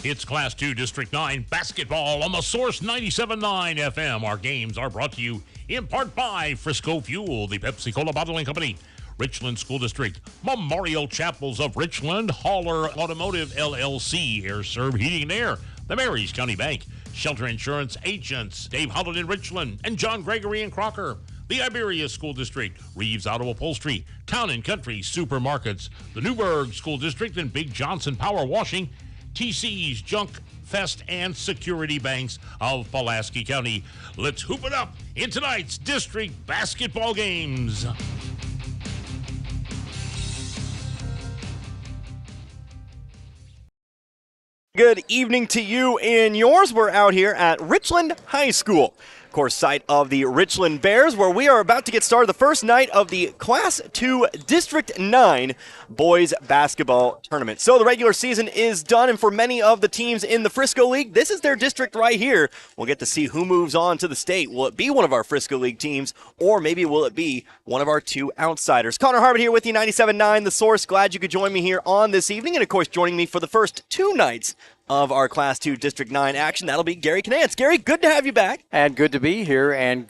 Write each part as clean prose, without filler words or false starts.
It's Class 2 District 9 basketball on the Source 97.9 FM. Our games are brought to you in part by Frisco Fuel, the Pepsi-Cola Bottling Company, Richland School District, Memorial Chapels of Richland, Holler Automotive LLC, Air Serv Heating and Air, the Marys County Bank, Shelter Insurance Agents, Dave Holland in Richland, and John Gregory in Crocker, the Iberia School District, Reeves Auto Upholstery, Town and Country Supermarkets, the Newburgh School District, and Big Johnson Power Washing, TC's Junk Fest, and Security Banks of Pulaski County. Let's hoop it up in tonight's district basketball games. Good evening to you and yours. We're out here at Richland High School, of course, site of the Richland Bears, where we are about to get started the first night of the Class 2 District 9 Boys Basketball Tournament. So the regular season is done, and for many of the teams in the Frisco League, this is their district right here. We'll get to see who moves on to the state. Will it be one of our Frisco League teams, or maybe will it be one of our two outsiders? Connor Harbin here with you, 97.9 The Source. Glad you could join me here on this evening, and of course joining me for the first two nights of our Class 2 District 9 action. That'll be Gary Canance. Gary, good to have you back. And good to be here, and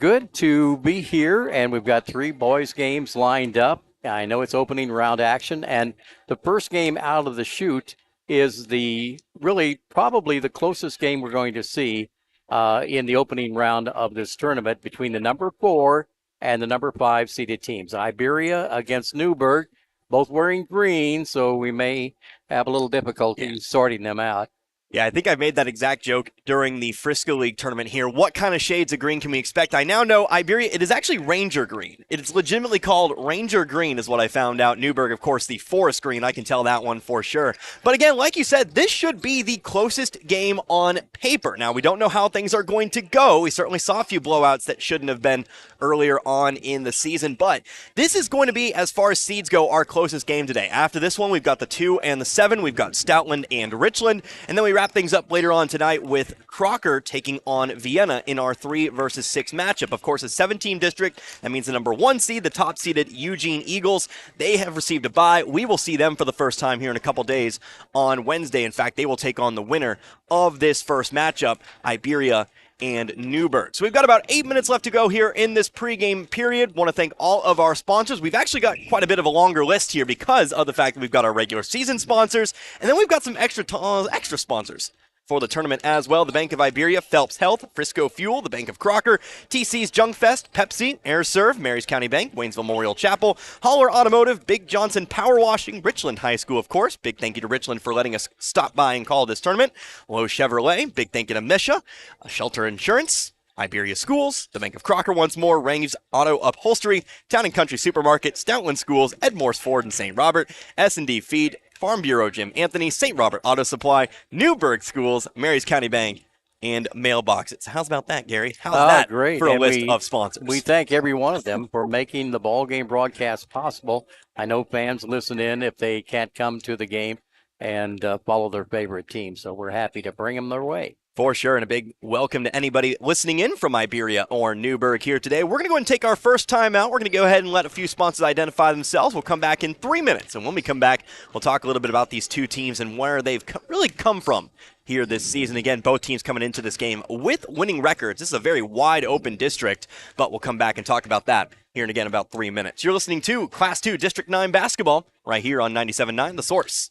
we've got three boys games lined up. I know it's opening round action, and the first game out of the chute is probably the closest game we're going to see in the opening round of this tournament between the number 4 and the number 5 seeded teams. Iberia against Newburgh, both wearing green, so we may have a little difficulty sorting them out. Yeah, I think I made that exact joke during the Frisco League tournament here. What kind of shades of green can we expect? I now know Iberia, it is actually Ranger Green. It is legitimately called Ranger Green is what I found out. Newburgh, of course, the Forest Green. I can tell that one for sure. But again, like you said, this should be the closest game on paper. Now, we don't know how things are going to go. We certainly saw a few blowouts that shouldn't have been earlier on in the season. But this is going to be, as far as seeds go, our closest game today. After this one, we've got the 2 and the 7. We've got Stoutland and Richland. And then we wrap things up later on tonight with Crocker taking on Vienna in our 3 versus 6 matchup. Of course, a 17 district. That means the number 1 seed, the top seeded Eugene Eagles. They have received a bye. We will see them for the first time here in a couple days on Wednesday. In fact, they will take on the winner of this first matchup, Iberia and Newburgh. So we've got about 8 minutes left to go here in this pregame period. Want to thank all of our sponsors. We've actually got quite a bit of a longer list here because of the fact that we've got our regular season sponsors, and then we've got some extra sponsors for the tournament as well. The Bank of Iberia, Phelps Health, Frisco Fuel, the Bank of Crocker, TC's Junk Fest, Pepsi, Air Serv, Marys County Bank, Waynesville Memorial Chapel, Holler Automotive, Big Johnson Power Washing, Richland High School, of course. Big thank you to Richland for letting us stop by and call this tournament. Lowe Chevrolet, big thank you to Misha, Shelter Insurance, Iberia Schools, the Bank of Crocker once more, Reeves Auto Upholstery, Town and Country Supermarket, Stoutland Schools, Edmores Ford and St. Robert, S&D Feed, Farm Bureau Jim Anthony, St. Robert Auto Supply, Newburgh Schools, Marys County Bank, and Mailboxes. How's about that, Gary? How's that great. for a list of sponsors? We thank every one of them for making the ball game broadcast possible. I know fans listen in if they can't come to the game and follow their favorite team, so we're happy to bring them their way. For sure, and a big welcome to anybody listening in from Iberia or Newburgh here today. We're going to go ahead and take our first time out. We're going to go ahead and let a few sponsors identify themselves. We'll come back in 3 minutes, and when we come back, we'll talk a little bit about these two teams and where they've really come from here this season. Again, both teams coming into this game with winning records. This is a very wide open district, but we'll come back and talk about that here in again about 3 minutes. You're listening to Class 2 District 9 basketball right here on 97.9 The Source.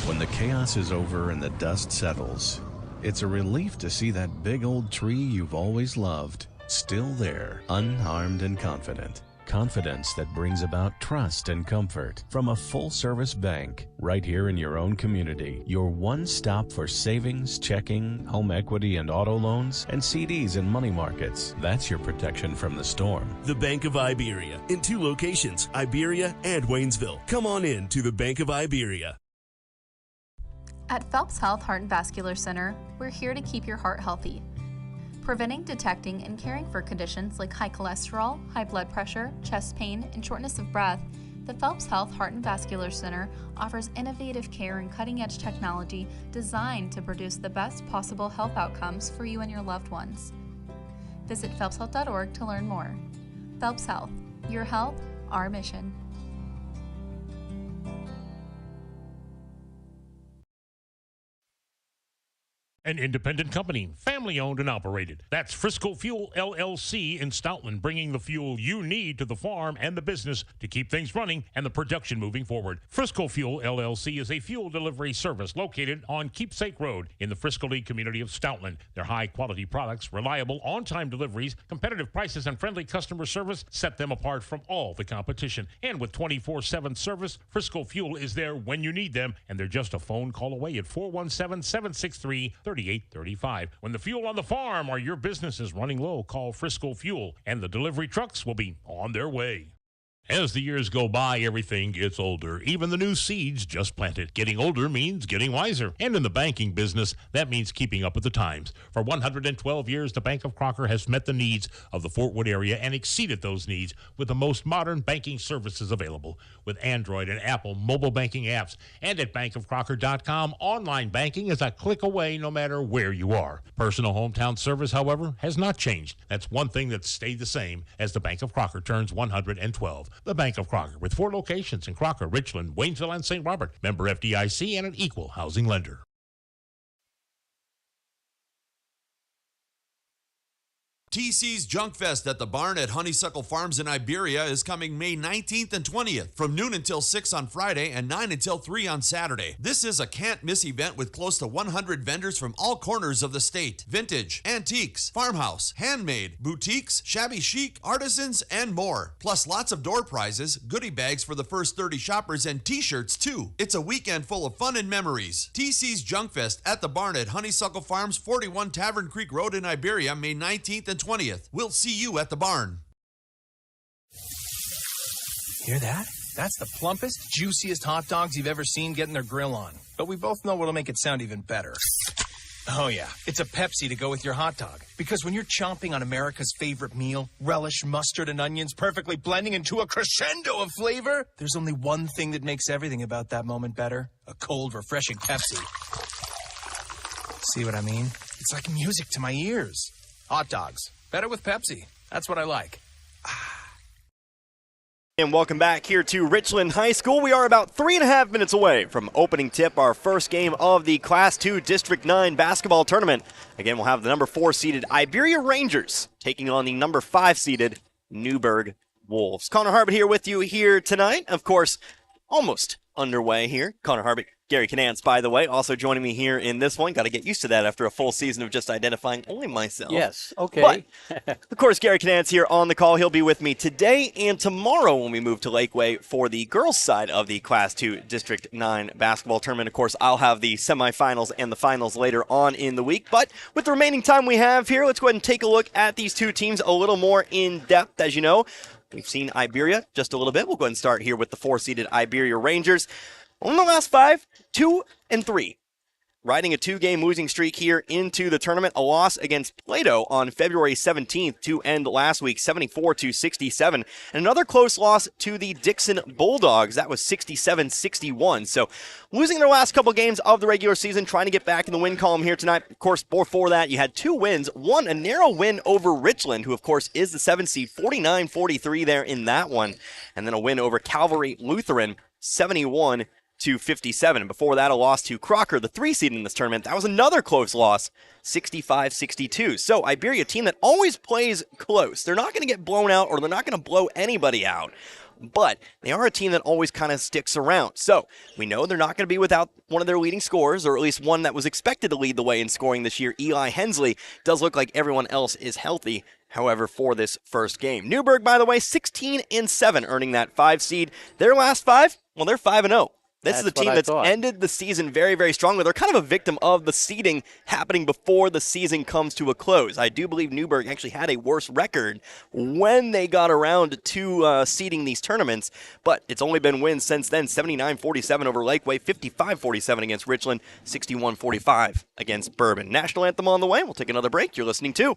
When the chaos is over and the dust settles, it's a relief to see that big old tree you've always loved still there, unharmed and confident. Confidence that brings about trust and comfort from a full-service bank right here in your own community. Your one stop for savings, checking, home equity and auto loans, and CDs and money markets. That's your protection from the storm. The Bank of Iberia in 2 locations, Iberia and Waynesville. Come on in to the Bank of Iberia. At Phelps Health Heart and Vascular Center, we're here to keep your heart healthy. Preventing, detecting, and caring for conditions like high cholesterol, high blood pressure, chest pain, and shortness of breath, the Phelps Health Heart and Vascular Center offers innovative care and cutting-edge technology designed to produce the best possible health outcomes for you and your loved ones. Visit phelpshealth.org to learn more. Phelps Health, your health, our mission. An independent company, family-owned and operated. That's Frisco Fuel LLC in Stoutland, bringing the fuel you need to the farm and the business to keep things running and the production moving forward. Frisco Fuel LLC is a fuel delivery service located on Keepsake Road in the Frisco League community of Stoutland. Their high-quality products, reliable on-time deliveries, competitive prices, and friendly customer service set them apart from all the competition. And with 24/7 service, Frisco Fuel is there when you need them, and they're just a phone call away at 417-763-3835. When the fuel on the farm or your business is running low, call Frisco Fuel, and the delivery trucks will be on their way. As the years go by, everything gets older, even the new seeds just planted. Getting older means getting wiser. And in the banking business, that means keeping up with the times. For 112 years, the Bank of Crocker has met the needs of the Fort Wood area and exceeded those needs with the most modern banking services available. With Android and Apple mobile banking apps, and at bankofcrocker.com, online banking is a click away no matter where you are. Personal hometown service, however, has not changed. That's one thing that's stayed the same as the Bank of Crocker turns 112. The Bank of Crocker, with 4 locations in Crocker, Richland, Waynesville, and St. Robert. Member FDIC and an equal housing lender. TC's Junk Fest at the barn at Honeysuckle Farms in Iberia is coming May 19th and 20th from noon until 6 on Friday and 9 until 3 on Saturday. This is a can't-miss event with close to 100 vendors from all corners of the state. Vintage, antiques, farmhouse, handmade, boutiques, shabby chic, artisans, and more. Plus lots of door prizes, goodie bags for the first 30 shoppers, and t-shirts too. It's a weekend full of fun and memories. TC's Junk Fest at the barn at Honeysuckle Farms, 41 Tavern Creek Road in Iberia, May 19th and 20th. We'll see you at the barn. Hear that? That's the plumpest, juiciest hot dogs you've ever seen getting their grill on. But we both know what'll make it sound even better. Oh yeah, it's a Pepsi to go with your hot dog. Because when you're chomping on America's favorite meal, relish, mustard, and onions perfectly blending into a crescendo of flavor, there's only one thing that makes everything about that moment better. A cold, refreshing Pepsi. See what I mean? It's like music to my ears. Hot dogs. Better with Pepsi. That's what I like. And welcome back here to Richland High School. We are about 3.5 minutes away from opening tip, our first game of the Class 2 District 9 basketball tournament. Again, we'll have the number 4 seeded Iberia Rangers taking on the number 5 seeded Newburgh Wolves. Connor Harbert here with you here tonight. Of course, almost underway here. Connor Harbert, Gary Canance, by the way, also joining me here in this one. Got to get used to that after a full season of just identifying only myself. Yes, okay. But, of course, Gary Canance here on the call. He'll be with me today and tomorrow when we move to Lakeway for the girls' side of the Class 2 District 9 basketball tournament. Of course, I'll have the semifinals and the finals later on in the week. But with the remaining time we have here, let's go ahead and take a look at these two teams a little more in depth. As you know, we've seen Iberia just a little bit. We'll go ahead and start here with the 4-seeded Iberia Rangers. On the last 5, 2-3. Riding a 2-game losing streak here into the tournament. A loss against Plato on February 17th to end last week, 74-67. And another close loss to the Dixon Bulldogs. That was 67-61. So losing their last couple games of the regular season, trying to get back in the win column here tonight. Of course, before that, you had 2 wins. One, a narrow win over Richland, who, of course, is the 7th seed, 49-43 there in that one. And then a win over Calvary Lutheran, 71-57. And before that, a loss to Crocker, the 3 seed in this tournament. That was another close loss, 65-62. So Iberia, a team that always plays close. They're not going to get blown out, or they're not going to blow anybody out. But they are a team that always kind of sticks around. So we know they're not going to be without one of their leading scorers, or at least one that was expected to lead the way in scoring this year. Eli Hensley. Does look like everyone else is healthy, however, for this first game. Newburgh, by the way, 16-7, earning that 5 seed. Their last 5, well, they're 5-0. This is a team that's ended the season very, very strongly. They're kind of a victim of the seeding happening before the season comes to a close. I do believe Newburgh actually had a worse record when they got around to seeding these tournaments, but it's only been wins since then. 79-47 over Lakeway, 55-47 against Richland, 61-45 against Bourbon. National anthem on the way. We'll take another break. You're listening to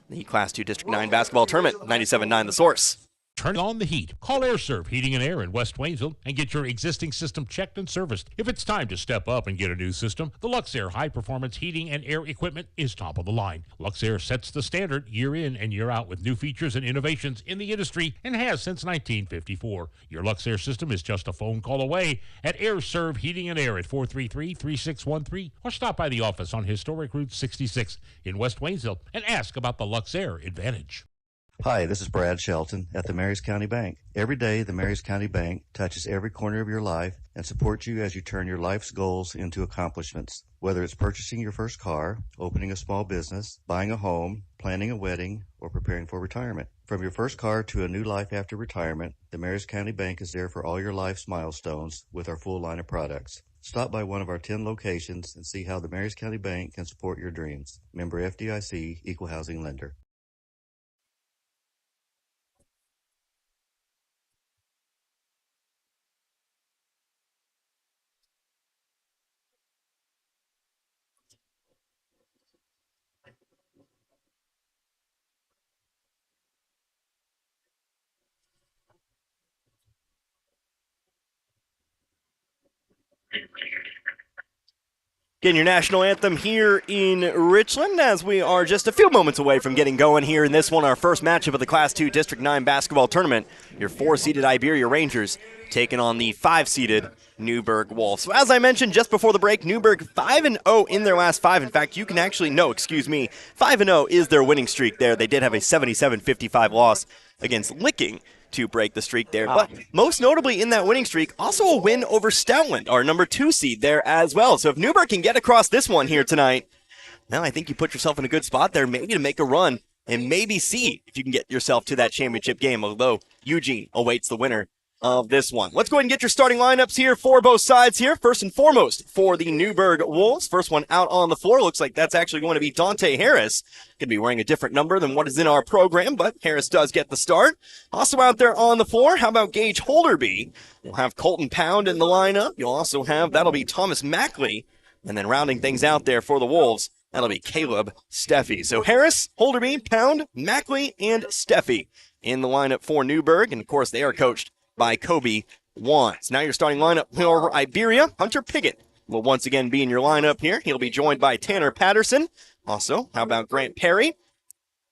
the Class 2 District 9 basketball tournament, 97.9 The Source. turn on the heat. Call AirServe Heating and Air in West Waynesville and get your existing system checked and serviced. If it's time to step up and get a new system, the Luxair high-performance heating and air equipment is top of the line. Luxair sets the standard year in and year out with new features and innovations in the industry and has since 1954. Your Luxair system is just a phone call away at AirServe Heating and Air at 433-3613 or stop by the office on Historic Route 66 in West Waynesville and ask about the Luxair Advantage. Hi, this is Brad Shelton at the Marys County Bank. Every day, the Marys County Bank touches every corner of your life and supports you as you turn your life's goals into accomplishments. Whether it's purchasing your first car, opening a small business, buying a home, planning a wedding, or preparing for retirement. From your first car to a new life after retirement, the Marys County Bank is there for all your life's milestones with our full line of products. Stop by one of our 10 locations and see how the Marys County Bank can support your dreams. Member FDIC, Equal Housing Lender. Getting your national anthem here in Richland as we are just a few moments away from getting going here in this one, our first matchup of the Class 2 District 9 basketball tournament. Your 4-seeded Iberia Rangers taking on the 5-seeded Newburgh Wolves. So as I mentioned just before the break, Newburgh 5-0 in their last 5. In fact, 5-0 is their winning streak there. They did have a 77-55 loss against Licking to break the streak there. But most notably in that winning streak, also a win over Stoutland, our number 2 seed there as well. So if Newburgh can get across this one here tonight, well, I think you put yourself in a good spot there, maybe to make a run and maybe see if you can get yourself to that championship game, although Eugene awaits the winner of this one. Let's go ahead and get your starting lineups here for both sides here. First and foremost for the Newburgh Wolves. First one out on the floor. Looks like that's actually going to be Dante Harris. Could be wearing a different number than what is in our program, but Harris does get the start. Also out there on the floor, how about Gage Holderby? You'll have Colton Pound in the lineup. You'll also have, that'll be Thomas Mackley. And then rounding things out there for the Wolves, that'll be Caleb Steffi. So Harris, Holderby, Pound, Mackley, and Steffi in the lineup for Newburgh. And of course, they are coached by Kobe Wands. Now your starting lineup for Iberia, Hunter Piggott will once again be in your lineup here. He'll be joined by Tanner Patterson. Also, how about Grant Perry?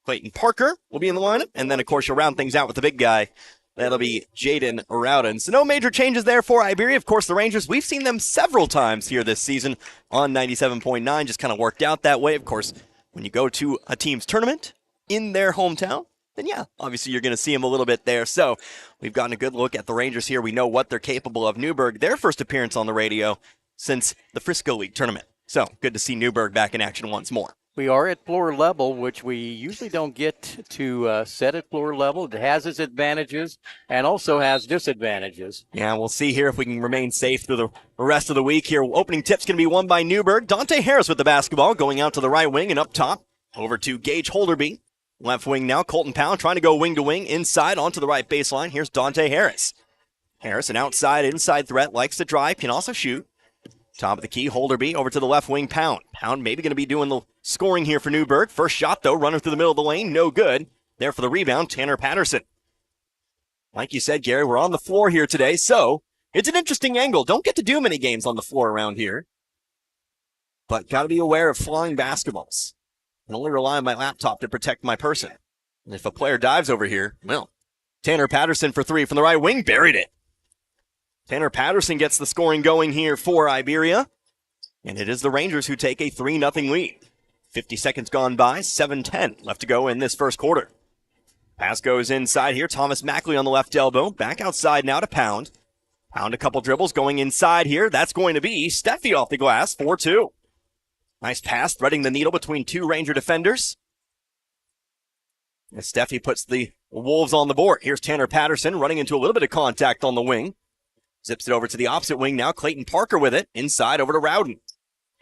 Clayton Parker will be in the lineup. And then, of course, you'll round things out with the big guy. That'll be Jaden Rowden. So no major changes there for Iberia. Of course, the Rangers, we've seen them several times here this season on 97.9. Just kind of worked out that way. Of course, when you go to a team's tournament in their hometown, then yeah, obviously you're going to see them a little bit there. So we've gotten a good look at the Rangers here. We know what they're capable of. Newburgh, their first appearance on the radio since the Frisco League tournament. So good to see Newburgh back in action once more. We are at floor level, which we usually don't get to set at floor level. It has its advantages and also has disadvantages. Yeah, we'll see here if we can remain safe through the rest of the week here. Opening tip's going to be won by Newburgh. Dante Harris with the basketball going out to the right wing and up top over to Gage Holderby. Left wing now, Colton Pound trying to go wing to wing, inside onto the right baseline. Here's Dante Harris. Harris, an inside threat, likes to drive, can also shoot. Top of the key, Holderby over to the left wing, Pound. Pound maybe going to be doing the scoring here for Newburgh. First shot, though, runner through the middle of the lane, no good. There for the rebound, Tanner Patterson. Like you said, Gary, we're on the floor here today, so it's an interesting angle. Don't get to do many games on the floor around here, but got to be aware of flying basketballs. And only rely on my laptop to protect my person. And if a player dives over here, well, Tanner Patterson for 3 from the right wing, buried it. Tanner Patterson gets the scoring going here for Iberia. And it is the Rangers who take a 3-0 lead. 50 seconds gone by, 7:10 left to go in this first quarter. Pass goes inside here, Thomas Mackley on the left elbow. Back outside now to Pound. Pound a couple dribbles going inside here. That's going to be Steffi off the glass, 4-2. Nice pass, threading the needle between two Ranger defenders. As Steffi puts the Wolves on the board. Here's Tanner Patterson running into a little bit of contact on the wing. Zips it over to the opposite wing now. Clayton Parker with it. Inside over to Rowden.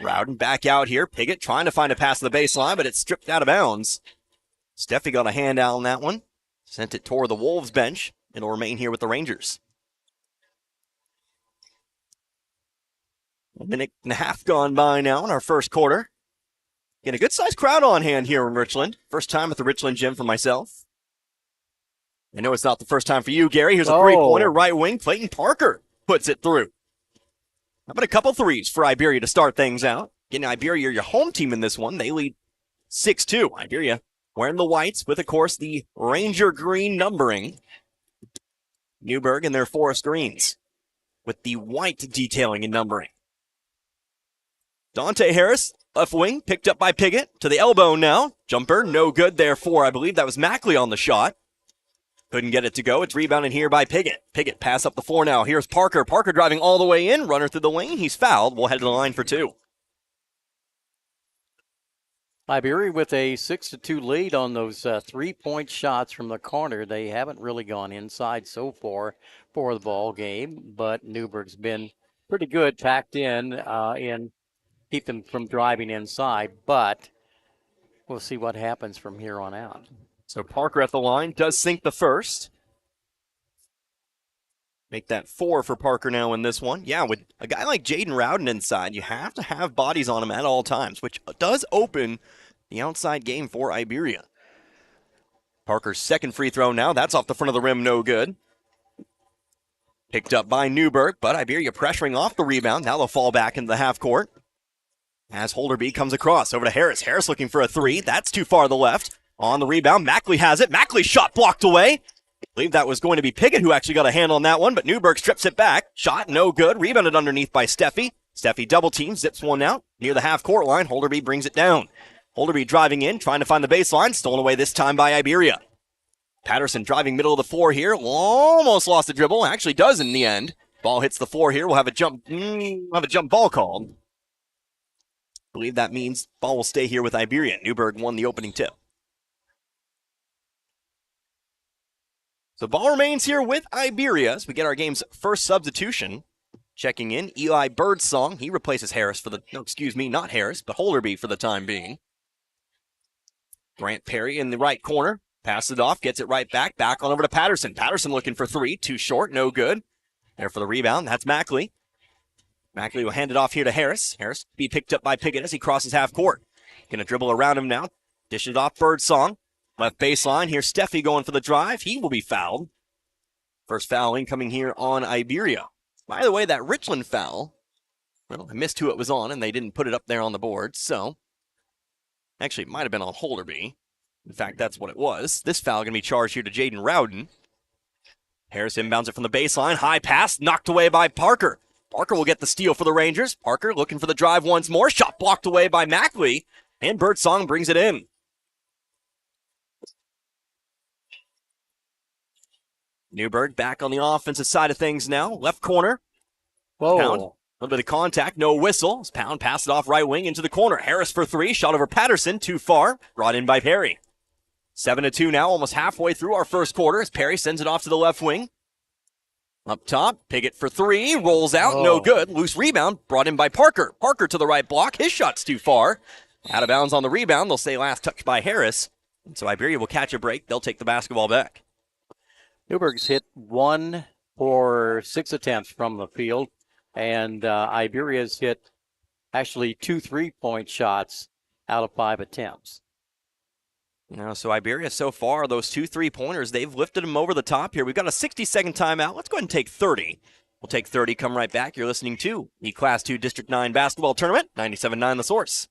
Rowden back out here. Piggott trying to find a pass to the baseline, but it's stripped out of bounds. Steffi got a hand out on that one. Sent it toward the Wolves bench. It'll remain here with the Rangers. A minute and a half gone by now in our first quarter. Getting a good-sized crowd on hand here in Richland. First time at the Richland Gym for myself. I know it's not the first time for you, Gary. Here's a Oh. three-pointer, right wing. Clayton Parker puts it through. How about a couple threes for Iberia to start things out? Getting Iberia your home team in this one. They lead 6-2. Iberia wearing the whites with, of course, the Ranger green numbering. Newburgh in their forest greens with the white detailing and numbering. Dante Harris, left wing, picked up by Piggott to the elbow now. Jumper, no good there for, I believe that was Mackley on the shot. Couldn't get it to go. It's rebounded here by Piggott. Piggott pass up the floor now. Here's Parker. Parker driving all the way in. Runner through the lane. He's fouled. We'll head to the line for two. Iberia with a 6-2 lead on those 3-point shots from the corner. They haven't really gone inside so far for the ball game, but Newburgh's been pretty good, packed in keep them from driving inside, but we'll see what happens from here on out. So Parker at the line does sink the first. Make that 4 for Parker now in this one. Yeah, with a guy like Jaden Rowden inside, you have to have bodies on him at all times, which does open the outside game for Iberia. Parker's second free throw now. That's off the front of the rim, no good. Picked up by Newburgh, but Iberia pressuring off the rebound. Now they'll fall back into the half court. As Holderby comes across over to Harris. Harris looking for a 3. That's too far to the left. On the rebound, Mackley has it. Mackley's shot blocked away. I believe that was going to be Piggott who actually got a hand on that one, but Newburgh strips it back. Shot no good. Rebounded underneath by Steffi. Steffi double team, zips one out. Near the half court line, Holderby brings it down. Holderby driving in, trying to find the baseline. Stolen away this time by Iberia. Patterson driving middle of the floor here. Almost lost the dribble. Actually does in the end. Ball hits the floor here. We'll have a jump ball called. I believe that means ball will stay here with Iberia. Newburgh won the opening tip. So ball remains here with Iberia as we get our game's first substitution. Checking in, Eli Birdsong. He replaces Harris for the, not Harris, but Holderby for the time being. Grant Perry in the right corner. Passes it off, gets it right back. Back on over to Patterson. Patterson looking for 3. Too short, no good. There for the rebound. That's Mackley. Mackley will hand it off here to Harris. Harris be picked up by Piggott as he crosses half court. Going to dribble around him now. Dish it off Birdsong. Left baseline. Here's Steffi going for the drive. He will be fouled. First foul incoming here on Iberia. By the way, that Richland foul, well, I missed who it was on, and they didn't put it up there on the board, so actually it might have been on Holderby. In fact, that's what it was. This foul going to be charged here to Jaden Rowden. Harris inbounds it from the baseline. High pass, knocked away by Parker. Parker will get the steal for the Rangers. Parker looking for the drive once more. Shot blocked away by Mackley, and Birdsong brings it in. Newburgh back on the offensive side of things now. Left corner. Whoa. Pound. A little bit of contact. No whistle. As Pound passed it off right wing into the corner. Harris for 3. Shot over Patterson. Too far. Brought in by Perry. 7-2 now. Almost halfway through our first quarter as Perry sends it off to the left wing. Up top. Piggott for 3. Rolls out. Oh. No good. Loose rebound. Brought in by Parker. Parker to the right block. His shot's too far. Out of bounds on the rebound. They'll say last touch by Harris. And so Iberia will catch a break. They'll take the basketball back. Newburgh's hit 1 for 6 attempts from the field, and Iberia's hit actually 2 3-point shots out of 5 attempts. Now, so Iberia so far, those 2 3-pointers, they've lifted them over the top here. We've got a 60-second timeout. Let's go ahead and take 30. We'll take 30, come right back. You're listening to the Class 2 District 9 basketball tournament, 97.9 The Source.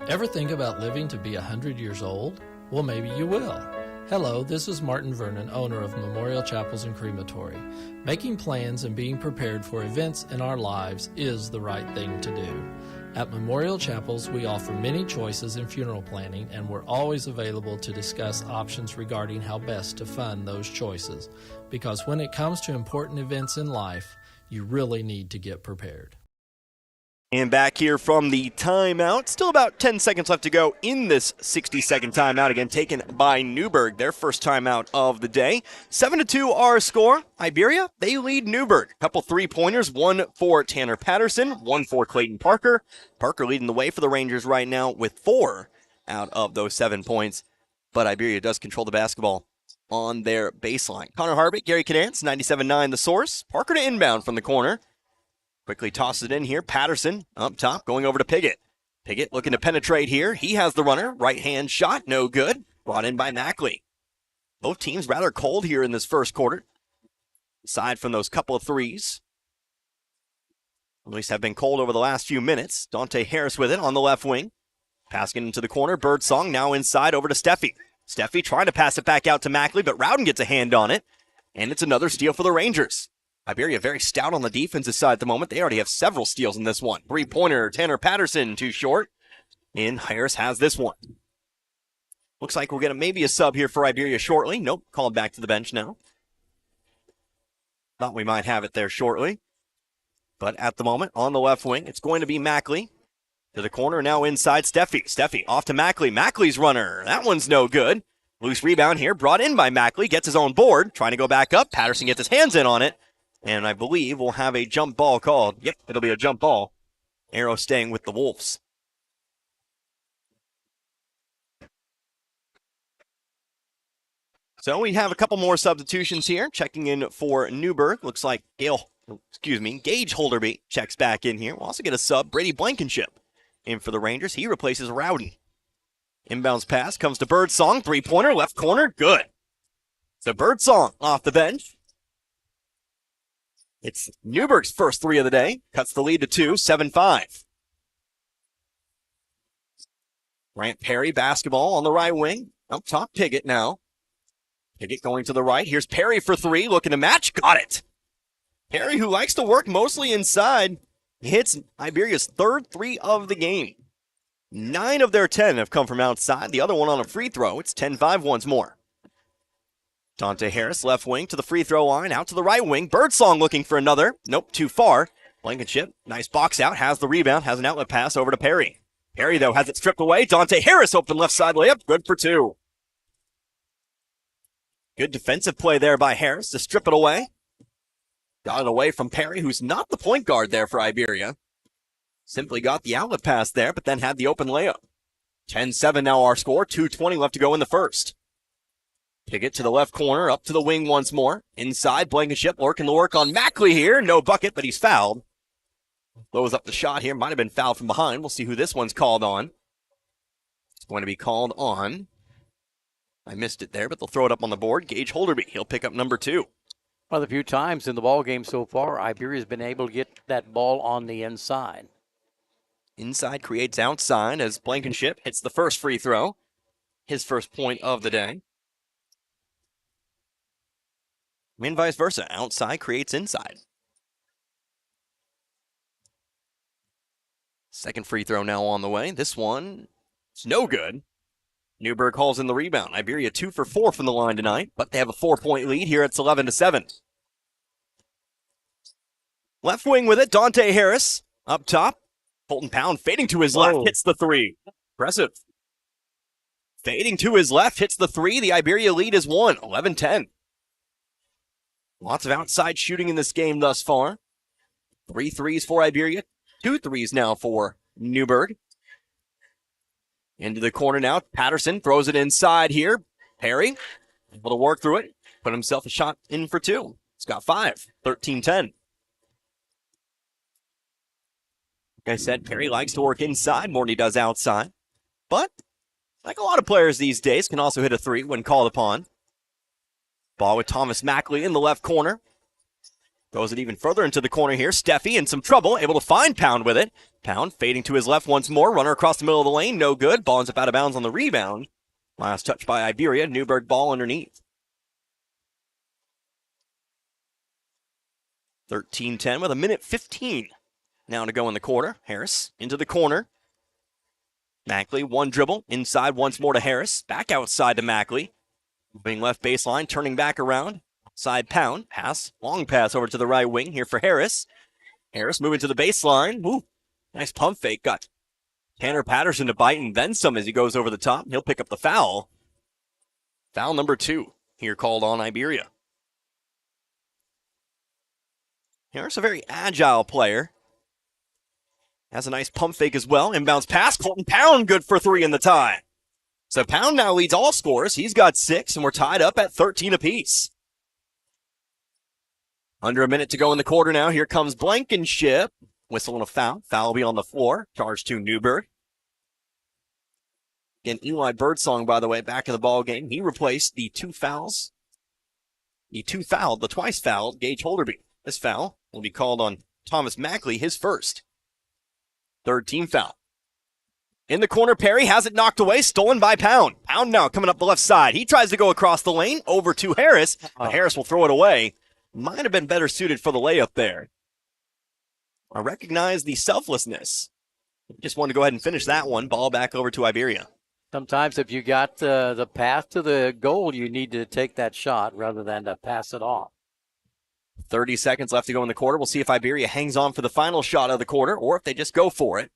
Ever think about living to be 100 years old? Well, maybe you will. Hello, this is Martin Vernon, owner of Memorial Chapels and Crematory. Making plans and being prepared for events in our lives is the right thing to do. At Memorial Chapels, we offer many choices in funeral planning, and we're always available to discuss options regarding how best to fund those choices. Because when it comes to important events in life, you really need to get prepared. And back here from the timeout. Still about 10 seconds left to go in this 60-second timeout. Again, taken by Newburgh, their first timeout of the day. 7-2 our score. Iberia, they lead Newburgh. Couple 3-pointers, 1 for Tanner Patterson, 1 for Clayton Parker. Parker leading the way for the Rangers right now with 4 out of those 7 points. But Iberia does control the basketball on their baseline. Connor Harbick, Gary Cadance, 97.9 The Source. Parker to inbound from the corner. Quickly tosses it in here. Patterson up top, going over to Piggott. Piggott looking to penetrate here. He has the runner. Right hand shot, no good. brought in by Mackley. Both teams rather cold here in this first quarter. Aside from those couple of threes. At least have been cold over the last few minutes. Dante Harris with it on the left wing. Passing into the corner. Birdsong now inside over to Steffi. Steffi trying to pass it back out to Mackley, but Rowden gets a hand on it. And it's another steal for the Rangers. Iberia very stout on the defensive side at the moment. They already have several steals in this one. Three-pointer, Tanner Patterson, too short. And Harris has this one. Looks like we'll get maybe a sub here for Iberia shortly. Nope, called back to the bench now. Thought we might have it there shortly. But at the moment, on the left wing, it's going to be Mackley. To the corner, now inside Steffi. Steffi off to Mackley. Mackley's runner. That one's no good. Loose rebound here, brought in by Mackley. Gets his own board. Trying to go back up. Patterson gets his hands in on it. And I believe we'll have a jump ball called. Yep, it'll be a jump ball. Arrow staying with the Wolves. So we have a couple more substitutions here. Checking in for Newburgh. Looks like Gage Holderby checks back in here. We'll also get a sub, Brady Blankenship, in for the Rangers. He replaces Rowdy. Inbounds pass comes to Birdsong. Three-pointer, left corner, good. So Birdsong off the bench. It's Newburgh's first three of the day. Cuts the lead to 2, 7-5. Grant Perry, basketball on the right wing. Up top, Piggott now. Piggott going to the right. Here's Perry for three, looking to match. Got it. Perry, who likes to work mostly inside, hits Iberia's third three of the game. 9 of their 10 have come from outside. The other one on a free throw. It's 10-5 once more. Dante Harris, left wing to the free throw line, out to the right wing. Birdsong looking for another. Nope, too far. Blankenship, nice box out, has the rebound, has an outlet pass over to Perry. Perry, though, has it stripped away. Dante Harris, open left side layup, good for 2. Good defensive play there by Harris to strip it away. Got it away from Perry, who's not the point guard there for Iberia. Simply got the outlet pass there, but then had the open layup. 10-7 now our score, 2:20 left to go in the first. Piggott to the left corner, up to the wing once more. Inside, Blankenship working the work on Mackley here. No bucket, but he's fouled. Blows up the shot here. Might have been fouled from behind. We'll see who this one's called on. It's going to be called on. I missed it there, but they'll throw it up on the board. Gage Holderby, he'll pick up number 2. Well, the few times in the ball game so far, Iberia's been able to get that ball on the inside. Inside creates outside as Blankenship hits the first free throw. His first point of the day. And vice versa. Outside creates inside. Second free throw now on the way. This one, it's no good. Newburgh calls in the rebound. Iberia 2 for 4 from the line tonight, but they have a 4-point lead here. It's 11-7. Left wing with it. Dante Harris up top. Colton Pound fading to his left, hits the 3. Impressive. Fading to his left, hits the 3. The Iberia lead is 1, 11-10. Lots of outside shooting in this game thus far. 3 threes for Iberia. 2 threes now for Newburgh. Into the corner now. Patterson throws it inside here. Perry able to work through it. Put himself a shot in for 2. He's got 5. 13-10. Like I said, Perry likes to work inside more than he does outside. But, like a lot of players these days, can also hit a 3 when called upon. Ball with Thomas Mackley in the left corner. Throws it even further into the corner here. Steffi in some trouble, able to find Pound with it. Pound fading to his left once more. Runner across the middle of the lane, no good. Ball ends up out of bounds on the rebound. Last touch by Iberia. Newburgh ball underneath. 13-10 with 1:15 now to go in the quarter. Harris into the corner. Mackley, one dribble. Inside once more to Harris. Back outside to Mackley. Moving left baseline, turning back around. Side Pound. Pass. Long pass over to the right wing here for Harris. Harris moving to the baseline. Ooh, nice pump fake. Got Tanner Patterson to bite and then some as he goes over the top. He'll pick up the foul. Foul number 2 here called on Iberia. Harris, a very agile player. Has a nice pump fake as well. Inbounds pass. Colton Pound good for 3 in the tie. So Pound now leads all scorers. He's got 6, and we're tied up at 13 apiece. Under a minute to go in the quarter now. Here comes Blankenship. Whistle and a foul. Foul will be on the floor. Charge to Newburgh. Again, Eli Birdsong, by the way, back in the ball game. He replaced the twice fouled Gage Holderby. This foul will be called on Thomas Mackley, his first. Third team foul. In the corner, Perry has it knocked away, stolen by Pound. Pound now coming up the left side. He tries to go across the lane, over to Harris, but Harris will throw it away. Might have been better suited for the layup there. I recognize the selflessness. Just wanted to go ahead and finish that one. Ball back over to Iberia. Sometimes if you got the path to the goal, you need to take that shot rather than to pass it off. 30 seconds left to go in the quarter. We'll see if Iberia hangs on for the final shot of the quarter or if they just go for it.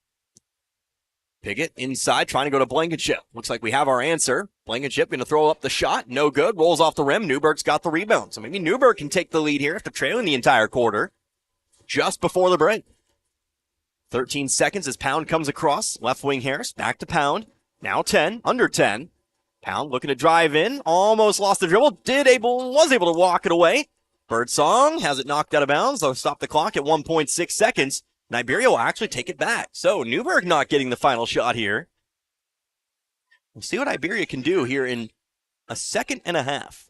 Piggott inside, trying to go to Blankenship. Looks like we have our answer. Blankenship going to throw up the shot. No good. Rolls off the rim. Newberg's got the rebound. So maybe Newberg can take the lead here after trailing the entire quarter. Just before the break. 13 seconds as Pound comes across. Left wing Harris. Back to Pound. Now 10. Under 10. Pound looking to drive in. Almost lost the dribble. Was able to walk it away. Birdsong has it knocked out of bounds. They'll stop the clock at 1.6 seconds. And Iberia will actually take it back. So Newberg not getting the final shot here. We'll see what Iberia can do here in a second and a half.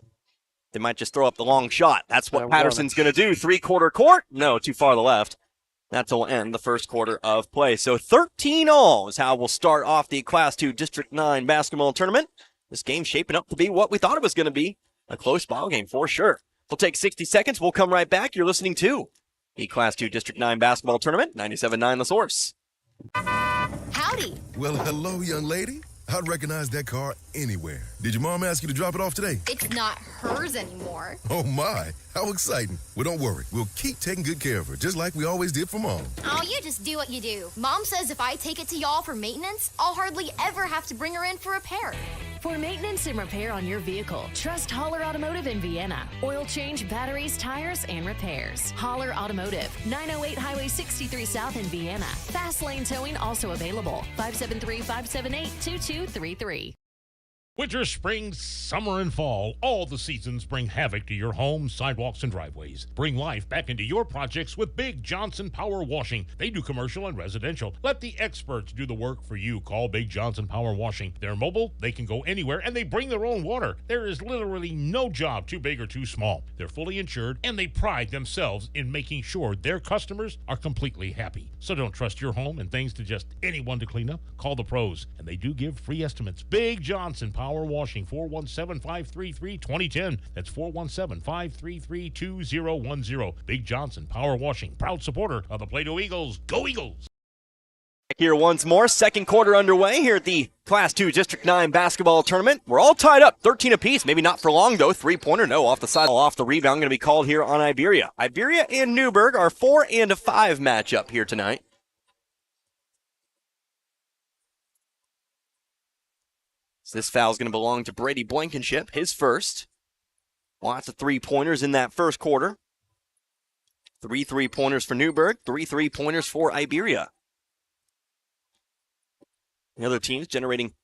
They might just throw up the long shot. That's what Patterson's going to do. Three-quarter court. No, too far to the left. That'll end the first quarter of play. So 13-all is how we'll start off the Class II District 9 basketball tournament. This game shaping up to be what we thought it was going to be. A close ball game for sure. We'll take 60 seconds. We'll come right back. You're listening to the Class II District 9 basketball tournament, 97.9 The Source. Howdy. Well, hello, young lady. I'd recognize that car anywhere. Did your mom ask you to drop it off today? It's not hers anymore. Oh, my. How exciting. Well, don't worry. We'll keep taking good care of her, just like we always did for Mom. Oh, you just do what you do. Mom says if I take it to y'all for maintenance, I'll hardly ever have to bring her in for repair. For maintenance and repair on your vehicle, trust Holler Automotive in Vienna. Oil change, batteries, tires, and repairs. Holler Automotive, 908 Highway 63 South in Vienna. Fast lane towing also available. 573-578-2233. Winter, spring, summer, and fall, all the seasons bring havoc to your home, sidewalks, and driveways. Bring life back into your projects with Big Johnson Power Washing. They do commercial and residential. Let the experts do the work for you. Call Big Johnson Power Washing. They're mobile, they can go anywhere, and they bring their own water. There is literally no job too big or too small. They're fully insured, and they pride themselves in making sure their customers are completely happy. So don't trust your home and things to just anyone to clean up. Call the pros, and they do give free estimates. Big Johnson Power Washing, 417-533-2010. That's 417-533-2010. Big Johnson Power Washing, proud supporter of the Plato Eagles. Go Eagles! Here once more, second quarter underway here at the Class II District 9 basketball tournament. We're all tied up, 13 apiece. Maybe not for long, though. Three-pointer, no, off the side, off the rebound, going to be called here on Iberia. Iberia and Newberg are 4 and 5 matchup here tonight. So this foul is going to belong to Brady Blankenship, his first. Lots of three-pointers in that first quarter. 3 3-pointers for Newberg, 3 3-pointers for Iberia. The other teams generating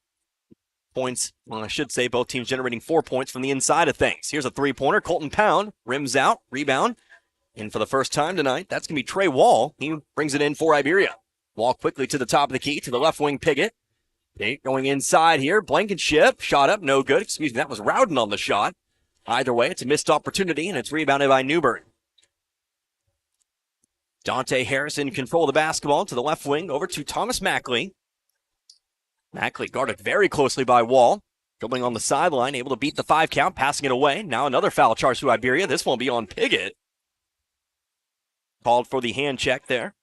points, well, I should say both teams generating 4 points from the inside of things. Here's a three-pointer. Colton Pound rims out, rebound. And for the first time tonight, that's going to be Trey Wall. He brings it in for Iberia. Wall quickly to the top of the key, to the left wing Piggott. Going inside here. Blankenship, shot up, no good. Excuse me, that was Rowden on the shot. Either way, it's a missed opportunity, and it's rebounded by Newberg. Dante Harris in control of the basketball to the left wing, over to Thomas Mackley. Mackley guarded very closely by Wall. Dribbling on the sideline, able to beat the 5 count, passing it away. Now another foul charge to Iberia. This one will be on Piggott. Called for the hand check there.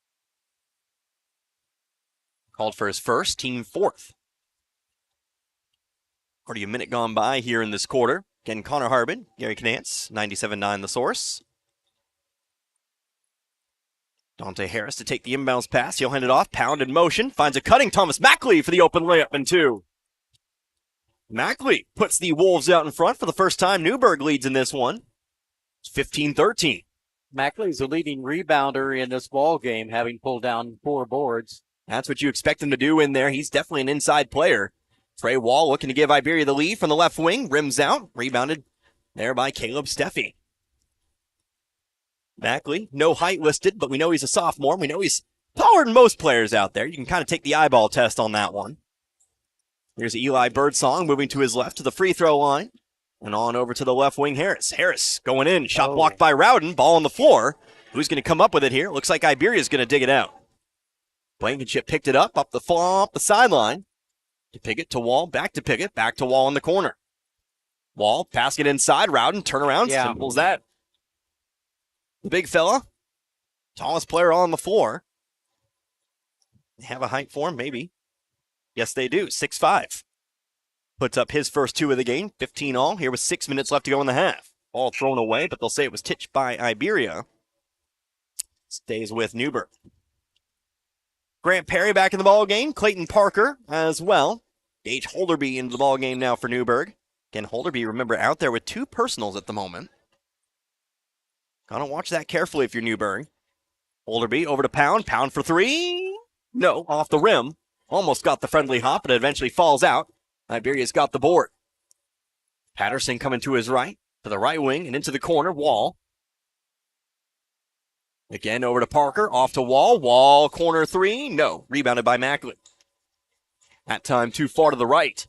Called for his first, team fourth. Already a minute gone by here in this quarter. Again, Connor Harbin, Gary Canance, 97.9 The Source. Dante Harris to take the inbounds pass. He'll hand it off. Pound in motion. Finds a cutting Thomas Mackley for the open layup and 2. Mackley puts the Wolves out in front for the first time. Newberg leads in this one. It's 15-13. Mackley's the leading rebounder in this ball game, having pulled down 4 boards. That's what you expect him to do in there. He's definitely an inside player. Trey Wall looking to give Iberia the lead from the left wing. Rims out. Rebounded there by Caleb Steffi. Mackley, no height listed, but we know he's a sophomore. We know he's taller than most players out there. You can kind of take the eyeball test on that one. Here's Eli Birdsong moving to his left to the free throw line. And on over to the left wing, Harris. Harris going in. Shot blocked by Rowden. Ball on the floor. Who's going to come up with it here? Looks like Iberia's going to dig it out. Blankenship picked it up the sideline. To Pickett, to Wall, back to Pickett, back to Wall in the corner. Wall, passing it inside. Rowden, turn around. Yeah. Simple as that. The big fella. Tallest player on the floor. They have a height for him, maybe. Yes, they do. 6'5". Puts up his first 2 of the game, 15 all. Here with 6 minutes left to go in the half. Ball thrown away, but they'll say it was titched by Iberia. Stays with Newburgh. Grant Perry back in the ball game. Clayton Parker as well. Gage Holderby into the ball game now for Newburgh. Again, Holderby, remember, out there with 2 personals at the moment. Gotta watch that carefully if you're Newburgh. Holderby over to Pound. Pound for 3. No, off the rim. Almost got the friendly hop, but it eventually falls out. Iberia's got the board. Patterson coming to his right, to the right wing, and into the corner. Wall. Again, over to Parker, off to Wall. Wall, corner 3. No, rebounded by Macklin. That time too far to the right.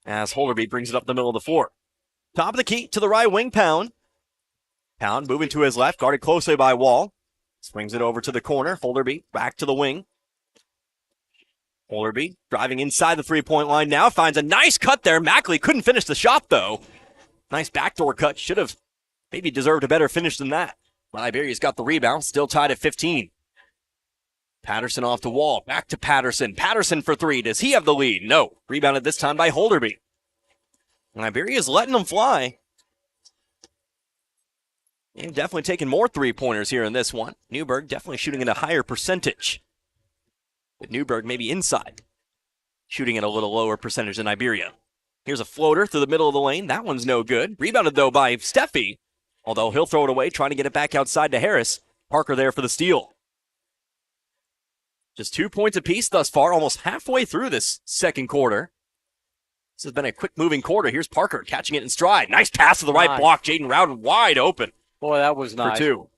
As Holderby brings it up the middle of the floor. Top of the key to the right wing, Pound. Pound moving to his left, guarded closely by Wall. Swings it over to the corner. Holderby back to the wing. Holderby driving inside the three-point line now. Finds a nice cut there. Mackley couldn't finish the shot, though. Nice backdoor cut. Should have maybe deserved a better finish than that. But Iberia's got the rebound. Still tied at 15. Patterson off the Wall. Back to Patterson. Patterson for 3. Does he have the lead? No. Rebounded this time by Holderby. And Iberia's letting them fly. They've definitely taken more three-pointers here in this one. Newburgh definitely shooting at a higher percentage. With Newburgh maybe inside, shooting at a little lower percentage than Iberia. Here's a floater through the middle of the lane. That one's no good. Rebounded, though, by Steffi. Although he'll throw it away, trying to get it back outside to Harris. Parker there for the steal. Just 2 points apiece thus far, almost halfway through this second quarter. This has been a quick-moving quarter. Here's Parker catching it in stride. Nice pass to the right block. Jaden Rowden wide open. Boy, that was nice. For 2.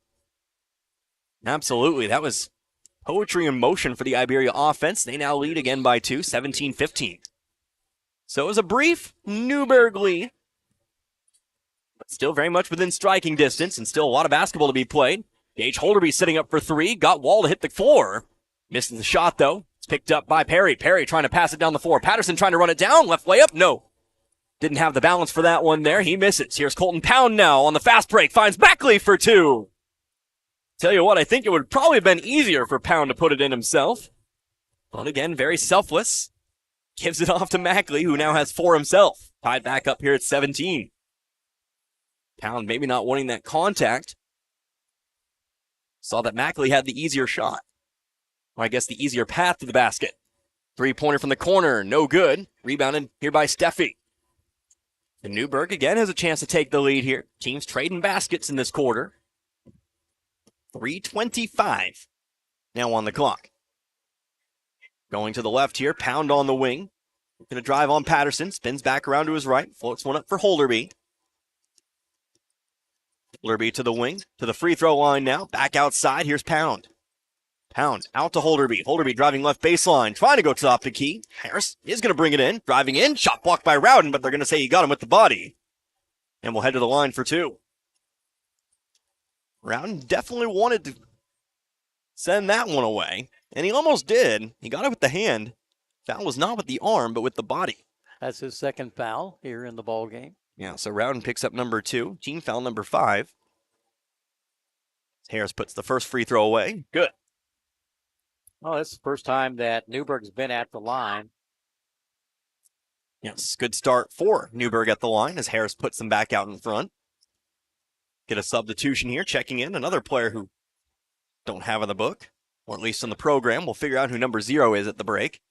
Absolutely. That was poetry in motion for the Iberia offense. They now lead again by 2, 17-15. So it was a brief Newburgh lead, but still very much within striking distance and still a lot of basketball to be played. Gage Holderby sitting up for 3. Got Wall to hit the floor. Missing the shot, though. It's picked up by Perry. Perry trying to pass it down the floor. Patterson trying to run it down. Left layup. No. Didn't have the balance for that one there. He misses. Here's Colton Pound now on the fast break. Finds Mackley for 2. Tell you what, I think it would probably have been easier for Pound to put it in himself. But again, very selfless. Gives it off to Mackley, who now has 4 himself. Tied back up here at 17. Pound maybe not wanting that contact. Saw that Mackley had the easier shot. Or I guess the easier path to the basket. 3-pointer from the corner, no good. Rebounded here by Steffi. And Newburgh again has a chance to take the lead here. Teams trading baskets in this quarter. 3:25 now on the clock. Going to the left here, Pound on the wing. Going to drive on Patterson, spins back around to his right, floats one up for Holderby. Holderby to the wing, to the free throw line now, back outside, here's Pound. Pound out to Holderby. Holderby driving left baseline, trying to go top the key. Harris is going to bring it in, driving in, shot blocked by Rowden, but they're going to say he got him with the body. And we'll head to the line for 2. Rowden definitely wanted to send that one away, and he almost did. He got it with the hand. Foul was not with the arm, but with the body. That's his second foul here in the ball game. Yeah, so Rowden picks up number 2, team foul number 5. Harris puts the first free throw away. Good. Oh, this is the first time that Newburgh's been at the line. Yes, good start for Newburgh at the line as Harris puts them back out in front. Get a substitution here, checking in. Another player who don't have in the book, or at least in the program. We'll figure out who number 0 is at the break.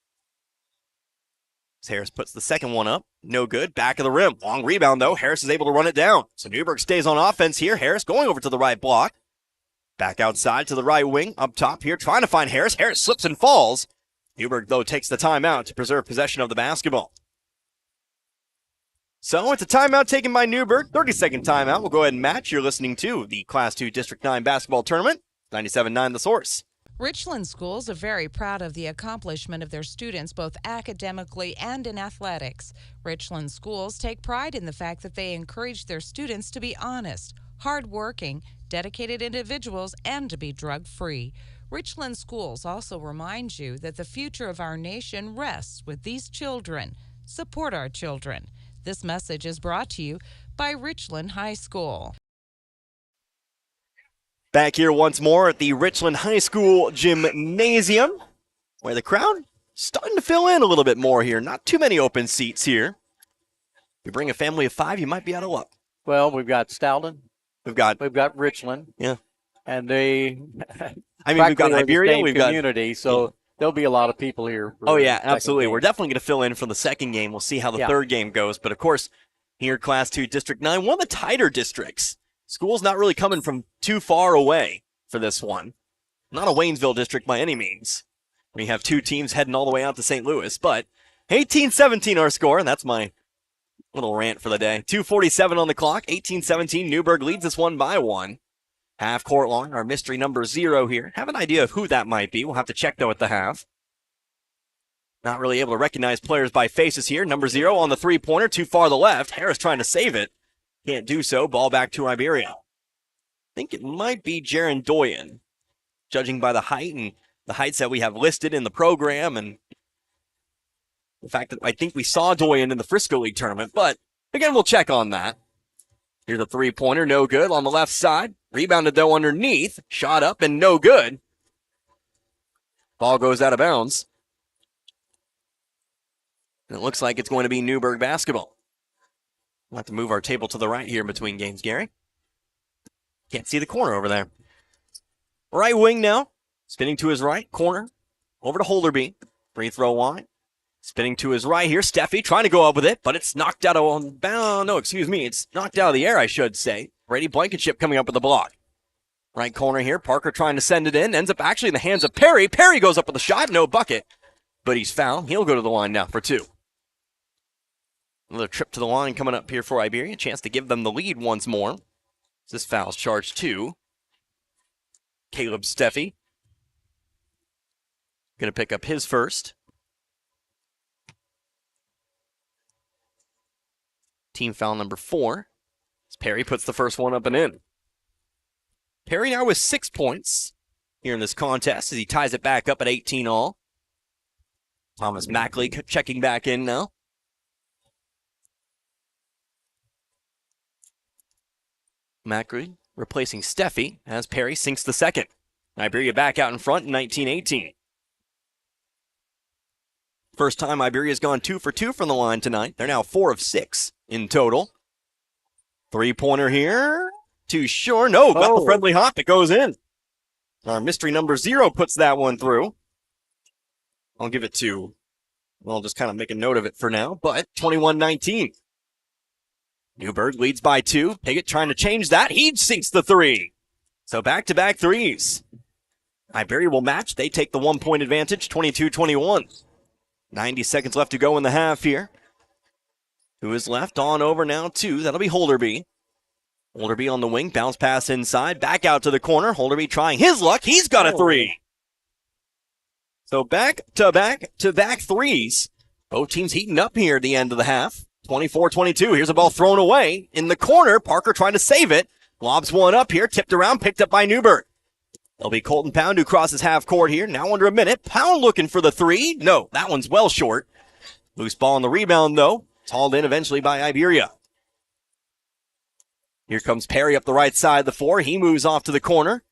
As Harris puts the second one up. No good. Back of the rim. Long rebound, though. Harris is able to run it down. So Newburgh stays on offense here. Harris going over to the right block. Back outside to the right wing. Up top here, trying to find Harris. Harris slips and falls. Newburgh, though, takes the timeout to preserve possession of the basketball. So it's a timeout taken by Newburgh. 30-second timeout. We'll go ahead and match. You're listening to the Class 2 District 9 basketball tournament. 97.9 The Source. Richland schools are very proud of the accomplishment of their students both academically and in athletics. Richland schools take pride in the fact that they encourage their students to be honest, hardworking, dedicated individuals, and to be drug-free. Richland schools also remind you that the future of our nation rests with these children. Support our children. This message is brought to you by Richland High School. Back here once more at the Richland High School Gymnasium, where the crowd starting to fill in a little bit more here. Not too many open seats here. If you bring a family of 5, you might be out of luck. Well, we've got Stoughton. We've got Richland. Yeah. And they we've got Iberia, we've got community, so there'll be a lot of people here. Oh, yeah, absolutely. We're definitely going to fill in for the second game. We'll see how the third game goes. But, of course, here Class 2 District 9, one of the tighter districts. School's not really coming from too far away for this one. Not a Waynesville district by any means. We have 2 teams heading all the way out to St. Louis. But 18-17 our score, and that's my little rant for the day. 2:47 on the clock. 18-17. Newburgh leads this one by 1. Half court long. Our mystery number 0 here. Have an idea of who that might be. We'll have to check, though, at the half. Not really able to recognize players by faces here. Number 0 on the three-pointer. Too far to the left. Harris trying to save it. Can't do so. Ball back to Iberia. I think it might be Jaron Doyen, judging by the height and the heights that we have listed in the program and the fact that I think we saw Doyen in the Frisco League tournament. But, again, we'll check on that. Here's a three-pointer. No good on the left side. Rebounded, though, underneath. Shot up and no good. Ball goes out of bounds. And it looks like it's going to be Newburgh basketball. We'll have to move our table to the right here in between games, Gary. Can't see the corner over there. Right wing now. Spinning to his right. Corner. Over to Holderby. Free throw line. Spinning to his right here. Steffi trying to go up with it, but it's knocked out of bounds. No, excuse me. It's knocked out of the air, I should say. Brady Blankenship coming up with the block. Right corner here. Parker trying to send it in. Ends up actually in the hands of Perry. Perry goes up with a shot. No bucket. But he's fouled. He'll go to the line now for 2. Another trip to the line coming up here for Iberia. Chance to give them the lead once more. This foul's charged 2. Caleb Steffi. Going to pick up his first. Team foul number 4. As Perry puts the first one up and in. Perry now with 6 points here in this contest as he ties it back up at 18 all. Thomas Mackley checking back in now. Macri replacing Steffi as Perry sinks the second. Iberia back out in front in 19-18. First time Iberia's gone 2 for 2 from the line tonight. They're now 4 of 6 in total. Three-pointer here. Too short. No, got the friendly hop. It goes in. Our mystery number 0 puts that one through. I'll give it to, well, I'll just kind of make a note of it for now, but 21-19. Newburgh leads by 2. Piggott trying to change that. He sinks the 3. So back-to-back threes. Iberia will match. They take the 1-point advantage, 22-21. 90 seconds left to go in the half here. Who is left? On over now to, that'll be Holderby. Holderby on the wing, bounce pass inside, back out to the corner. Holderby trying his luck. He's got a 3. So back-to-back threes. Both teams heating up here at the end of the half. 24-22. Here's a ball thrown away in the corner. Parker trying to save it. Lobs one up here, tipped around, picked up by Newburgh. It'll be Colton Pound who crosses half court here. Now under a minute. Pound looking for the 3. No, that one's well short. Loose ball on the rebound, though. It's hauled in eventually by Iberia. Here comes Perry up the right side of the 4. He moves off to the corner.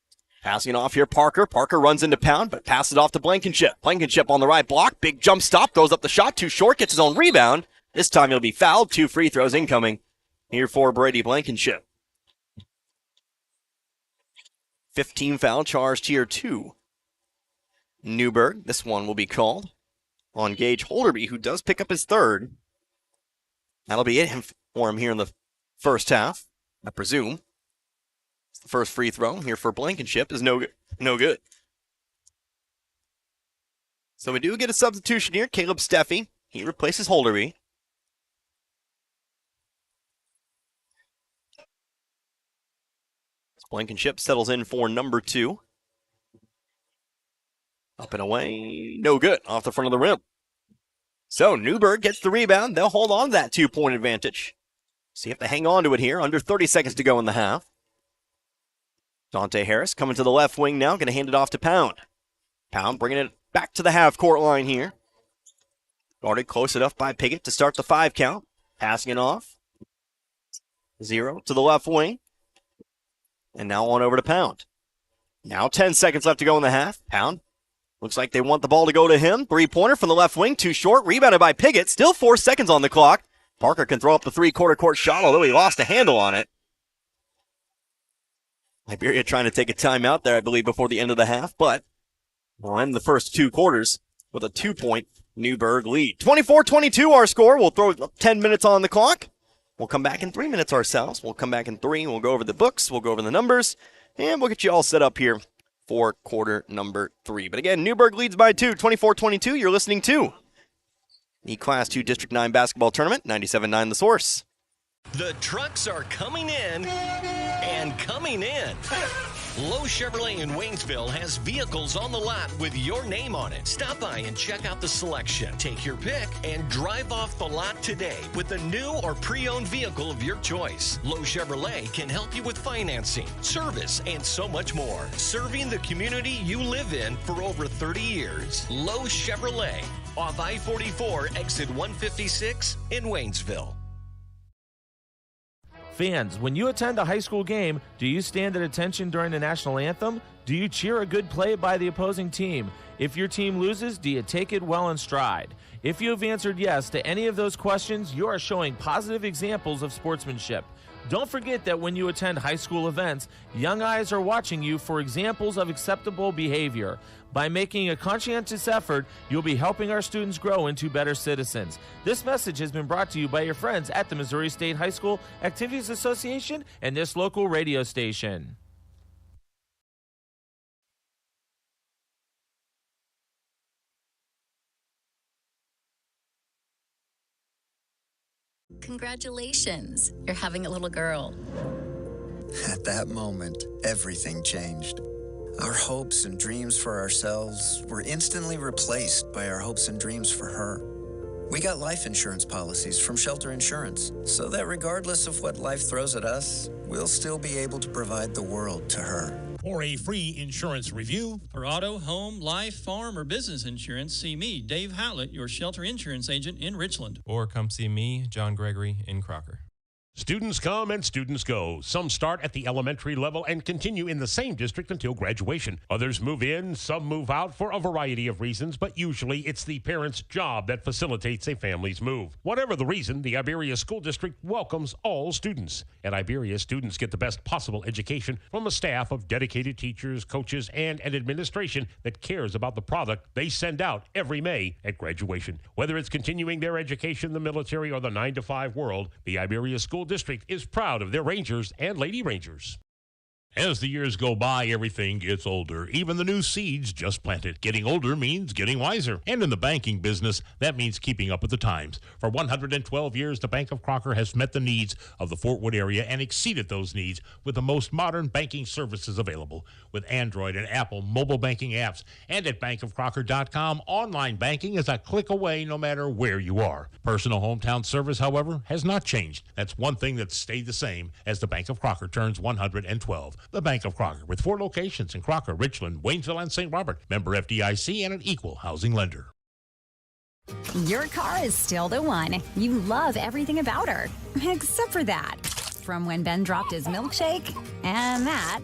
Passing it off here, Parker. Parker runs into Pound, but passes it off to Blankenship. Blankenship on the right block. Big jump stop. Goes up the shot. Too short. Gets his own rebound. This time he'll be fouled. 2 free throws incoming here for Brady Blankenship. 15 foul charged here to Newburgh. This one will be called on Gage Holderby, who does pick up his 3rd. That'll be it for him here in the first half, I presume. The first free throw here for Blankenship is no good. So we do get a substitution here. Caleb Steffi. He replaces Holderby. Blankenship settles in for number 2. Up and away, no good, off the front of the rim. So Newburgh gets the rebound. They'll hold on to that 2-point advantage. See if they hang on to it here. Under 30 seconds to go in the half. Dante Harris coming to the left wing now. Going to hand it off to Pound. Pound bringing it back to the half-court line here. Guarded close enough by Piggott to start the 5 count. Passing it off. 0 to the left wing. And now on over to Pound. Now 10 seconds left to go in the half. Pound. Looks like they want the ball to go to him. 3-pointer from the left wing. Too short. Rebounded by Piggott. Still 4 seconds on the clock. Parker can throw up the 3-quarter court shot, although he lost a handle on it. Iberia trying to take a timeout there, I believe, before the end of the half, but we'll end the first 2 quarters with a 2-point Newburgh lead. 24-22 our score. We'll throw 10 minutes on the clock. We'll come back in 3 minutes ourselves. We'll come back in 3. We'll go over the books. We'll go over the numbers, and we'll get you all set up here for quarter number 3. But again, Newburgh leads by 2, 24-22. You're listening to the Class 2 District 9 basketball tournament, 97.9 The Source. The trucks are coming in and coming in. Lowe Chevrolet in Waynesville has vehicles on the lot with your name on it. Stop by and check out the selection. Take your pick and drive off the lot today with a new or pre-owned vehicle of your choice. Lowe Chevrolet can help you with financing, service, and so much more. Serving the community you live in for over 30 years. Lowe Chevrolet, off I-44, exit 156 in Waynesville. Fans, when you attend a high school game, do you stand at attention during the national anthem? Do you cheer a good play by the opposing team? If your team loses, do you take it well in stride? If you have answered yes to any of those questions, you are showing positive examples of sportsmanship. Don't forget that when you attend high school events, young eyes are watching you for examples of acceptable behavior. By making a conscientious effort, you'll be helping our students grow into better citizens. This message has been brought to you by your friends at the Missouri State High School Activities Association and this local radio station. Congratulations, you're having a little girl. At that moment, everything changed. Our hopes and dreams for ourselves were instantly replaced by our hopes and dreams for her. We got life insurance policies from Shelter Insurance, so that regardless of what life throws at us, we'll still be able to provide the world to her. For a free insurance review, for auto, home, life, farm, or business insurance, see me, Dave Howlett, your Shelter Insurance agent in Richland. Or come see me, John Gregory, in Crocker. Students come and students go. Some start at the elementary level and continue in the same district until graduation. Others move in, some move out for a variety of reasons, but usually it's the parent's job that facilitates a family's move. Whatever the reason, the Iberia School District welcomes all students. At Iberia, students get the best possible education from a staff of dedicated teachers, coaches, and an administration that cares about the product they send out every May at graduation. Whether it's continuing their education, the military, or the 9-to-5 world, the Iberia School District is proud of their Rangers and Lady Rangers. As the years go by, everything gets older, even the new seeds just planted. Getting older means getting wiser. And in the banking business, that means keeping up with the times. For 112 years, the Bank of Crocker has met the needs of the Fort Wood area and exceeded those needs with the most modern banking services available. With Android and Apple mobile banking apps, and at bankofcrocker.com, online banking is a click away no matter where you are. Personal hometown service, however, has not changed. That's one thing that's stayed the same as the Bank of Crocker turns 112. The Bank of Crocker, with 4 locations in Crocker, Richland, Waynesville, and St. Robert. Member FDIC and an equal housing lender. Your car is still the one. You love everything about her, except for that. From when Ben dropped his milkshake, and that.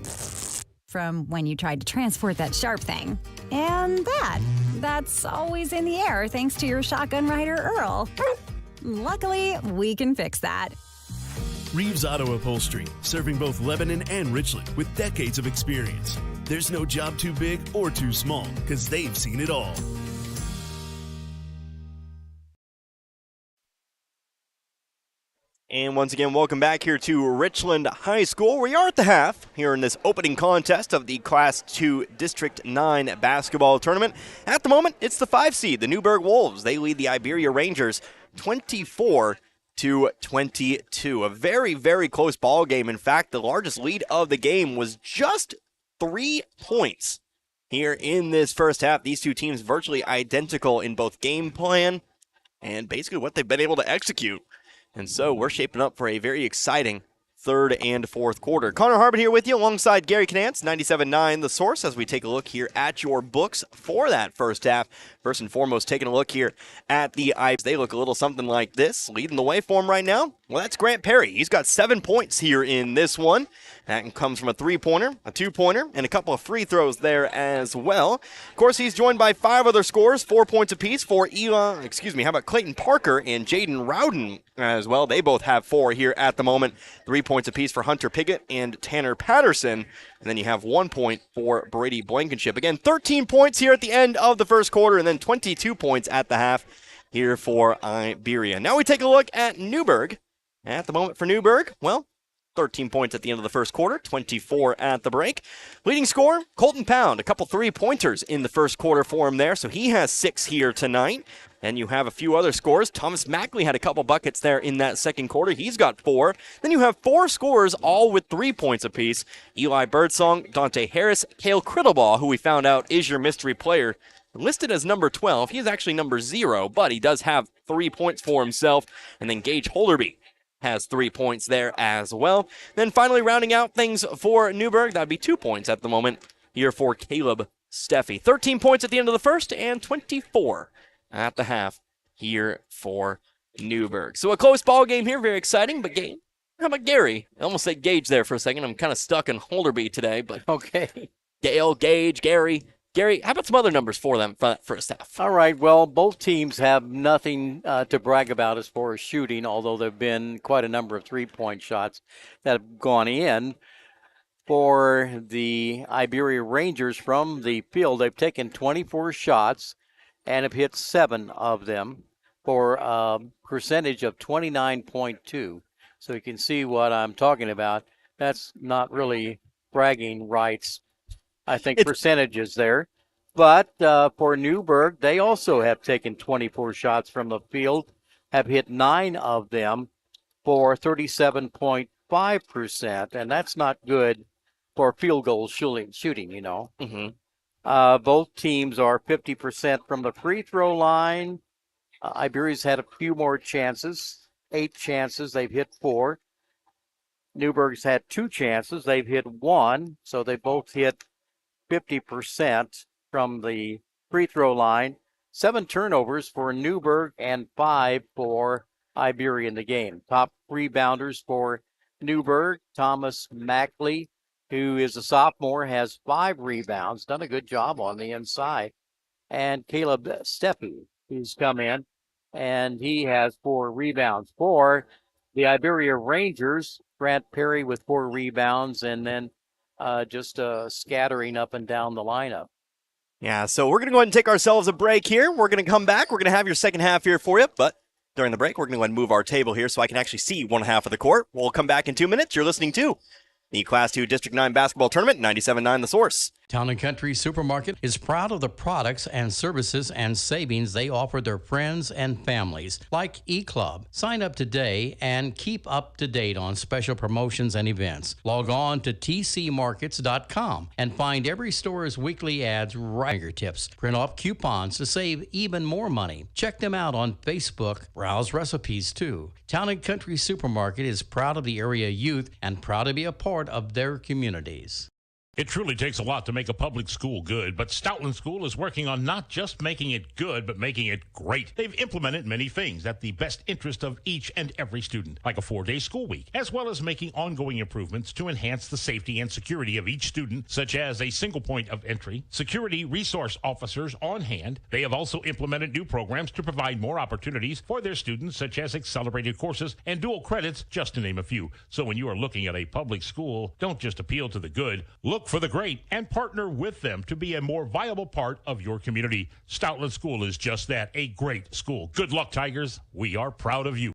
From when you tried to transport that sharp thing, and that. That's always in the air thanks to your shotgun rider, Earl. Luckily, we can fix that. Reeves Auto Upholstery, serving both Lebanon and Richland with decades of experience. There's no job too big or too small, because they've seen it all. And once again, welcome back here to Richland High School. We are at the half here in this opening contest of the Class 2 District 9 basketball tournament. At the moment, it's the 5 seed, the Newburgh Wolves. They lead the Iberia Rangers 24-22. A very, very close ball game. In fact, the largest lead of the game was just 3 points. here in this first half. These two teams virtually identical in both game plan and basically what they've been able to execute. And so we're shaping up for a very exciting third and fourth quarter. Connor Harbin here with you alongside Gary Canance, 97.9 The Source, as we take a look here at your books for that first half. First and foremost, taking a look here at the Ibs. They look a little something like this. Leading the way for them right now, well, that's Grant Perry. He's got 7 points here in this one. That comes from a three-pointer, a two-pointer, and a couple of free throws there as well. Of course, he's joined by 5 other scorers, 4 points apiece for how about Clayton Parker and Jaden Rowden as well. They both have 4 here at the moment. 3 points apiece for Hunter Piggott and Tanner Patterson. And then you have 1 point for Brady Blankenship. Again, 13 points here at the end of the first quarter, and then 22 points at the half here for Iberia. Now we take a look at Newburgh. At the moment for Newburgh, well, 13 points at the end of the first quarter, 24 at the break. Leading scorer, Colton Pound, a couple three-pointers in the first quarter for him there, so he has 6 here tonight. And you have a few other scores. Thomas Mackley had a couple buckets there in that second quarter. He's got 4. Then you have 4 scorers, all with 3 points apiece. Eli Birdsong, Dante Harris, Cale Crittlebaugh, who we found out is your mystery player, listed as number 12. He is actually number 0, but he does have 3 points for himself. And then Gage Holderby has 3 points there as well. Then finally rounding out things for Newburgh, that would be 2 points at the moment here for Caleb Steffi. 13 points at the end of the first and 24 at the half here for Newburgh. So a close ball game here, very exciting, but how about Gary? I almost said Gage there for a second. I'm kind of stuck in Holderby today, but okay. Dale, Gage, Gary, how about some other numbers for them for that first half? All right, well, both teams have nothing to brag about as far as shooting, although there have been quite a number of three-point shots that have gone in. For the Iberia Rangers from the field, they've taken 24 shots and have hit 7 of them for a percentage of 29.2. So you can see what I'm talking about. That's not really bragging rights, I think, percentages there. But for Newburgh, they also have taken 24 shots from the field, have hit 9 of them for 37.5%, and that's not good for field goal shooting, you know. Mm-hmm. Both teams are 50% from the free throw line. Iberia's had a few more chances, 8 chances. They've hit 4. Newburgh's had 2 chances. They've hit 1, so they both hit 50% from the free throw line. 7 turnovers for Newburgh and 5 for Iberia in the game. Top rebounders for Newburgh, Thomas Mackley, who is a sophomore, has 5 rebounds, done a good job on the inside. And Caleb Steffi, who's come in, and he has 4 rebounds. For the Iberia Rangers, Grant Perry with 4 rebounds, and then just scattering up and down the lineup. Yeah, so we're going to go ahead and take ourselves a break here. We're going to come back. We're going to have your second half here for you, but during the break, we're going to go ahead and move our table here so I can actually see one half of the court. We'll come back in 2 minutes. You're listening to the Class 2 District 9 Basketball Tournament, 97.9 The Source. Town & Country Supermarket is proud of the products and services and savings they offer their friends and families, like eClub. Sign up today and keep up to date on special promotions and events. Log on to tcmarkets.com and find every store's weekly ads right at your tips. Print off coupons to save even more money. Check them out on Facebook. Browse recipes too. Town & Country Supermarket is proud of the area youth and proud to be a part of their communities. It truly takes a lot to make a public school good, but Stoutland School is working on not just making it good, but making it great. They've implemented many things at the best interest of each and every student, like a 4-day school week, as well as making ongoing improvements to enhance the safety and security of each student, such as a single point of entry, security resource officers on hand. They have also implemented new programs to provide more opportunities for their students, such as accelerated courses and dual credits, just to name a few. So when you are looking at a public school, don't just appeal to the good, look for the great and partner with them to be a more viable part of your community. Stoutland School is just that, a great school. Good luck, Tigers. We are proud of you.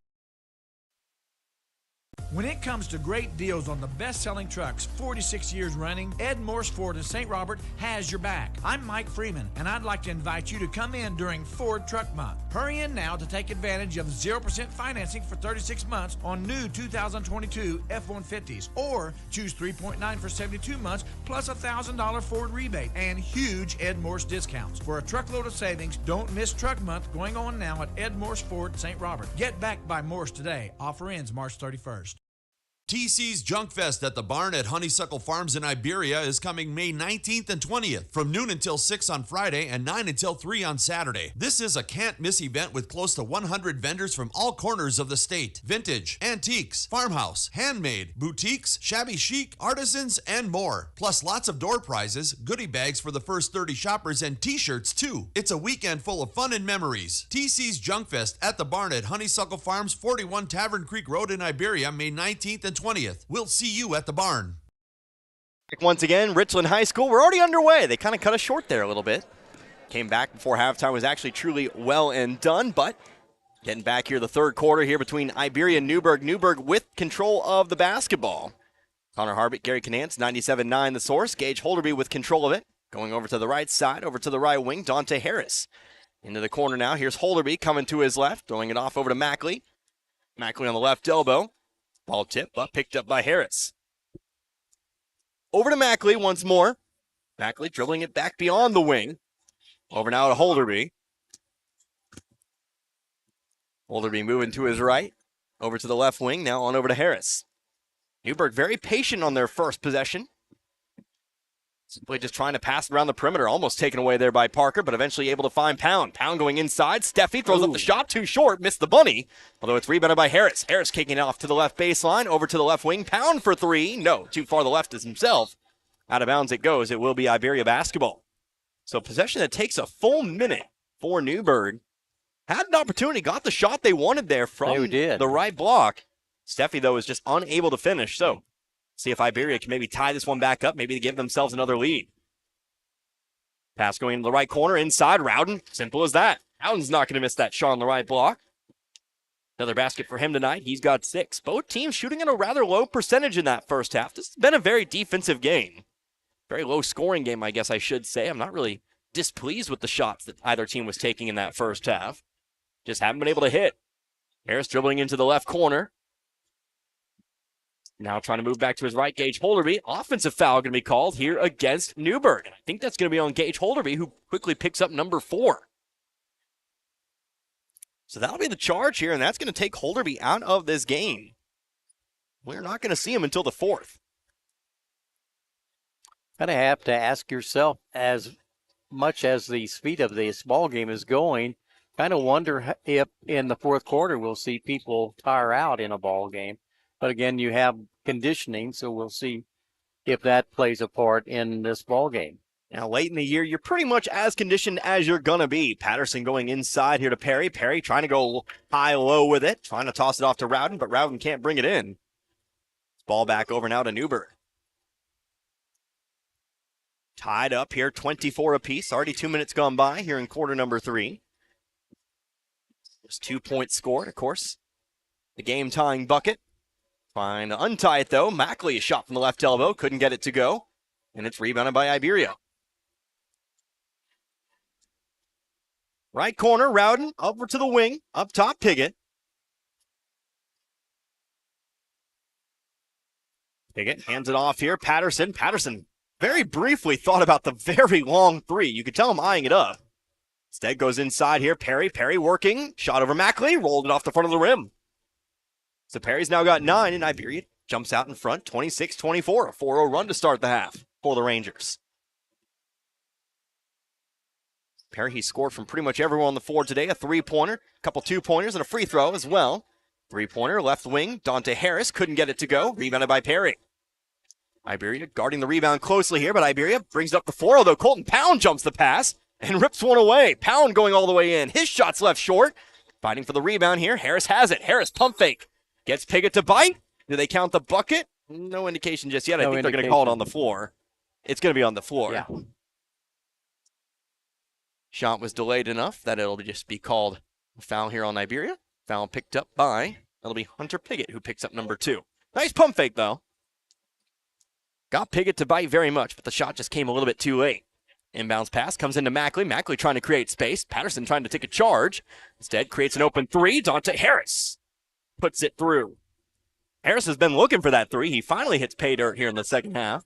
When it comes to great deals on the best-selling trucks 46 years running, Ed Morse Ford in St. Robert has your back. I'm Mike Freeman, and I'd like to invite you to come in during Ford Truck Month. Hurry in now to take advantage of 0% financing for 36 months on new 2022 F-150s, or choose 3.9 for 72 months plus a $1,000 Ford rebate and huge Ed Morse discounts. For a truckload of savings, don't miss Truck Month going on now at Ed Morse Ford St. Robert. Get backed by Morse today. Offer ends March 31st. TC's Junk Fest at the barn at Honeysuckle Farms in Iberia is coming May 19th and 20th from noon until 6 on Friday and 9 until 3 on Saturday. This is a can't-miss event with close to 100 vendors from all corners of the state. Vintage, antiques, farmhouse, handmade, boutiques, shabby chic, artisans, and more. Plus lots of door prizes, goodie bags for the first 30 shoppers, and t-shirts too. It's a weekend full of fun and memories. TC's Junk Fest at the barn at Honeysuckle Farms, 41 Tavern Creek Road in Iberia, May 19th and 20th. We'll see you at the barn. Once again, Richland High School, we're already underway. They kind of cut us short there a little bit. Came back before halftime, was actually truly well and done, but getting back here the third quarter here between Iberia and Newburgh. Newburgh with control of the basketball. Connor Harbick, Gary Canance, 97-9 the source. Gage Holderby with control of it. Going over to the right side, over to the right wing, Dante Harris. Into the corner now, here's Holderby coming to his left, throwing it off over to Mackley. Mackley on the left elbow. Ball tip, but picked up by Harris. Over to Mackley once more. Mackley dribbling it back beyond the wing. Over now to Holderby. Holderby moving to his right. Over to the left wing, now on over to Harris. Newburgh very patient on their first possession. Simply just trying to pass around the perimeter, almost taken away there by Parker, but eventually able to find Pound. Pound going inside. Steffi throws up the shot, too short, missed the bunny, although it's rebounded by Harris. Harris kicking it off to the left baseline, over to the left wing. Pound for three. No, too far to the left is himself. Out of bounds it goes. It will be Iberia basketball. So possession that takes a full minute for Newburgh. Had an opportunity, got the shot they wanted there from the right block. Steffi, though, is just unable to finish, so see if Iberia can maybe tie this one back up, maybe to give themselves another lead. Pass going into the right corner, inside, Rowden. Simple as that. Rowden's not going to miss that shot on the right block. Another basket for him tonight. He's got 6. Both teams shooting at a rather low percentage in that first half. This has been a very defensive game. Very low scoring game, I guess I should say. I'm not really displeased with the shots that either team was taking in that first half. Just haven't been able to hit. Harris dribbling into the left corner. Now trying to move back to his right, Gage Holderby. Offensive foul going to be called here against Newburgh. I think that's going to be on Gage Holderby, who quickly picks up number 4. So that'll be the charge here, and that's going to take Holderby out of this game. We're not going to see him until the 4th. Kind of have to ask yourself, as much as the speed of this ball game is going, kind of wonder if in the fourth quarter we'll see people tire out in a ball game. But again, you have conditioning, so we'll see if that plays a part in this ball game. Now, late in the year, you're pretty much as conditioned as you're going to be. Patterson going inside here to Perry. Perry trying to go high-low with it, trying to toss it off to Rowden, but Rowden can't bring it in. Ball back over now to Newburgh. Tied up here, 24 apiece. Already 2 minutes gone by here in quarter number 3. Just 2 points scored, of course. The game-tying bucket. Trying to untie it, though. Mackley, a shot from the left elbow. Couldn't get it to go. And it's rebounded by Iberia. Right corner, Rowden. Over to the wing. Up top, Piggott. Piggott hands it off here. Patterson. Patterson very briefly thought about the very long 3. You could tell him eyeing it up. Instead goes inside here. Perry. Perry working. Shot over Mackley. Rolled it off the front of the rim. So Perry's now got 9, and Iberia jumps out in front, 26-24. A 4-0 run to start the half for the Rangers. Perry, he scored from pretty much everyone on the floor today. A 3-pointer, a couple 2-pointers, and a free throw as well. 3-pointer, left wing, Dante Harris couldn't get it to go. Rebounded by Perry. Iberia guarding the rebound closely here, but Iberia brings it up the floor, although Colton Pound jumps the pass and rips one away. Pound going all the way in. His shot's left short. Fighting for the rebound here. Harris has it. Harris pump fake. Gets Piggott to bite. Do they count the bucket? No indication just yet. I think they're going to call it on the floor. It's going to be on the floor. Yeah. Shot was delayed enough that it'll just be called a foul here on Iberia. Foul picked up by That'll be Hunter Piggott who picks up number 2. Nice pump fake, though. Got Piggott to bite very much, but the shot just came a little bit too late. Inbounds pass comes into Mackley. Mackley trying to create space. Patterson trying to take a charge. Instead, creates an open 3. Dante Harris puts it through. Harris has been looking for that 3. He finally hits pay dirt here in the second half.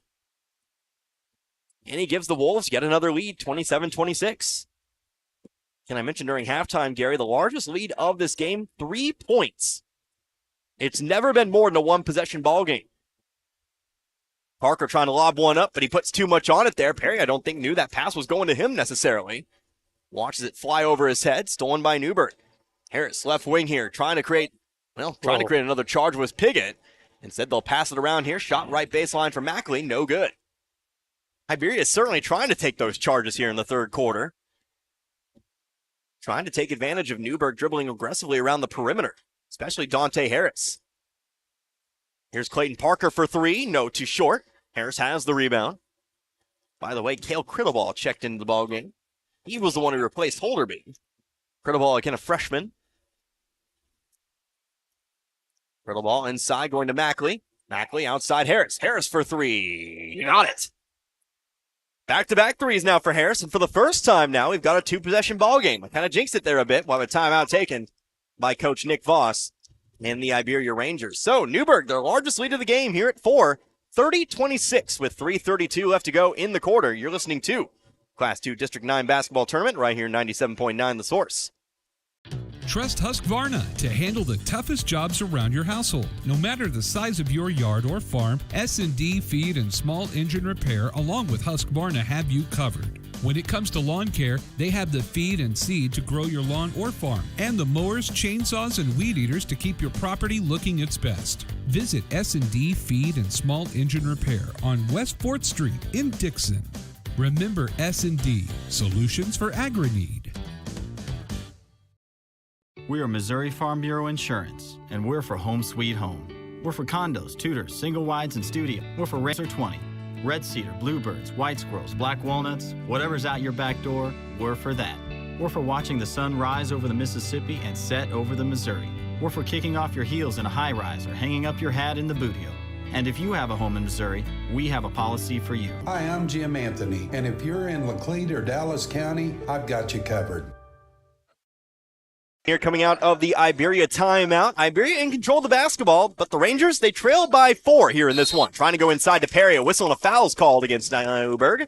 And he gives the Wolves yet another lead, 27-26. And I mentioned during halftime, Gary, the largest lead of this game, 3 points. It's never been more than a one-possession ball game. Parker trying to lob one up, but he puts too much on it there. Perry, I don't think, knew that pass was going to him necessarily. Watches it fly over his head, stolen by Newberg. Harris, left wing here, trying to create another charge with Piggott. Instead, they'll pass it around here. Shot right baseline for Mackley, no good. Iberia is certainly trying to take those charges here in the third quarter. Trying to take advantage of Newberg dribbling aggressively around the perimeter, especially Dante Harris. Here's Clayton Parker for 3. No, too short. Harris has the rebound. By the way, Cale Crittobal checked into the ballgame. He was the one who replaced Holderby. Crittobal, again, a freshman. Crittobal inside, going to Mackley. Mackley outside Harris. Harris for 3. Got it. Back-to-back threes now for Harris, and for the first time now, we've got a 2-possession ball game. I kind of jinxed it there a bit while the timeout taken by Coach Nick Voss and the Iberia Rangers. So, Newberg, their largest lead of the game here at 4, 30-26 with 3:32 left to go in the quarter. You're listening to Class 2 District 9 basketball tournament right here, 97.9 The Source. Trust Husqvarna to handle the toughest jobs around your household. No matter the size of your yard or farm, S&D Feed and Small Engine Repair along with Husqvarna have you covered. When it comes to lawn care, they have the feed and seed to grow your lawn or farm, and the mowers, chainsaws, and weed eaters to keep your property looking its best. Visit S&D Feed and Small Engine Repair on West 4th Street in Dixon. Remember S&D, solutions for agri-need. We are Missouri Farm Bureau Insurance, and we're for Home Sweet Home. We're for condos, tutors, single wides, and studio. We're for Racer 20. Red cedar, bluebirds, white squirrels, black walnuts, whatever's out your back door, we're for that. We're for watching the sun rise over the Mississippi and set over the Missouri. We're for kicking off your heels in a high-rise or hanging up your hat in the bootio. And if you have a home in Missouri, we have a policy for you. Hi, I'm Jim Anthony, and if you're in Laclede or Dallas County, I've got you covered. Here coming out of the Iberia timeout. Iberia in control of the basketball, but the Rangers, they trailed by 4 here in this one. Trying to go inside to Perry. A whistle and a foul's called against Newberg.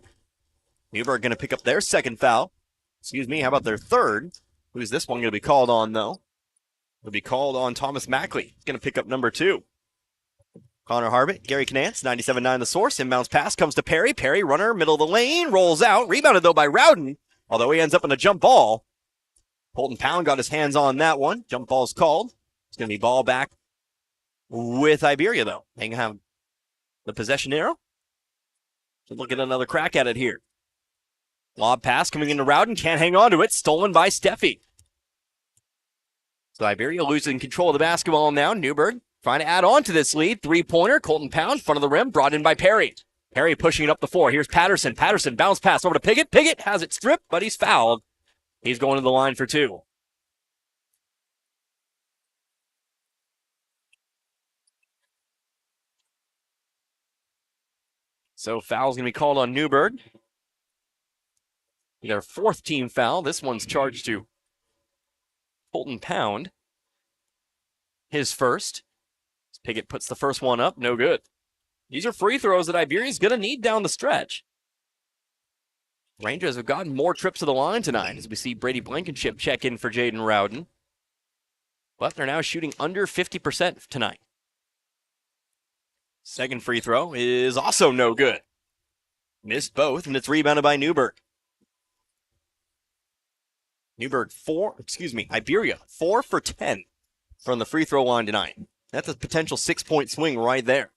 Newberg going to pick up their second foul. Excuse me, how about their third? Who's this one going to be called on, though? It'll be called on Thomas Mackley. He's going to pick up number 2. Connor Harbitt, Gary Canance, 97.9 The Source. Inbounds pass comes to Perry. Perry, runner, middle of the lane, rolls out. Rebounded, though, by Rowden, although he ends up in a jump ball. Colton Pound got his hands on that one. Jump ball's called. It's going to be ball back with Iberia, though. They can have the possession arrow. So look at another crack at it here. Lob pass coming into Rowden. Can't hang on to it. Stolen by Steffi. So Iberia losing control of the basketball now. Newberg trying to add on to this lead. Three-pointer. Colton Pound, front of the rim, brought in by Perry. Perry pushing it up the floor. Here's Patterson. Patterson, bounce pass over to Piggott. Piggott has it stripped, but he's fouled. He's going to the line for 2. So foul's going to be called on Newberg. Their 4th team foul. This one's charged to Colton Pound. His first. Piggott puts the first one up. No good. These are free throws that Iberia's going to need down the stretch. Rangers have gotten more trips to the line tonight as we see Brady Blankenship check in for Jaden Rowden. But they're now shooting under 50% tonight. Second free throw is also no good. Missed both, and it's rebounded by Newberg. Iberia, 4 for 10 from the free throw line tonight. That's a potential 6-point swing right there.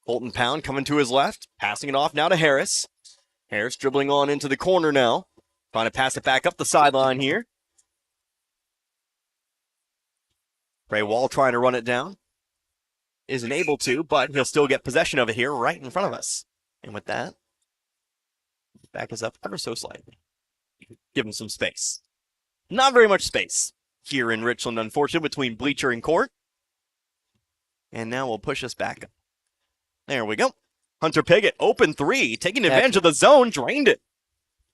Colton Pound coming to his left, passing it off now to Harris. Harris dribbling on into the corner now. Trying to pass it back up the sideline here. Bray Wall trying to run it down. Isn't able to, but he'll still get possession of it here right in front of us. And with that, back us up ever so slightly. Give him some space. Not very much space. here in Richland, unfortunately, between bleacher and court. And now we'll push us back up. There we go. Hunter Piggott, open three, taking advantage of the zone, drained it.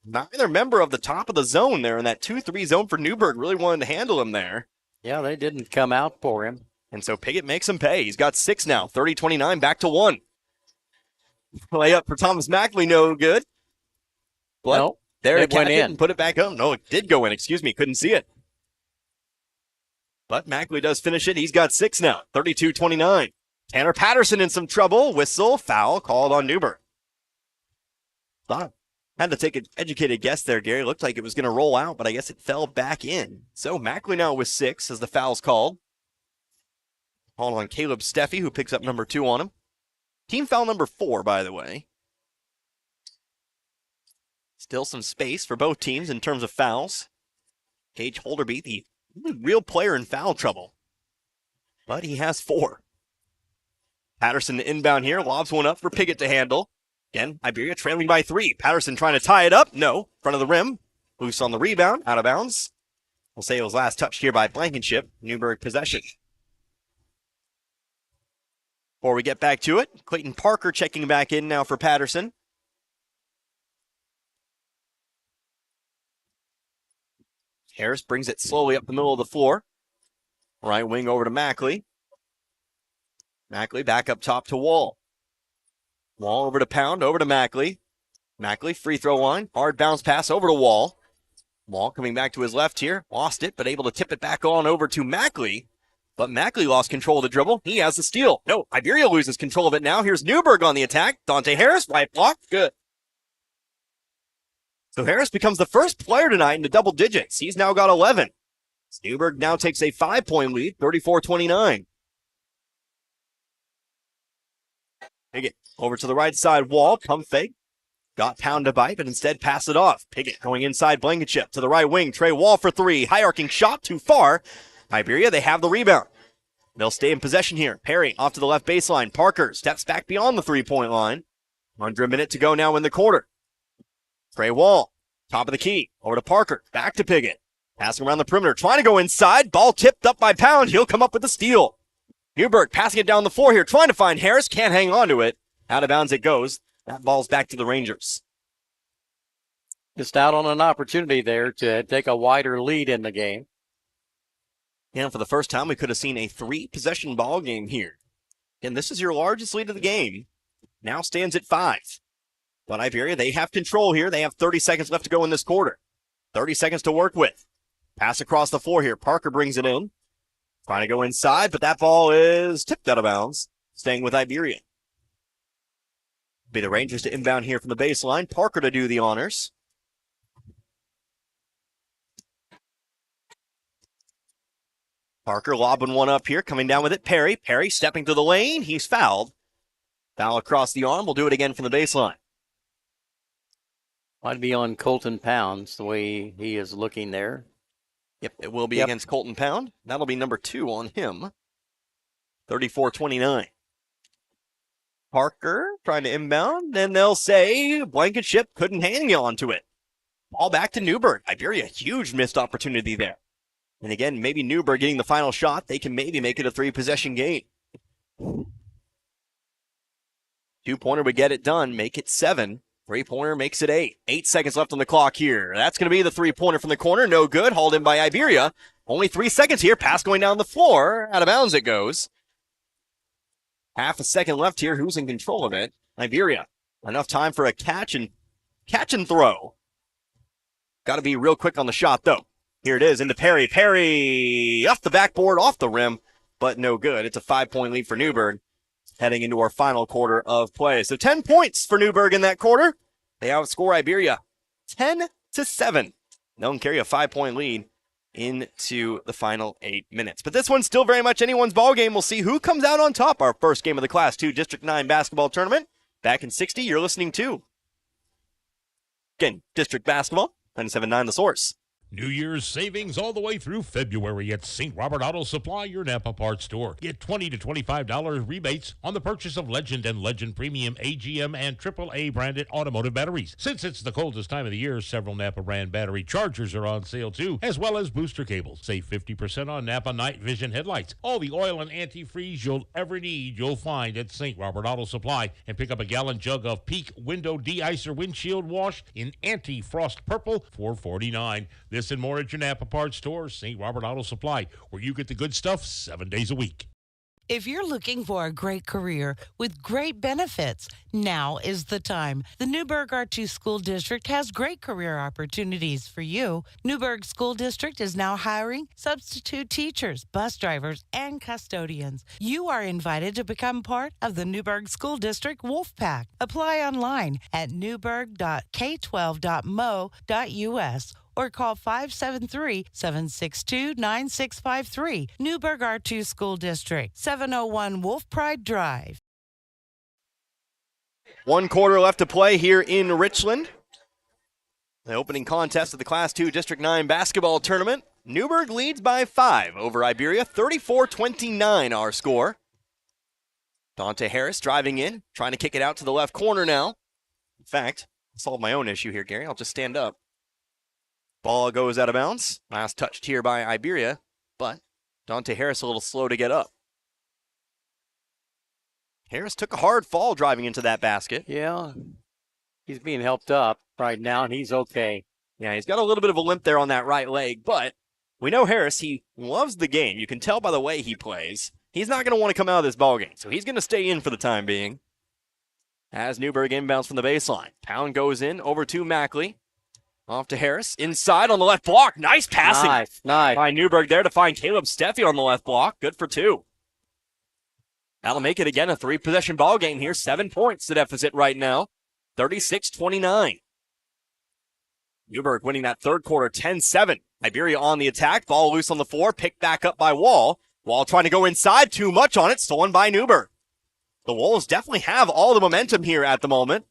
Neither member of the top of the zone there in that 2-3 zone for Newburgh really wanted to handle him there. Yeah, they didn't come out for him. And so Piggott makes him pay. He's got 6 now, 30-29, back to 1. Layup for Thomas Mackley, no good. But no, there it went in. And put it back up. No, it did go in, couldn't see it. But Mackley does finish it. He's got 6 now, 32-29. Tanner Patterson in some trouble. Whistle, foul, called on Newburgh. Had to take an educated guess there, Gary. Looked like it was going to roll out, but I guess it fell back in. So Mackley now with 6 as the foul's called. Called on Caleb Steffi, who picks up number 2 on him. Team foul number 4, by the way. Still some space for both teams in terms of fouls. Gage Holderby, the real player in foul trouble. But he has 4. Patterson inbound here, lobs one up for Piggott to handle. Again, Iberia trailing by 3. Patterson trying to tie it up. No, front of the rim. Loose on the rebound, out of bounds. We'll say it was last touched here by Blankenship. Newburgh possession. Before we get back to it, Clayton Parker checking back in now for Patterson. Harris brings it slowly up the middle of the floor. Right wing over to Mackley. Mackley back up top to Wall. Wall over to Pound, over to Mackley. Mackley, free throw line. Hard bounce pass over to Wall. Wall coming back to his left here. Lost it, but able to tip it back on over to Mackley. But Mackley lost control of the dribble. He has the steal. No, Iberia loses control of it now. Here's Newburgh on the attack. Dante Harris, right block. Good. So Harris becomes the first player tonight into double digits. He's now got 11. Newburgh now takes a 5-point lead, 34-29. Piggott over to the right side wall. Pump fake. Got Pound to bite, but instead pass it off. Piggott going inside Blankenship to the right wing. Trey Wall for 3. High arcing shot too far. Iberia, they have the rebound. They'll stay in possession here. Perry off to the left baseline. Parker steps back beyond the 3-point line. Under a minute to go now in the quarter. Trey Wall, top of the key. Over to Parker. Back to Piggott. Passing around the perimeter. Trying to go inside. Ball tipped up by Pound. He'll come up with the steal. Newburgh passing it down the floor here. Trying to find Harris. Can't hang on to it. Out of bounds it goes. That ball's back to the Rangers. Just out on an opportunity there to take a wider lead in the game. And for the first time, we could have seen a 3-possession ball game here. And this is your largest lead of the game. Now stands at 5. But Iberia, they have control here. They have 30 seconds left to go in this quarter. 30 seconds to work with. Pass across the floor here. Parker brings it in. Trying to go inside, but that ball is tipped out of bounds. Staying with Iberia. Be the Rangers to inbound here from the baseline. Parker to do the honors. Parker lobbing one up here, coming down with it. Perry stepping to the lane. He's fouled. Foul across the arm. We'll do it again from the baseline. Might be on Colton Pounds, the way he is looking there. Yep, it will be against Colton Pound. That'll be number 2 on him. 34-29. Parker trying to inbound, and they'll say Blankenship couldn't hang on to it. Ball back to Newburgh. Iberia, huge missed opportunity there. And again, maybe Newburgh getting the final shot. They can maybe make it a 3-possession game. 2-pointer would get it done, make it 7. 3-pointer makes it 8. 8 seconds left on the clock here. That's going to be the 3-pointer from the corner. No good. Hauled in by Iberia. Only 3 seconds here. Pass going down the floor. Out of bounds it goes. Half a second left here. Who's in control of it? Iberia. Enough time for a catch and throw. Got to be real quick on the shot, though. Here it is into Perry. Perry off the backboard, off the rim, but no good. It's a 5-point lead for Newburgh heading into our final quarter of play. So 10 points for Newburgh in that quarter. They outscore Iberia 10-7. They'll carry a 5-point lead into the final 8 minutes. But this one's still very much anyone's ball game. We'll see who comes out on top. Our first game of the Class 2 District 9 basketball tournament. Back in 60, you're listening to, again, District Basketball, 97.9 The Source. New Year's savings all the way through February at St. Robert Auto Supply, your Napa parts store. Get $20 to $25 rebates on the purchase of Legend and Legend Premium AGM and AAA branded automotive batteries. Since it's the coldest time of the year, several Napa brand battery chargers are on sale too, as well as booster cables. Save 50% on Napa night vision headlights. All the oil and antifreeze you'll ever need, you'll find at St. Robert Auto Supply. And pick up a gallon jug of Peak Window De-Icer Windshield Wash in anti-frost purple for $4.49. This and more at your Napa parts store, St. Robert Auto Supply, where you get the good stuff 7 days a week. If you're looking for a great career with great benefits, now is the time. The Newburgh R2 School District has great career opportunities for you. Newburgh School District is now hiring substitute teachers, bus drivers, and custodians. You are invited to become part of the Newburgh School District Wolfpack. Apply online at newburgh.k12.mo.us or call 573-762-9653. Newburgh R2 School District, 701 Wolf Pride Drive. 1 quarter left to play here in Richland. The opening contest of the Class 2 District 9 basketball tournament. Newburgh leads by 5 over Iberia, 34-29 our score. Dante Harris driving in, trying to kick it out to the left corner now. In fact, I'll solve my own issue here, Gary. I'll just stand up. Ball goes out of bounds. Last touched here by Iberia, but Dante Harris a little slow to get up. Harris took a hard fall driving into that basket. Yeah, he's being helped up right now, and he's okay. Yeah, he's got a little bit of a limp there on that right leg, but we know Harris, he loves the game. You can tell by the way he plays. He's not going to want to come out of this ballgame, so he's going to stay in for the time being. As Newburgh inbounds from the baseline. Pound goes in, over to Mackley. Off to Harris, inside on the left block. Nice passing nice. by Newburgh there to find Caleb Steffi on the left block. Good for 2. That'll make it again a 3-possession ball game here. 7 points the deficit right now. 36-29. Newburgh winning that third quarter 10-7. Iberia on the attack. Ball loose on the floor. Picked back up by Wall. Wall trying to go inside. Too much on it. Stolen by Newburgh. The Wolves definitely have all the momentum here at the moment.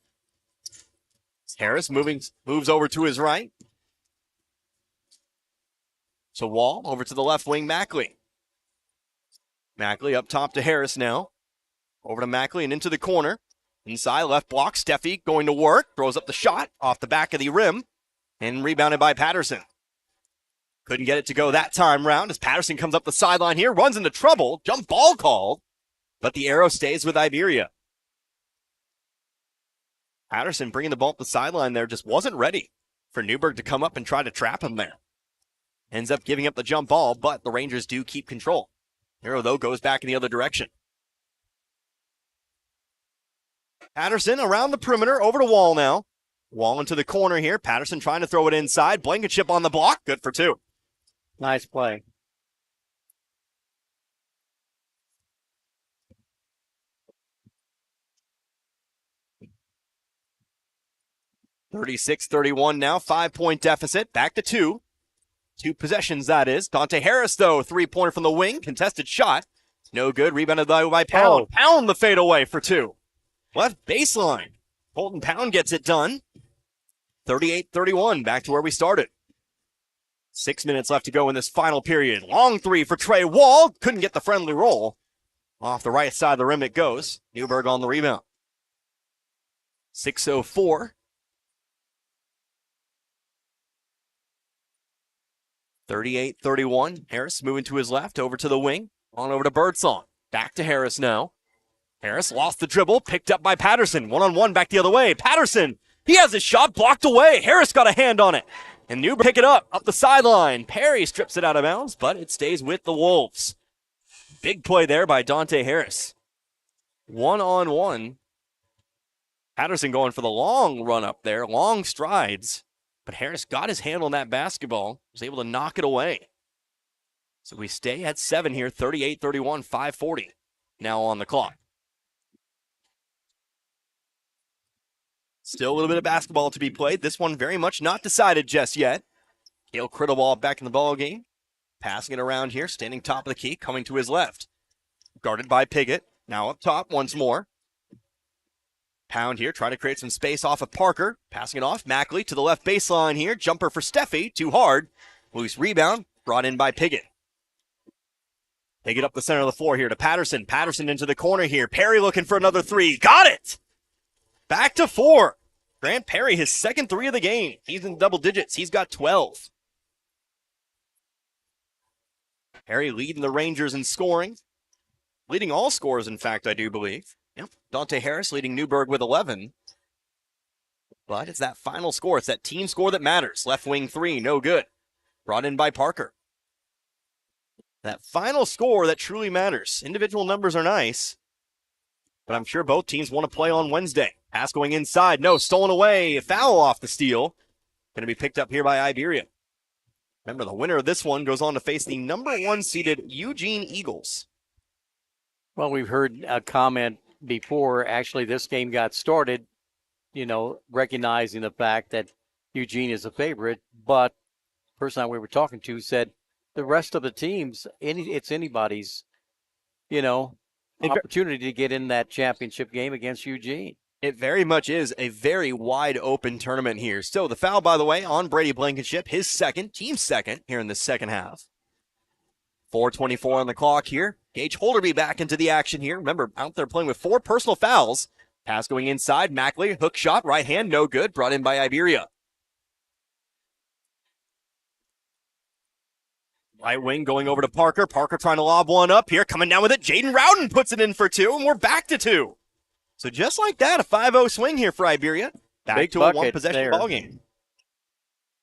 Harris moves over to his right. So Wall over to the left wing, Mackley. Mackley up top to Harris now. Over to Mackley and into the corner. Inside left block, Steffi going to work. Throws up the shot off the back of the rim. And rebounded by Patterson. Couldn't get it to go that time round as Patterson comes up the sideline here. Runs into trouble. Jump ball called. But the arrow stays with Iberia. Patterson bringing the ball up the sideline there just wasn't ready for Newburgh to come up and try to trap him there. Ends up giving up the jump ball, but the Rangers do keep control. Arrow, though, goes back in the other direction. Patterson around the perimeter, over to Wall now. Wall into the corner here. Patterson trying to throw it inside. Blankenship on the block. Good for 2. Nice play. (36-31) now, 5-point deficit. Back to 2. 2 possessions, that is. Dante Harris, though, 3-pointer from the wing. Contested shot. No good. Rebounded by Pound. Oh. Pound the fadeaway for 2. Left baseline. Colton Pound gets it done. 38-31, back to where we started. 6 minutes left to go in this final period. Long 3 for Trey Wall. Couldn't get the friendly roll. Off the right side of the rim it goes. Newburgh on the rebound. 6:04. 38-31. Harris moving to his left, over to the wing. On over to Birdsong. Back to Harris now. Harris lost the dribble, picked up by Patterson. 1-on-1 back the other way. Patterson, he has his shot blocked away. Harris got a hand on it. And Newburgh pick it up the sideline. Perry strips it out of bounds, but it stays with the Wolves. Big play there by Dante Harris. 1-on-1. Patterson going for the long run up there, long strides. But Harris got his hand on that basketball, was able to knock it away. So we stay at 7 here, 38-31, 5:40 now on the clock. Still a little bit of basketball to be played. This one very much not decided just yet. Cale Crittobal back in the ball game. Passing it around here, standing top of the key, coming to his left. Guarded by Piggott. Now up top once more. Pound here, trying to create some space off of Parker. Passing it off. Mackley to the left baseline here. Jumper for Steffi. Too hard. Loose rebound. Brought in by Piggott. They get up the center of the floor here to Patterson. Patterson into the corner here. Perry looking for another three. Got it! Back to 4. Grant Perry, his second 3 of the game. He's in double digits. He's got 12. Perry leading the Rangers in scoring. Leading all scorers, in fact, I do believe. Yep. Dante Harris leading Newburgh with 11. But it's that final score. It's that team score that matters. Left wing 3, no good. Brought in by Parker. That final score that truly matters. Individual numbers are nice, but I'm sure both teams want to play on Wednesday. Pass going inside. No, stolen away. A foul off the steal. Going to be picked up here by Iberia. Remember, the winner of this one goes on to face the number 1 seeded Eugene Eagles. Well, we've heard a comment before. Actually, this game got started, recognizing the fact that Eugene is a favorite, but the person we were talking to said the rest of the teams, it's anybody's, opportunity to get in that championship game against Eugene. It very much is a very wide open tournament here. So the foul, by the way, on Brady Blankenship, his second, team second here in the second half. 4:24 on the clock here. Gage Holderby back into the action here. Remember, out there playing with 4 personal fouls. Pass going inside. Mackley, hook shot, right hand, no good. Brought in by Iberia. Right wing going over to Parker. Parker trying to lob one up here. Coming down with it. Jaden Rowden puts it in for 2, and we're back to 2. So just like that, a 5-0 swing here for Iberia. Back big to a one-possession ball game.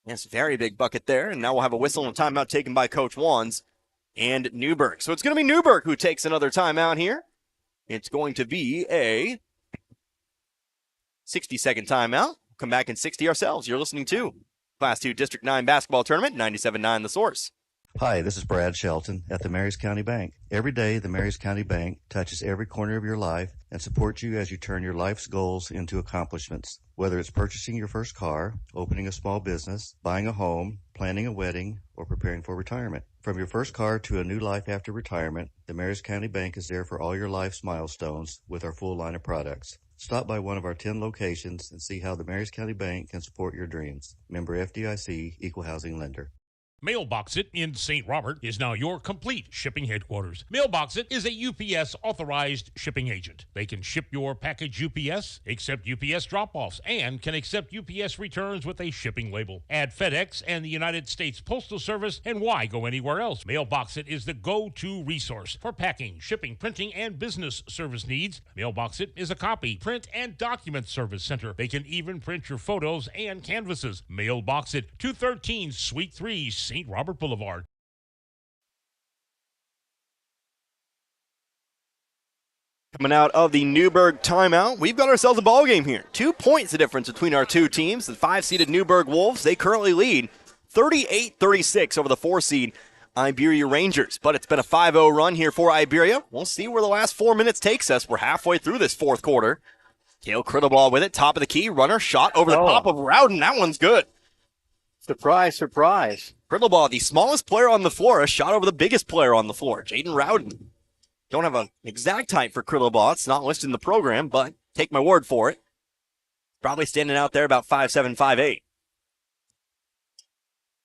Yes, very big bucket there. And now we'll have a whistle and a timeout taken by Coach Wands and Newburgh. So it's going to be Newburgh who takes another timeout here. It's going to be a 60-second timeout. We'll come back in 60 ourselves. You're listening to Class 2 District 9 Basketball Tournament, 97.9 The Source. Hi, this is Brad Shelton at the Marys County Bank. Every day, the Marys County Bank touches every corner of your life and supports you as you turn your life's goals into accomplishments. Whether it's purchasing your first car, opening a small business, buying a home, planning a wedding, or preparing for retirement. From your first car to a new life after retirement, the Marys County Bank is there for all your life's milestones with our full line of products. Stop by one of our 10 locations and see how the Marys County Bank can support your dreams. Member FDIC, Equal Housing Lender. Mailbox It in St. Robert is now your complete shipping headquarters. Mailbox It is a UPS authorized shipping agent. They can ship your package UPS, accept UPS drop-offs, and can accept UPS returns with a shipping label. Add FedEx and the United States Postal Service, and why go anywhere else? Mailbox It is the go-to resource for packing, shipping, printing, and business service needs. Mailbox It is a copy, print, and document service center. They can even print your photos and canvases. Mailbox It, 213 Suite 3, St. Robert Boulevard. Coming out of the Newburgh timeout, we've got ourselves a ball game here. 2 points the difference between our two teams. The 5-seeded Newburgh Wolves, they currently lead 38-36 over the 4-seed Iberia Rangers. But it's been a 5-0 run here for Iberia. We'll see where the last 4 minutes takes us. We're halfway through this fourth quarter. Kale Crittlebaugh with it, top of the key, runner, shot over the top of Rowden. That one's good. Surprise, surprise. Crittlebaugh, the smallest player on the floor, a shot over the biggest player on the floor, Jaden Rowden. Don't have an exact height for Crittlebaugh. It's not listed in the program, but take my word for it. Probably standing out there about 5'7", 5'8".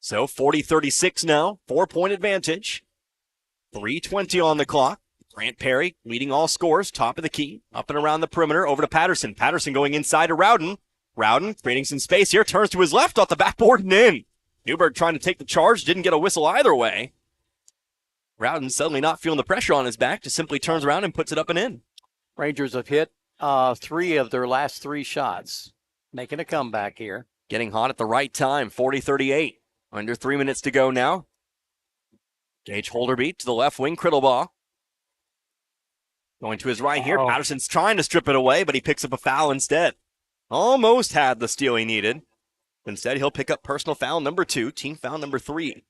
So 40-36 now, 4-point advantage. 3:20 on the clock. Grant Perry leading all scores, top of the key, up and around the perimeter, over to Patterson. Patterson going inside to Rowden. Rowden creating some space here, turns to his left, off the backboard and in. Newburgh trying to take the charge, didn't get a whistle either way. Rowden suddenly not feeling the pressure on his back, just simply turns around and puts it up and in. Rangers have hit 3 of their last 3 shots, making a comeback here. Getting hot at the right time, 40-38. Under 3 minutes to go now. Gage Holderby to the left wing, Crittlebaugh. Going to his right here, Patterson's trying to strip it away, but he picks up a foul instead. Almost had the steal he needed. Instead, he'll pick up personal foul number 2, team foul number 3.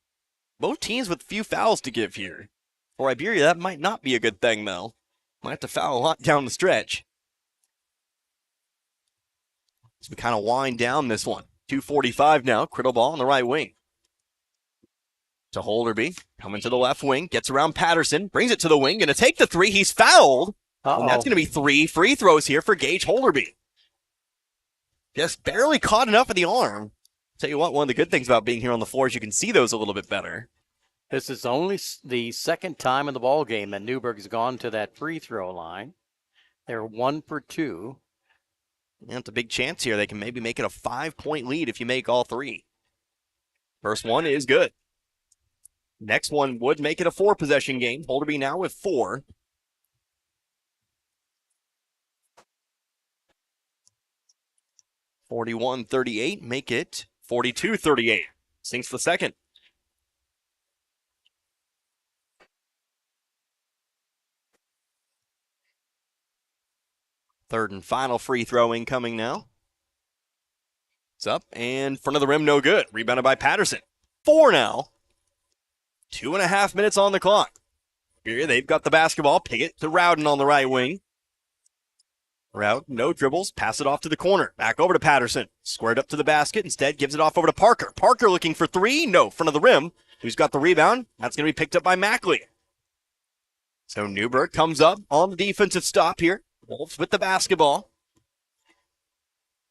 Both teams with few fouls to give here. For Iberia, that might not be a good thing, though. Might have to foul a lot down the stretch. As we kind of wind down this one. 2:45 now, Crittlebaugh on the right wing. To Holderby, coming to the left wing, gets around Patterson, brings it to the wing, going to take the 3. He's fouled. And that's going to be 3 free throws here for Gage Holderby. just barely caught enough of the arm. Tell you what, one of the good things about being here on the floor is you can see those a little bit better. This is only the second time in the ball game that Newburgh has gone to that free throw line. They're 1 for 2. And it's a big chance here. They can maybe make it a 5-point lead if you make all 3. First one is good. Next one would make it a 4-possession game. Holderby now with 4. (41-38), make it 42-38. Sinks the second. Third and final free throw incoming now. It's up and front of the rim, no good. Rebounded by Patterson. 4 now. 2.5 minutes on the clock. Here they've got the basketball. Piggott to Rowden on the right wing. Rowden, no dribbles. Pass it off to the corner. Back over to Patterson. Squared up to the basket. Instead gives it off over to Parker. Parker looking for 3. No, front of the rim. Who's got the rebound? That's going to be picked up by Mackley. So Newburgh comes up on the defensive stop here. Wolves with the basketball.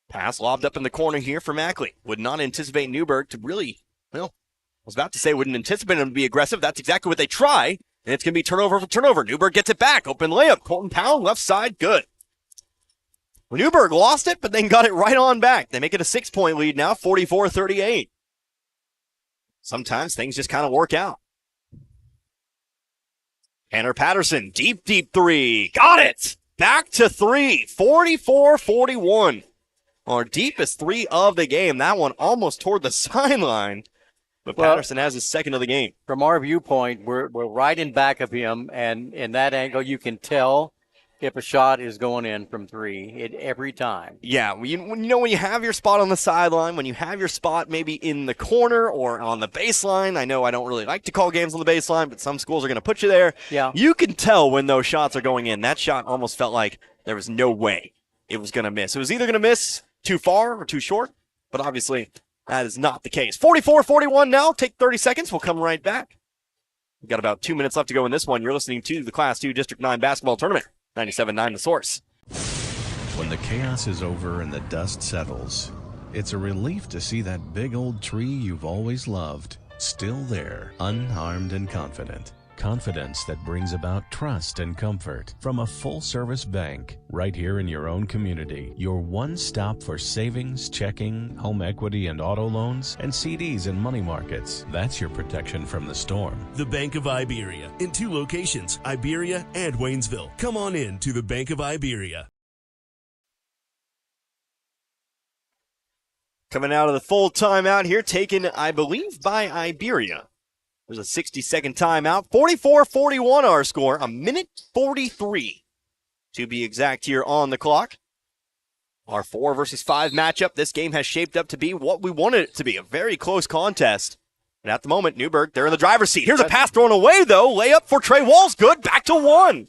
Pass lobbed up in the corner here for Mackley. Would not anticipate Newburgh to really, well, I was about to say wouldn't anticipate him to be aggressive. That's exactly what they try. And it's going to be turnover for turnover. Newburgh gets it back. Open layup. Colton Powell, left side, good. Well, Newburgh lost it, but then got it right on back. They make it a 6-point lead now, 44-38. Sometimes things just kind of work out. Tanner Patterson, deep 3. Got it! Back to 3, 44-41. Our deepest 3 of the game. That one almost toward the sideline. But Patterson has his second of the game. From our viewpoint, we're right in back of him, and in that angle, you can tell if a shot is going in from 3 every time. Yeah, when you have your spot on the sideline, when you have your spot maybe in the corner or on the baseline, I know I don't really like to call games on the baseline, but some schools are going to put you there. Yeah. You can tell when those shots are going in. That shot almost felt like there was no way it was going to miss. It was either going to miss too far or too short, but obviously that is not the case. 44-41 now. Take 30 seconds. We'll come right back. We've got about 2 minutes left to go in this one. You're listening to the Class 2 District 9 basketball tournament. 97.9 The Source. When the chaos is over and the dust settles, it's a relief to see that big old tree you've always loved still there, unharmed and confident. Confidence that brings about trust and comfort from a full-service bank right here in your own community. Your one stop for savings, checking, home equity and auto loans, and CDs and money markets. That's your protection from the storm. The Bank of Iberia in 2 locations, Iberia and Waynesville. Come on in to the Bank of Iberia. Coming out of the full timeout here, taken, I believe, by Iberia. There's a 60-second timeout. 44-41 our score. 1:43 to be exact here on the clock. Our 4 versus 5 matchup. This game has shaped up to be what we wanted it to be. A very close contest. And at the moment, Newburgh, they're in the driver's seat. Here's a pass thrown away, though. Layup for Trey Wall's good. Back to 1.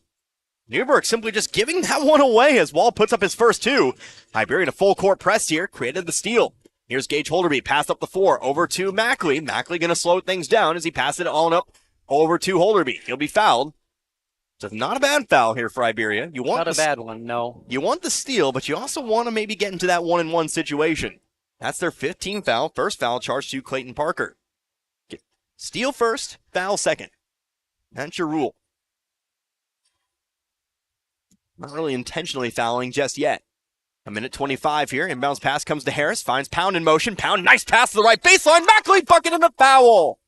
Newburgh simply just giving that one away as Wall puts up his first 2. Iberia in a full court press here. Created the steal. Here's Gage Holderby, passed up the 4, over to Mackley. Mackley going to slow things down as he passes it on up over to Holderby. He'll be fouled. So not a bad foul here for Iberia. Not a bad one, no. You want the steal, but you also want to maybe get into that 1-and-1 situation. That's their 15th foul. First foul charged to Clayton Parker. Steal first, foul second. That's your rule. Not really intentionally fouling just yet. 1:25 here. Inbounds pass comes to Harris. Finds Pound in motion. Pound, nice pass to the right baseline. Mackley bucket in the foul.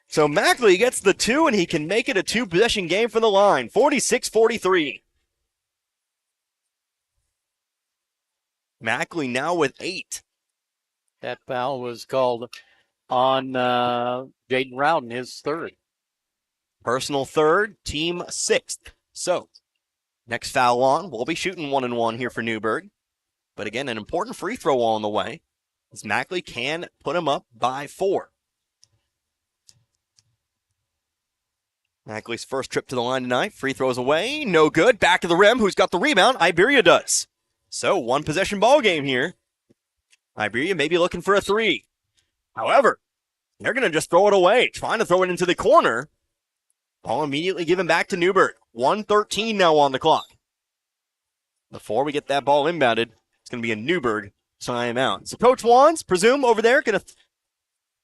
So Mackley gets the 2, and he can make it a 2-possession game from the line. 46-43. Mackley now with 8. That foul was called on Jaden Rowden, his 3rd. Personal 3rd, team 6th. So next foul on, we'll be shooting 1-and-1 here for Newburgh. But again, an important free throw on the way, as Mackley can put him up by 4. Mackley's first trip to the line tonight. Free throws away, no good. Back to the rim. Who's got the rebound? Iberia does. So 1-possession ball game here. Iberia may be looking for a 3. However, they're going to just throw it away, trying to throw it into the corner. Ball immediately given back to Newburgh. 1:13 now on the clock. Before we get that ball inbounded It's going to be a Newburgh timeout. So Coach Wands, presume over there, going to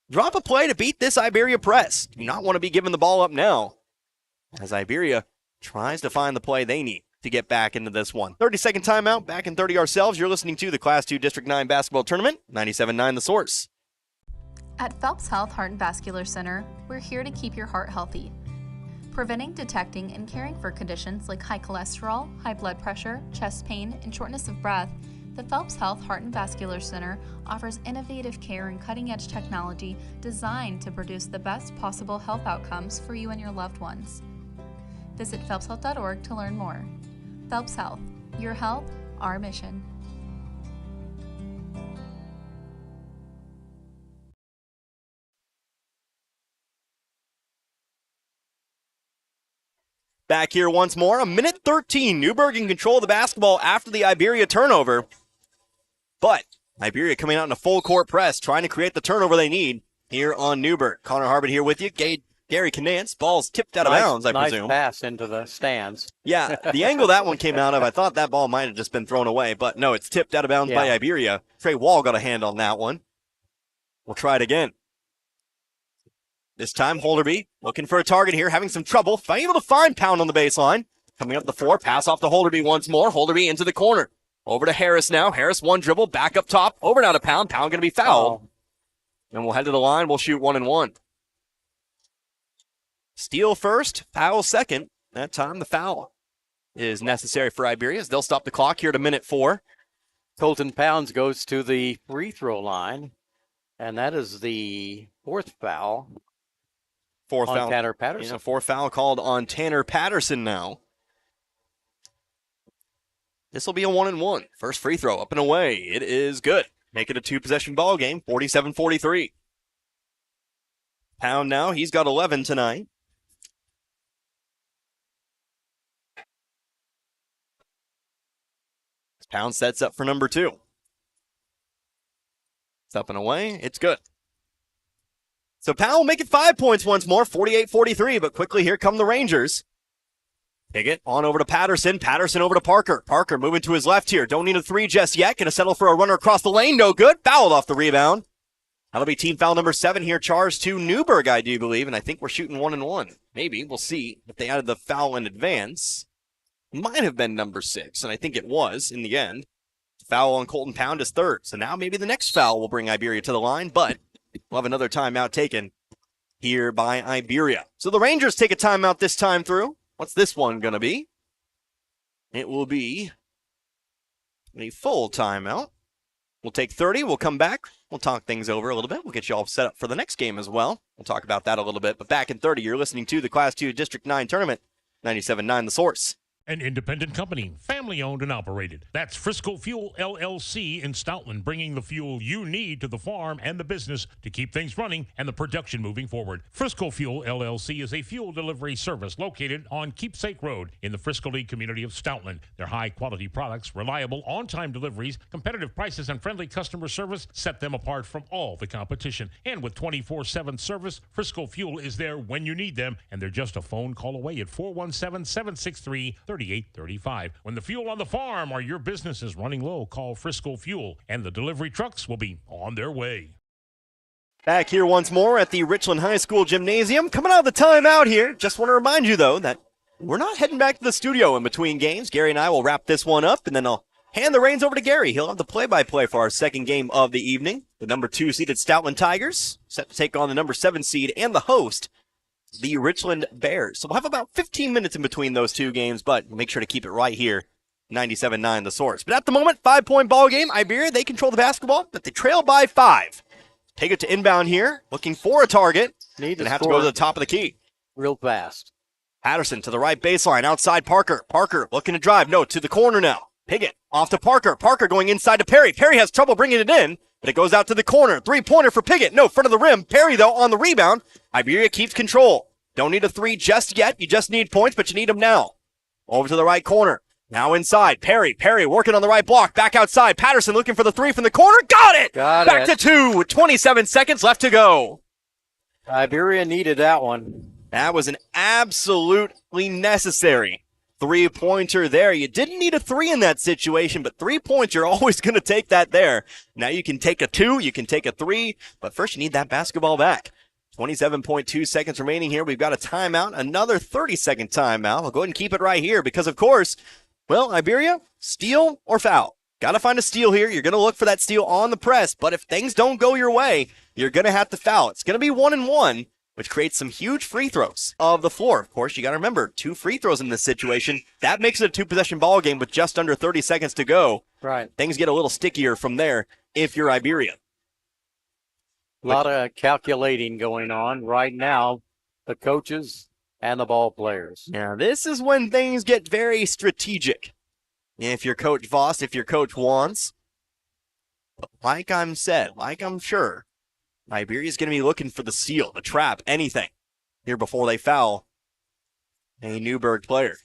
drop a play to beat this Iberia press. Do not want to be giving the ball up now, as Iberia tries to find the play they need to get back into this one. 30-second timeout, back in 30 ourselves. You're listening to the Class 2 District 9 basketball tournament, 97.9 The Source. At Phelps Health Heart and Vascular Center, we're here to keep your heart healthy. Preventing, detecting, and caring for conditions like high cholesterol, high blood pressure, chest pain, and shortness of breath, the Phelps Health Heart and Vascular Center offers innovative care and cutting-edge technology designed to produce the best possible health outcomes for you and your loved ones. Visit phelpshealth.org to learn more. Phelps Health, your health, our mission. Back here once more, a minute 13. Newburgh in control of the basketball after the Iberia turnover. But Iberia coming out in a full court press, trying to create the turnover they need here on Newburgh. Connor Harbert here with you. Gary Canance, ball's tipped out of bounds, I presume. Nice pass into the stands. Yeah, the angle that one came out of, I thought that ball might have just been thrown away, but no, it's tipped out of bounds by Iberia. Trey Wall got a hand on that one. We'll try it again. This time, Holderby looking for a target here, having some trouble. Able to find Pound on the baseline. Coming up the floor, pass off to Holderby once more. Holderby into the corner. Over to Harris now. Harris one dribble, back up top. Over now to Pound. Pound going to be fouled. And we'll head to the line. We'll shoot 1 and 1. Steal first, foul second. That time the foul is necessary for Iberia as they'll stop the clock here at a minute 4. Colton Pounds goes to the free throw line, and that is the fourth foul. Fourth on foul. Tanner Patterson. Yeah, fourth foul called on Tanner Patterson now. This will be a 1 and 1. First free throw up and away. It is good. Make it a 2-possession ball game, 47-43. Pound now, he's got 11 tonight. Pound sets up for number 2. It's up and away. It's good. So Powell will make it 5 points once more, 48-43, but quickly here come the Rangers. Piggott on over to Patterson. Patterson over to Parker. Parker moving to his left here. Don't need a 3 just yet. Going to settle for a runner across the lane. No good. Fouled off the rebound. That'll be team foul number 7 here. Charged to Newburgh, I do believe, and I think we're shooting 1 and 1. Maybe. We'll see if they added the foul in advance. Might have been number 6, and I think it was in the end. Foul on Colton Pound is 3rd. So now maybe the next foul will bring Iberia to the line, but we'll have another timeout taken here by Iberia. So the Rangers take a timeout this time through. What's this one going to be? It will be a full timeout. We'll take 30. We'll come back. We'll talk things over a little bit. We'll get you all set up for the next game as well. We'll talk about that a little bit. But back in 30, you're listening to the Class 2 District 9 Tournament, 97.9 The Source. An independent company, family-owned and operated. That's Frisco Fuel, LLC in Stoutland, bringing the fuel you need to the farm and the business to keep things running and the production moving forward. Frisco Fuel, LLC is a fuel delivery service located on Keepsake Road in the Frisco League community of Stoutland. Their high-quality products, reliable, on-time deliveries, competitive prices, and friendly customer service set them apart from all the competition. And with 24/7 service, Frisco Fuel is there when you need them, and they're just a phone call away at 417-763-3835. When the fuel on the farm or your business is running low, call Frisco Fuel, and the delivery trucks will be on their way. Back here once more at the Richland High School Gymnasium. Coming out of the timeout here. Just want to remind you, though, that we're not heading back to the studio in between games. Gary and I will wrap this one up, and then I'll hand the reins over to Gary. He'll have the play-by-play for our second game of the evening. The number 2 seeded Stoutland Tigers set to take on the number 7 seed and the host, the Richland Bears. So we'll have about 15 minutes in between those two games, but make sure to keep it right here, 97.9 The Source. But at the moment, 5-point ball game. Iberia, they control the basketball, but they trail by 5. Take it to inbound here, looking for a target. Need to have to go to the top of the key. Real fast. Patterson to the right baseline, outside Parker. Parker looking to drive. No, to the corner now. Piggott off to Parker. Parker going inside to Perry. Perry has trouble bringing it in, but it goes out to the corner. 3-pointer for Piggott. No, front of the rim. Perry, though, on the rebound. Iberia keeps control. Don't need a 3 just yet. You just need points, but you need them now. Over to the right corner. Now inside. Perry working on the right block. Back outside. Patterson looking for the 3 from the corner. Got it! Back to 2. 27 seconds left to go. Iberia needed that one. That was an absolutely necessary three-pointer there. You didn't need a 3 in that situation, but 3 points, you're always going to take that there. Now you can take a 2, you can take a 3, but first you need that basketball back. 27.2 seconds remaining here. We've got a timeout, another 30-second timeout. We'll go ahead and keep it right here because, of course, well, Iberia, steal or foul. Got to find a steal here. You're going to look for that steal on the press, but if things don't go your way, you're going to have to foul. It's going to be 1-and-1, which creates some huge free throws of the floor. Of course, you got to remember, 2 free throws in this situation. That makes it a 2-possession ball game with just under 30 seconds to go. Right. Things get a little stickier from there if you're Iberia. A lot of calculating going on right now, the coaches and the ball players. Now, this is when things get very strategic. If you're Coach Voss, if you're Coach Wans. But like I'm sure, Iberia's going to be looking for the steal, the trap, anything here before they foul a Newburgh player.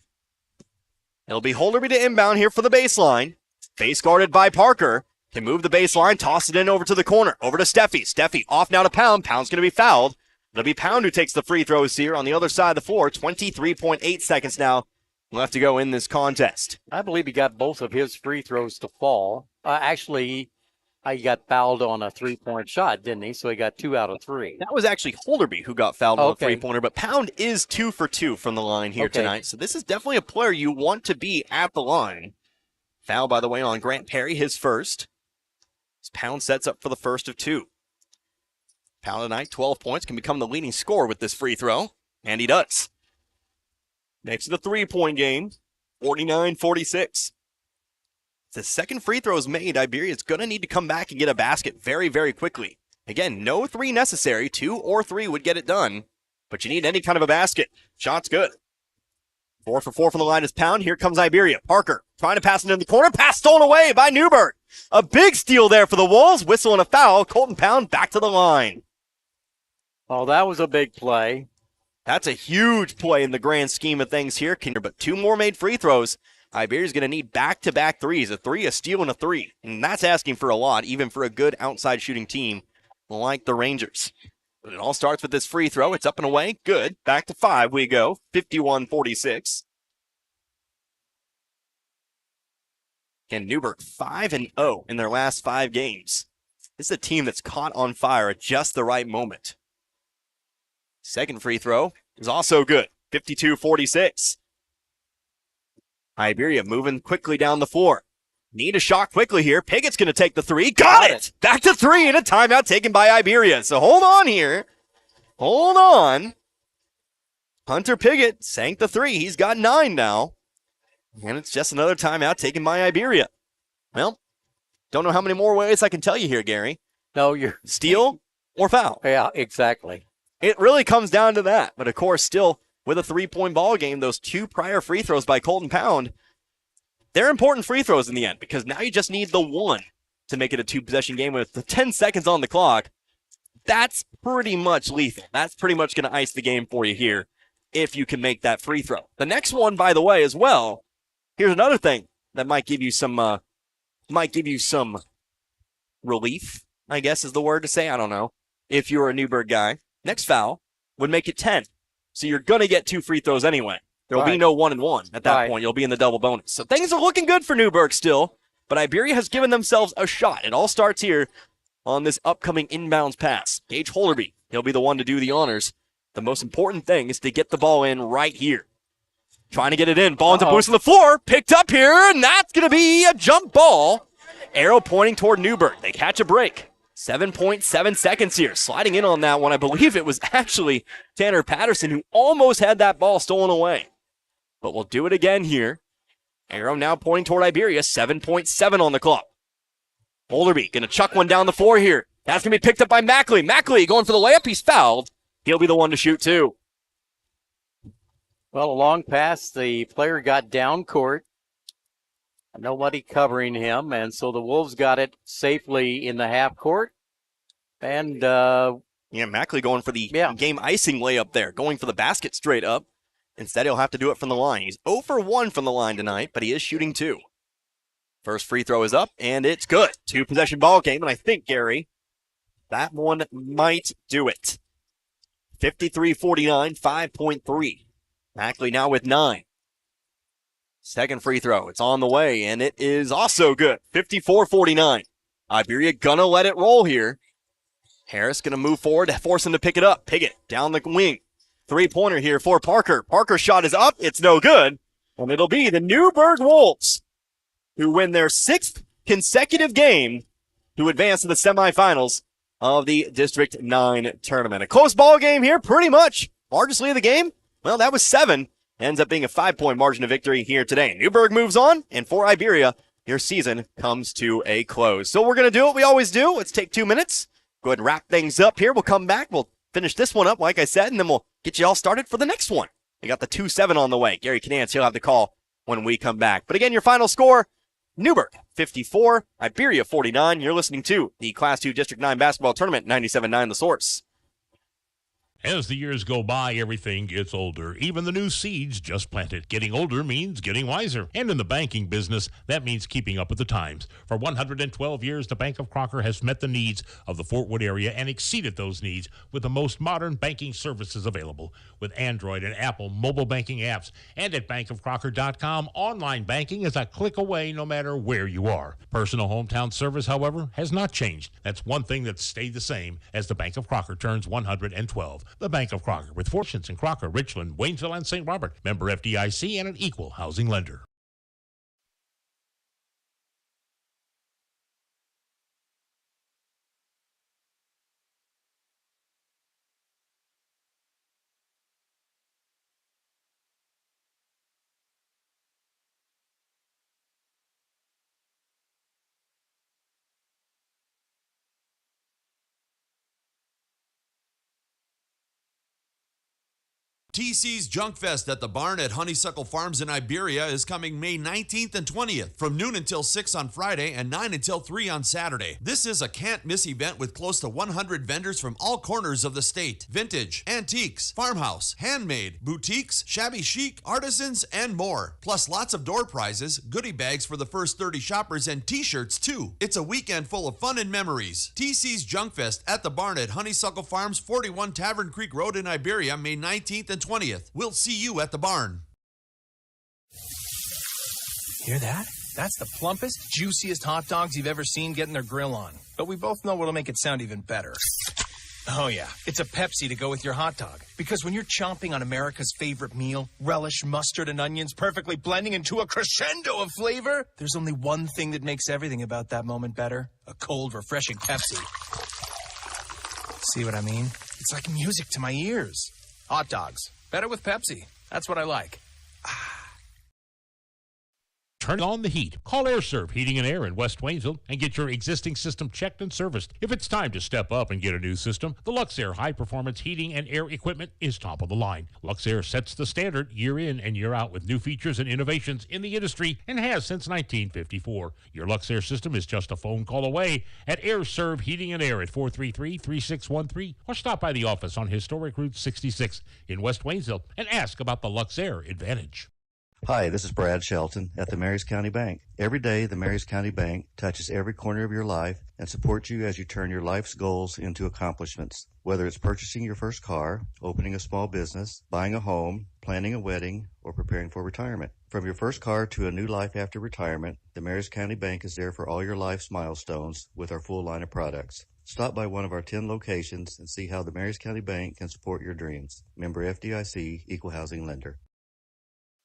It'll be Holderby to inbound here for the baseline. Face guarded by Parker. Can move the baseline, toss it in over to the corner, over to Steffi. Steffi off now to Pound. Pound's going to be fouled. It'll be Pound who takes the free throws here on the other side of the floor. 23.8 seconds now left to go in this contest. I believe he got both of his free throws to fall. Actually, he got fouled on a three-point shot, didn't he? So he got 2 out of 3. That was actually Holderby who got fouled on a three-pointer, but Pound is 2 for 2 from the line here tonight. So this is definitely a player you want to be at the line. Foul, by the way, on Grant Perry, his first. Pound sets up for the first of 2. Pound tonight, 12 points, can become the leading scorer with this free throw, and he does. Next to the three-point game, 49-46. The second free throw is made. Iberia's going to need to come back and get a basket very, very quickly. Again, no 3 necessary. 2 or 3 would get it done, but you need any kind of a basket. Shot's good. 4 for 4 from the line is Pound. Here comes Iberia. Parker trying to pass it in the corner. Pass stolen away by Newburgh. A big steal there for the Wolves. Whistle and a foul. Colton Pound back to the line. Oh, that was a big play. That's a huge play in the grand scheme of things here. But 2 more made free throws. Iberia's going to need back-to-back threes. A 3, a steal, and a 3. And that's asking for a lot, even for a good outside shooting team like the Rangers. But it all starts with this free throw. It's up and away. Good. Back to 5 we go. 51-46. And Newburgh 5-0 in their last 5 games. This is a team that's caught on fire at just the right moment. Second free throw is also good. 52-46. Iberia moving quickly down the floor. Need a shot quickly here. Piggott's going to take the 3. Got it! Back to 3 and a timeout taken by Iberia. So hold on here. Hold on. Hunter Piggott sank the 3. He's got 9 now. And it's just another timeout taken by Iberia. Well, don't know how many more ways I can tell you here, Gary. No, you're... Steal or foul. Yeah, exactly. It really comes down to that. But, of course, still, with a 3-point ball game, those 2 prior free throws by Colton Pound, they're important free throws in the end because now you just need the 1 to make it a 2-possession game with the 10 seconds on the clock. That's pretty much lethal. That's pretty much going to ice the game for you here if you can make that free throw. The next one, by the way, as well, here's another thing that might give you some relief, I guess is the word to say. I don't know. If you're a Newburgh guy, next foul would make it 10. So you're going to get 2 free throws anyway. There will be no 1-and-1 at that point. You'll be in the double bonus. So things are looking good for Newburgh still, but Iberia has given themselves a shot. It all starts here on this upcoming inbounds pass. Gage Holderby, he'll be the one to do the honors. The most important thing is to get the ball in right here. Trying to get it in. Ball into boost on the floor. Picked up here, and that's going to be a jump ball. Arrow pointing toward Newburgh. They catch a break. 7.7 seconds here. Sliding in on that one, I believe it was actually Tanner Patterson who almost had that ball stolen away. But we'll do it again here. Arrow now pointing toward Iberia. 7.7 on the clock. Holderby going to chuck one down the floor here. That's going to be picked up by Mackley. Mackley going for the layup. He's fouled. He'll be the one to shoot too. Well, a long pass. The player got down court. Nobody covering him, and so the Wolves got it safely in the half court. And, Mackley going for the game icing layup there, going for the basket straight up. Instead, he'll have to do it from the line. He's 0 for 1 from the line tonight, but he is shooting 2. First free throw is up, and it's good. 2-possession ball game, and I think, Gary, that one might do it. 53-49, 5.3. Mackley now with 9. Second free throw. It's on the way, and it is also good. 54-49. Iberia gonna let it roll here. Harris gonna move forward to force him to pick it up. Piggott down the wing. Three-pointer here for Parker. Parker's shot is up. It's no good. And it'll be the Newburgh Wolves who win their 6th consecutive game to advance to the semifinals of the District 9 tournament. A close ball game here, pretty much. Largest lead of the game? Well, that was 7. Ends up being a 5-point margin of victory here today. Newburgh moves on, and for Iberia, your season comes to a close. So we're going to do what we always do. Let's take 2 minutes. Go ahead and wrap things up here. We'll come back. We'll finish this one up, like I said, and then we'll get you all started for the next one. We got the 2-7 on the way. Gary Canance, he'll have the call when we come back. But again, your final score, Newburgh 54, Iberia 49. You're listening to the Class 2 District 9 basketball tournament, 97.9 The Source. As the years go by, everything gets older. Even the new seeds just planted. Getting older means getting wiser. And in the banking business, that means keeping up with the times. For 112 years, the Bank of Crocker has met the needs of the Fort Wood area and exceeded those needs with the most modern banking services available. With Android and Apple mobile banking apps. And at bankofcrocker.com, online banking is a click away no matter where you are. Personal hometown service, however, has not changed. That's one thing that's stayed the same as the Bank of Crocker turns 112. The Bank of Crocker, with fortunes in Crocker, Richland, Waynesville, and St. Robert. Member FDIC and an equal housing lender. TC's Junk Fest at the barn at Honeysuckle Farms in Iberia is coming May 19th and 20th from noon until 6 on Friday and 9 until 3 on Saturday. This is a can't-miss event with close to 100 vendors from all corners of the state. Vintage, antiques, farmhouse, handmade, boutiques, shabby chic, artisans, and more. Plus lots of door prizes, goodie bags for the first 30 shoppers, and t-shirts too. It's a weekend full of fun and memories. TC's Junk Fest at the barn at Honeysuckle Farms, 41 Tavern Creek Road in Iberia, May 19th and 20th. We'll see you at the barn. Hear that? That's the plumpest, juiciest hot dogs you've ever seen getting their grill on. But we both know what'll make it sound even better. Oh yeah, it's a Pepsi to go with your hot dog. Because when you're chomping on America's favorite meal, relish, mustard, and onions perfectly blending into a crescendo of flavor, there's only one thing that makes everything about that moment better. A cold, refreshing Pepsi. See what I mean? It's like music to my ears. Hot dogs. Better with Pepsi. That's what I like. Turn on the heat. Call AirServe Heating and Air in West Waynesville and get your existing system checked and serviced. If it's time to step up and get a new system, the Luxair high-performance heating and air equipment is top of the line. Luxair sets the standard year in and year out with new features and innovations in the industry and has since 1954. Your Luxair system is just a phone call away at AirServe Heating and Air at 433-3613 or stop by the office on Historic Route 66 in West Waynesville and ask about the Luxair Advantage. Hi, this is Brad Shelton at the Marys County Bank. Every day, the Marys County Bank touches every corner of your life and supports you as you turn your life's goals into accomplishments. Whether it's purchasing your first car, opening a small business, buying a home, planning a wedding, or preparing for retirement. From your first car to a new life after retirement, the Marys County Bank is there for all your life's milestones with our full line of products. Stop by one of our 10 locations and see how the Marys County Bank can support your dreams. Member FDIC, Equal Housing Lender.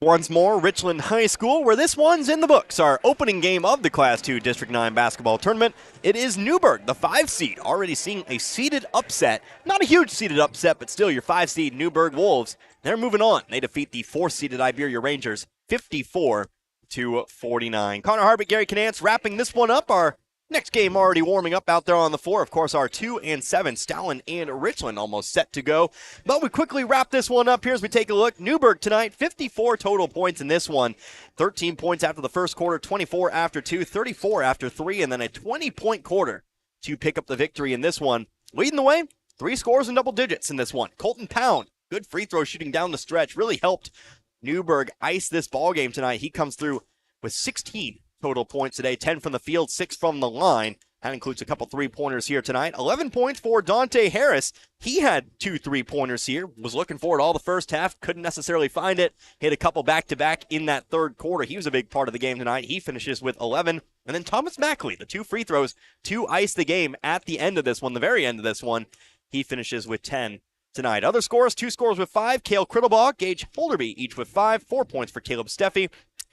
Once more, Richland High School, where this one's in the books. Our opening game of the Class 2 District 9 basketball tournament. It is Newburgh, the 5 seed, already seeing a seeded upset. Not a huge seeded upset, but still your 5 seed Newburgh Wolves. They're moving on. They defeat the 4 seeded Iberia Rangers 54-49. Connor Harbick, Gary Canance wrapping this one up. Our next game already warming up out there on the floor. Of course, our 2 and 7, Stalin and Richland, almost set to go. But we quickly wrap this one up here as we take a look. Newburgh tonight, 54 total points in this one. 13 points after the first quarter, 24 after 2, 34 after 3, and then a 20-point quarter to pick up the victory in this one. Leading the way, 3 scores in double digits in this one. Colton Pound, good free throw shooting down the stretch, really helped Newburgh ice this ball game tonight. He comes through with 16 total points today, 10 from the field, 6 from the line. That includes a couple three-pointers here tonight. 11 points for Dante Harris. He had 2 3-pointers here. Was looking for it all the first half. Couldn't necessarily find it. Hit a couple back-to-back in that third quarter. He was a big part of the game tonight. He finishes with 11. And then Thomas Mackley, the 2 free throws to ice the game at the end of this one, the very end of this one. He finishes with 10 tonight. Other scores, 2 scores with 5. Cale Crittlebaugh, Gage Holderby, each with 5. 4 points for Caleb Steffi.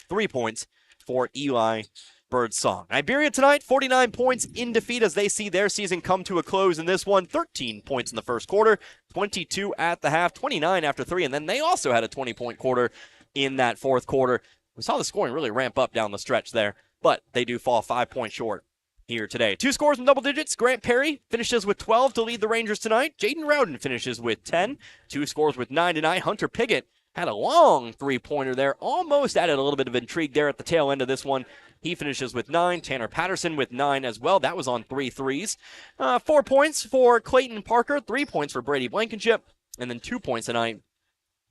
3 points for Eli Birdsong. Iberia tonight, 49 points in defeat as they see their season come to a close in this one. 13 points in the first quarter, 22 at the half, 29 after 3, and then they also had a 20-point quarter in that fourth quarter. We saw the scoring really ramp up down the stretch there, but they do fall 5 points short here today. 2 scores in double digits. Grant Perry finishes with 12 to lead the Rangers tonight. Jaden Rowden finishes with 10. 2 scores with 9 tonight. Hunter Piggott had a long three-pointer there. Almost added a little bit of intrigue there at the tail end of this one. He finishes with 9. Tanner Patterson with 9 as well. That was on 3 threes. 4 points for Clayton Parker. 3 points for Brady Blankenship. And then 2 points tonight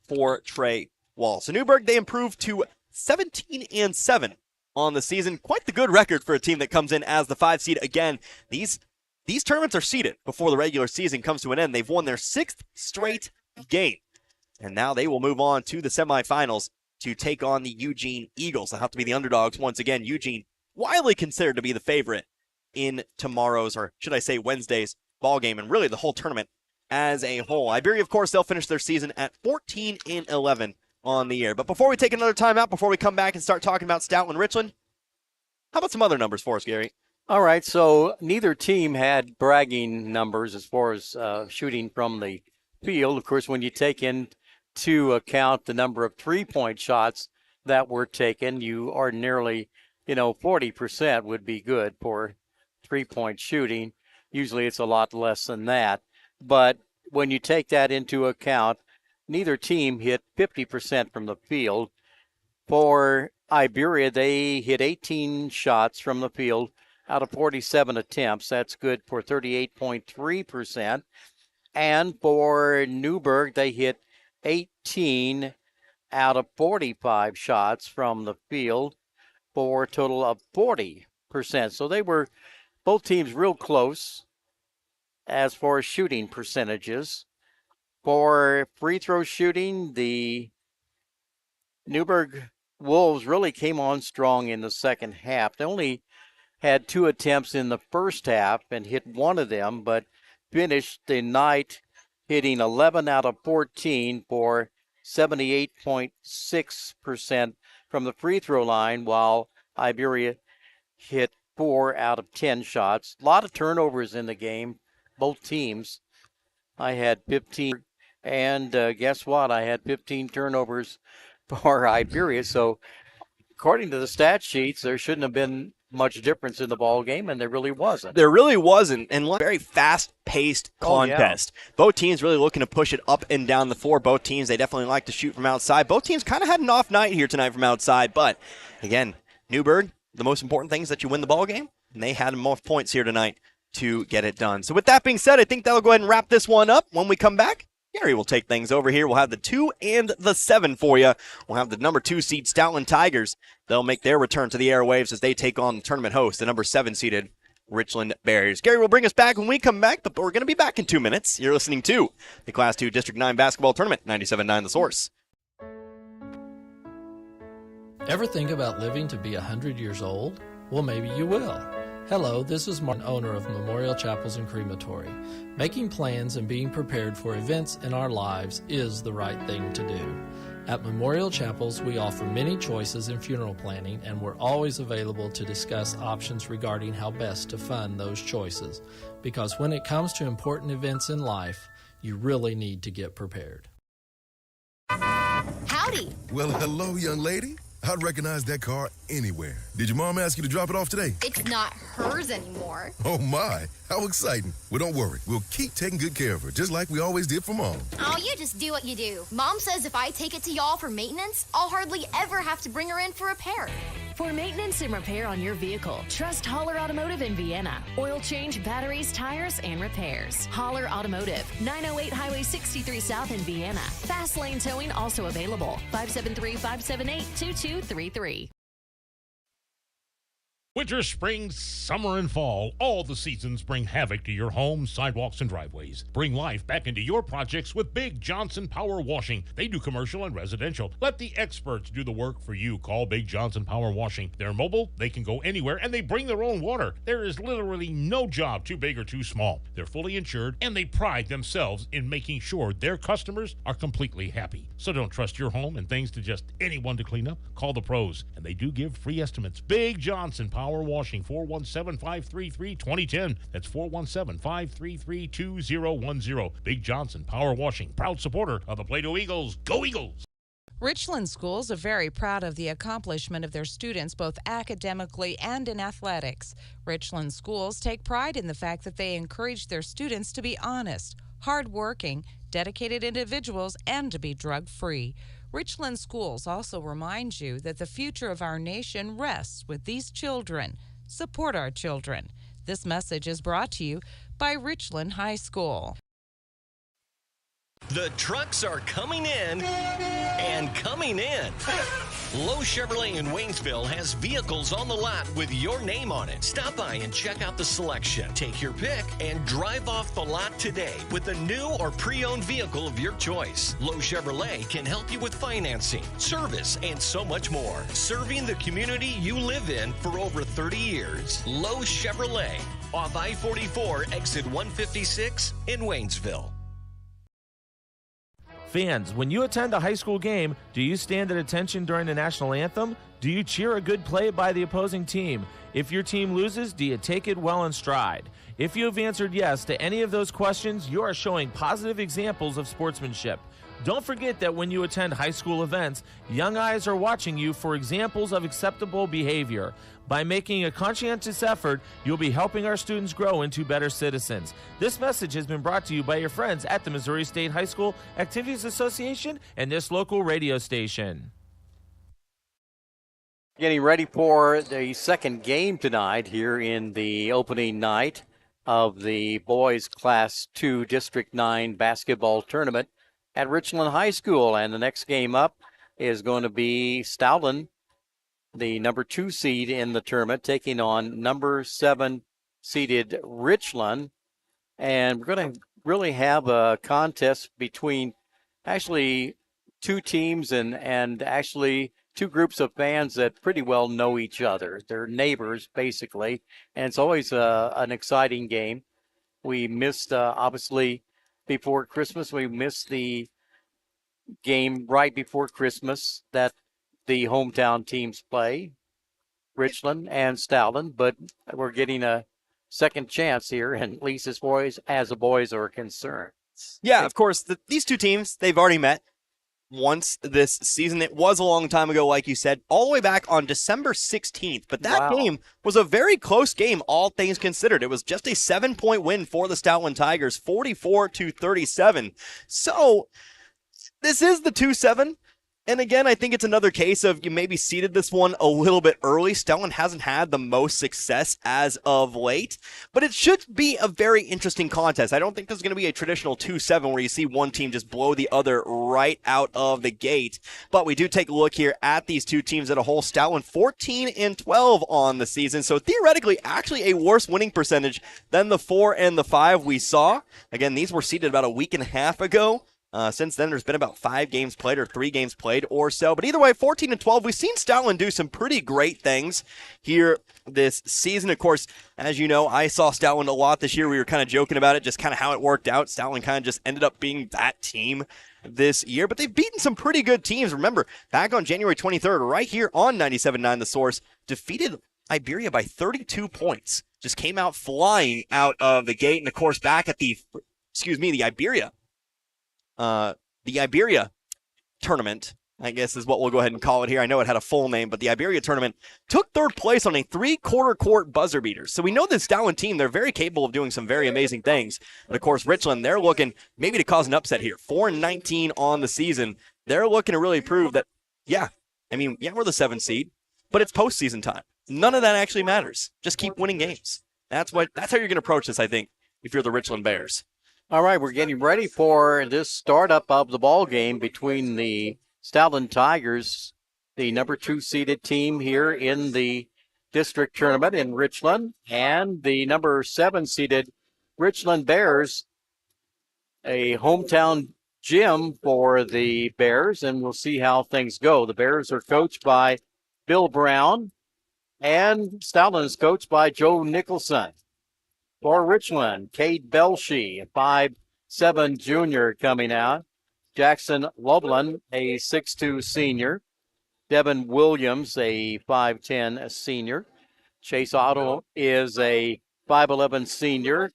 for Trey Wall. So Newburgh, they improved to 17-7 on the season. Quite the good record for a team that comes in as the 5 seed. Again, these tournaments are seeded before the regular season comes to an end. They've won their 6th straight game. And now they will move on to the semifinals to take on the Eugene Eagles. They'll have to be the underdogs once again. Eugene, widely considered to be the favorite in tomorrow's, or should I say Wednesday's, ball game, and really the whole tournament as a whole. Iberia, of course, they'll finish their season at 14-11 on the year. But before we take another timeout, before we come back and start talking about Stoutland Richland, how about some other numbers for us, Gary? All right, so neither team had bragging numbers as far as shooting from the field. Of course, when you take into account the number of three-point shots that were taken, you ordinarily, 40% would be good for three-point shooting. Usually it's a lot less than that. But when you take that into account, neither team hit 50% from the field. For Iberia, they hit 18 shots from the field out of 47 attempts. That's good for 38.3%. And for Newburgh, they hit 18 out of 45 shots from the field for a total of 40%. So they were, both teams, real close as far as shooting percentages. For free throw shooting, the Newburgh Wolves really came on strong in the second half. They only had 2 attempts in the first half and hit 1 of them, but finished the night hitting 11 out of 14 for 78.6% from the free throw line, while Iberia hit 4 out of 10 shots. A lot of turnovers in the game, both teams. I had 15, and guess what? I had 15 turnovers for Iberia. So according to the stat sheets, there shouldn't have been much difference in the ball game, and there really wasn't. There really wasn't, and very fast-paced contest. Oh, yeah. Both teams really looking to push it up and down the floor. Both teams, they definitely like to shoot from outside. Both teams kind of had an off night here tonight from outside, but again, Newburgh, the most important thing is that you win the ball game, and they had enough points here tonight to get it done. So with that being said, I think that'll go ahead and wrap this one up. When we come back, Gary will take things over here. We'll have the 2 and the 7 for you. We'll have the number 2 seed Stoutland Tigers. They'll make their return to the airwaves as they take on the tournament host, the number 7 seeded Richland Bears. Gary will bring us back when we come back, but we're going to be back in 2 minutes. You're listening to the Class 2 District 9 basketball tournament, 97.9 The Source. Ever think about living to be 100 years old? Well, maybe you will. Hello, this is Martin, owner of Memorial Chapels and Crematory. Making plans and being prepared for events in our lives is the right thing to do. At Memorial Chapels, we offer many choices in funeral planning, and we're always available to discuss options regarding how best to fund those choices. Because when it comes to important events in life, you really need to get prepared. Howdy. Well, hello, young lady. I'd recognize that car anywhere. Did your mom ask you to drop it off today? It's not hers anymore. Oh, my. How exciting. Well, don't worry. We'll keep taking good care of her, just like we always did for Mom. Oh, you just do what you do. Mom says if I take it to y'all for maintenance, I'll hardly ever have to bring her in for repair. For maintenance and repair on your vehicle, trust Holler Automotive in Vienna. Oil change, batteries, tires, and repairs. Holler Automotive, 908 Highway 63 South in Vienna. Fast lane towing also available. 573-578-2233. Winter, spring, summer, and fall, all the seasons bring havoc to your home, sidewalks, and driveways. Bring life back into your projects with Big Johnson Power Washing. They do commercial and residential. Let the experts do the work for you. Call Big Johnson Power Washing. They're mobile, they can go anywhere, and they bring their own water. There is literally no job too big or too small. They're fully insured, and they pride themselves in making sure their customers are completely happy. So don't trust your home and things to just anyone to clean up. Call the pros, and they do give free estimates. Big Johnson Power Washing, 417-533-2010. That's 417-533-2010. Big Johnson Power Washing, proud supporter of the Plato Eagles. Go Eagles! Richland schools are very proud of the accomplishment of their students both academically and in athletics. Richland schools take pride in the fact that they encourage their students to be honest, hardworking, dedicated individuals, and to be drug-free. Richland schools also remind you that the future of our nation rests with these children. Support our children. This message is brought to you by Richland High School. The trucks are coming in and coming in. Lowe Chevrolet in Waynesville has vehicles on the lot with your name on it. Stop by and check out the selection. Take your pick and drive off the lot today with a new or pre-owned vehicle of your choice. Lowe Chevrolet can help you with financing, service, and so much more. Serving the community you live in for over 30 years. Lowe Chevrolet, off I-44, exit 156 in Waynesville. Fans, when you attend a high school game, do you stand at attention during the national anthem? Do you cheer a good play by the opposing team? If your team loses, do you take it well in stride? If you have answered yes to any of those questions, you are showing positive examples of sportsmanship. Don't forget that when you attend high school events, young eyes are watching you for examples of acceptable behavior. By making a conscientious effort, you'll be helping our students grow into better citizens. This message has been brought to you by your friends at the Missouri State High School Activities Association and this local radio station. Getting ready for the second game tonight here in the opening night of the boys Class 2 District 9 basketball tournament at Richland High School. And the next game up is going to be Stoughton, the number 2 seed in the tournament, taking on number 7 seeded Richland. And we're going to really have a contest between actually two teams and actually two groups of fans that pretty well know each other. They're neighbors, basically, and it's always an exciting game. We missed, obviously, before Christmas, we missed the game right before Christmas that the hometown teams play, Richland and Stoughton, but we're getting a second chance here, and at least as far as the boys are concerned. Yeah, of course, these two teams, they've already met once this season. It was a long time ago, like you said, all the way back on December 16th. But that game was a very close game, all things considered. It was just a 7-point win for the Stoutland Tigers, 44-37. So this is the 2-7. And again, I think it's another case of you maybe seeded this one a little bit early. Stoughton hasn't had the most success as of late, but it should be a very interesting contest. I don't think this is going to be a traditional 2-7 where you see one team just blow the other right out of the gate. But we do take a look here at these two teams as a whole. Stoughton 14-12 on the season, so theoretically actually a worse winning percentage than the 4 and the 5 we saw. Again, these were seeded about a week and a half ago. Since then, there's been about 5 games played or 3 games played or so. But either way, 14-12, we've seen Stoughton do some pretty great things here this season. Of course, as you know, I saw Stoughton a lot this year. We were kind of joking about it, just kind of how it worked out. Stoughton kind of just ended up being that team this year. But they've beaten some pretty good teams. Remember, back on January 23rd, right here on 97.9 The Source, defeated Iberia by 32 points. Just came out flying out of the gate. And, of course, back at the Iberia tournament, I guess is what we'll go ahead and call it here. I know it had a full name, but the Iberia tournament took 3rd place on a 3/4 court buzzer beater. So we know this Stoughton team, they're very capable of doing some very amazing things. But of course, Richland, they're looking maybe to cause an upset here. 4-19 on the season. They're looking to really prove that, we're the 7th seed, but it's postseason time. None of that actually matters. Just keep winning games. That's how you're going to approach this, I think, if you're the Richland Bears. All right, we're getting ready for this startup of the ball game between the Stoughton Tigers, the number 2 seeded team here in the District Tournament in Richland, and the number 7 seeded Richland Bears, a hometown gym for the Bears, and we'll see how things go. The Bears are coached by Bill Brown, and Stoughton is coached by Joe Nicholson. For Richland, Cade Belshie, a 5'7" junior coming out. Jackson Loveland, a 6'2" senior. Devin Williams, a 5'10" senior. Chase Otto is a 5'11" senior.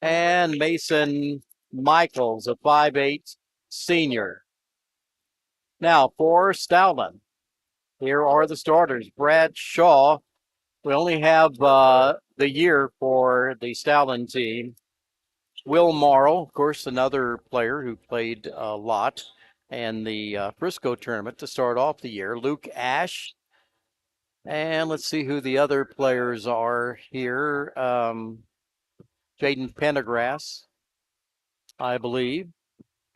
And Mason Michaels, a 5'8" senior. Now for Stoughton, here are the starters. Brad Shaw. We only have the year for the Stoughton team. Will Morrow, of course, another player who played a lot in the Frisco tournament to start off the year. Luke Ash. And let's see who the other players are here. Jaden Pendergrass, I believe.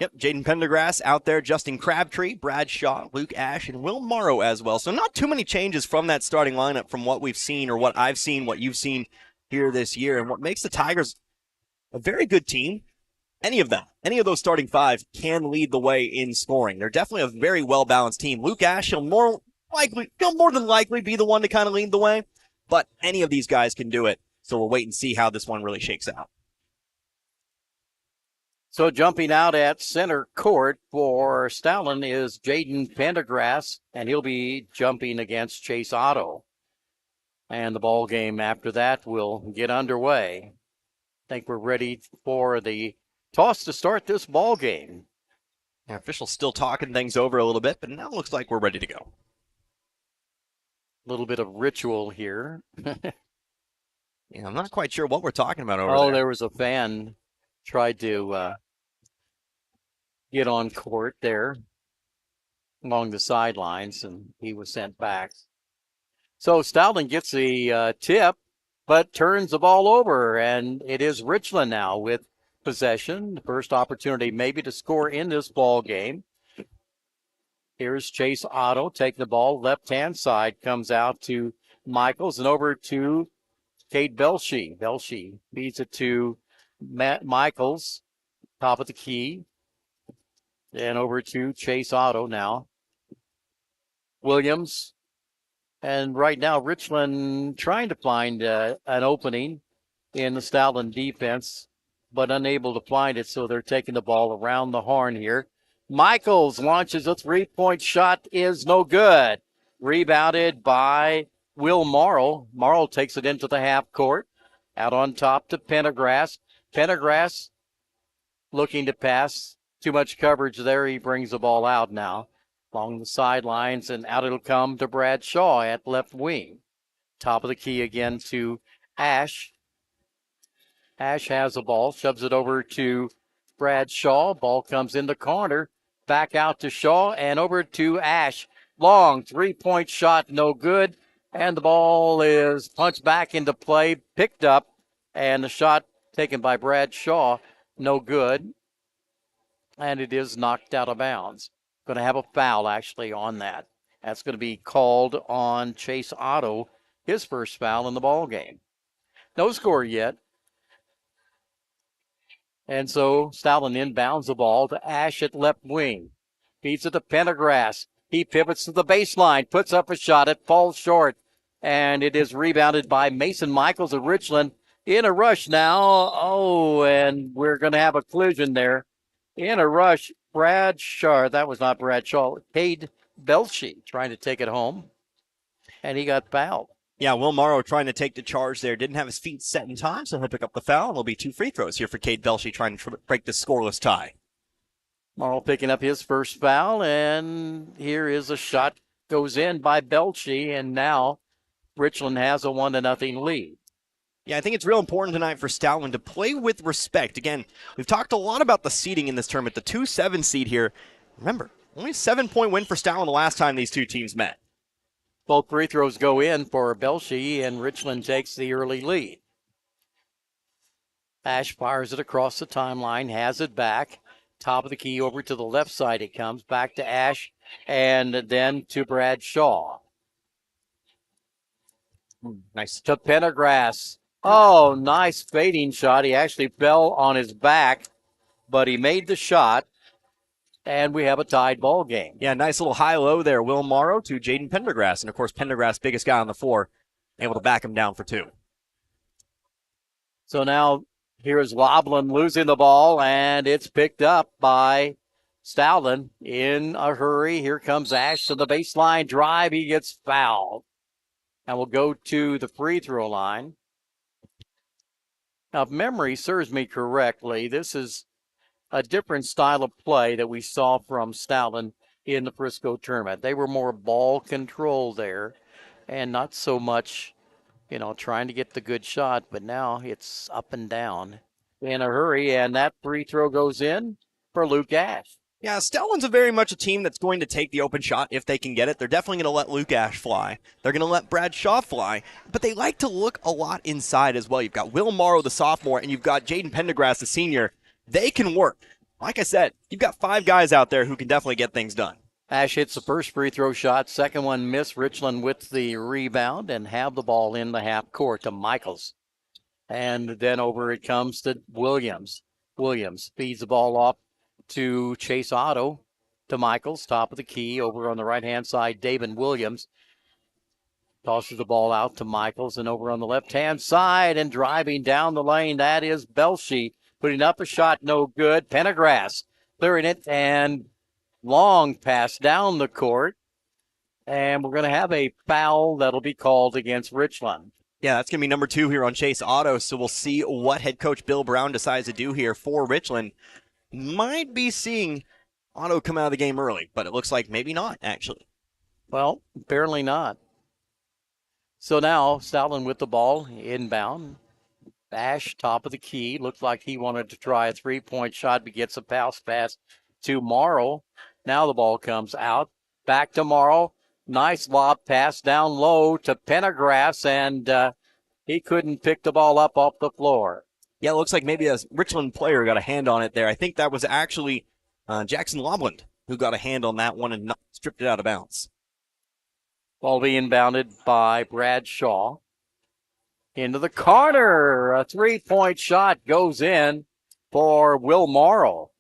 Yep, Jaden Pendergrass out there, Justin Crabtree, Brad Shaw, Luke Ash, and Will Morrow as well. So not too many changes from that starting lineup from what we've seen or what I've seen, what you've seen here this year. And what makes the Tigers a very good team, any of them, any of those starting 5 can lead the way in scoring. They're definitely a very well-balanced team. Luke Ash, he'll more than likely be the one to kind of lead the way, but any of these guys can do it. So we'll wait and see how this one really shakes out. So jumping out at center court for Stoughton is Jaden Pendergrass, and he'll be jumping against Chase Otto. And the ball game after that will get underway. I think we're ready for the toss to start this ball game. Yeah, officials still talking things over a little bit, but now it looks like we're ready to go. A little bit of ritual here. Yeah, I'm not quite sure what we're talking about over there. Oh, there was a fan tried to get on court there along the sidelines, and he was sent back. So Stoughton gets the tip, but turns the ball over, and it is Richland now with possession. The first opportunity maybe to score in this ball game. Here's Chase Otto taking the ball. Left-hand side comes out to Michaels and over to Cade Belshie. Belshie feeds it to Matt Michaels, top of the key. And over to Chase Otto now. Williams. And right now, Richland trying to find an opening in the Stoughton defense, but unable to find it, so they're taking the ball around the horn here. Michaels launches a three-point shot, is no good. Rebounded by Will Morrow. Morrow takes it into the half court. Out on top to Pendergrass. Pendergrass looking to pass. Too much coverage there. He brings the ball out now along the sidelines, and out it'll come to Brad Shaw at left wing. Top of the key again to Ash. Ash has the ball, shoves it over to Brad Shaw. Ball comes in the corner. Back out to Shaw and over to Ash. Long three-point shot, no good. And the ball is punched back into play, picked up, and the shot taken by Brad Shaw, no good. And it is knocked out of bounds. Going to have a foul, actually, on that. That's going to be called on Chase Otto, his first foul in the ball game. No score yet. And so Stoughton inbounds the ball to Ash at left wing. Feeds it to Pendergrass. He pivots to the baseline, puts up a shot. It falls short. And it is rebounded by Mason Michaels of Richland. In a rush now. Oh, and we're going to have a collision there. In a rush, Brad Shaw. That was not Brad Shaw. Cade Belshie trying to take it home. And he got fouled. Yeah, Will Morrow trying to take the charge there. Didn't have his feet set in time, so he'll pick up the foul. And there'll be 2 free throws here for Cade Belshie trying to break the scoreless tie. Morrow picking up his first foul, and here is a shot. Goes in by Belshie, and now Richland has a 1-0 lead. Yeah, I think it's real important tonight for Stoughton to play with respect. Again, we've talked a lot about the seeding in this tournament. The 2-7 seed here. Remember, only a 7-point win for Stoughton the last time these two teams met. Both free throws go in for Belshie, and Richland takes the early lead. Ash fires it across the timeline, has it back. Top of the key over to the left side it comes. Back to Ash, and then to Brad Shaw. Nice. To Pendergrass. Oh, nice fading shot. He actually fell on his back, but he made the shot, and we have a tied ball game. Yeah, nice little high-low there. Will Morrow to Jaden Pendergrass. And, of course, Pendergrass, biggest guy on the floor, able to back him down for 2. So now here's Loblin losing the ball, and it's picked up by Stowlin in a hurry. Here comes Ash to the baseline drive. He gets fouled. And we'll go to the free throw line. Now, if memory serves me correctly, this is a different style of play that we saw from Stowlin in the Frisco tournament. They were more ball control there and not so much, trying to get the good shot, but now it's up and down in a hurry, and that free throw goes in for Luke Ash. Yeah, Stowlin's very much a team that's going to take the open shot if they can get it. They're definitely going to let Luke Ash fly. They're going to let Brad Shaw fly, but they like to look a lot inside as well. You've got Will Morrow, the sophomore, and you've got Jaden Pendergrass, the senior. They can work. Like I said, you've got 5 guys out there who can definitely get things done. Ash hits the first free throw shot. Second one missed. Richland with the rebound and have the ball in the half court to Michaels. And then over it comes to Williams. Williams feeds the ball off to Chase Otto, to Michaels, top of the key. Over on the right-hand side, David Williams tosses the ball out to Michaels. And over on the left-hand side and driving down the lane, that is Belshie. Putting up a shot, no good. Pendergrass clearing it, and long pass down the court. And we're going to have a foul that'll be called against Richland. Yeah, that's going to be number 2 here on Chase Otto, so we'll see what head coach Bill Brown decides to do here for Richland. Might be seeing Otto come out of the game early, but it looks like maybe not, actually. Well, apparently not. So now, Stowlin with the ball, inbound. Ash, top of the key. Looked like he wanted to try a three-point shot, but gets a pass to Morrow. Now the ball comes out. Back to Morrow. Nice lob pass down low to Pendergrass, and he couldn't pick the ball up off the floor. Yeah, it looks like maybe a Richland player got a hand on it there. I think that was actually Jackson Lobland who got a hand on that one and stripped it out of bounds. Ball being inbounded by Brad Shaw. Into the corner. A three-point shot goes in for Will Morrow.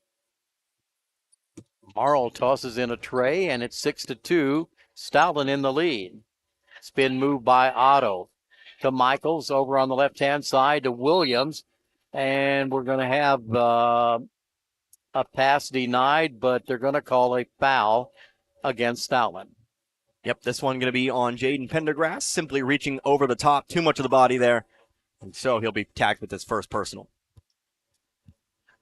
Morrow tosses in a tray, and it's 6-2. Stowlin in the lead. Spin move by Otto to Michaels over on the left-hand side to Williams. And we're going to have a pass denied, but they're going to call a foul against Stowlin. Yep, this one going to be on Jaden Pendergrass, simply reaching over the top, too much of the body there. And so he'll be tagged with his first personal.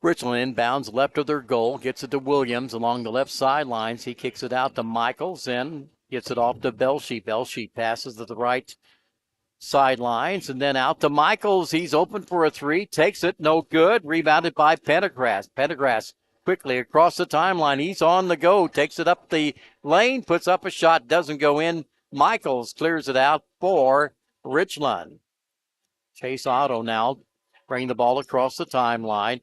Richland inbounds left of their goal, gets it to Williams along the left sidelines. He kicks it out to Michaels and gets it off to Belshie. Belshie passes to the right sidelines and then out to Michaels. He's open for a three, takes it, no good. Rebounded by Pendergrass. Pendergrass quickly across the timeline. He's on the go, takes it up the lane, puts up a shot, doesn't go in. Michaels clears it out for Richland. Chase Otto now bring the ball across the timeline.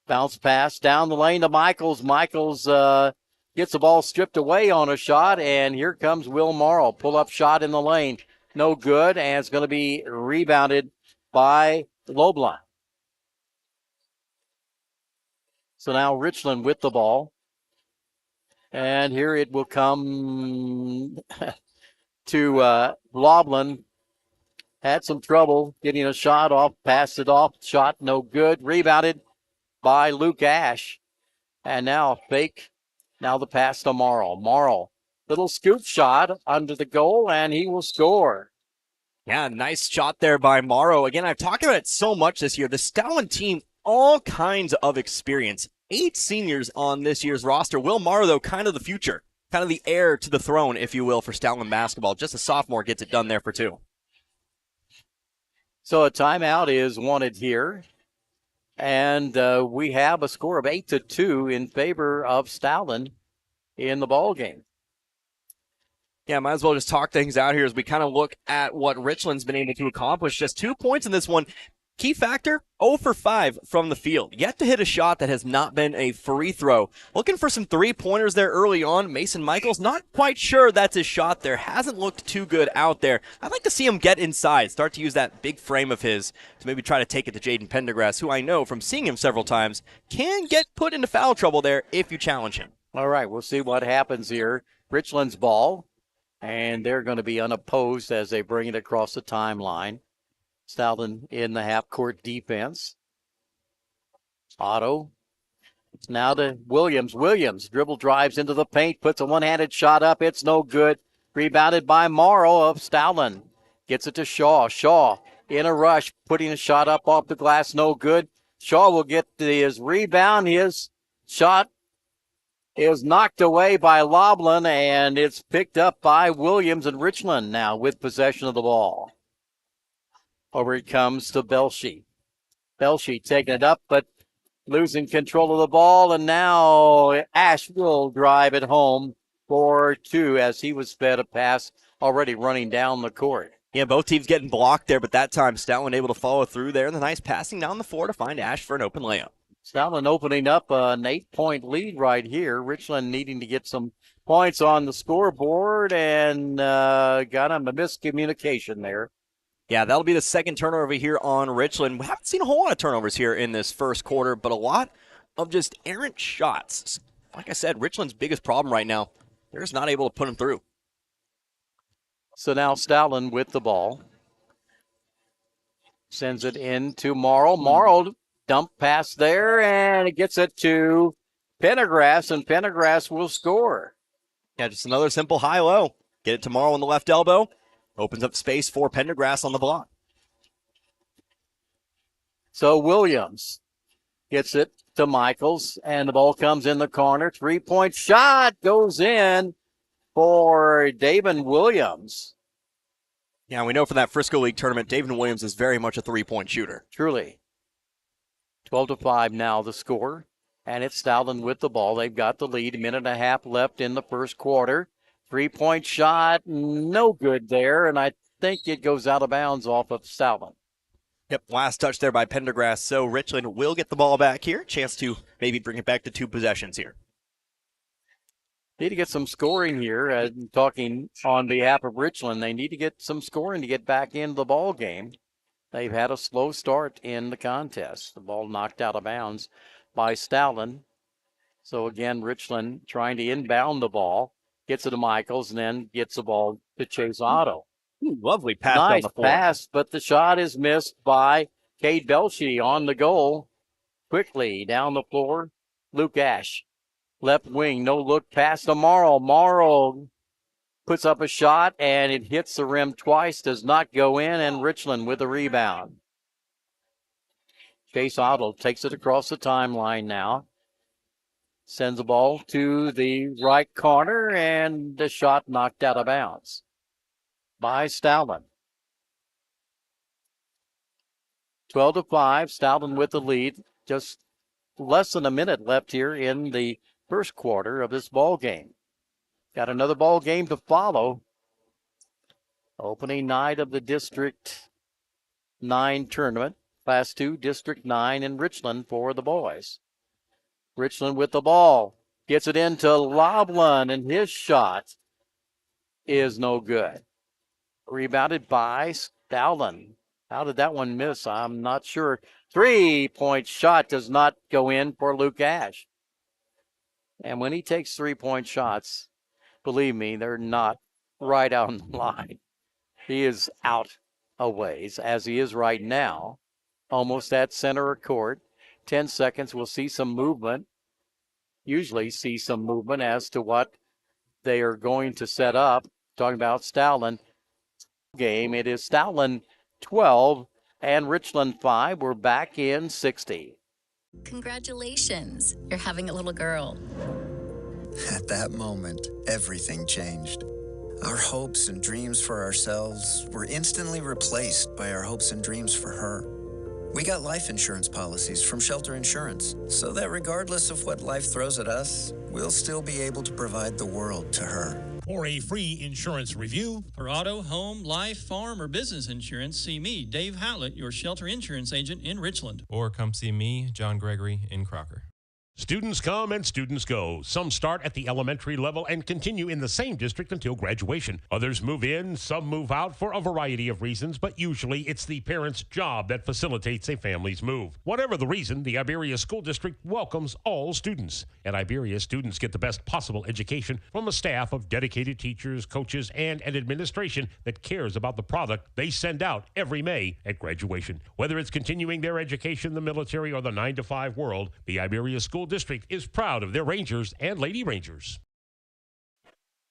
Bounce pass down the lane to Michaels. Michaels gets the ball stripped away on a shot, and here comes Will Morrow. Pull-up shot in the lane. No good, and it's going to be rebounded by Loblin. So now Richland with the ball. And here it will come to Loblin. Had some trouble getting a shot off, passed it off, shot no good. Rebounded by Luke Ash. And now fake. Now the pass to Morrow. Morrow, little scoop shot under the goal, and he will score. Yeah, nice shot there by Morrow. Again, I've talked about it so much this year. The Stowlin team, all kinds of experience. 8 seniors on this year's roster. Will Morrow, though, kind of the future. Kind of the heir to the throne, if you will, for Stowlin basketball. Just a sophomore gets it done there for 2. So a timeout is wanted here. And we have a score of 8-2 in favor of Stowlin in the ball game. Yeah, might as well just talk things out here as we kind of look at what Richland's been able to accomplish. Just 2 points in this one. Key factor, 0 for 5 from the field. Yet to hit a shot that has not been a free throw. Looking for some three-pointers there early on. Mason Michaels, not quite sure that's his shot there. Hasn't looked too good out there. I'd like to see him get inside, start to use that big frame of his to maybe try to take it to Jaden Pendergrass, who I know from seeing him several times can get put into foul trouble there if you challenge him. All right, we'll see what happens here. Richland's ball, and they're going to be unopposed as they bring it across the timeline. Stoughton in the half-court defense. Otto. Now to Williams. Williams dribble drives into the paint, puts a one-handed shot up. It's no good. Rebounded by Morrow of Stoughton. Gets it to Shaw. Shaw in a rush, putting a shot up off the glass. No good. Shaw will get his rebound. His shot is knocked away by Loblin, and it's picked up by Williams, and Richland now with possession of the ball. Over it comes to Belshie. Belshie taking it up, but losing control of the ball, and now Ash will drive it home for 2 as he was fed a pass already running down the court. Yeah, both teams getting blocked there, but that time Stoughton able to follow through there. The nice passing down the floor to find Ash for an open layup. Stoughton opening up an 8-point lead right here. Richland needing to get some points on the scoreboard, and got a miscommunication there. Yeah, that'll be the second turnover here on Richland. We haven't seen a whole lot of turnovers here in this first quarter, but a lot of just errant shots. Like I said, Richland's biggest problem right now, they're just not able to put them through. So now Stoughton with the ball. Sends it in to Morrow. Morrow dump pass there, and it gets it to Pendergrass, and Pendergrass will score. Yeah, just another simple high-low. Get it to Morrow on the left elbow. Opens up space for Pendergrass on the block. So Williams gets it to Michaels, and the ball comes in the corner. 3-point shot goes in for David Williams. Yeah, we know from that Frisco League tournament, David Williams is very much a three-point shooter. Truly. 12-5 now the score, and it's Stoughton with the ball. They've got the lead. 1.5 minutes left in the first quarter. 3-point shot, no good there, and I think it goes out of bounds off of Stoughton. Yep, last touch there by Pendergrass, so Richland will get the ball back here. Chance to maybe bring it back to 2 possessions here. Need to get some scoring here. Talking on behalf of Richland, they need to get some scoring to get back into the ball game. They've had a slow start in the contest. The ball knocked out of bounds by Stoughton. So again, Richland trying to inbound the ball. Gets it to Michaels, and then gets the ball to Chase Otto. Lovely pass nice on the floor. Pass, but the shot is missed by Cade Belshie on the goal. Quickly down the floor, Luke Ash. Left wing, no look pass to Morrow. Morrow puts up a shot, and it hits the rim twice, does not go in, and Richland with the rebound. Chase Otto takes it across the timeline now. Sends the ball to the right corner, and the shot knocked out of bounds by Stoughton. 12-5, Stoughton with the lead. Just less than a minute left here in the first quarter of this ball game. Got another ball game to follow. Opening night of the District 9 tournament. Class 2, District 9 in Richland for the boys. Richland with the ball. Gets it into Loblin, and his shot is no good. Rebounded by Stoughton. How did that one miss? I'm not sure. 3-point shot does not go in for Luke Ash. And when he takes 3-point shots, believe me, they're not right out on the line. He is out a ways, as he is right now, almost at center of court. 10 seconds, we'll see some movement. Usually see some movement as to what they are going to set up. Talking about Stoughton game, it is Stoughton 12 and Richland 5. We're back in 60. Congratulations, you're having a little girl. At that moment, everything changed. Our hopes and dreams for ourselves were instantly replaced by our hopes and dreams for her. We got life insurance policies from Shelter Insurance, so that regardless of what life throws at us, we'll still be able to provide the world to her. or a free insurance review. For auto, home, life, farm, or business insurance, see me, Dave Howlett, your shelter insurance agent in Richland. Or come see me, John Gregory, in Crocker. Students come and students go. Some start at the elementary level and continue in the same district until graduation. Others move in, some move out for a variety of reasons, but usually it's the parent's job that facilitates a family's move. Whatever the reason, the Iberia School District welcomes all students. At Iberia, students get the best possible education from a staff of dedicated teachers, coaches, and an administration that cares about the product they send out every May at graduation. Whether it's continuing their education in the military or the 9-to-5 world, the Iberia School District is proud of their Rangers and Lady Rangers.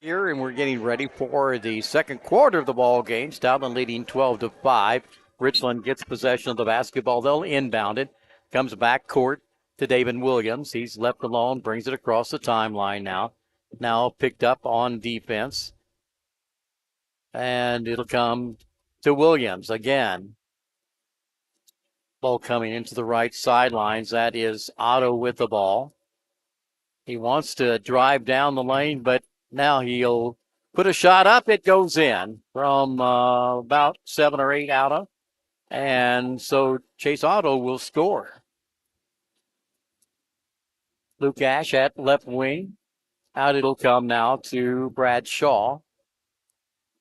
Here, and we're getting ready for the second quarter of the ball game. Stoughton leading 12-5. Richland gets possession of the basketball. They'll inbound it. Comes back court to David Williams. He's left alone, brings it across the timeline now. Now picked up on defense. And it'll come to Williams again. Ball coming into the right sidelines. That is Otto with the ball. He wants to drive down the lane, but now he'll put a shot up. It goes in from about 7 or 8 out of. And so Chase Otto will score. Luke Ash at left wing. Out it'll come now to Brad Shaw.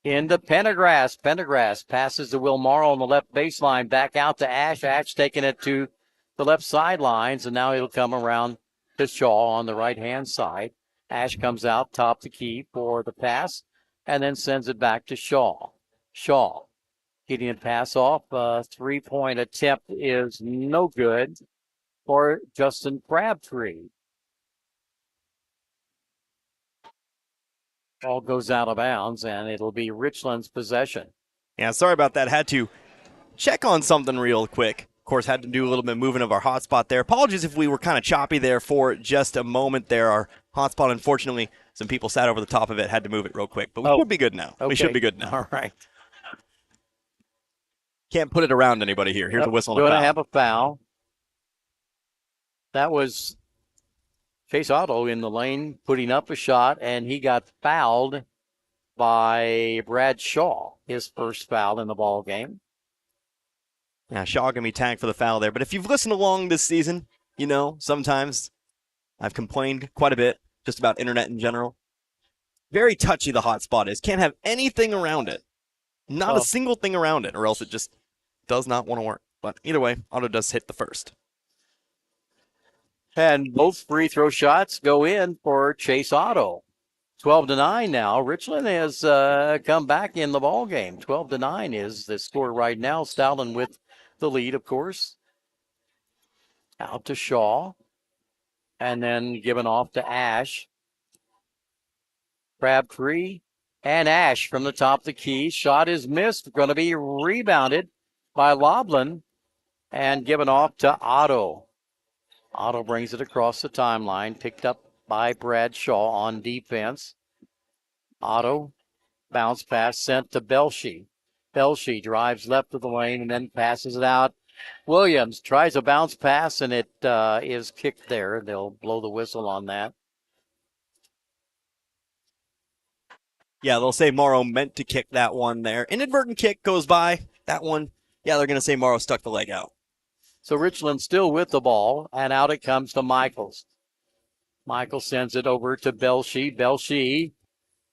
Into Pendergrass. Pendergrass passes to Will Morrow on the left baseline. Back out to Ash. Ash taking it to the left sidelines. And now it'll come around to Shaw on the right-hand side. Ash comes out top the key for the pass. And then sends it back to Shaw. Shaw getting a pass off. Three-point attempt is no good for Justin Crabtree. Ball goes out of bounds, and it'll be Richland's possession. Yeah, sorry about that. Had to check on something real quick. Of course, had to do a little bit of moving of our hotspot there. Apologies if we were kind of choppy there for just a moment there. Our hotspot, unfortunately, some people sat over the top of it, had to move it real quick. But we should be good now. Okay. We should be good now. All right. Can't put it around anybody here. Here's a whistle and a Going foul. to have a foul. That was Chase Otto in the lane, putting up a shot, and he got fouled by Brad Shaw, his first foul in the ball game. Yeah, Shaw going to be tagged for the foul there. But if you've listened along this season, you know, sometimes I've complained quite a bit just about internet in general. Very touchy the hotspot is. Can't have anything around it. Not a single thing around it, or else it just does not want to work. But either way, Otto does hit the first. And both free throw shots go in for Chase Otto. 12-9 now. Richland has come back in the ball game. 12-9 is the score right now. Stoughton with the lead, of course. Out to Shaw. And then given off to Ash. Crabtree and Ash from the top of the key. Shot is missed. Going to be rebounded by Loblin and given off to Otto. Otto brings it across the timeline, picked up by Brad Shaw on defense. Otto, bounce pass sent to Belshie. Belshie drives left of the lane and then passes it out. Williams tries a bounce pass, and it is kicked there. They'll blow the whistle on that. Yeah, they'll say Morrow meant to kick that one there. Inadvertent kick goes by. That one, yeah, they're going to say Morrow stuck the leg out. So Richland still with the ball, and out it comes to Michaels. Michaels sends it over to Belshie. Belshie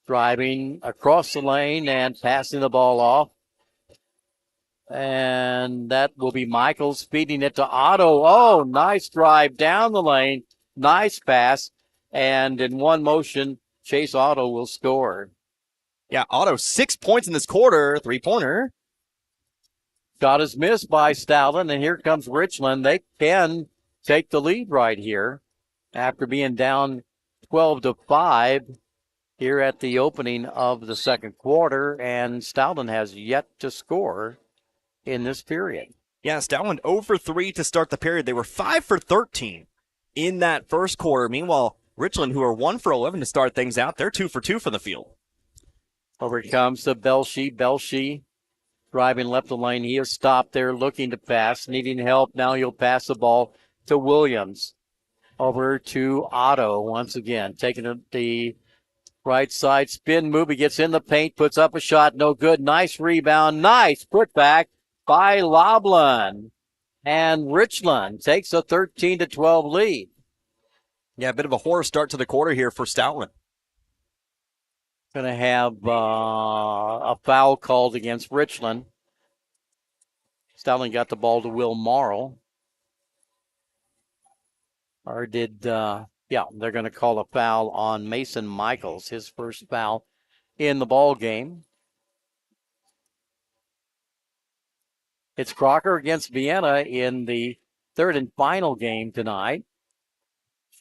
driving across the lane and passing the ball off. And that will be Michaels feeding it to Otto. Oh, nice drive down the lane. Nice pass. And in one motion, Chase Otto will score. Yeah, Otto, 6 points in this quarter. Three-pointer. Shot is missed by Stoughton, and here comes Richland. They can take the lead right here after being down 12-5 here at the opening of the second quarter, and Stoughton has yet to score in this period. Yeah, Stoughton 0 for 3 to start the period. They were 5 for 13 in that first quarter. Meanwhile, Richland, who are 1 for 11 to start things out, they're 2 for 2 from the field. Over it comes to Belshie. Belshie driving left the lane. He is stopped there looking to pass, needing help. Now he'll pass the ball to Williams. Over to Otto once again, taking the Right side spin move. He gets in the paint, puts up a shot. No good. Nice rebound. Nice putback by Loblin. And Richland takes a 13-12 lead. Yeah, a bit of a horror start to the quarter here for Stoutland. Going to have a foul called against Richland. Stoutland got the ball to Will Morrow. Or did, they're going to call a foul on Mason Michaels, his first foul in the ball game. It's Crocker against Vienna in the third and final game tonight.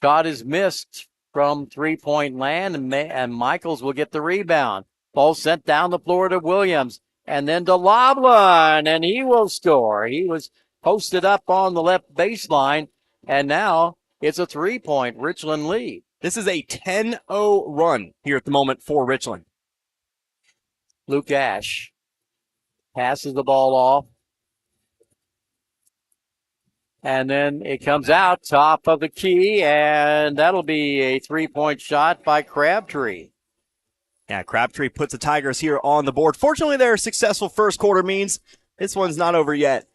Shot is missed from three-point land, and Michaels will get the rebound. Ball sent down the floor to Williams, and then to Loblin, and he will score. He was posted up on the left baseline, and now it's a three-point Richland lead. This is a 10-0 run here at the moment for Richland. Luke Ash passes the ball off. And then it comes out top of the key, and that'll be a three-point shot by Crabtree. Yeah, Crabtree puts the Tigers here on the board. Fortunately, their successful first quarter means this one's not over yet.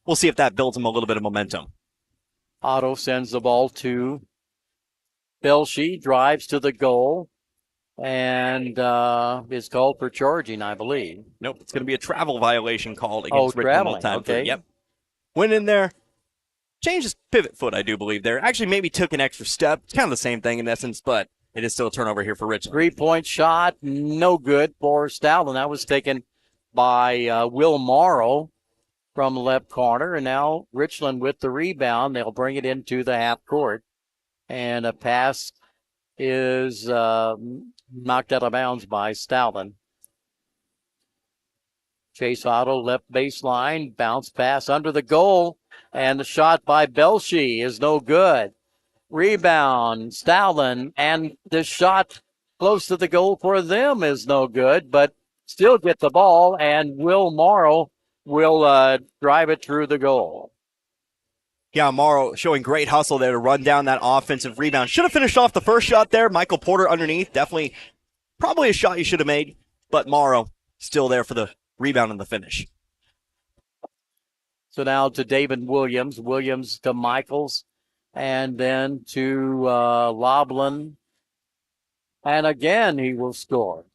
We'll see if that builds them a little bit of momentum. Otto sends the ball to Belshie, drives to the goal, and is called for charging, I believe. Nope, it's going to be a travel violation called against Richland. Traveling, okay. Yep. Went in there. Changed his pivot foot, I do believe there. Actually, maybe took an extra step. It's kind of the same thing in essence, but it is still a turnover here for Richland. Three-point shot, no good for Stoutland. That was taken by Will Morrow from the left corner, and now Richland with the rebound. They'll bring it into the half court, and a pass is knocked out of bounds by Stoutland. Chase Otto, left baseline, bounce pass under the goal. And the shot by Belshie is no good. Rebound, Stoutland, and the shot close to the goal for them is no good, but still get the ball, and Will Morrow will drive it through the goal. Yeah, Morrow showing great hustle there to run down that offensive rebound. Should have finished off the first shot there. Michael Porter underneath. Definitely, probably a shot you should have made, but Morrow still there for the rebound and the finish. So now to David Williams. Williams to Michaels. And then to Loblin. And again, he will score.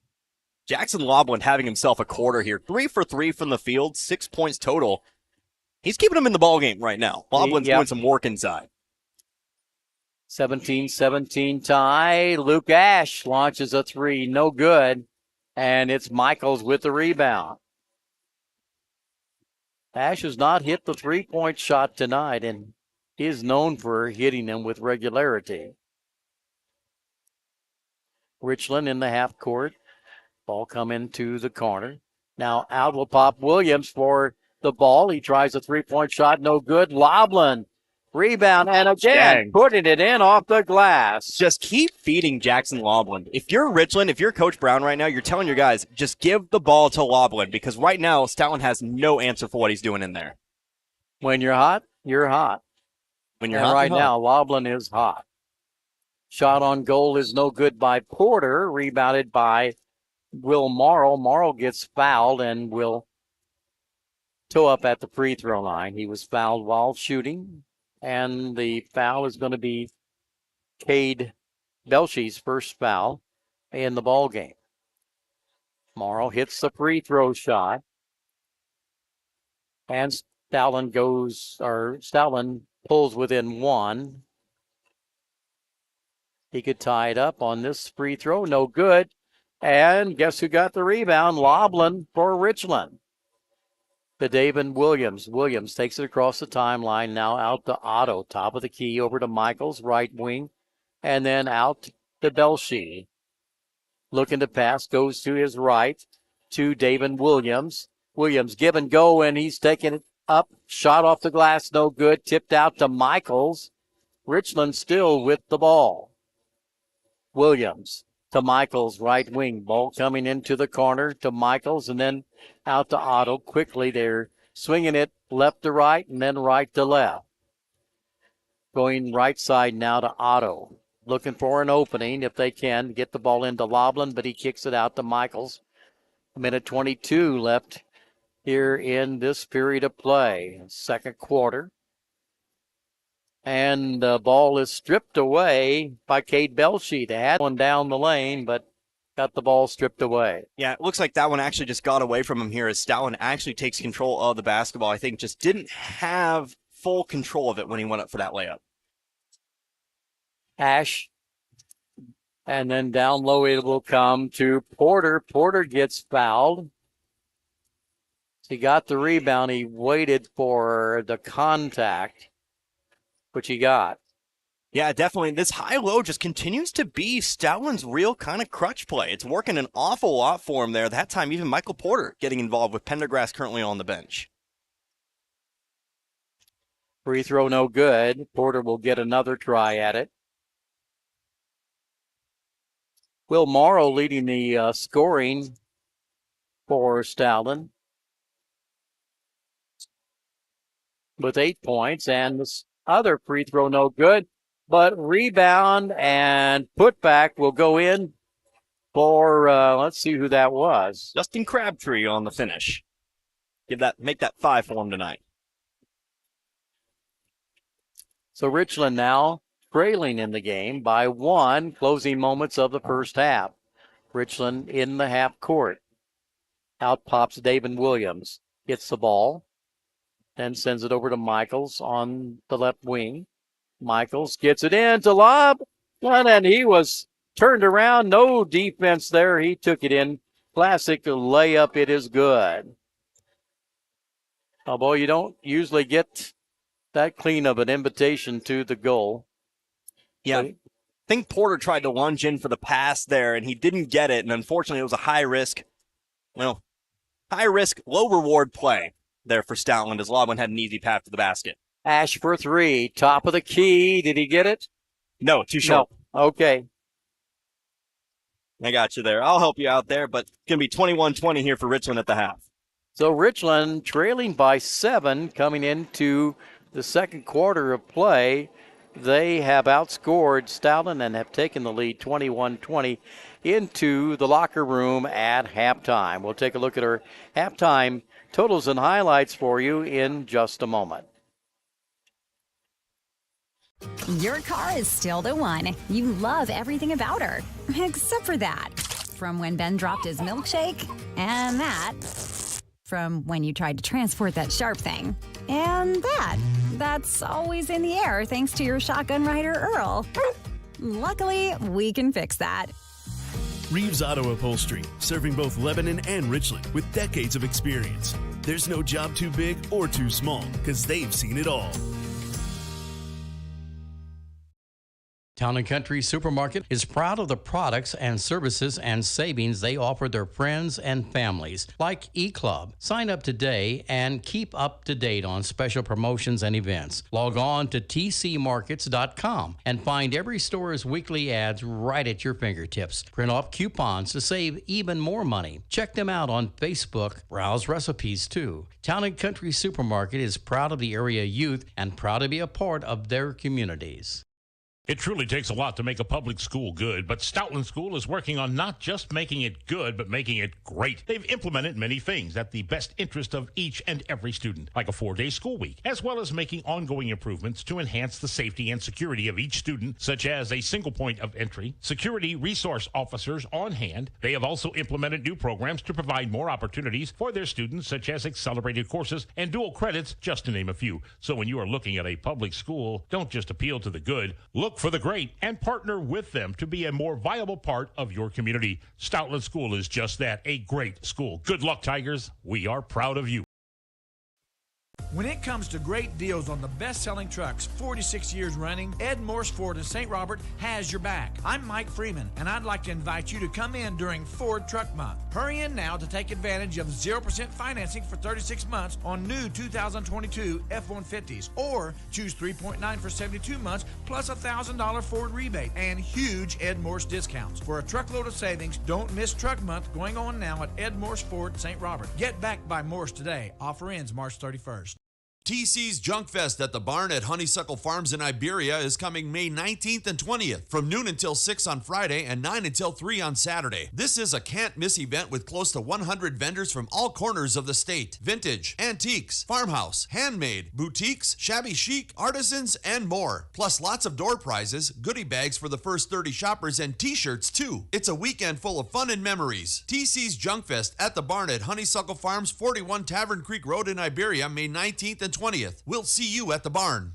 Jackson Loblin having himself a quarter here. 3 for 3 from the field. 6 points total. He's keeping him in the ballgame right now. Loblin's doing some work inside. 17-17 tie. Luke Ash launches a three. No good. And it's Michaels with the rebound. Ash has not hit the three-point shot tonight and is known for hitting them with regularity. Richland in the half court. Ball come into the corner. Now out will pop Williams for the ball. He tries a three-point shot. No good. Loblin. Rebound, and again, putting it in off the glass. Just keep feeding Jackson Loblin. If you're Richland, if you're Coach Brown right now, you're telling your guys, just give the ball to Loblin, because right now, Stoutland has no answer for what he's doing in there. When you're hot, you're hot. When you're hot, right you're now, Loblin is hot. Shot on goal is no good by Porter, rebounded by Will Morrow. Morrow gets fouled and will toe up at the free throw line. He was fouled while shooting. And the foul is going to be Cade Belshie's first foul in the ball game. Morrow hits the free throw shot. And Stoutland pulls within one. He could tie it up on this free throw. No good. And guess who got the rebound? Loblin for Richland. To David Williams. Williams takes it across the timeline. Now out to Otto. Top of the key over to Michaels, right wing. And then out to Belshie. Looking to pass. Goes to his right to David Williams. Williams give and go, and he's taking it up. Shot off the glass. No good. Tipped out to Michaels. Richland still with the ball. Williams to Michaels, right wing. Ball coming into the corner to Michaels, and then out to Otto. Quickly, they're swinging it left to right and then right to left. Going right side now to Otto. looking for an opening if they can get the ball into Loveland, but he kicks it out to Michaels. 1:22 left here in this period of play, second quarter. And the ball is stripped away by Cade Belshe. They had one down the lane, but got the ball stripped away. Yeah, it looks like that one actually just got away from him here as Stoutland actually takes control of the basketball. I think just didn't have full control of it when he went up for that layup. Ash. And then down low it will come to Porter. Porter gets fouled. He got the rebound. He waited for the contact, which he got. Yeah, definitely. This high-low just continues to be Stoutland's real kind of crutch play. It's working an awful lot for him there. That time, even Michael Porter getting involved with Pendergrass currently on the bench. Free throw no good. Porter will get another try at it. Will Morrow leading the scoring for Stoutland with 8 points. And this other free throw no good. But rebound and putback will go in for, let's see who that was. Justin Crabtree on the finish. Make that 5 for him tonight. So Richland now trailing in the game by 1, closing moments of the first half. Richland in the half court. Out pops David Williams. Gets the ball. Then sends it over to Michaels on the left wing. Michaels gets it in to Lob, and he was turned around. No defense there. He took it in. Classic layup. It is good. Oh, boy, you don't usually get that clean of an invitation to the goal. Yeah, I think Porter tried to lunge in for the pass there, and he didn't get it. And unfortunately, it was a high-risk, low reward play there for Stoutland as Loveland had an easy path to the basket. Ash for 3, top of the key. Did he get it? No, too short. No. Okay. I got you there. I'll help you out there, but it's going to be 21-20 here for Richland at the half. So Richland trailing by 7 coming into the second quarter of play. They have outscored Stoutland and have taken the lead 21-20 into the locker room at halftime. We'll take a look at our halftime totals and highlights for you in just a moment. Your car is still the one. You love everything about her, except for that. From when Ben dropped his milkshake, and that. From when you tried to transport that sharp thing, and that. That's always in the air thanks to your shotgun rider, Earl. Luckily, we can fix that. Reeves Auto Upholstery, serving both Lebanon and Richland with decades of experience. There's no job too big or too small, because they've seen it all. Town & Country Supermarket is proud of the products and services and savings they offer their friends and families, like eClub. Sign up today and keep up to date on special promotions and events. Log on to tcmarkets.com and find every store's weekly ads right at your fingertips. Print off coupons to save even more money. Check them out on Facebook. Browse recipes too. Town & Country Supermarket is proud of the area youth and proud to be a part of their communities. It truly takes a lot to make a public school good, but Stoutland School is working on not just making it good, but making it great. They've implemented many things at the best interest of each and every student, like a 4-day school week, as well as making ongoing improvements to enhance the safety and security of each student, such as a single point of entry, security resource officers on hand. They have also implemented new programs to provide more opportunities for their students, such as accelerated courses and dual credits, just to name a few. So when you are looking at a public school, don't just appeal to the good, look for the great and partner with them to be a more viable part of your community. Stoutland School is just that, a great school. Good luck, Tigers. We are proud of you. When it comes to great deals on the best-selling trucks 46 years running, Ed Morse Ford in St. Robert has your back. I'm Mike Freeman, and I'd like to invite you to come in during Ford Truck Month. Hurry in now to take advantage of 0% financing for 36 months on new 2022 F-150s, or choose 3.9 for 72 months plus a $1,000 Ford rebate and huge Ed Morse discounts. For a truckload of savings, don't miss Truck Month going on now at Ed Morse Ford St. Robert. Get backed by Morse today. Offer ends March 31st. TC's Junk Fest at the barn at Honeysuckle Farms in Iberia is coming May 19th and 20th from noon until 6 on Friday and 9 until 3 on Saturday. This is a can't-miss event with close to 100 vendors from all corners of the state. Vintage, antiques, farmhouse, handmade, boutiques, shabby chic, artisans, and more. Plus lots of door prizes, goodie bags for the first 30 shoppers, and t-shirts too. It's a weekend full of fun and memories. TC's Junk Fest at the barn at Honeysuckle Farms, 41 Tavern Creek Road in Iberia, May 19th and 20th. We'll see you at the barn.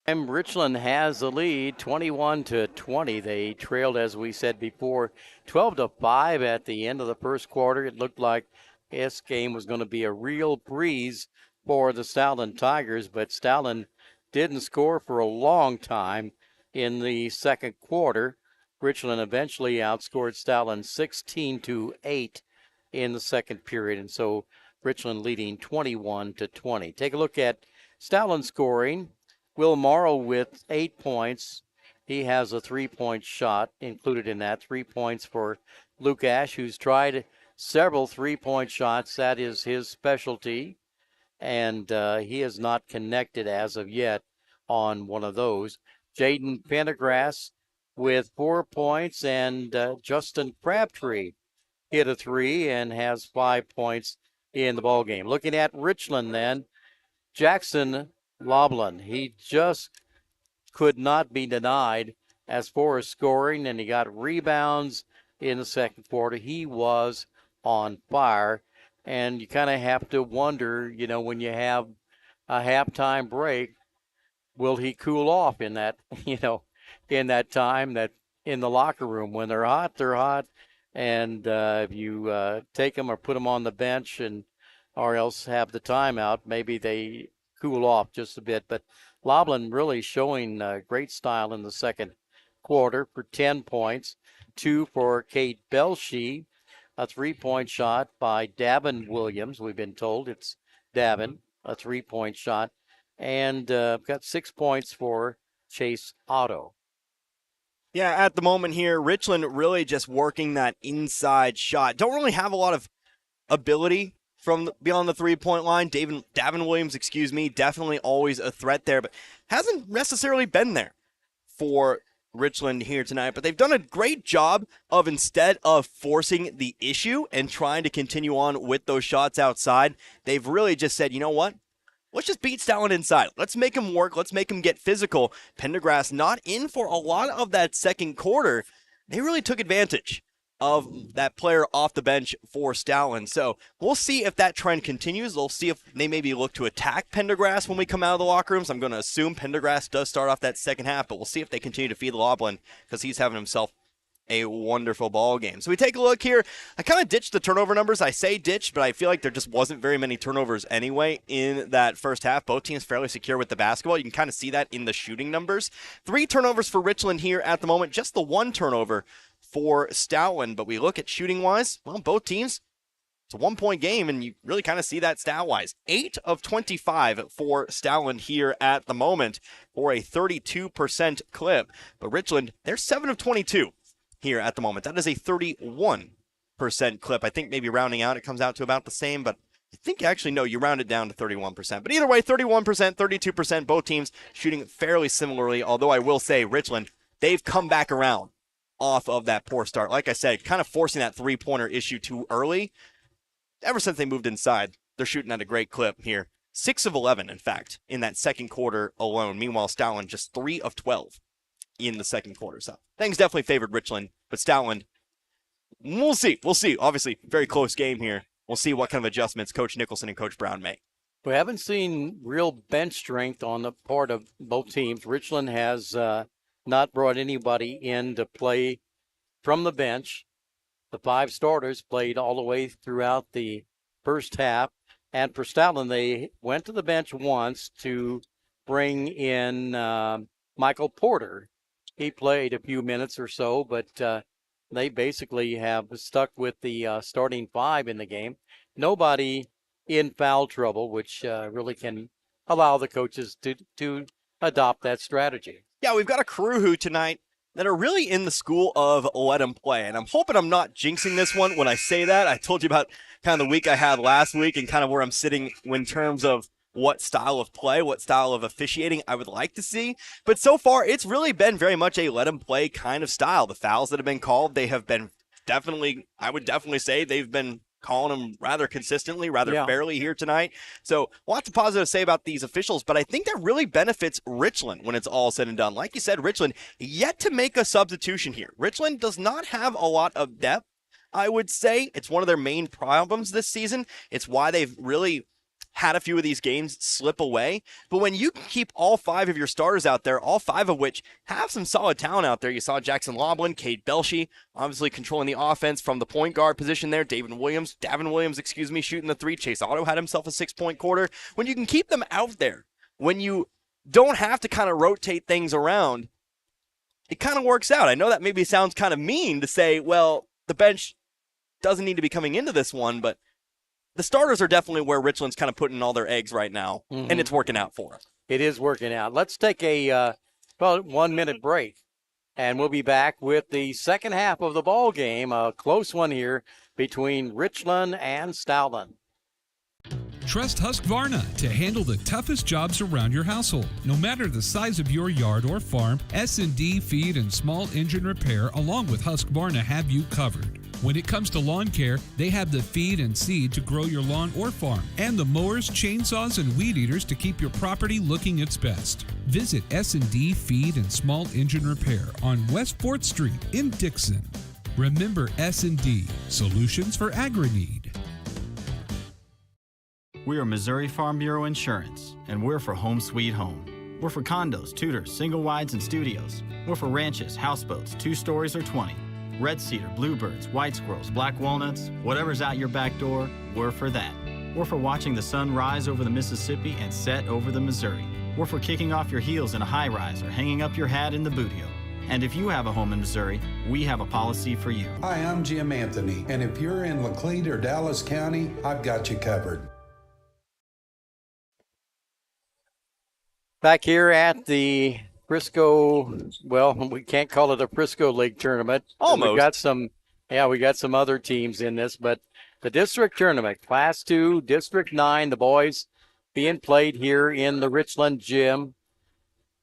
And Richland has the lead, 21-20. They trailed, as we said before, 12-5 at the end of the first quarter. It looked like this game was going to be a real breeze for the Stowland Tigers, but Stowland didn't score for a long time in the second quarter. Richland eventually outscored Stowland 16-8 in the second period, and so Richland leading 21-20. Take a look at Stowland scoring. Will Morrow with 8 points. He has a 3-point shot included in that. 3 points for Luke Ash, who's tried several 3-point shots. That is his specialty, and he has not connected as of yet on one of those. Jaden Pendergrass with 4 points, and Justin Crabtree hit a 3 and has 5 points in the ball game. Looking at Richland then, Jackson Loblin, he just could not be denied as far as scoring, and he got rebounds in the second quarter. He was on fire, and you kind of have to wonder, you know, when you have a halftime break, will he cool off in that, you know, in that time that in the locker room? When they're hot, they're hot. And if you take them or put them on the bench or else have the timeout, maybe they cool off just a bit. But Loblin really showing great style in the second quarter for 10 points. 2 for Kate Belshie. A 3-point shot by Davin Williams. We've been told it's Davin, a 3-point shot. And got 6 points for Chase Otto. Yeah, at the moment here, Richland really just working that inside shot. Don't really have a lot of ability from beyond the 3-point line. Davin Williams, definitely always a threat there, but hasn't necessarily been there for Richland here tonight. But they've done a great job of, instead of forcing the issue and trying to continue on with those shots outside, they've really just said, you know what? Let's just beat Stowland inside. Let's make him work. Let's make him get physical. Pendergrass not in for a lot of that second quarter. They really took advantage of that player off the bench for Stowland. So we'll see if that trend continues. We'll see if they maybe look to attack Pendergrass when we come out of the locker rooms. I'm going to assume Pendergrass does start off that second half, but we'll see if they continue to feed Loblin because he's having himself a wonderful ball game. So we take a look here. I kind of ditched the turnover numbers. I say ditched, but I feel like there just wasn't very many turnovers anyway in that first half. Both teams fairly secure with the basketball. You can kind of see that in the shooting numbers. 3 turnovers for Richland here at the moment. Just the 1 turnover for Stowland. But we look at shooting-wise, well, both teams, it's a 1-point game, and you really kind of see that stat-wise. 8 of 25 for Stowland here at the moment for a 32% clip. But Richland, they're 7 of 22. Here at the moment. That is a 31% clip. I think maybe rounding out, it comes out to about the same, but I think actually, no, you round it down to 31%. But either way, 31%, 32%, both teams shooting fairly similarly, although I will say Richland, they've come back around off of that poor start. Like I said, kind of forcing that three-pointer issue too early. Ever since they moved inside, they're shooting at a great clip here. 6 of 11, in fact, in that second quarter alone. Meanwhile, Stowland just 3 of 12. In the second quarter. So things definitely favored Richland, but Stowland, we'll see. Obviously, very close game here. We'll see what kind of adjustments Coach Nicholson and Coach Brown make. We haven't seen real bench strength on the part of both teams. Richland has not brought anybody in to play from the bench. The 5 starters played all the way throughout the first half. And for Stowland, they went to the bench once to bring in Michael Porter. He played a few minutes or so, but they basically have stuck with the starting 5 in the game. Nobody in foul trouble, which really can allow the coaches to adopt that strategy. Yeah, we've got a crew who tonight that are really in the school of let them play. And I'm hoping I'm not jinxing this one when I say that. I told you about kind of the week I had last week and kind of where I'm sitting in terms of what style of play, what style of officiating I would like to see. But so far, it's really been very much a let them play kind of style. The fouls that have been called, they have been definitely, I would definitely say they've been calling them rather consistently, rather fairly here tonight. So lots of positive to say about these officials, but I think that really benefits Richland when it's all said and done. Like you said, Richland yet to make a substitution here. Richland does not have a lot of depth, I would say. It's one of their main problems this season. It's why they've really had a few of these games slip away. But when you can keep all 5 of your starters out there, all 5 of which have some solid talent out there. You saw Jackson Loblin, Cade Belshie, obviously controlling the offense from the point guard position there. Davin Williams, shooting the 3. Chase Otto had himself a 6-point quarter. When you can keep them out there, when you don't have to kind of rotate things around, it kind of works out. I know that maybe sounds kind of mean to say, well, the bench doesn't need to be coming into this one, but the starters are definitely where Richland's kind of putting all their eggs right now, and it's working out for them. It is working out. Let's take a 1-minute break, and we'll be back with the second half of the ball game. A close one here between Richland and Stowland. Trust Husqvarna to handle the toughest jobs around your household. No matter the size of your yard or farm, S&D Feed and Small Engine Repair along with Husqvarna have you covered. When it comes to lawn care, they have the feed and seed to grow your lawn or farm, and the mowers, chainsaws, and weed eaters to keep your property looking its best. Visit S&D Feed and Small Engine Repair on West 4th Street in Dixon. Remember S&D, solutions for agri-need. We are Missouri Farm Bureau Insurance, and we're for home sweet home. We're for condos, tutors, single wides, and studios. We're for ranches, houseboats, 2 stories or 20. Red cedar, bluebirds, white squirrels, black walnuts, whatever's out your back door, we're for that. We're for watching the sun rise over the Mississippi and set over the Missouri. We're for kicking off your heels in a high-rise or hanging up your hat in the bootio. And if you have a home in Missouri, we have a policy for you. Hi, I'm Jim Anthony, and if you're in Laclede or Dallas County, I've got you covered. Back here at the Frisco, well, we can't call it a Frisco League tournament. Almost. We got some other teams in this, but the district tournament, Class 2, District 9, the boys being played here in the Richland gym.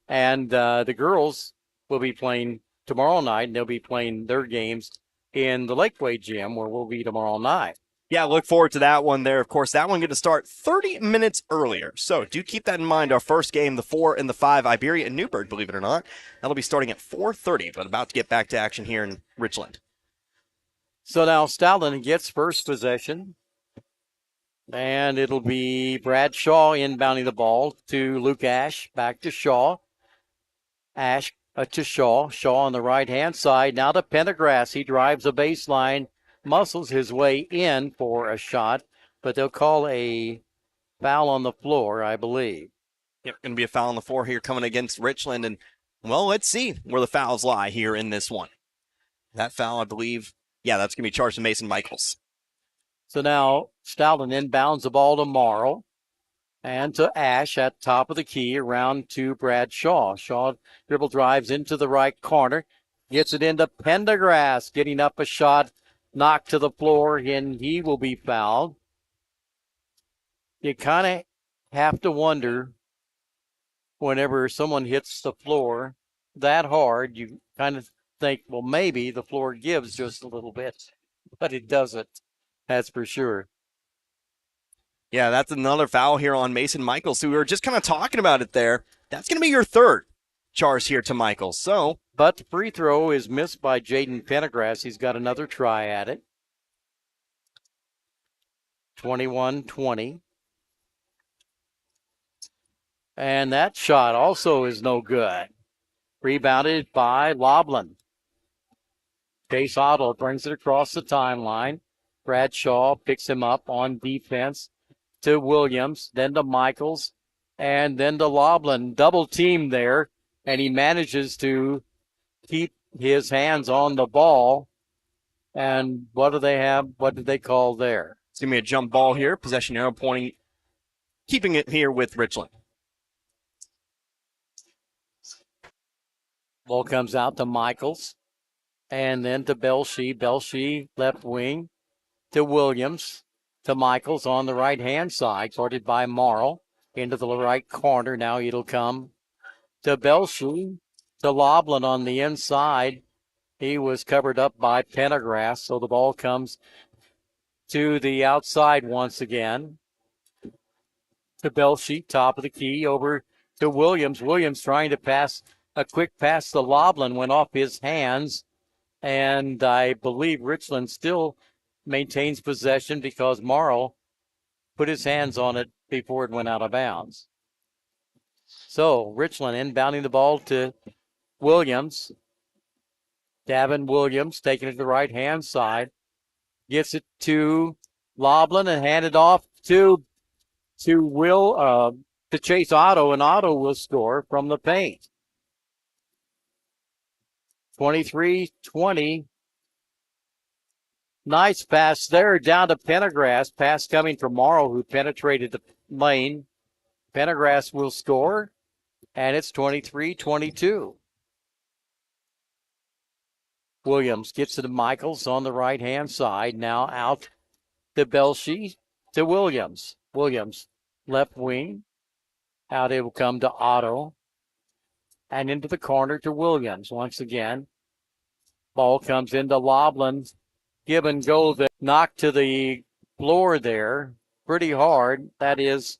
And the girls will be playing tomorrow night, and they'll be playing their games in the Lakeway gym where we'll be tomorrow night. Yeah, look forward to that one there. Of course, that one going to start 30 minutes earlier. So do keep that in mind. Our first game, the 4 and the 5, Iberia and Newburgh, believe it or not. That'll be starting at 4:30, but about to get back to action here in Richland. So now Stowland gets first possession. And it'll be Brad Shaw inbounding the ball to Luke Ash. Back to Shaw. Ash to Shaw. Shaw on the right-hand side. Now to Pendergrass. He drives the baseline. Muscles his way in for a shot, but they'll call a foul on the floor, I believe. Yep, going to be a foul on the floor here coming against Richland, and, well, let's see where the fouls lie here in this one. That foul, I believe, that's going to be charged to Mason Michaels. So now Stowland inbounds the ball to Morrow and to Ash at top of the key around to Brad Shaw. Shaw dribble drives into the right corner, gets it into Pendergrass, getting up a shot. Knocked to the floor, and he will be fouled. You kind of have to wonder whenever someone hits the floor that hard, you kind of think, well, maybe the floor gives just a little bit, but it doesn't. That's for sure. Yeah, that's another foul here on Mason Michaels, who we were just kind of talking about it there. That's going to be your third charge here to Michaels. So, but the free throw is missed by Jaden Pendergrass. He's got another try at it. 21-20. And that shot also is no good. Rebounded by Loblin. Chase Otto brings it across the timeline. Bradshaw picks him up on defense to Williams, then to Michaels, and then to Loblin. Double team there, and he manages to keep his hands on the ball. And what do they have? What did they call there? It's going to be a jump ball here. Possession arrow pointing, keeping it here with Richland. Ball comes out to Michaels. And then to Belshie. Belshie left wing to Williams. To Michaels on the right-hand side, guarded by Morrow. into the right corner. Now it'll come to Belshie, to Loblin on the inside. He was covered up by Pendergrass, so the ball comes to the outside once again. To Belshie, top of the key, over to Williams. Williams trying to pass a quick pass to Loblin, went off his hands, and I believe Richland still maintains possession because Morrow put his hands on it before it went out of bounds. So Richland inbounding the ball to Williams. Davin Williams taking it to the right-hand side. Gets it to Loblin and handed off to Chase Otto, and Otto will score from the paint. 23-20. Nice pass there down to Pendergrass. Pass coming from Morrow, who penetrated the lane. Pendergrass will score, and it's 23-22. Williams gets it to Michaels on the right-hand side. Now out to Belshie, to Williams. Williams, left wing. Out it will come to Otto. And into the corner to Williams once again. Ball comes into Loblin. Give and go that knocked to the floor there pretty hard. That is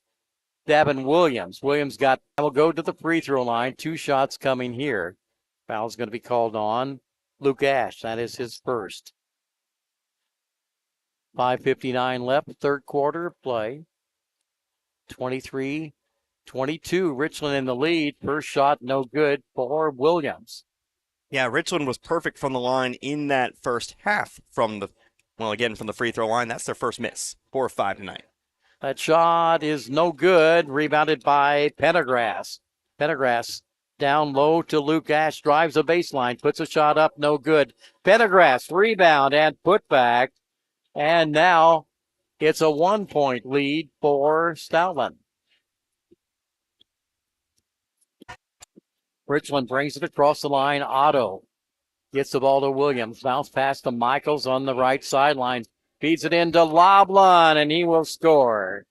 Davin Williams. Williams will go to the free throw line. 2 shots coming here. Foul's going to be called on Luke Ash. That is his first. 5:59 left, third quarter of play. 23-22. Richland in the lead. First shot no good for Williams. Yeah, Richland was perfect from the line in that first half from the free throw line. That's their first miss. 4 of 5 tonight. That shot is no good. Rebounded by Pendergrass. Pendergrass down low to Luke Ash. Drives a baseline. Puts a shot up. No good. Pendergrass rebound and put back. And now it's a 1-point lead for Stoutland. Richland brings it across the line. Otto gets the ball to Williams. Bounce pass to Michaels on the right sideline. Feeds it into Loblin, and he will score.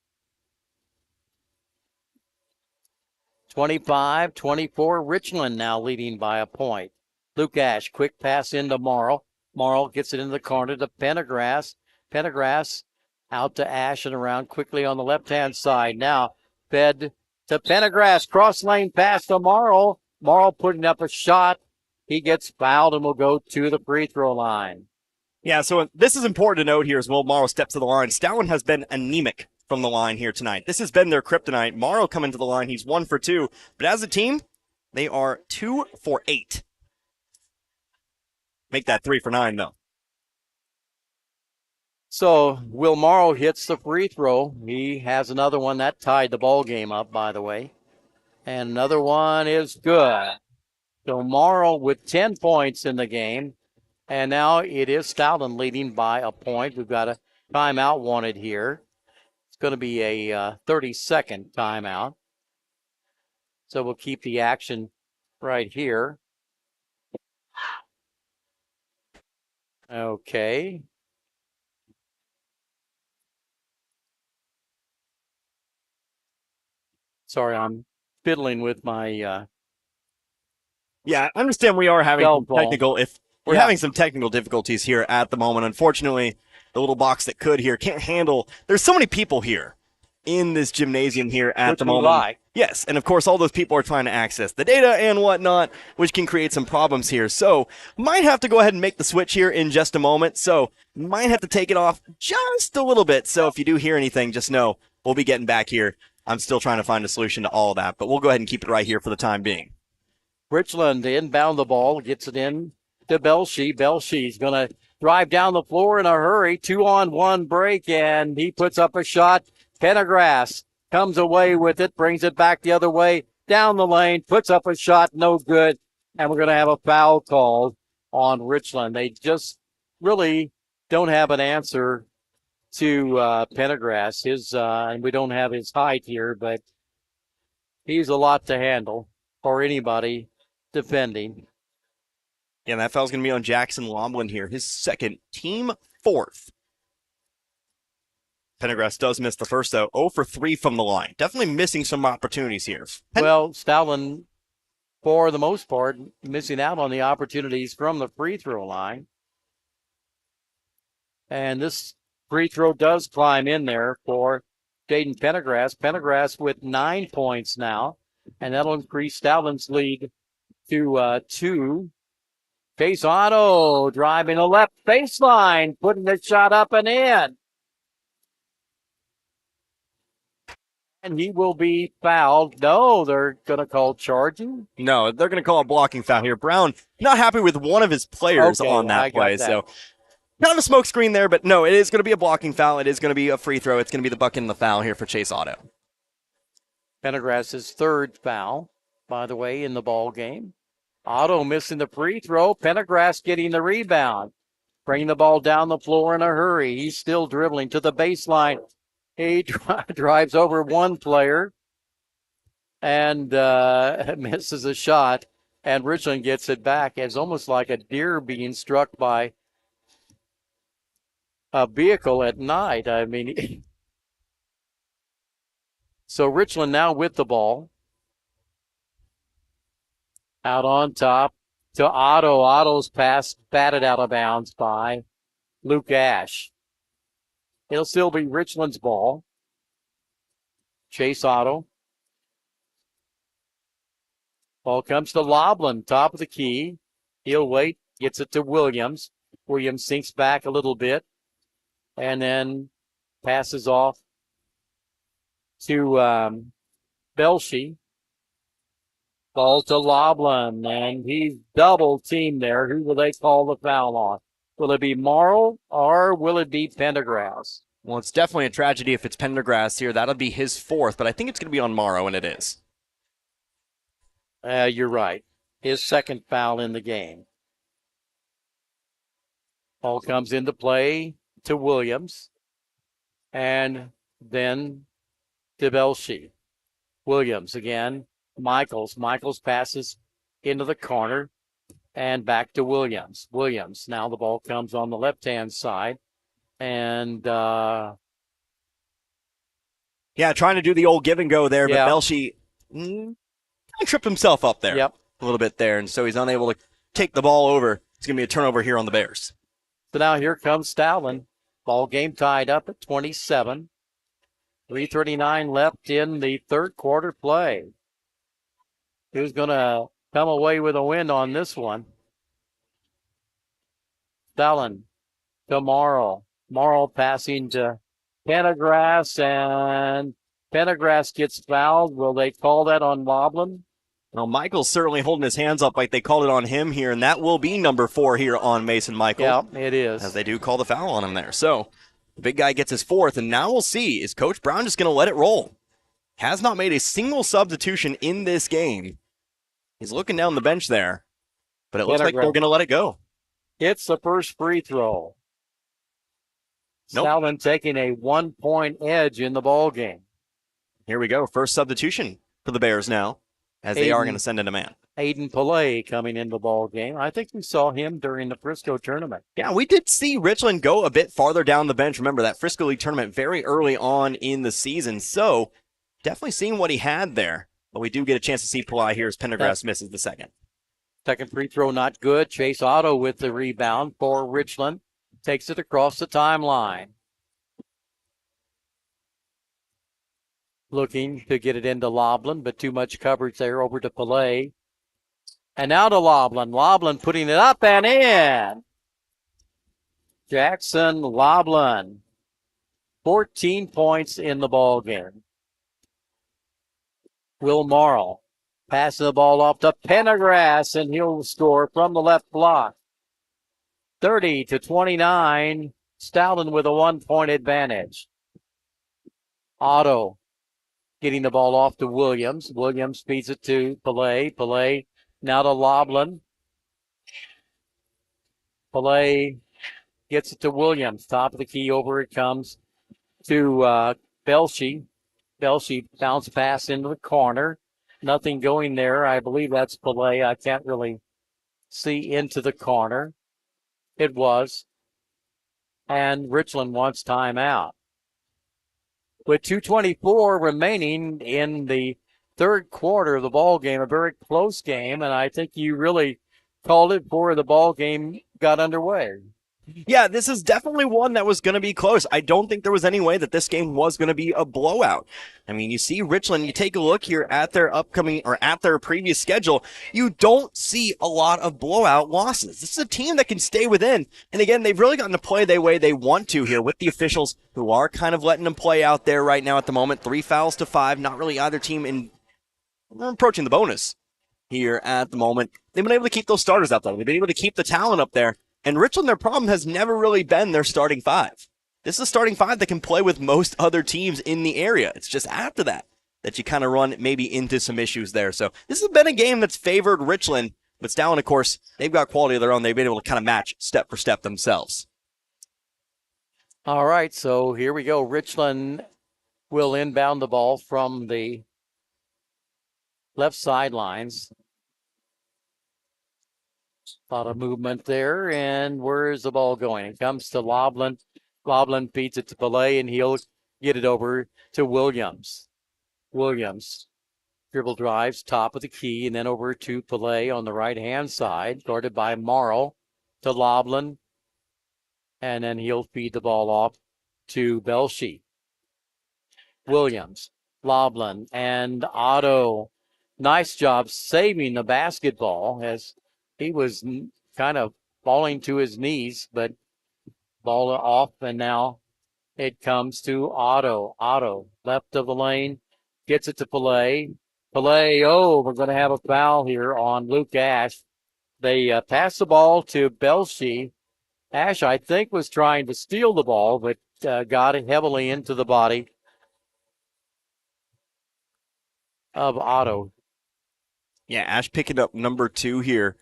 25-24. Richland now leading by a point. Luke Ash, quick pass into Morrow. Morrow gets it into the corner to Pendergrass. Pendergrass out to Ash and around quickly on the left-hand side. Now fed to Pendergrass. Cross lane pass to Morrow. Morrow putting up a shot. He gets fouled and will go to the free throw line. Yeah, so this is important to note here as Will Morrow steps to the line. Stoutland has been anemic from the line here tonight. This has been their kryptonite. Morrow coming to the line. He's 1 for 2. But as a team, they are 2 for 8. Make that 3 for 9, though. So Will Morrow hits the free throw. He has another one that tied the ball game up, by the way. And another one is good. So Morrow with 10 points in the game. And now it is Stoutland leading by a point. We've got a timeout wanted here. It's going to be a 30-second timeout. So we'll keep the action right here. Okay. Sorry, I'm fiddling with my Yeah, I understand we are having some ball. having some technical difficulties here at the moment. Unfortunately, the little box that could here can't handle. There's so many people here in this gymnasium here at the moment. Yes, and of course all those people are trying to access the data and whatnot, which can create some problems here. So might have to go ahead and make the switch here in just a moment. So might have to take it off just a little bit. So if you do hear anything, just know we'll be getting back here. I'm still trying to find a solution to all of that, but we'll go ahead and keep it right here for the time being. Richland inbound the ball, gets it in to Belshie. Belshie's going to drive down the floor in a hurry. 2-on-1 break, and he puts up a shot. Pendergrass comes away with it, brings it back the other way, down the lane, puts up a shot, no good, and we're going to have a foul called on Richland. They just really don't have an answer to Pendergrass. And we don't have his height here, but he's a lot to handle for anybody defending. Yeah, that foul's going to be on Jackson Loblin here, his second, team 4th. Pendergrass does miss the first, though. 0 for 3 from the line. Definitely missing some opportunities here. Well, Stowlin, for the most part, missing out on the opportunities from the free throw line. And this free throw does climb in there for Jaden Pendergrass. Pendergrass with 9 points now, and that'll increase Stowlin's lead to 2. Chase Otto driving the left baseline, putting the shot up and in. And he will be fouled. No, they're going to call charging. No, they're going to call a blocking foul here. Brown not happy with one of his players on that play. So kind of a smoke screen there, but no, it is going to be a blocking foul. It is going to be a free throw. It's going to be the bucket and the foul here for Chase Otto. Pendergrass's 3rd foul, by the way, in the ball game. Otto missing the free throw. Pendergrass getting the rebound. Bringing the ball down the floor in a hurry. He's still dribbling to the baseline. He drives over one player and misses a shot, and Richland gets it back. It's almost like a deer being struck by a vehicle at night. I mean, so Richland now with the ball. Out on top to Otto. Otto's pass batted out of bounds by Luke Ash. It'll still be Richland's ball. Chase Otto. Ball comes to Loblin, top of the key. He'll wait, gets it to Williams. Williams sinks back a little bit and then passes off to Belshie. Ball to Loblin, and he's double teamed there. Who will they call the foul on? Will it be Morrow or will it be Pendergrass? Well, it's definitely a tragedy if it's Pendergrass here. That'll be his 4th, but I think it's going to be on Morrow, and it is. You're right. His 2nd foul in the game. Ball comes into play to Williams, and then to Belshie. Williams again. Michaels passes into the corner and back to Williams. Williams, now the ball comes on the left-hand side. And, trying to do the old give and go there, but Belshie tripped himself up there a little bit there, and so he's unable to take the ball over. It's going to be a turnover here on the Bears. So now here comes Stowlin. Ball game tied up at 27. 3:39 left in the 3rd quarter play. Who's going to come away with a win on this one? Stowlin to Morrow. Morrow passing to Pendergrass, and Pendergrass gets fouled. Will they call that on Loblin? Well, Michael's certainly holding his hands up like they called it on him here, and that will be number 4 here on Mason Michael. Yeah, it is. As they do call the foul on him there. So the big guy gets his 4th, and now we'll see. Is Coach Brown just going to let it roll? Has not made a single substitution in this game. He's looking down the bench there, but it looks like they're going to let it go. It's the first free throw. Stowlin taking a 1-point edge in the ball game. Here we go. First substitution for the Bears now, as they are going to send in a man. Aiden Pillay coming in the ball game. I think we saw him during the Frisco tournament. Yeah, we did see Richland go a bit farther down the bench. Remember that Frisco League tournament very early on in the season. So definitely seeing what he had there. But we do get a chance to see Pillay here as Pendergrass misses the 2nd. Second free throw not good. Chase Otto with the rebound for Richland. Takes it across the timeline. Looking to get it into Loblin, but too much coverage there over to Pillay. And now to Loblin. Loblin putting it up and in. Jackson Loblin. 14 points in the ball game. Will Morrow passing the ball off to Pendergrass, and he'll score from the left block. 30-29. Stowlin with a 1-point advantage. Otto getting the ball off to Williams. Williams feeds it to Pillay. Pillay now to Loblin. Pillay gets it to Williams. Top of the key, over it comes to Belshie. Belshie bounce pass into the corner. Nothing going there. I believe that's Pillay. I can't really see into the corner. It was. And Richland wants timeout. with 2:24 remaining in the third quarter of the ball game. A very close game, and I think you really called it before the ball game got underway. Yeah, this is definitely one that was going to be close. I don't think there was any way that this game was going to be a blowout. I mean, you see Richland, you take a look here at their upcoming or at their previous schedule, you don't see a lot of blowout losses. This is a team that can stay within. And again, they've really gotten to play the way they want to here with the officials who are kind of letting them play out there right now at the moment. 3 fouls to 5, not really either team approaching the bonus here at the moment. They've been able to keep those starters out there. They've been able to keep the talent up there. And Richland, their problem has never really been their starting 5. This is a starting 5 that can play with most other teams in the area. It's just after that you kind of run maybe into some issues there. So this has been a game that's favored Richland. But Stallman, of course, they've got quality of their own. They've been able to kind of match step for step themselves. All right, so here we go. Richland will inbound the ball from the left sidelines. A lot of movement there, and where is the ball going? It comes to Loveland. Loveland feeds it to Pillay, and he'll get it over to Williams. Williams dribble drives, top of the key, and then over to Pillay on the right-hand side, guarded by Morrow to Loveland, and then he'll feed the ball off to Belshie. Williams, Loveland, and Otto. Nice job saving the basketball as he was kind of falling to his knees, but ball off, and now it comes to Otto. Otto, left of the lane, gets it to Pillay. Pillay, we're going to have a foul here on Luke Ash. They pass the ball to Belshie. Ash, I think, was trying to steal the ball, but got it heavily into the body of Otto. Yeah, Ash picking up number 2 here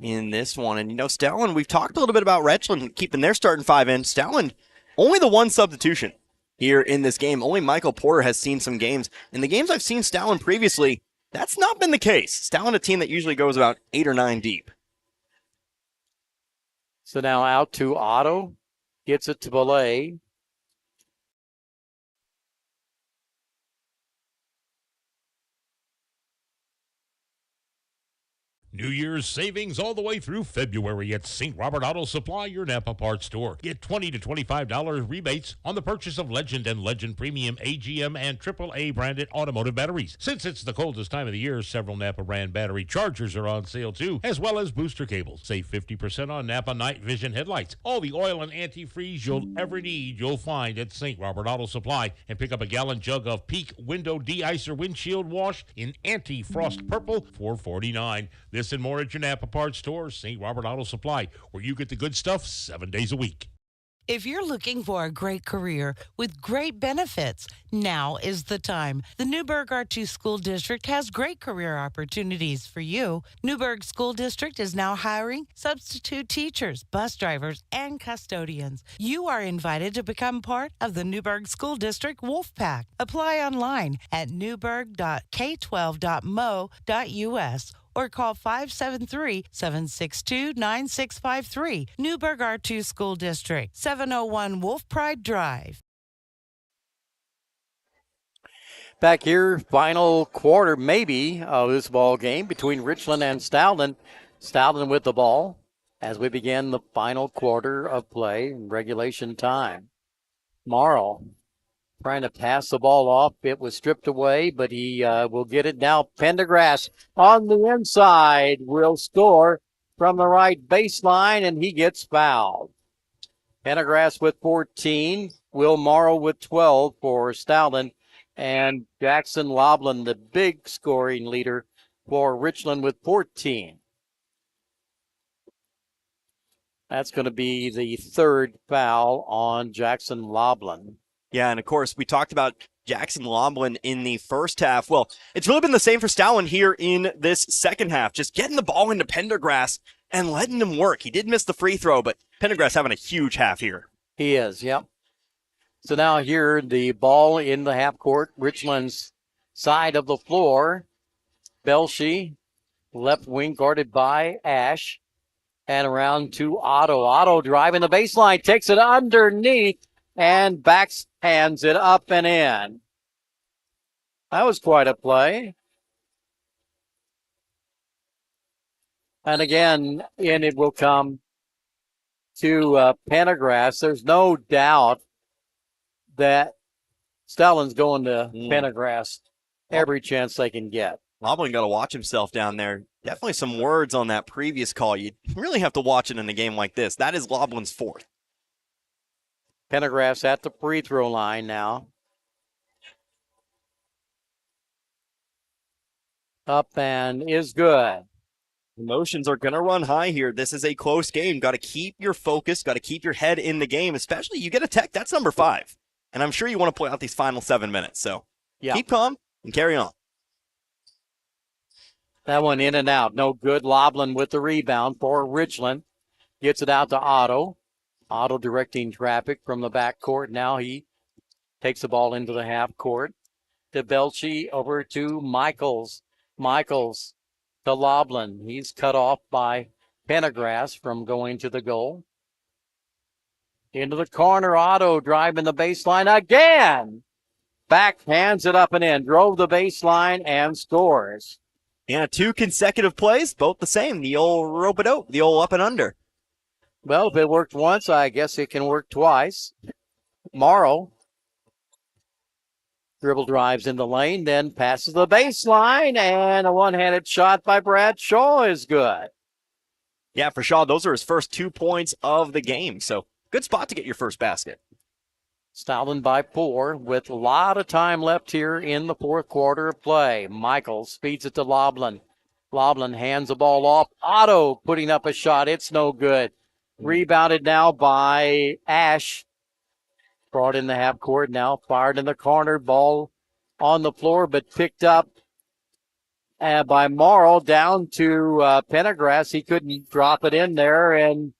in this one. And, Stallman, we've talked a little bit about Richland keeping their starting 5 in. Stallman, only the one substitution here in this game. Only Michael Porter has seen some games. In the games I've seen Stallman previously, that's not been the case. Stallman, a team that usually goes about 8 or 9 deep. So now out to Otto. Gets it to Pillay. New Year's savings all the way through February at St. Robert Auto Supply, your Napa parts store. Get $20 to $25 rebates on the purchase of Legend and Legend Premium AGM and AAA branded automotive batteries. Since it's the coldest time of the year, several Napa brand battery chargers are on sale too, as well as booster cables. Save 50% on Napa night vision headlights. All the oil and antifreeze you'll ever need, you'll find at St. Robert Auto Supply. And pick up a gallon jug of Peak Window De-Icer Windshield Wash in anti-frost purple for $4.49. This and more at your Napa parts store, St. Robert Auto Supply, where you get the good stuff 7 days a week. If you're looking for a great career with great benefits, now is the time. The Newburgh R2 School District has great career opportunities for you. Newburgh School District is now hiring substitute teachers, bus drivers, and custodians. You are invited to become part of the Newburgh School District Wolfpack. Apply online at newburgh.k12.mo.us or call 573-762-9653. Newburgh R2 School District, 701 Wolf Pride Drive. Back here, final quarter maybe of this ball game between Richland and Stoughton. Stoughton with the ball as we begin the final quarter of play in regulation time. Morrow trying to pass the ball off. It was stripped away, but he will get it now. Pendergrass on the inside will score from the right baseline, and he gets fouled. Pendergrass with 14. Will Morrow with 12 for Stoughton. And Jackson Loveland, the big scoring leader for Richland with 14. That's going to be the third foul on Jackson Loveland. Yeah, and of course, we talked about Jackson Loveland in the first half. Well, it's really been the same for Stallman here in this second half. Just getting the ball into Pendergrass and letting him work. He did miss the free throw, but Pendergrass having a huge half here. He is, yep. So now here, the ball in the half court, Richland's side of the floor. Belshie, left wing guarded by Ash. And around to Otto. Otto driving the baseline, takes it underneath. and backhands it up and in. That was quite a play. And again, in it will come to Pendergrass. There's no doubt that Stellan's going to Pendergrass every chance they can get. Loblin got to watch himself down there. Definitely some words on that previous call. You really have to watch it in a game like this. That is Loblin's fourth. Pendergrass at the free throw line now. Up and is good. Emotions are going to run high here. This is a close game. Got to keep your focus. Got to keep your head in the game, especially you get a tech. That's number 5. And I'm sure you want to play out these final 7 minutes. So keep calm and carry on. That one in and out. No good. Loblin with the rebound for Richland. Gets it out to Otto. Otto directing traffic from the backcourt. Now he takes the ball into the half court. To Belchie over to Michaels. Michaels to Loblin. He's cut off by Pendergrass from going to the goal. Into the corner. Otto driving the baseline again. Backhands it up and in. Drove the baseline and scores. Yeah, 2 consecutive plays, both the same. The old rope-a-dope, the old up and under. Well, if it worked once, I guess it can work twice. Morrow dribble drives in the lane, then passes the baseline, and a one-handed shot by Brad Shaw is good. Yeah, for Shaw, those are his first 2 points of the game, so good spot to get your first basket. Stoughton by 4 with a lot of time left here in the fourth quarter of play. Michaels feeds it to Loblin. Loblin hands the ball off. Otto putting up a shot. It's no good. Rebounded now by Ash. Brought in the half court now. Fired in the corner. Ball on the floor, but picked up by Morrow down to Pendergrass. He couldn't drop it in there, and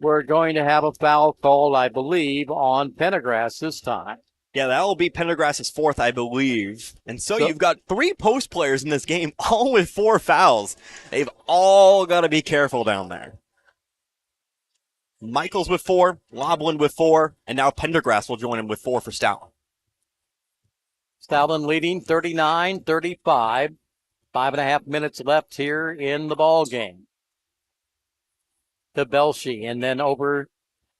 we're going to have a foul called, I believe, on Pendergrass this time. Yeah, that will be Pendergrass's 4th, I believe. And so you've got 3 post players in this game, all with 4 fouls. They've all got to be careful down there. Michaels with 4, Loblin with 4, and now Pendergrass will join him with 4 for Stoughton. Stoughton leading 39-35. 5.5 minutes left here in the ball game. To Belchie, and then over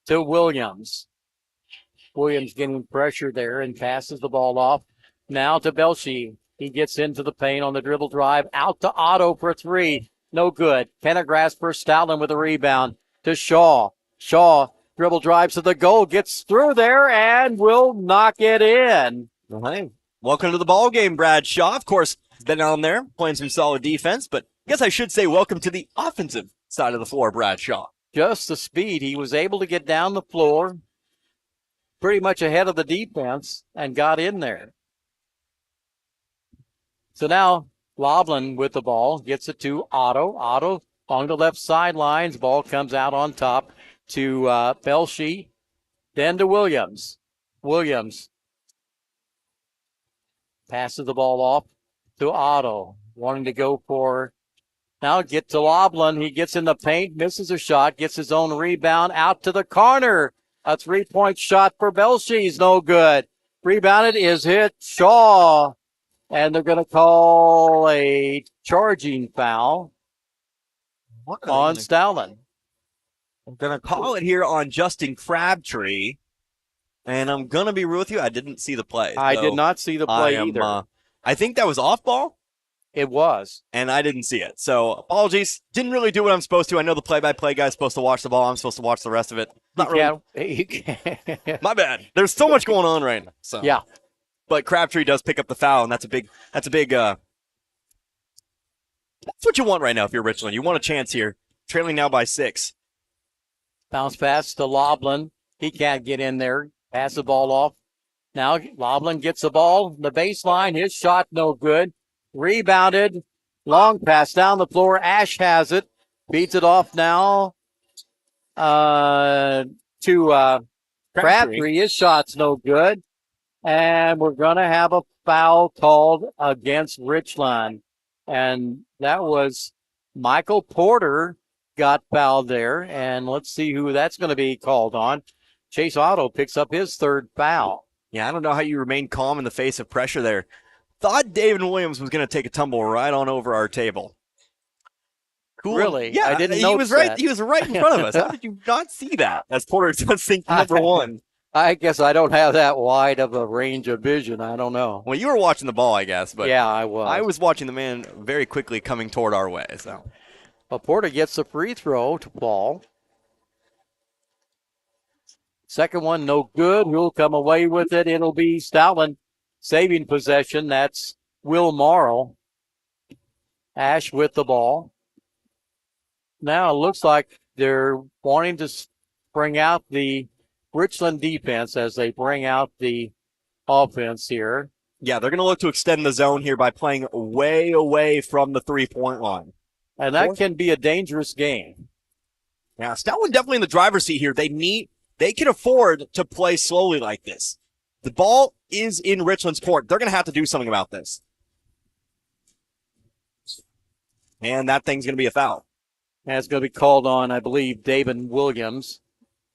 to Williams. Williams getting pressure there and passes the ball off. Now to Belchie. He gets into the paint on the dribble drive. Out to Otto for 3. No good. Pendergrass for Stoughton with a rebound. To Shaw. Shaw dribble drives to the goal. Gets through there and will knock it in. Hey, welcome to the ball game, Brad Shaw. Of course, been on there playing some solid defense, but I guess I should say welcome to the offensive side of the floor, Brad Shaw. Just the speed. He was able to get down the floor pretty much ahead of the defense and got in there. So now Loblin with the ball gets it to Otto. Otto on the left sidelines. Ball comes out on top to Belchie. Then to Williams. Williams passes the ball off to Otto. Wanting to go for... Now get to Loblin. He gets in the paint, misses a shot, gets his own rebound out to the corner. A 3-point shot for Belchie's no good. Rebounded is hit Shaw. And they're going to call a charging foul on Stoughton. I'm going to call it here on Justin Crabtree. And I'm going to be real with you. I didn't see the play. I did not see the play either. I think that was off ball. It was. And I didn't see it. So apologies. Didn't really do what I'm supposed to. I know the play-by-play guy's supposed to watch the ball. I'm supposed to watch the rest of it. Not really. My bad. There's so much going on right now. So. Yeah. But Crabtree does pick up the foul, and that's a big that's what you want right now if you're Richland. You want a chance here. Trailing now by 6. Bounce pass to Loblin. He can't get in there. Pass the ball off. Now Loblin gets the ball. The baseline. His shot no good. Rebounded. Long pass down the floor. Ash has it. Beats it off now to Crabtree. His shot's no good. And we're going to have a foul called against Richland. And that was Michael Porter got fouled there. And let's see who that's going to be called on. Chase Otto picks up his third foul. Yeah, I don't know how you remain calm in the face of pressure there. Thought David Williams was going to take a tumble right on over our table. Cool. Really? Yeah, I didn't he notice was right. that. He was right in front of us. How did you not see that? As Porter does think number one. I guess I don't have that wide of a range of vision. I don't know. Well, you were watching the ball, I guess. But yeah, I was. I was watching the man very quickly coming toward our way. So, well, Porter gets the free throw to Paul. Second one, no good. Who'll come away with it? It'll be Stoutland saving possession. That's Will Morrow. Ash with the ball. Now it looks like they're wanting to bring out the Richland defense as they bring out the offense here. Yeah, they're going to look to extend the zone here by playing way away from the three-point line. And that can be a dangerous game. Yeah, Stoutland definitely in the driver's seat here. They can afford to play slowly like this. The ball is in Richland's court. They're going to have to do something about this. And that thing's going to be a foul. And it's going to be called on, I believe, Davin Williams,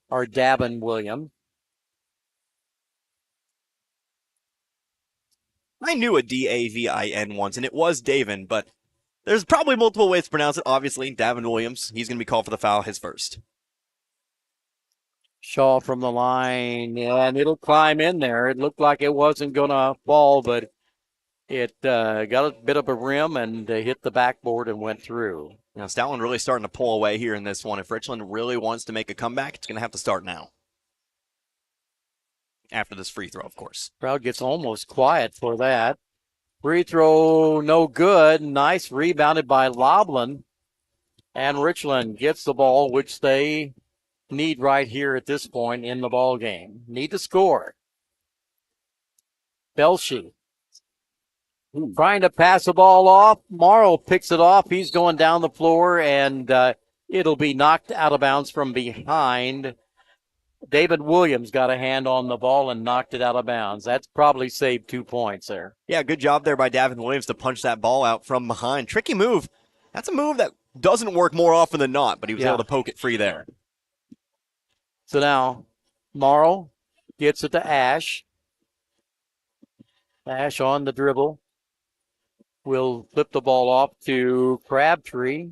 or Davin Williams. I knew a D-A-V-I-N once, and it was Davin, but there's probably multiple ways to pronounce it. Obviously, Davin Williams, he's going to be called for the foul, his first. Shaw from the line, and it'll climb in there. It looked like it wasn't going to fall, but it got a bit of a rim and hit the backboard and went through. Now, Stoutland really starting to pull away here in this one. If Richland really wants to make a comeback, it's going to have to start now. After this free throw, of course. Crowd gets almost quiet for that. Free throw, no good. Nice rebounded by Loblin. And Richland gets the ball, which they need right here at this point in the ball game. Need to score. Belshie trying to pass the ball off. Morrow picks it off. He's going down the floor, and it'll be knocked out of bounds from behind. David Williams got a hand on the ball and knocked it out of bounds. That's probably saved 2 points there. Yeah, good job there by Davin Williams to punch that ball out from behind. Tricky move. That's a move that doesn't work more often than not, but he was able to poke it free there. So now Morrow gets it to Ash. Ash on the dribble. Will flip the ball off to Crabtree.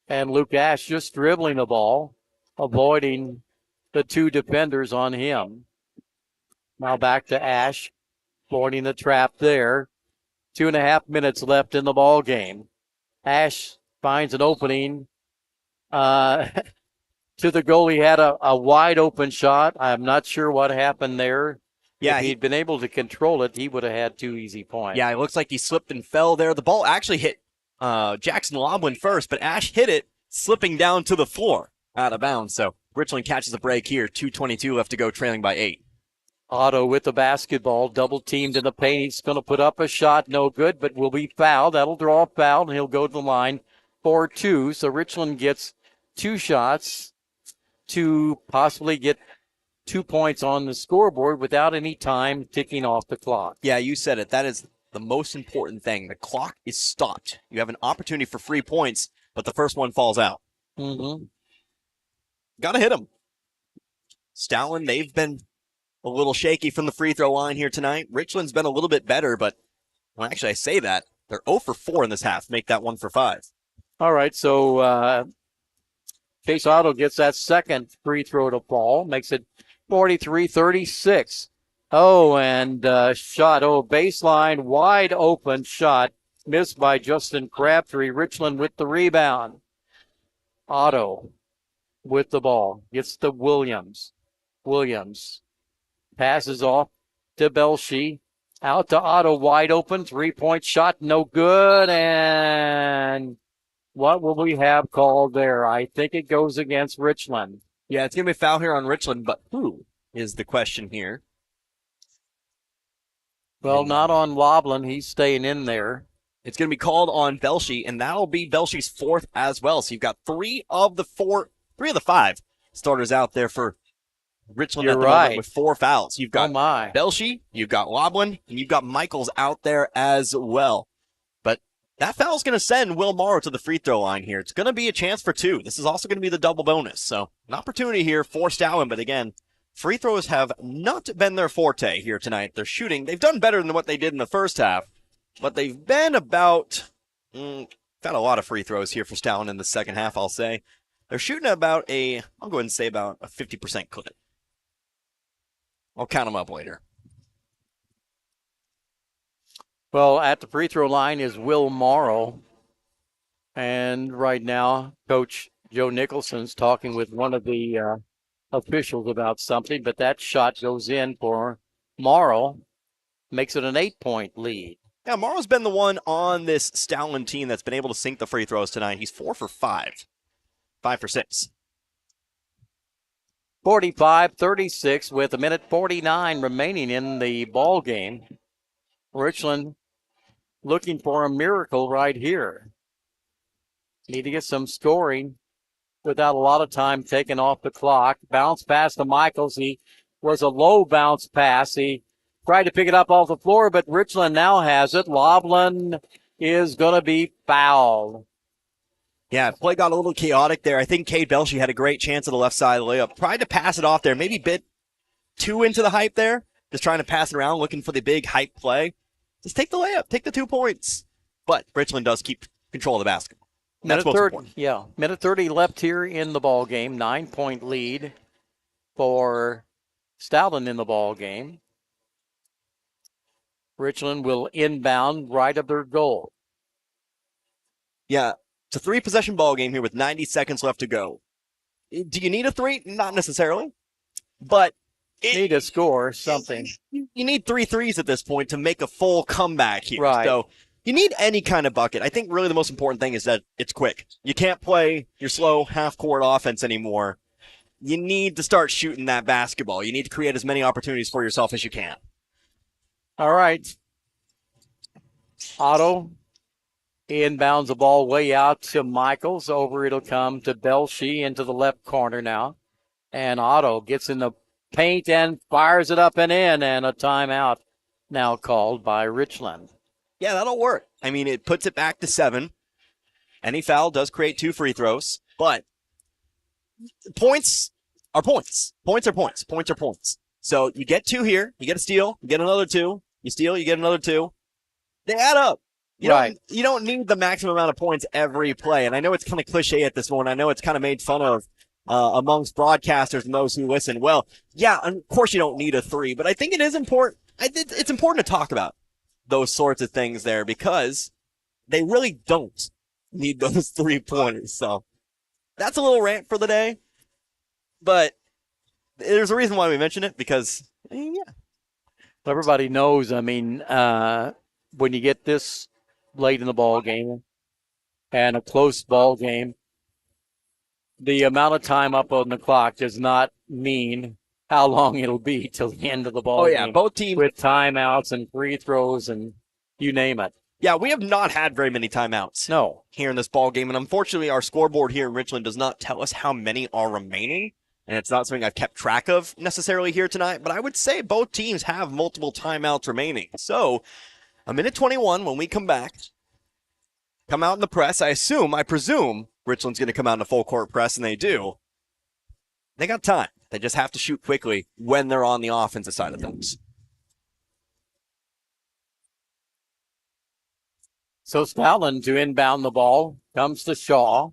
And Luke Ash just dribbling the ball, avoiding the two defenders on him. Now back to Ash, avoiding the trap there. 2.5 minutes left in the ball game. Ash finds an opening to the goal. He had a wide open shot. I'm not sure what happened there. Yeah, if he'd been able to control it, he would have had 2 easy points. Yeah, it looks like he slipped and fell there. The ball actually hit Jackson Loblin first, but Ash hit it, slipping down to the floor out of bounds. So Richland catches a break here. 2:22 left to go, trailing by 8. Otto with the basketball, double teamed in the paint. He's going to put up a shot, no good, but will be fouled. That'll draw a foul, and he'll go to the line for 2. So Richland gets 2 shots to possibly get 2 points on the scoreboard without any time ticking off the clock. Yeah, you said it. That is the most important thing. The clock is stopped. You have an opportunity for free points, but the first one falls out. Mm-hmm. Got to hit them. Stoutland, they've been a little shaky from the free throw line here tonight. Richland's been a little bit better, but well, actually I say that. They're 0 for 4 in this half. Make that 1 for 5. All right, so Chase Otto gets that second free throw to fall, makes it 43-36. Oh, and shot. Oh, baseline, wide open shot. Missed by Justin Crabtree. Richland with the rebound. Otto with the ball. Gets to Williams. Williams passes off to Belshie. Out to Otto, wide open. 3-point shot, no good. And what will we have called there? I think it goes against Richland. Yeah, it's going to be a foul here on Richland, but who is the question here? Well, not on Loblin. He's staying in there. It's going to be called on Belshie, and that'll be Belshie's 4th as well. So you've got 3 of the 5 starters out there for Richland at the moment with 4 fouls. You've got Belshie, you've got Loblin, and you've got Michaels out there as well. But That foul's going to send Will Morrow to the free throw line here. It's going to be a chance for 2. This is also going to be the double bonus. So an opportunity here for Stallman, but again, free throws have not been their forte here tonight. They're shooting. They've done better than what they did in the first half, but they've been about, got a lot of free throws here for Stallman in the second half, I'll say. They're shooting about I'll go ahead and say about a 50% clip. I'll count them up later. Well, at the free throw line is Will Morrow. And right now, Coach Joe Nicholson's talking with one of the officials about something, but that shot goes in for Morrow, makes it an 8-point lead. Yeah, Morrow's been the one on this Stallman team that's been able to sink the free throws tonight. He's 4 for 5. 5 for 6. 45-36 with a minute 49 remaining in the ball game. Richland looking for a miracle right here. Need to get some scoring without a lot of time taken off the clock. Bounce pass to Michaels. He was a low bounce pass. He tried to pick it up off the floor, but Richland now has it. Loveland is going to be fouled. Yeah, play got a little chaotic there. I think Cade Belshie had a great chance at the left side of the layup. Tried to pass it off there, maybe bit too into the hype there. Just trying to pass it around, looking for the big hype play. Just take the layup, take the 2 points. But Richland does keep control of the basketball. That's most important. Yeah, minute 30 left here in the ball game. 9-point lead for Stoughton in the ball game. Richland will inbound right of their goal. Yeah, it's a 3-possession ball game here with 90 seconds left to go. Do you need a 3? Not necessarily, but need to score something. You need 3 threes at this point to make a full comeback here. Right. So you need any kind of bucket. I think really the most important thing is that it's quick. You can't play your slow half-court offense anymore. You need to start shooting that basketball. You need to create as many opportunities for yourself as you can. All right. Otto inbounds the ball way out to Michaels. Over it'll come to Belshie into the left corner now. And Otto gets in the paint and fires it up and in, and a timeout now called by Richland. Yeah, that'll work. I mean, it puts it back to 7. Any foul does create 2 free throws, but points are points. Points are points. Points are points. So you get 2 here, you get a steal, you get another 2, you steal, you get another 2. They add up. You don't need the maximum amount of points every play. And I know it's kind of cliche at this moment. I know it's kind of made fun of amongst broadcasters and those who listen. Well, yeah, of course you don't need a 3, but I think it is important. It's important to talk about those sorts of things there because they really don't need those 3-pointers. So that's a little rant for the day, but there's a reason why we mention it because, yeah. Everybody knows, I mean, when you get this late in the ball game and a close ball game, the amount of time up on the clock does not mean how long it'll be till the end of the ball game. Both teams with timeouts and free throws and you name it. Yeah, we have not had very many timeouts. No. Here in this ball game, and unfortunately our scoreboard here in Richland does not tell us how many are remaining, and it's not something I've kept track of necessarily here tonight, but I would say both teams have multiple timeouts remaining. So, a minute 21 when we come back. Come out in the press. I presume Richland's going to come out in a full court press, and they do. They got time. They just have to shoot quickly when they're on the offensive side of things. So Stallman to inbound the ball comes to Shaw.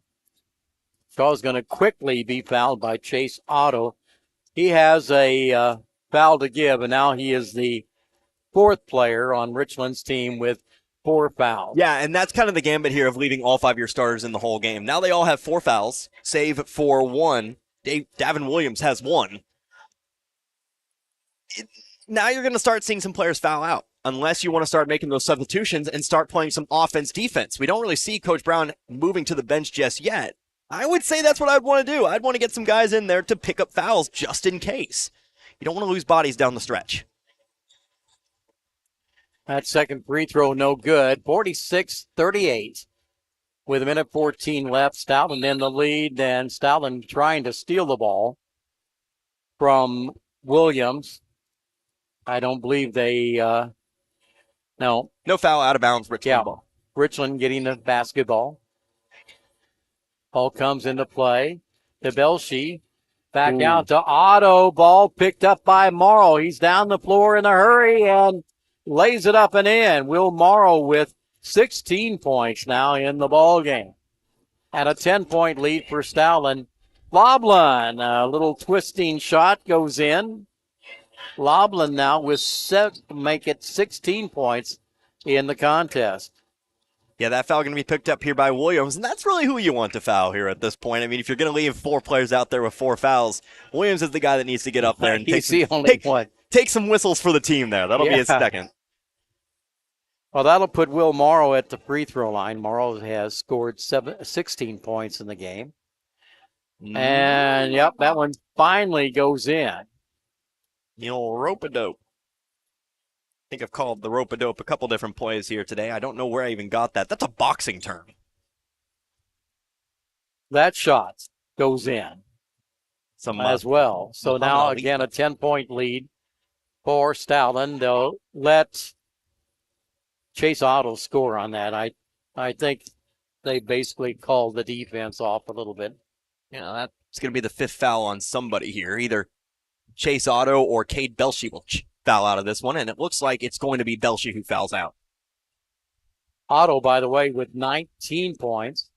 Shaw's going to quickly be fouled by Chase Otto. He has a foul to give, and now he is the 4th player on Richland's team with 4 fouls. Yeah, and that's kind of the gambit here of leaving all 5 of your starters in the whole game. Now they all have 4 fouls, save for 1. Davin Williams has 1. Now you're going to start seeing some players foul out, unless you want to start making those substitutions and start playing some offense-defense. We don't really see Coach Brown moving to the bench just yet. I would say that's what I'd want to do. I'd want to get some guys in there to pick up fouls just in case. You don't want to lose bodies down the stretch. That second free throw, no good. 46-38. With a minute 14 left, Stoughton in the lead, and Stoughton trying to steal the ball from Williams. I don't believe they, no. No foul, out of bounds, Richland ball. Richland getting the basketball. Ball comes into play to Belshie. Back out to Otto. Ball picked up by Morrow. He's down the floor in a hurry and lays it up and in. Will Morrow with 16 points now in the ball game. And a 10-point lead for Stowlin. Loblin, a little twisting shot goes in. Loblin now with 7 to make it 16 points in the contest. Yeah, that foul going to be picked up here by Williams, and that's really who you want to foul here at this point. I mean, if you're going to leave 4 players out there with 4 fouls, Williams is the guy that needs to get up there and take some whistles for the team there. That'll be his second. Well, that'll put Will Morrow at the free throw line. Morrow has scored 16 points in the game. And, yep, that one finally goes in. The old rope-a-dope. I think I've called the rope-a-dope a couple different plays here today. I don't know where I even got that. That's a boxing term. That shot goes in as well. So now, again, a 10-point lead for Stowlin. They'll let Chase Otto score on that. I think they basically called the defense off a little bit. Yeah, that's going to be the 5th foul on somebody here. Either Chase Otto or Cade Belshie will foul out of this one, and it looks like it's going to be Belshie who fouls out. Otto, by the way, with 19 points.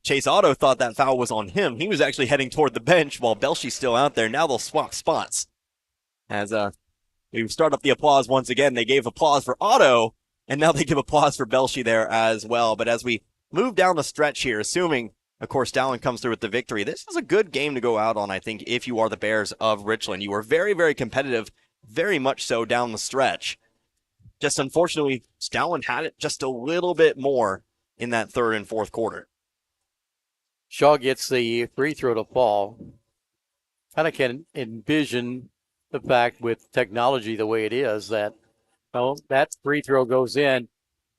Chase Otto thought that foul was on him. He was actually heading toward the bench while Belshie's still out there. Now they'll swap spots. As we start up the applause once again, they gave applause for Otto, and now they give applause for Belshie there as well. But as we move down the stretch here, assuming, of course, Stowlin comes through with the victory, this is a good game to go out on, I think, if you are the Bears of Richland. You were very, very competitive, very much so down the stretch. Just unfortunately, Stowlin had it just a little bit more in that 3rd and 4th quarter. Shaw gets the free throw to fall. Kind of can envision the fact with technology the way it is that, well, that free throw goes in.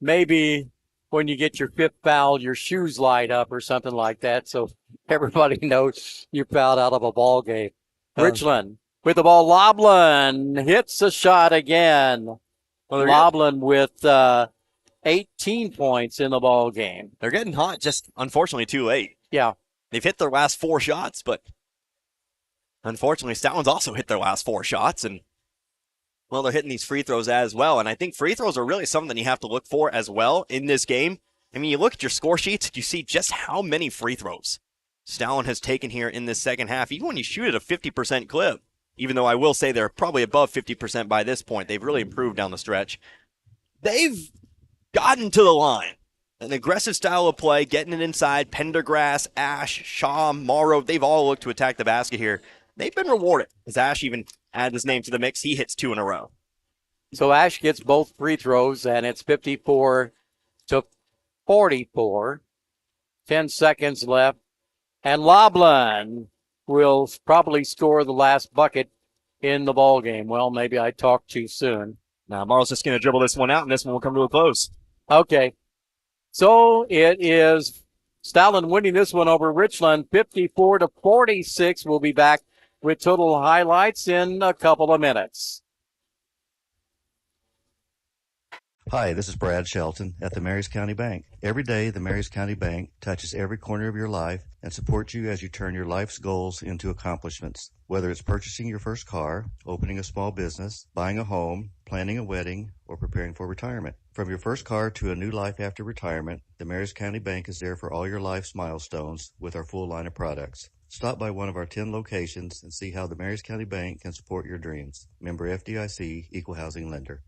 Maybe when you get your 5th foul, your shoes light up or something like that, so everybody knows you fouled out of a ball game. Richland with the ball. Loblin hits a shot again. Loblin with 18 points in the ball game. They're getting hot, just unfortunately too late. Yeah. They've hit their last 4 shots, but unfortunately Stowlin's also hit their last 4 shots, and well, they're hitting these free throws as well. And I think free throws are really something you have to look for as well in this game. I mean, you look at your score sheets, you see just how many free throws Stowlin has taken here in this second half, even when you shoot at a 50% clip. Even though I will say they're probably above 50% by this point. They've really improved down the stretch. They've gotten to the line. An aggressive style of play, getting it inside. Pendergrass, Ash, Shaw, Morrow, they've all looked to attack the basket here. They've been rewarded. As Ash even added his name to the mix, he hits 2 in a row. So Ash gets both free throws, and it's 54 to 44. 10 seconds left. And Loblin will probably score the last bucket in the ball game. Well, maybe I talked too soon. Now, Morrow's just going to dribble this one out, and this one will come to a close. Okay. So it is Stowlin winning this one over Richland, 54 to 46. We'll be back with total highlights in a couple of minutes. Hi, this is Brad Shelton at the Marys County Bank. Every day, the Marys County Bank touches every corner of your life and supports you as you turn your life's goals into accomplishments. Whether it's purchasing your first car, opening a small business, buying a home, planning a wedding, or preparing for retirement. From your first car to a new life after retirement, the Marys County Bank is there for all your life's milestones with our full line of products. Stop by one of our 10 locations and see how the Marys County Bank can support your dreams. Member FDIC, Equal Housing Lender.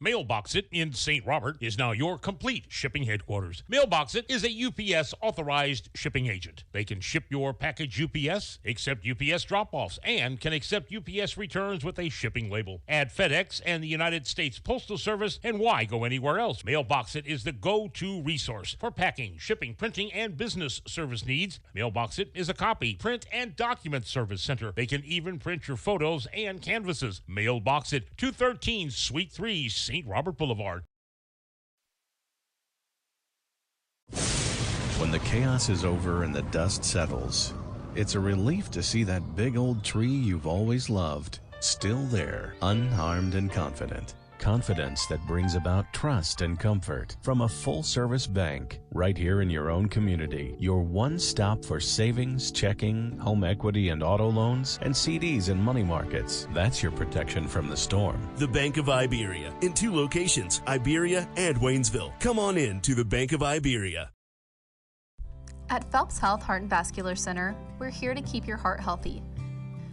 Mailbox It in St. Robert is now your complete shipping headquarters. Mailbox It is a UPS authorized shipping agent. They can ship your package UPS, accept UPS drop-offs, and can accept UPS returns with a shipping label. Add FedEx and the United States Postal Service, and why go anywhere else? Mailbox It is the go-to resource for packing, shipping, printing, and business service needs. Mailbox It is a copy, print, and document service center. They can even print your photos and canvases. Mailbox It, 213 Suite 3, St. Robert Boulevard. When the chaos is over and the dust settles, it's a relief to see that big old tree you've always loved still there, unharmed and confident. confidence that brings about trust and comfort from a full-service bank right here in your own community. Your one stop for savings, checking, home equity and auto loans, and CDs and money markets. That's your protection from the storm. The Bank of Iberia in 2 locations, Iberia and Waynesville. Come on in to the Bank of Iberia. At Phelps Health Heart and Vascular Center, we're here to keep your heart healthy.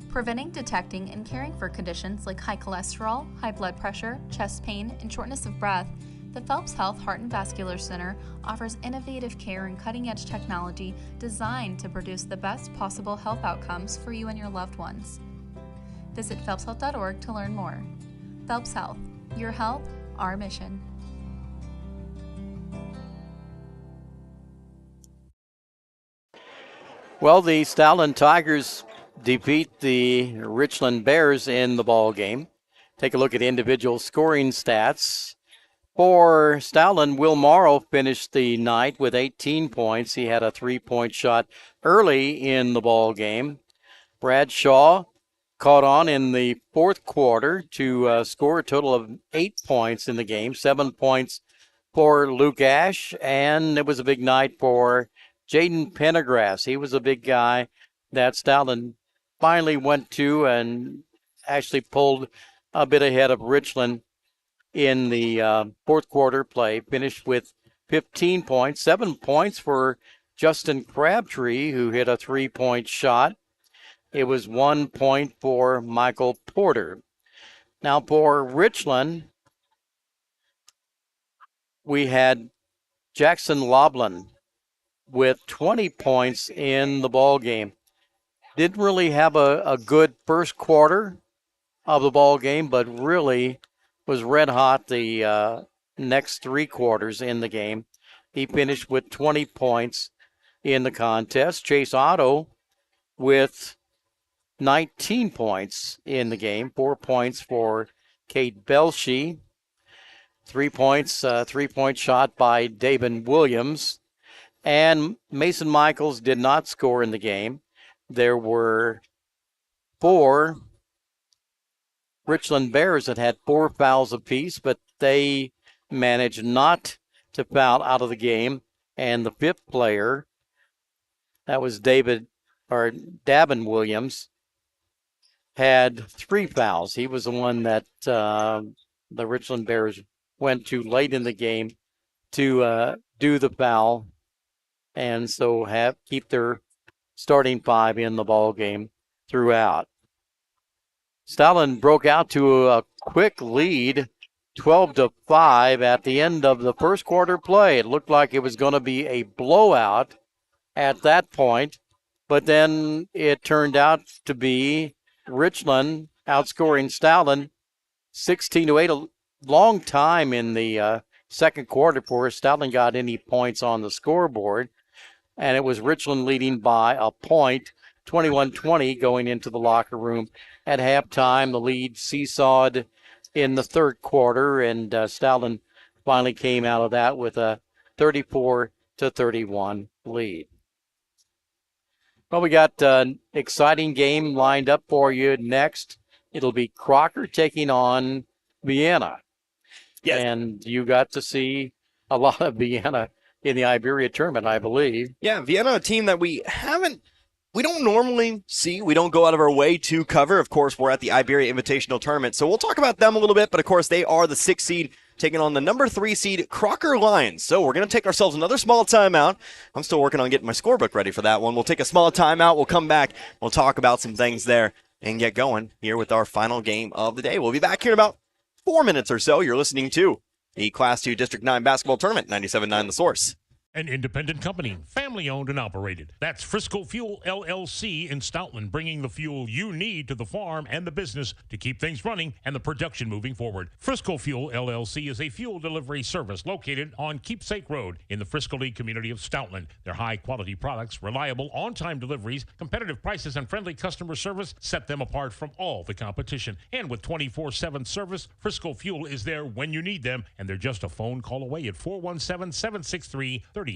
Preventing, detecting, and caring for conditions like high cholesterol, high blood pressure, chest pain, and shortness of breath, the Phelps Health Heart and Vascular Center offers innovative care and cutting-edge technology designed to produce the best possible health outcomes for you and your loved ones. Visit phelpshealth.org to learn more. Phelps Health, your health, our mission. Well, the Stowlin Tigers defeat the Richland Bears in the ball game. Take a look at individual scoring stats. For Stowlin, Will Morrow finished the night with 18 points. He had a 3-point shot early in the ball game. Brad Shaw caught on in the fourth quarter to score a total of 8 points in the game, 7 points for Luke Ash, and it was a big night for Jaden Pendergrass. He was a big guy that Stowlin finally went to and actually pulled a bit ahead of Richland in the fourth quarter play. Finished with 15 points, 7 points for Justin Crabtree, who hit a 3-point shot. It was 1 point for Michael Porter. Now for Richland, we had Jackson Loblin with 20 points in the ball game. Didn't really have a good first quarter of the ball game, but really was red hot the next 3 quarters in the game. He finished with 20 points in the contest. Chase Otto with 19 points in the game, 4 points for Kate Belshie. 3 points, 3-point shot by David Williams. And Mason Michaels did not score in the game. There were 4 Richland Bears that had 4 fouls apiece, but they managed not to foul out of the game. And the 5th player, that was Davin Williams, had 3 fouls. He was the one that the Richland Bears went to late in the game to do the foul, and so keep their starting 5 in the ball game throughout. Stowlin broke out to a quick lead, 12-5 at the end of the first quarter play. It looked like it was going to be a blowout at that point, but then it turned out to be Richland outscoring Stowlin 16-8. A long time in the second quarter before Stowlin got any points on the scoreboard, and it was Richland leading by a point, 21-20, going into the locker room at halftime. The lead seesawed in the third quarter, and Stowlin finally came out of that with a 34-31 lead. Well, we got an exciting game lined up for you next. It'll be Crocker taking on Vienna. Yes. And you got to see a lot of Vienna in the Iberia tournament, I believe. Yeah, Vienna, a team that we don't normally see. We don't go out of our way to cover. Of course, we're at the Iberia Invitational Tournament, so we'll talk about them a little bit. But, of course, they are the 6th seed taking on the number 3 seed Crocker Lions. So we're going to take ourselves another small timeout. I'm still working on getting my scorebook ready for that one. We'll take a small timeout. We'll come back. We'll talk about some things there and get going here with our final game of the day. We'll be back here in about 4 minutes or so. You're listening to the Class 2 District 9 Basketball Tournament, 97.9 The Source. An independent company, family-owned and operated. That's Frisco Fuel, LLC in Stoutland, bringing the fuel you need to the farm and the business to keep things running and the production moving forward. Frisco Fuel, LLC is a fuel delivery service located on Keepsake Road in the Frisco Lee community of Stoutland. Their high-quality products, reliable, on-time deliveries, competitive prices, and friendly customer service set them apart from all the competition. And with 24/7 service, Frisco Fuel is there when you need them, and they're just a phone call away at 417-763-3835.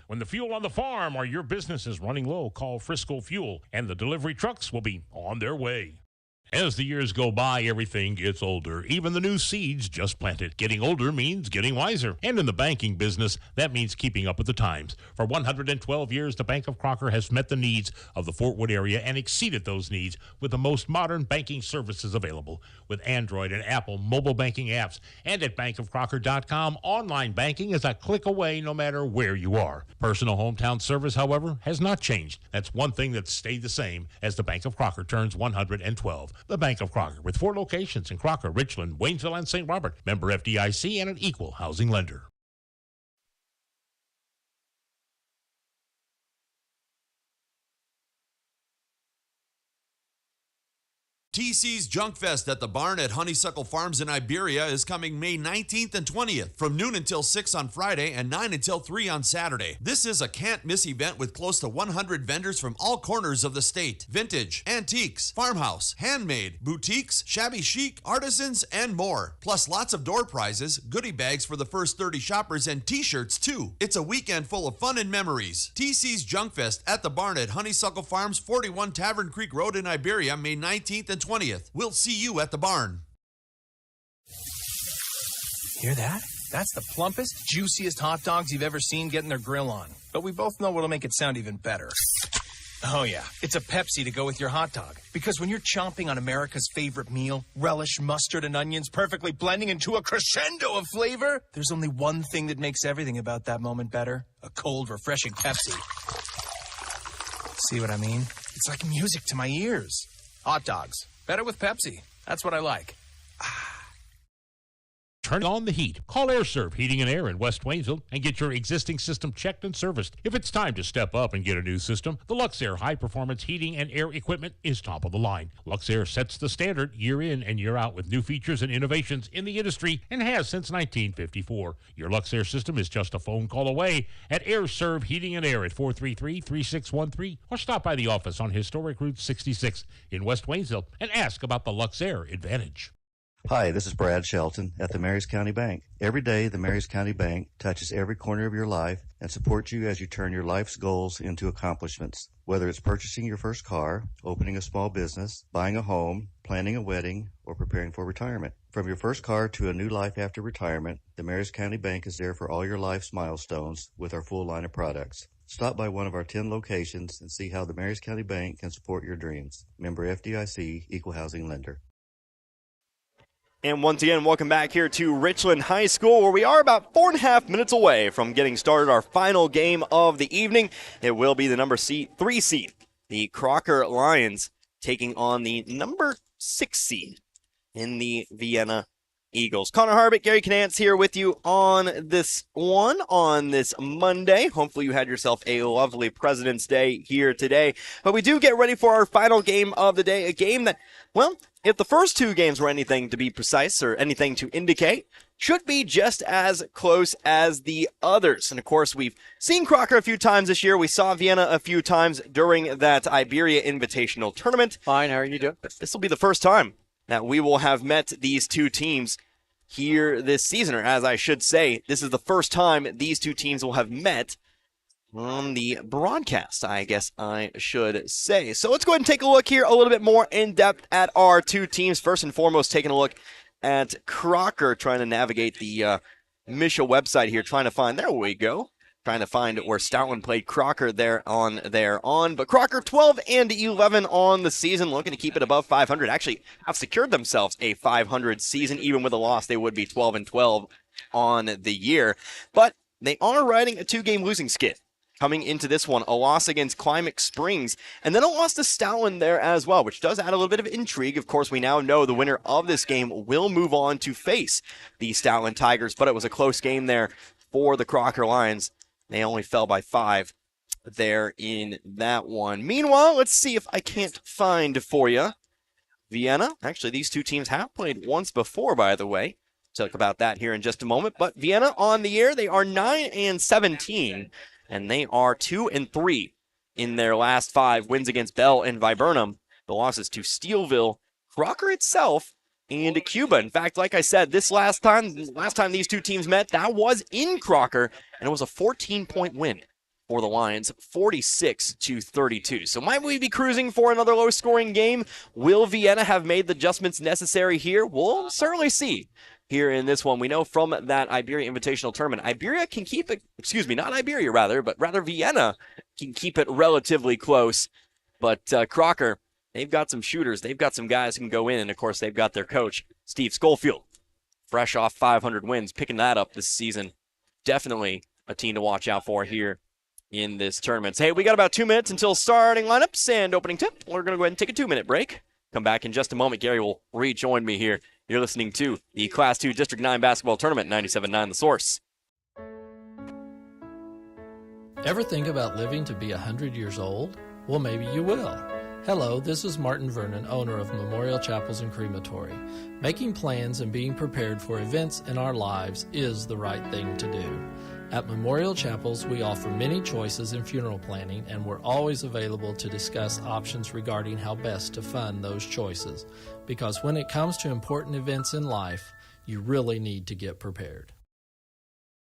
When the fuel on the farm or your business is running low, call Frisco Fuel, and the delivery trucks will be on their way. As the years go by, everything gets older. Even the new seeds just planted. Getting older means getting wiser. And in the banking business, that means keeping up with the times. For 112 years, the Bank of Crocker has met the needs of the Fort Wood area and exceeded those needs with the most modern banking services available. With Android and Apple mobile banking apps. And at bankofcrocker.com, online banking is a click away no matter where you are. Personal hometown service, however, has not changed. That's one thing that's stayed the same as the Bank of Crocker turns 112. The Bank of Crocker, with 4 locations in Crocker, Richland, Waynesville, and St. Robert. Member FDIC and an equal housing lender. TC's Junk Fest at the Barn at Honeysuckle Farms in Iberia is coming May 19th and 20th from noon until 6 on Friday and 9 until 3 on Saturday. This is a can't-miss event with close to 100 vendors from all corners of the state. Vintage, antiques, farmhouse, handmade, boutiques, shabby chic, artisans, and more. Plus lots of door prizes, goodie bags for the first 30 shoppers, and t-shirts too. It's a weekend full of fun and memories. TC's Junk Fest at the Barn at Honeysuckle Farms, 41 Tavern Creek Road in Iberia, May 19th and 20th. We'll see you at the barn. Hear that? That's the plumpest, juiciest hot dogs you've ever seen getting their grill on. But we both know what'll make it sound even better. Oh yeah, it's a Pepsi to go with your hot dog. Because when you're chomping on America's favorite meal, relish, mustard, and onions perfectly blending into a crescendo of flavor, there's only one thing that makes everything about that moment better. A cold, refreshing Pepsi. See what I mean? It's like music to my ears. Hot dogs. Better with Pepsi. That's what I like. Turn on the heat. Call AirServe Heating and Air in West Waynesville and get your existing system checked and serviced. If it's time to step up and get a new system, the Luxair high-performance heating and air equipment is top of the line. Luxair sets the standard year in and year out with new features and innovations in the industry and has since 1954. Your Luxair system is just a phone call away at AirServe Heating and Air at 433-3613 or stop by the office on Historic Route 66 in West Waynesville and ask about the Luxair Advantage. Hi, this is Brad Shelton at the Marys County Bank. Every day, the Marys County Bank touches every corner of your life and supports you as you turn your life's goals into accomplishments. Whether it's purchasing your first car, opening a small business, buying a home, planning a wedding, or preparing for retirement. From your first car to a new life after retirement, the Marys County Bank is there for all your life's milestones with our full line of products. Stop by one of our 10 locations and see how the Marys County Bank can support your dreams. Member FDIC, Equal Housing Lender. And once again, welcome back here to Richland High School, where we are about 4.5 minutes away from getting started our final game of the evening. It will be the number 3 seed, the Crocker Lions, taking on the number 6 seed in the Vienna Eagles. Connor Harbick, Gary Canance here with you on this Monday. Hopefully you had yourself a lovely President's Day here today. But we do get ready for our final game of the day, a game that, well, if the first 2 games were anything to be precise or anything to indicate, should be just as close as the others. And of course, we've seen Crocker a few times this year. We saw Vienna a few times during that Iberia Invitational Tournament. Fine, how are you doing? This will be the first time that we will have met these 2 teams here this season, or as I should say, this is the first time these 2 teams will have met on the broadcast, I guess I should say. So let's go ahead and take a look here a little bit more in depth at our 2 teams. First and foremost, taking a look at Crocker, trying to navigate the Misha website here, trying to find, there we go, trying to find where Stoutland played Crocker there on. But Crocker 12-11 on the season, looking to keep it above 500. Actually have secured themselves a 500 season. Even with a loss, they would be 12-12 on the year. But they are riding a 2-game losing skid coming into this one. A loss against Climax Springs, and then a loss to Stoutland there as well, which does add a little bit of intrigue. Of course, we now know the winner of this game will move on to face the Stoutland Tigers, but it was a close game there for the Crocker Lions. They only fell by 5 there in that one. Meanwhile, let's see if I can't find for you Vienna. Actually, these 2 teams have played once before, by the way. Talk about that here in just a moment. But Vienna on the year, they are 9-17. And they are 2-3 in their last 5 wins against Bell and Viburnum. The losses to Steelville, Crocker itself, and Cuba. In fact, like I said, this last time these 2 teams met, that was in Crocker, and it was a 14-point win for the Lions, 46-32. So might we be cruising for another low-scoring game? Will Vienna have made the adjustments necessary here? We'll certainly see here in this one. We know from that Iberia Invitational Tournament, Iberia can keep it, not Iberia but rather Vienna can keep it relatively close. But Crocker, they've got some shooters. They've got some guys who can go in, and of course they've got their coach, Steve Schofield, fresh off 500 wins, picking that up this season. Definitely a team to watch out for here in this tournament. So, hey, we got about 2 minutes until starting lineups and opening tip. We're going to go ahead and take a 2-minute break. Come back in just a moment. Gary will rejoin me here. You're listening to the Class 2 District 9 Basketball Tournament, 97.9 The Source. Ever think about living to be 100 years old? Well, maybe you will. Hello, this is Martin Vernon, owner of Memorial Chapels and Crematory. Making plans and being prepared for events in our lives is the right thing to do. At Memorial Chapels, we offer many choices in funeral planning, and we're always available to discuss options regarding how best to fund those choices. Because when it comes to important events in life, you really need to get prepared.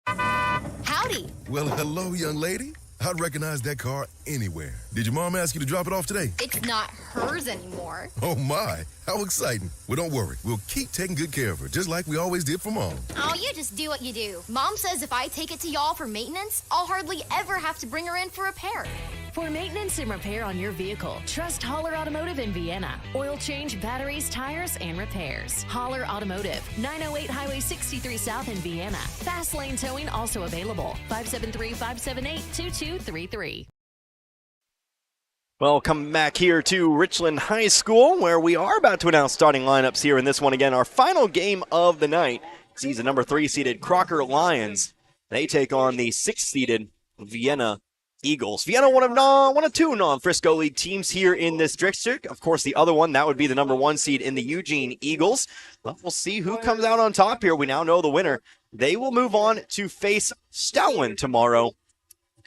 Howdy. Well, hello, young lady. I'd recognize that car anywhere. Did your mom ask you to drop it off today? It's not hers anymore. Oh, my. How exciting. Well, don't worry. We'll keep taking good care of her, just like we always did for Mom. Oh, you just do what you do. Mom says if I take it to y'all for maintenance, I'll hardly ever have to bring her in for repair. For maintenance and repair on your vehicle, trust Holler Automotive in Vienna. Oil change, batteries, tires, and repairs. Holler Automotive, 908 Highway 63 South in Vienna. Fast lane towing also available. 573-578-2233. Welcome back here to Richland High School, where we are about to announce starting lineups here in this one again. Our final game of the night sees the number 3-seeded Crocker Lions. They take on the 6th-seeded Vienna Eagles. Vienna, one of two non-Frisco League teams here in this district. Of course, the other one, that would be the number 1 seed in the Eugene Eagles. But we'll see who comes out on top here. We now know the winner. They will move on to face Stoutland tomorrow.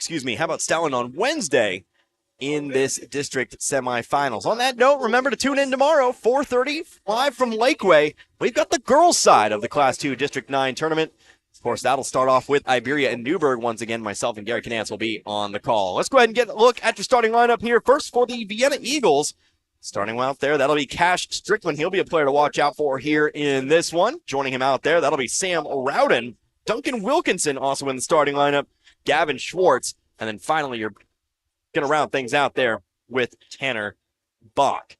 How about Stoutland on Wednesday in this district semifinals. On that note, remember to tune in tomorrow, 4:30, live from Lakeway. We've got the girls' side of the Class 2 District 9 tournament. Of course, that'll start off with Iberia and Newburgh. Once again, myself and Gary Canance will be on the call. Let's go ahead and get a look at your starting lineup here. First for the Vienna Eagles. Starting out there, that'll be Cash Strickland. He'll be a player to watch out for here in this one. Joining him out there, that'll be Sam Rowden. Duncan Wilkinson also in the starting lineup. Gavin Schwartz. And then finally, you're going to round things out there with Tanner Bach.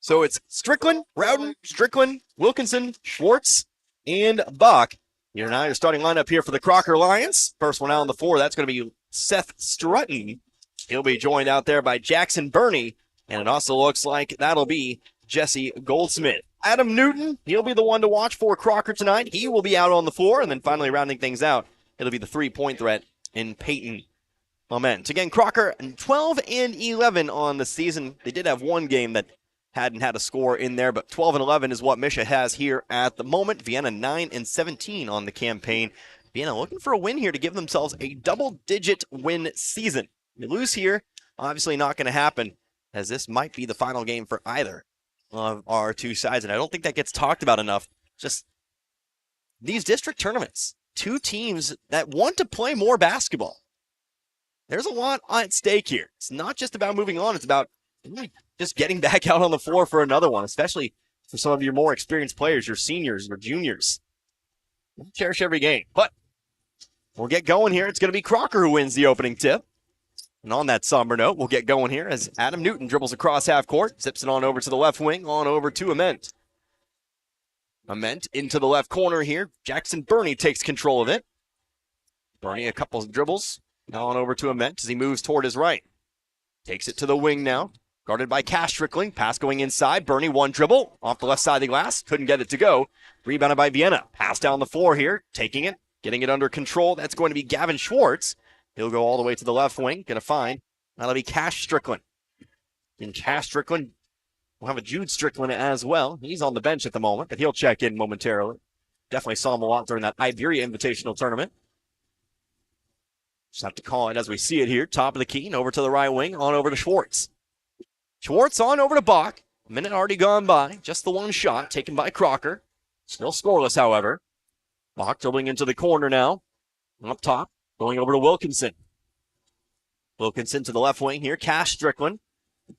So it's Strickland, Rowden, Strickland, Wilkinson, Schwartz, and Bach. You're now your starting lineup here for the Crocker Lions. First one out on the floor, that's going to be Seth Strutton. He'll be joined out there by Jackson Burney, and it also looks like that'll be Jesse Goldsmith. Adam Newton, he'll be the one to watch for Crocker tonight. He will be out on the floor, and then finally rounding things out, it'll be the three-point threat in Peyton Lament. Again, Crocker 12-11 on the season. They did have one game that hadn't had a score in there, but 12-11 is what Misha has here at the moment. Vienna 9-17 on the campaign. Vienna looking for a win here to give themselves a double-digit win season. They lose here, obviously not going to happen, as this might be the final game for either of our two sides, and I don't think that gets talked about enough. Just these district tournaments, two teams that want to play more basketball. There's a lot at stake here. It's not just about moving on. It's about just getting back out on the floor for another one, especially for some of your more experienced players, your seniors, your juniors. We'll cherish every game. But we'll get going here. It's going to be Crocker who wins the opening tip. And on that somber note, we'll get going here as Adam Newton dribbles across half court, zips it on over to the left wing, on over to Ament. Ament into the left corner here. Jackson Burney takes control of it. Burney a couple of dribbles. Now on over to Ament as he moves toward his right. Takes it to the wing now. Guarded by Cash Strickling. Pass going inside. Burney one dribble. Off the left side of the glass. Couldn't get it to go. Rebounded by Vienna. Pass down the floor here. Taking it. Getting it under control. That's going to be Gavin Schwartz. He'll go all the way to the left wing. Going to find. That'll be Cash Strickland. And Cash Strickland will have a Jude Strickland as well. He's on the bench at the moment, but he'll check in momentarily. Definitely saw him a lot during that Iberia Invitational Tournament. Just have to call it as we see it here. Top of the key and over to the right wing. On over to Schwartz. Schwartz on over to Bach. A minute already gone by. Just the one shot taken by Crocker. Still scoreless, however. Bach dribbling into the corner now. Up top. Going over to Wilkinson. Wilkinson to the left wing here. Cash Strickland.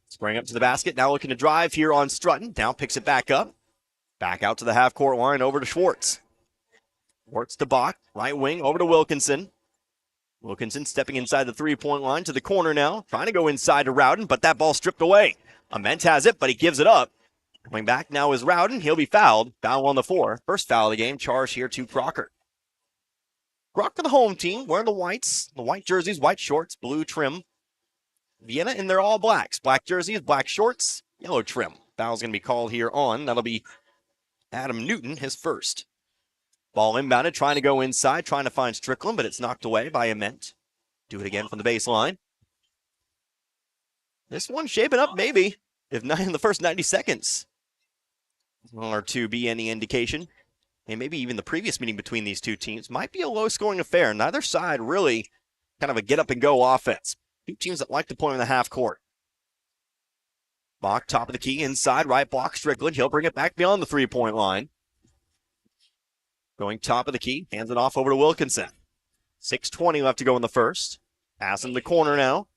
Spraying up to the basket. Now looking to drive here on Strutton. Now picks it back up. Back out to the half-court line over to Schwartz. Schwartz to Bach. Right wing over to Wilkinson. Wilkinson stepping inside the three-point line to the corner now. Trying to go inside to Rowden, but that ball stripped away. Ament has it, but he gives it up. Coming back now is Rowden. He'll be fouled. Foul on the floor. First foul of the game. Charge here to Crocker. Crocker, the home team, wearing the whites. The white jerseys, white shorts, blue trim. Vienna in their all blacks. Black jerseys, black shorts, yellow trim. Foul's going to be called here on. That'll be Adam Newton, his first. Ball inbounded, trying to go inside, trying to find Strickland, but it's knocked away by Ament. Do it again from the baseline. This one shaping up maybe, if not in the first 90 seconds. Or to be any indication. And maybe even the previous meeting between these two teams might be a low-scoring affair. Neither side really kind of a get-up-and-go offense. Two teams that like to play in the half court. Bach, top of the key, inside, right block, Strickland. He'll bring it back beyond the three-point line. Going top of the key, hands it off over to Wilkinson. 6:20 left to go in the first. Pass in the corner now.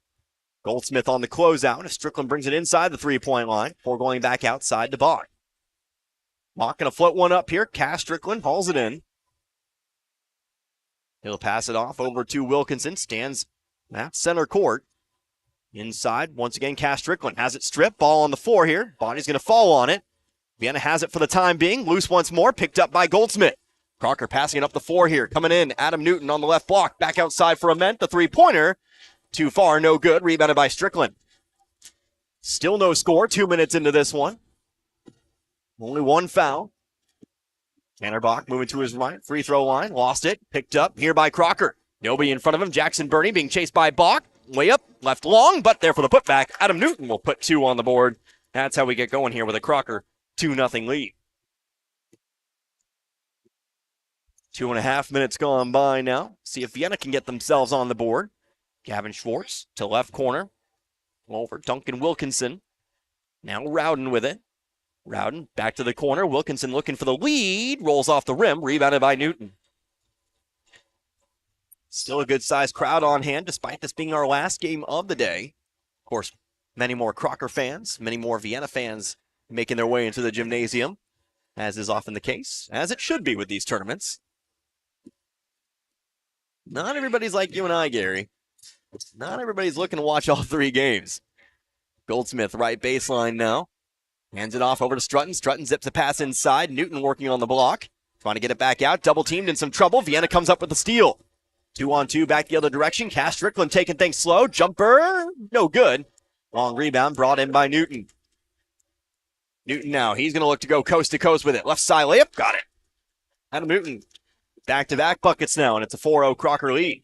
Goldsmith on the closeout as Strickland brings it inside the three-point line before going back outside to Bach. Bach going to float one up here. Cash Strickland hauls it in. He'll pass it off over to Wilkinson. Stands at center court. Inside, once again, Cash Strickland has it stripped. Ball on the floor here. Body's going to fall on it. Vienna has it for the time being. Loose once more. Picked up by Goldsmith. Crocker passing it up the floor here. Coming in, Adam Newton on the left block. Back outside for Ament. The three-pointer. Too far, no good. Rebounded by Strickland. Still no score. 2 minutes into this one. Only one foul. Tanner Bach moving to his right. Free throw line. Lost it. Picked up here by Crocker. Nobody in front of him. Jackson Burney being chased by Bach. Way up. Left long, but there for the putback. Adam Newton will put 2 on the board. That's how we get going here with a Crocker 2-0 lead. 2.5 minutes gone by now. See if Vienna can get themselves on the board. Gavin Schwartz to left corner. Over Duncan Wilkinson. Now Rowden with it. Rowden back to the corner. Wilkinson looking for the lead. Rolls off the rim. Rebounded by Newton. Still a good-sized crowd on hand, despite this being our last game of the day. Of course, many more Crocker fans, many more Vienna fans making their way into the gymnasium, as is often the case, as it should be with these tournaments. Not everybody's like you and I, Gary. Not everybody's looking to watch all 3 games. Goldsmith, right baseline now. Hands it off over to Strutton. Strutton zips a pass inside. Newton working on the block. Trying to get it back out. Double teamed in some trouble. Vienna comes up with the steal. 2-on-2 back the other direction. Cash Strickland taking things slow. Jumper, no good. Long rebound brought in by Newton. Newton now, he's going to look to go coast to coast with it. Left side layup, got it. Adam Newton, back-to-back buckets now, and it's a 4-0 Crocker lead.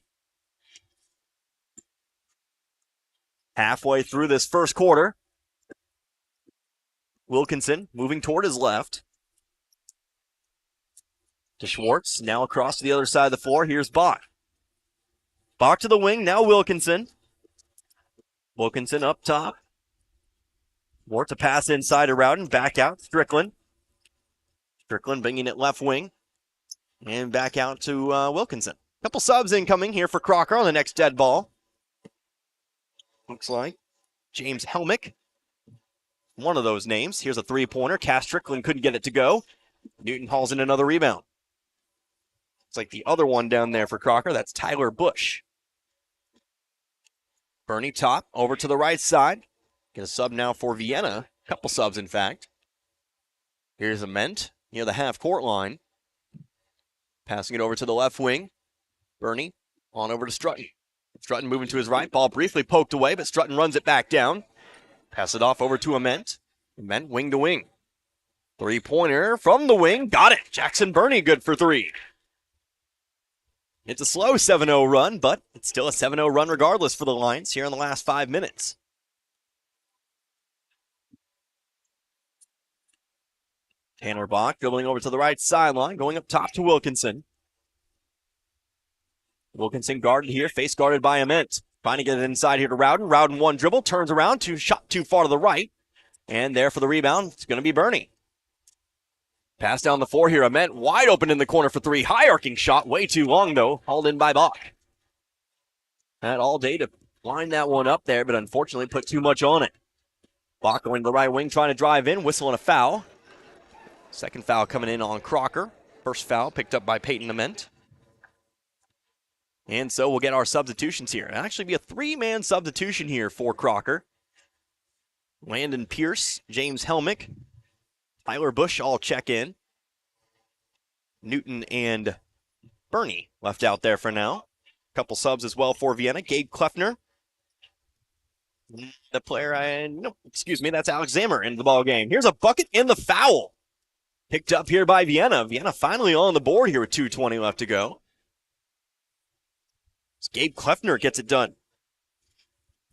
Halfway through this first quarter. Wilkinson moving toward his left. To Schwartz, now across to the other side of the floor. Here's Bach. Bach to the wing, now Wilkinson. Wilkinson up top. Schwartz a pass inside to Rowden, back out, Strickland. Strickland bringing it left wing. And back out to Wilkinson. Couple subs incoming here for Crocker on the next dead ball. Looks like James Helmick. One of those names. Here's a three-pointer. Cash Strickland couldn't get it to go. Newton hauls in another rebound. It's like the other one down there for Crocker. That's Tyler Bush. Burney top over to the right side. Get a sub now for Vienna. Couple subs, in fact. Here's Ament near the half-court line. Passing it over to the left wing. Burney on over to Strutton. Strutton moving to his right. Ball briefly poked away, but Strutton runs it back down. Pass it off over to Ament. Ament wing to wing. Three-pointer from the wing. Got it. Jackson Burney good for 3. It's a slow 7-0 run, but it's still a 7-0 run regardless for the Lions here in the last 5 minutes. Tanner Bach dribbling over to the right sideline, going up top to Wilkinson. Wilkinson guarded here, face guarded by Ament. Trying to get it inside here to Rowden. Rowden one dribble, turns around, shot too far to the right. And there for the rebound, it's going to be Burney. Pass down the floor here, Ament wide open in the corner for 3. High arcing shot, way too long though, hauled in by Bach. Had all day to line that one up there, but unfortunately put too much on it. Bach going to the right wing, trying to drive in, whistle and a foul. Second foul coming in on Crocker. First foul picked up by Peyton Ament. And so we'll get our substitutions here. It'll actually be a three-man substitution here for Crocker. Landon Pierce, James Helmick, Tyler Bush all check in. Newton and Bernie left out there for now. Couple subs as well for Vienna. Gabe Kleffner. The player that's Alex Zammer into the ball game. Here's a bucket and the foul. Picked up here by Vienna. Vienna finally on the board here with 2:20 left to go. Gabe Kleffner gets it done.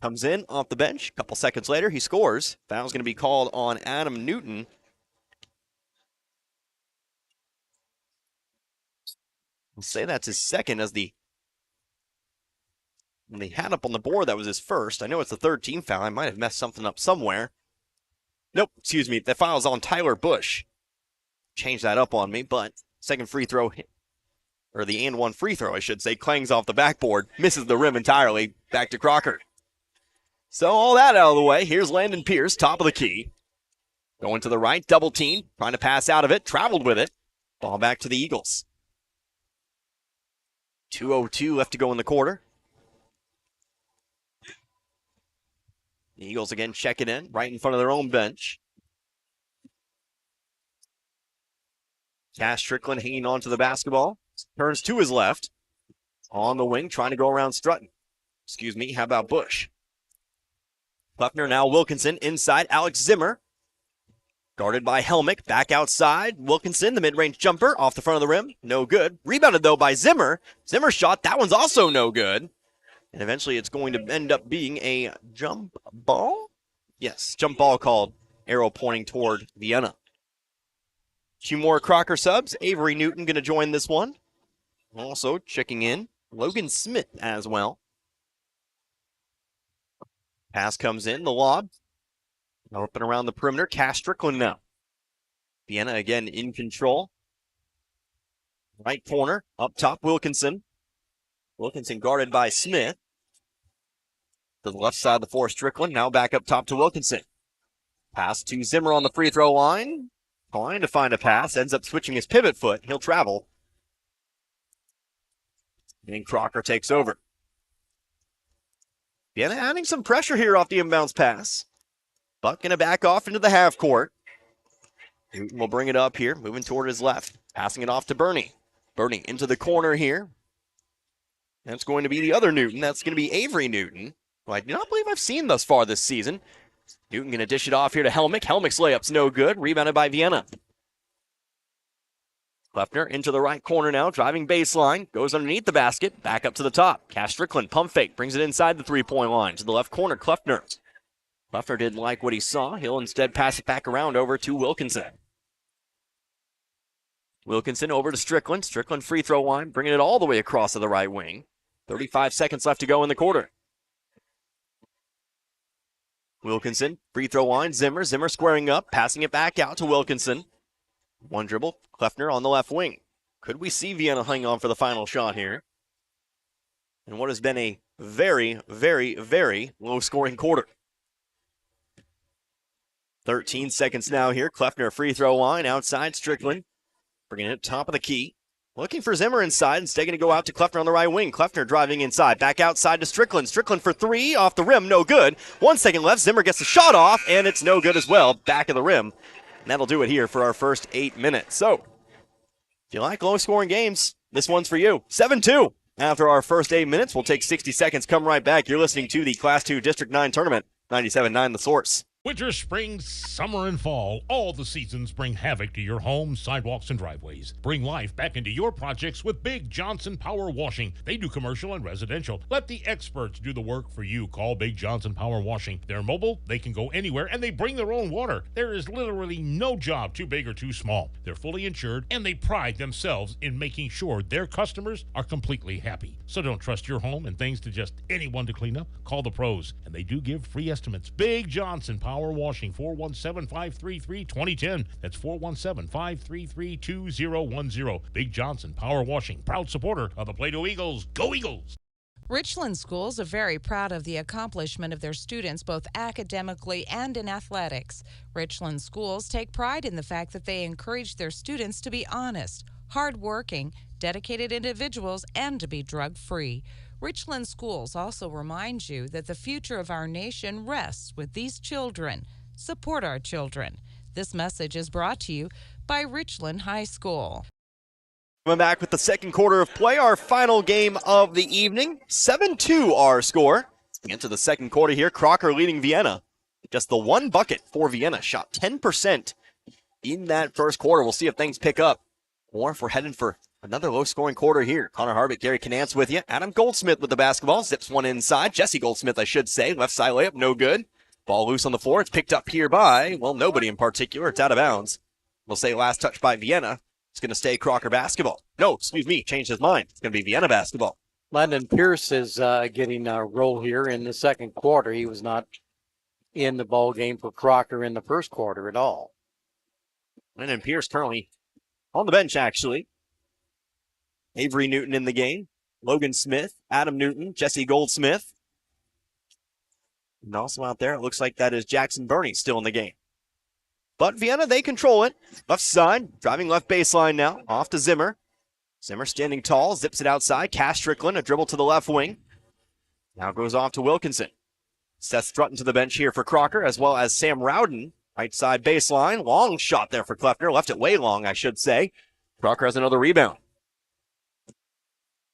Comes in off the bench. A couple seconds later, he scores. Foul's going to be called on Adam Newton. I'll say that's his second, as when they had up on the board, that was his first. I know it's the third team foul. I might have messed something up somewhere. Nope, excuse me. The foul's on Tyler Bush. Changed that up on me, but second free throw, or the and one free throw, I should say, clangs off the backboard, misses the rim entirely. Back to Crocker. So all that out of the way, here's Landon Pierce, top of the key. Going to the right, double team, trying to pass out of it, traveled with it. Ball back to the Eagles. 2:02 left to go in the quarter. The Eagles again check it in, right in front of their own bench. Cash Strickland hanging on to the basketball. Turns to his left. On the wing, trying to go around Strutton. How about Bush? Kleffner now Wilkinson inside. Alex Zimmer. Guarded by Helmick. Back outside. Wilkinson, the mid-range jumper off the front of the rim. No good. Rebounded, though, by Zimmer. Zimmer shot. That one's also no good. And eventually it's going to end up being a jump ball? Yes, jump ball called. Arrow pointing toward Vienna. Two more Crocker subs. Avery Newton going to join this one. Also checking in, Logan Smith as well. Pass comes in, the lob. Up and around the perimeter. Cash Strickland now. Vienna again in control. Right corner, up top, Wilkinson. Wilkinson guarded by Smith. To the left side of the floor, Strickland. Now back up top to Wilkinson. Pass to Zimmer on the free throw line. Trying to find a pass. Ends up switching his pivot foot. He'll travel. And Crocker takes over. Vienna adding some pressure here off the inbounds pass. Buck going to back off into the half court. Newton will bring it up here, moving toward his left. Passing it off to Bernie. Bernie into the corner here. That's going to be the other Newton. That's going to be Avery Newton, who I do not believe I've seen thus far this season. Newton going to dish it off here to Helmick. Helmick's layup's no good. Rebounded by Vienna. Kleffner into the right corner now, driving baseline. Goes underneath the basket, back up to the top. Cash Strickland, pump fake, brings it inside the three-point line. To the left corner, Kleffner. Kleffner didn't like what he saw. He'll instead pass it back around over to Wilkinson. Wilkinson over to Strickland. Strickland free throw line, bringing it all the way across to the right wing. 35 seconds left to go in the quarter. Wilkinson, free throw line, Zimmer. Zimmer squaring up, passing it back out to Wilkinson. One dribble, Kleffner on the left wing. Could we see Vienna hang on for the final shot here? And what has been a very, very, very low-scoring quarter. 13 seconds now here. Kleffner free throw line, outside Strickland. Bringing it top of the key. Looking for Zimmer inside. Instead going to go out to Kleffner on the right wing. Kleffner driving inside. Back outside to Strickland. Strickland for three. Off the rim. No good. 1 second left. Zimmer gets the shot off, and it's no good as well. Back of the rim. And that'll do it here for our first 8 minutes. So, if you like low-scoring games, this one's for you. 7-2. After our first 8 minutes, we'll take 60 seconds. Come right back. You're listening to the Class 2 District 9 Tournament. 97.9 The Source. Winter, spring, summer, and fall, all the seasons bring havoc to your homes, sidewalks, and driveways. Bring life back into your projects with Big Johnson Power Washing. They do commercial and residential. Let the experts do the work for you. Call Big Johnson Power Washing. They're mobile, they can go anywhere, and they bring their own water. There is literally no job too big or too small. They're fully insured, and they pride themselves in making sure their customers are completely happy. So don't trust your home and things to just anyone to clean up. Call the pros, and they do give free estimates. Big Johnson Power Washing, 417-533-2010. That's 417-533-2010. Big Johnson Power Washing, proud supporter of the Plato Eagles. Go Eagles! Richland schools are very proud of the accomplishment of their students both academically and in athletics. Richland schools take pride in the fact that they encourage their students to be honest, hardworking, dedicated individuals, and to be drug-free. Richland schools also remind you that the future of our nation rests with these children. Support our children. This message is brought to you by Richland High School. Coming back with the second quarter of play, our final game of the evening. 7-2 our score. Into the second quarter here, Crocker leading Vienna. Just the one bucket for Vienna. Shot 10% in that first quarter. We'll see if things pick up. Or if we're heading for another low-scoring quarter here. Connor Harvick, Gary Canance with you. Adam Goldsmith with the basketball. Zips one inside. Jesse Goldsmith, I should say. Left side layup, no good. Ball loose on the floor. It's picked up here by, well, nobody in particular. It's out of bounds. We'll say last touch by Vienna. It's going to stay Crocker basketball. No, excuse me, changed his mind. It's going to be Vienna basketball. Landon Pierce is getting a role here in the second quarter. He was not in the ball game for Crocker in the first quarter at all. Landon Pierce currently on the bench, actually. Avery Newton in the game. Logan Smith, Adam Newton, Jesse Goldsmith. And also out there, it looks like that is Jackson Burney still in the game. But Vienna, they control it. Left side, driving left baseline now. Off to Zimmer. Zimmer standing tall, zips it outside. Cass Strickland, a dribble to the left wing. Now goes off to Wilkinson. Seth Strutton to the bench here for Crocker, as well as Sam Rowden. Right side baseline. Long shot there for Kleffner. Left it way long, I should say. Crocker has another rebound.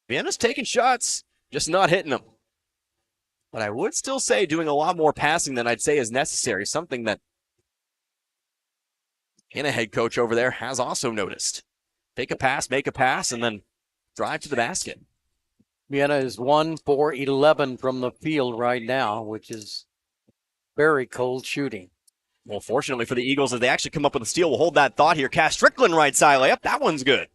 Vienna's taking shots, just not hitting them. But I would still say doing a lot more passing than I'd say is necessary. Something that Vienna head coach over there has also noticed. Take a pass, make a pass, and then drive to the basket. Vienna is 1 for 11 from the field right now, which is very cold shooting. Well, fortunately for the Eagles, as they actually come up with a steal, we'll hold that thought here. Cass Strickland right side layup. That one's good.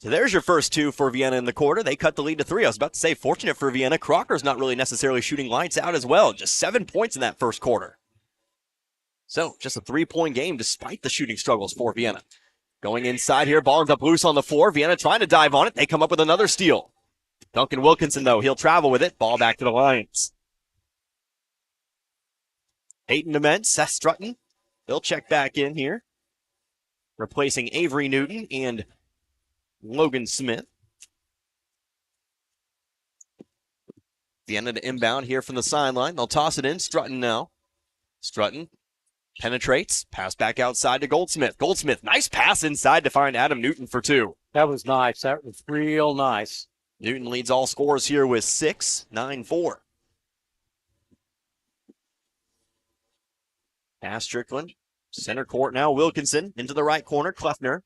So there's your first two for Vienna in the quarter. They cut the lead to 3. I was about to say, fortunate for Vienna, Crocker's not really necessarily shooting lights out as well. Just 7 points in that first quarter. So just a 3-point game despite the shooting struggles for Vienna. Going inside here, ball ends up loose on the floor. Vienna trying to dive on it. They come up with another steal. Duncan Wilkinson, though, he'll travel with it. Ball back to the Lions. Peyton Dement, Seth Strutton. They'll check back in here. Replacing Avery Newton and Logan Smith. Vienna to inbound here from the sideline. They'll toss it in. Strutton now. Strutton penetrates. Pass back outside to Goldsmith. Goldsmith, nice pass inside to find Adam Newton for 2. That was nice. That was real nice. Newton leads all scorers here with 6, 9-4. Pass Strickland. Center court now. Wilkinson into the right corner. Kleffner.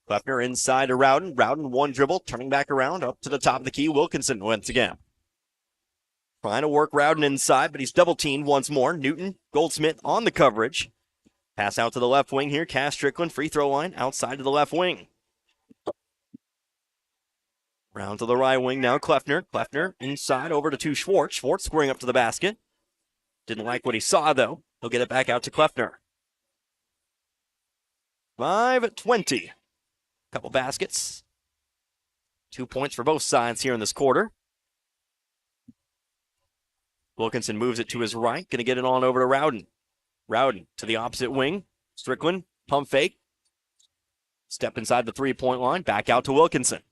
Kleffner inside to Rowden. Rowden one dribble. Turning back around up to the top of the key. Wilkinson once again. Trying to work Rowden inside, but he's double teamed once more. Newton, Goldsmith on the coverage. Pass out to the left wing here. Cass Strickland, free throw line outside to the left wing. Round to the right wing now. Kleffner. Kleffner inside over to Schwartz. Schwartz squaring up to the basket. Didn't like what he saw, though. He'll get it back out to Kleffner. 5-20. Couple baskets. 2 points for both sides here in this quarter. Wilkinson moves it to his right. Going to get it on over to Rowden. Rowden to the opposite wing. Strickland, pump fake. Step inside the three-point line. Back out to Wilkinson.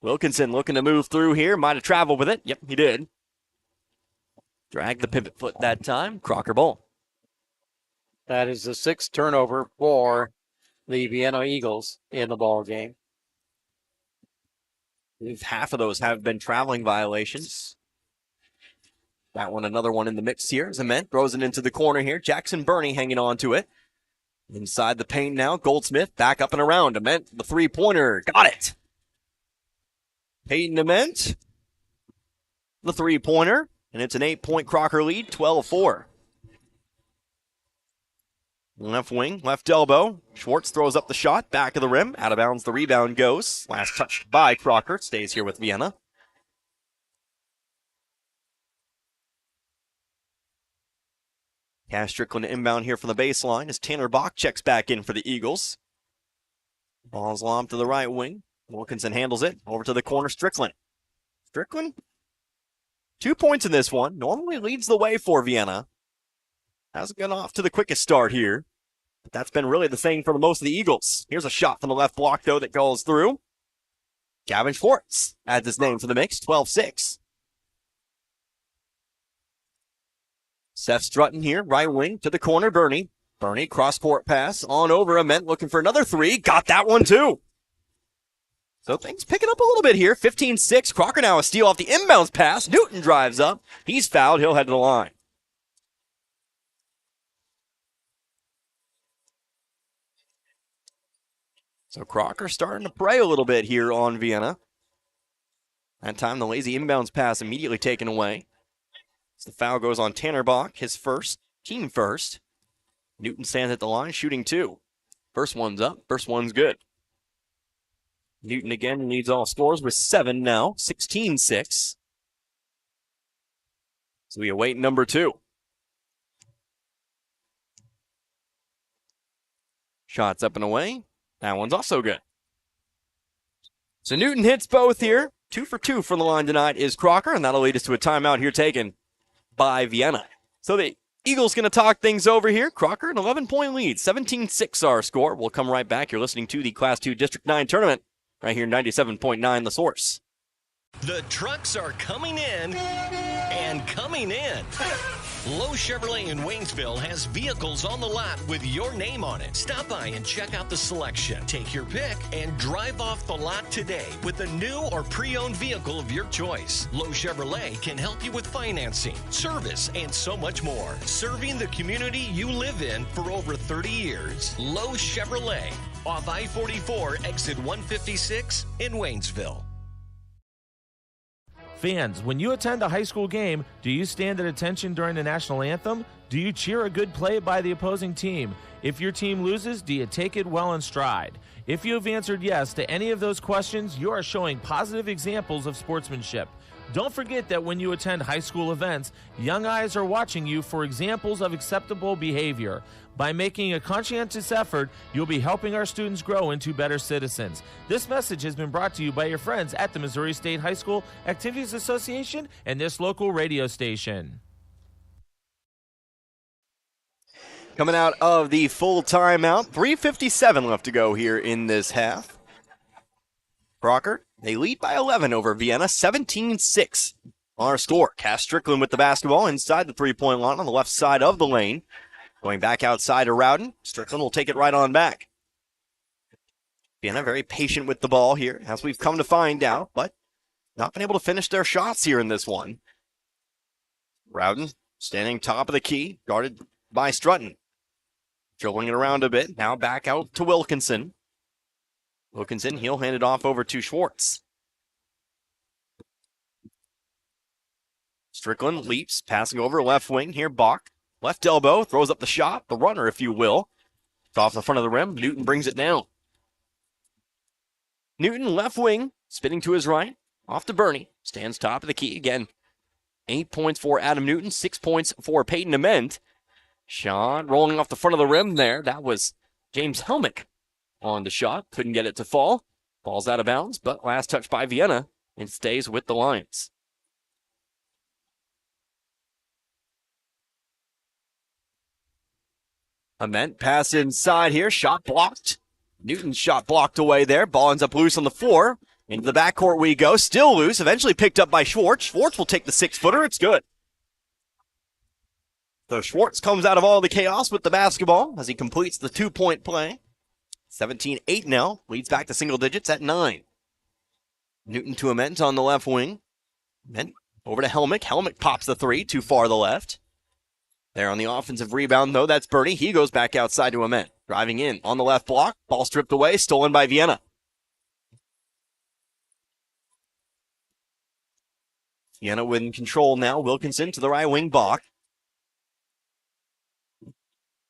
Wilkinson looking to move through here. Might have traveled with it. Yep, he did. Drag the pivot foot that time. Crocker ball. That is the 6th turnover for the Vienna Eagles in the ball game. I believe half of those have been traveling violations. That one, another one in the mix here. Zement throws it into the corner here. Jackson Burney hanging on to it. Inside the paint now. Goldsmith back up and around. Dement, the three-pointer. Got it. Peyton Dement, the three-pointer. And it's an 8-point Crocker lead, 12-4. Left wing, left elbow. Schwartz throws up the shot. Back of the rim. Out of bounds, the rebound goes. Last touch by Crocker. Stays here with Vienna. Cass Strickland inbound here from the baseline as Tanner Bach checks back in for the Eagles. Ball's lobbed to the right wing. Wilkinson handles it. Over to the corner, Strickland. Strickland, 2 points in this one. Normally leads the way for Vienna. Hasn't gone off to the quickest start here. But that's been really the thing for most of the Eagles. Here's a shot from the left block, though, that goes through. Gavin Schwartz adds his name for the mix, 12-6. Seth Strutton here, right wing to the corner, Bernie. Bernie, cross-court pass, on over, Ament looking for another three. Got that one, too. So things picking up a little bit here. 15-6. Crocker now a steal off the inbounds pass. Newton drives up. He's fouled. He'll head to the line. So Crocker starting to prey a little bit here on Vienna. That time the lazy inbounds pass immediately taken away. As the foul goes on Tanner Bach, his first, team first. Newton stands at the line, shooting 2. First one's up. First one's good. Newton again leads all scores with 7 now, 16-6. So we await number 2. Shots up and away. That one's also good. So Newton hits both here. 2 for 2 from the line tonight is Crocker, and that'll lead us to a timeout here taken by Vienna. So the Eagles going to talk things over here. Crocker, an 11-point lead, 17-6 our score. We'll come right back. You're listening to the Class 2 District 9 tournament right here, 97.9 The Source. The trucks are coming in and coming in. Lowe Chevrolet in Waynesville has vehicles on the lot with your name on it. Stop by and check out the selection. Take your pick and drive off the lot today with a new or pre-owned vehicle of your choice. Lowe Chevrolet can help you with financing, service, and so much more. Serving the community you live in for over 30 years. Lowe Chevrolet, off I-44, exit 156 in Waynesville. Fans, when you attend a high school game, do you stand at attention during the national anthem? Do you cheer a good play by the opposing team? If your team loses, do you take it well in stride? If you have answered yes to any of those questions, you are showing positive examples of sportsmanship. Don't forget that when you attend high school events, young eyes are watching you for examples of acceptable behavior. By making a conscientious effort, you'll be helping our students grow into better citizens. This message has been brought to you by your friends at the Missouri State High School Activities Association and this local radio station. Coming out of the full timeout, 3:57 left to go here in this half. Crocker, they lead by 11 over Vienna, 17-6 on our score. Cass Strickland with the basketball inside the three-point line on the left side of the lane. Going back outside to Rowden. Strickland will take it right on back. Vienna very patient with the ball here, as we've come to find out, but not been able to finish their shots here in this one. Rowden standing top of the key, guarded by Strutton. Dribbling it around a bit, now back out to Wilkinson. Wilkinson, he'll hand it off over to Schwartz. Strickland leaps, passing over left wing. Here, Bach. Left elbow, throws up the shot, the runner, if you will. It's off the front of the rim. Newton brings it down. Newton, left wing, spinning to his right. Off to Bernie. Stands top of the key again. 8 points for Adam Newton, 6 points for Peyton Ament. Shot rolling off the front of the rim there. That was James Helmick on the shot. Couldn't get it to fall. Ball's out of bounds, but last touch by Vienna and stays with the Lions. Ament pass inside here. Shot blocked. Newton's shot blocked away there. Ball ends up loose on the floor. Into the backcourt we go. Still loose. Eventually picked up by Schwartz. Schwartz will take the 6-footer. It's good. So Schwartz comes out of all the chaos with the basketball as he completes the 2-point play. 17-8 now. Leads back to single digits at 9. Newton to Ament on the left wing. Ament over to Helmick. Helmick pops the 3. Too far to the left. There on the offensive rebound, though, that's Bernie. He goes back outside to Ament. Driving in on the left block. Ball stripped away. Stolen by Vienna. Vienna in control now. Wilkinson to the right wing. Bach.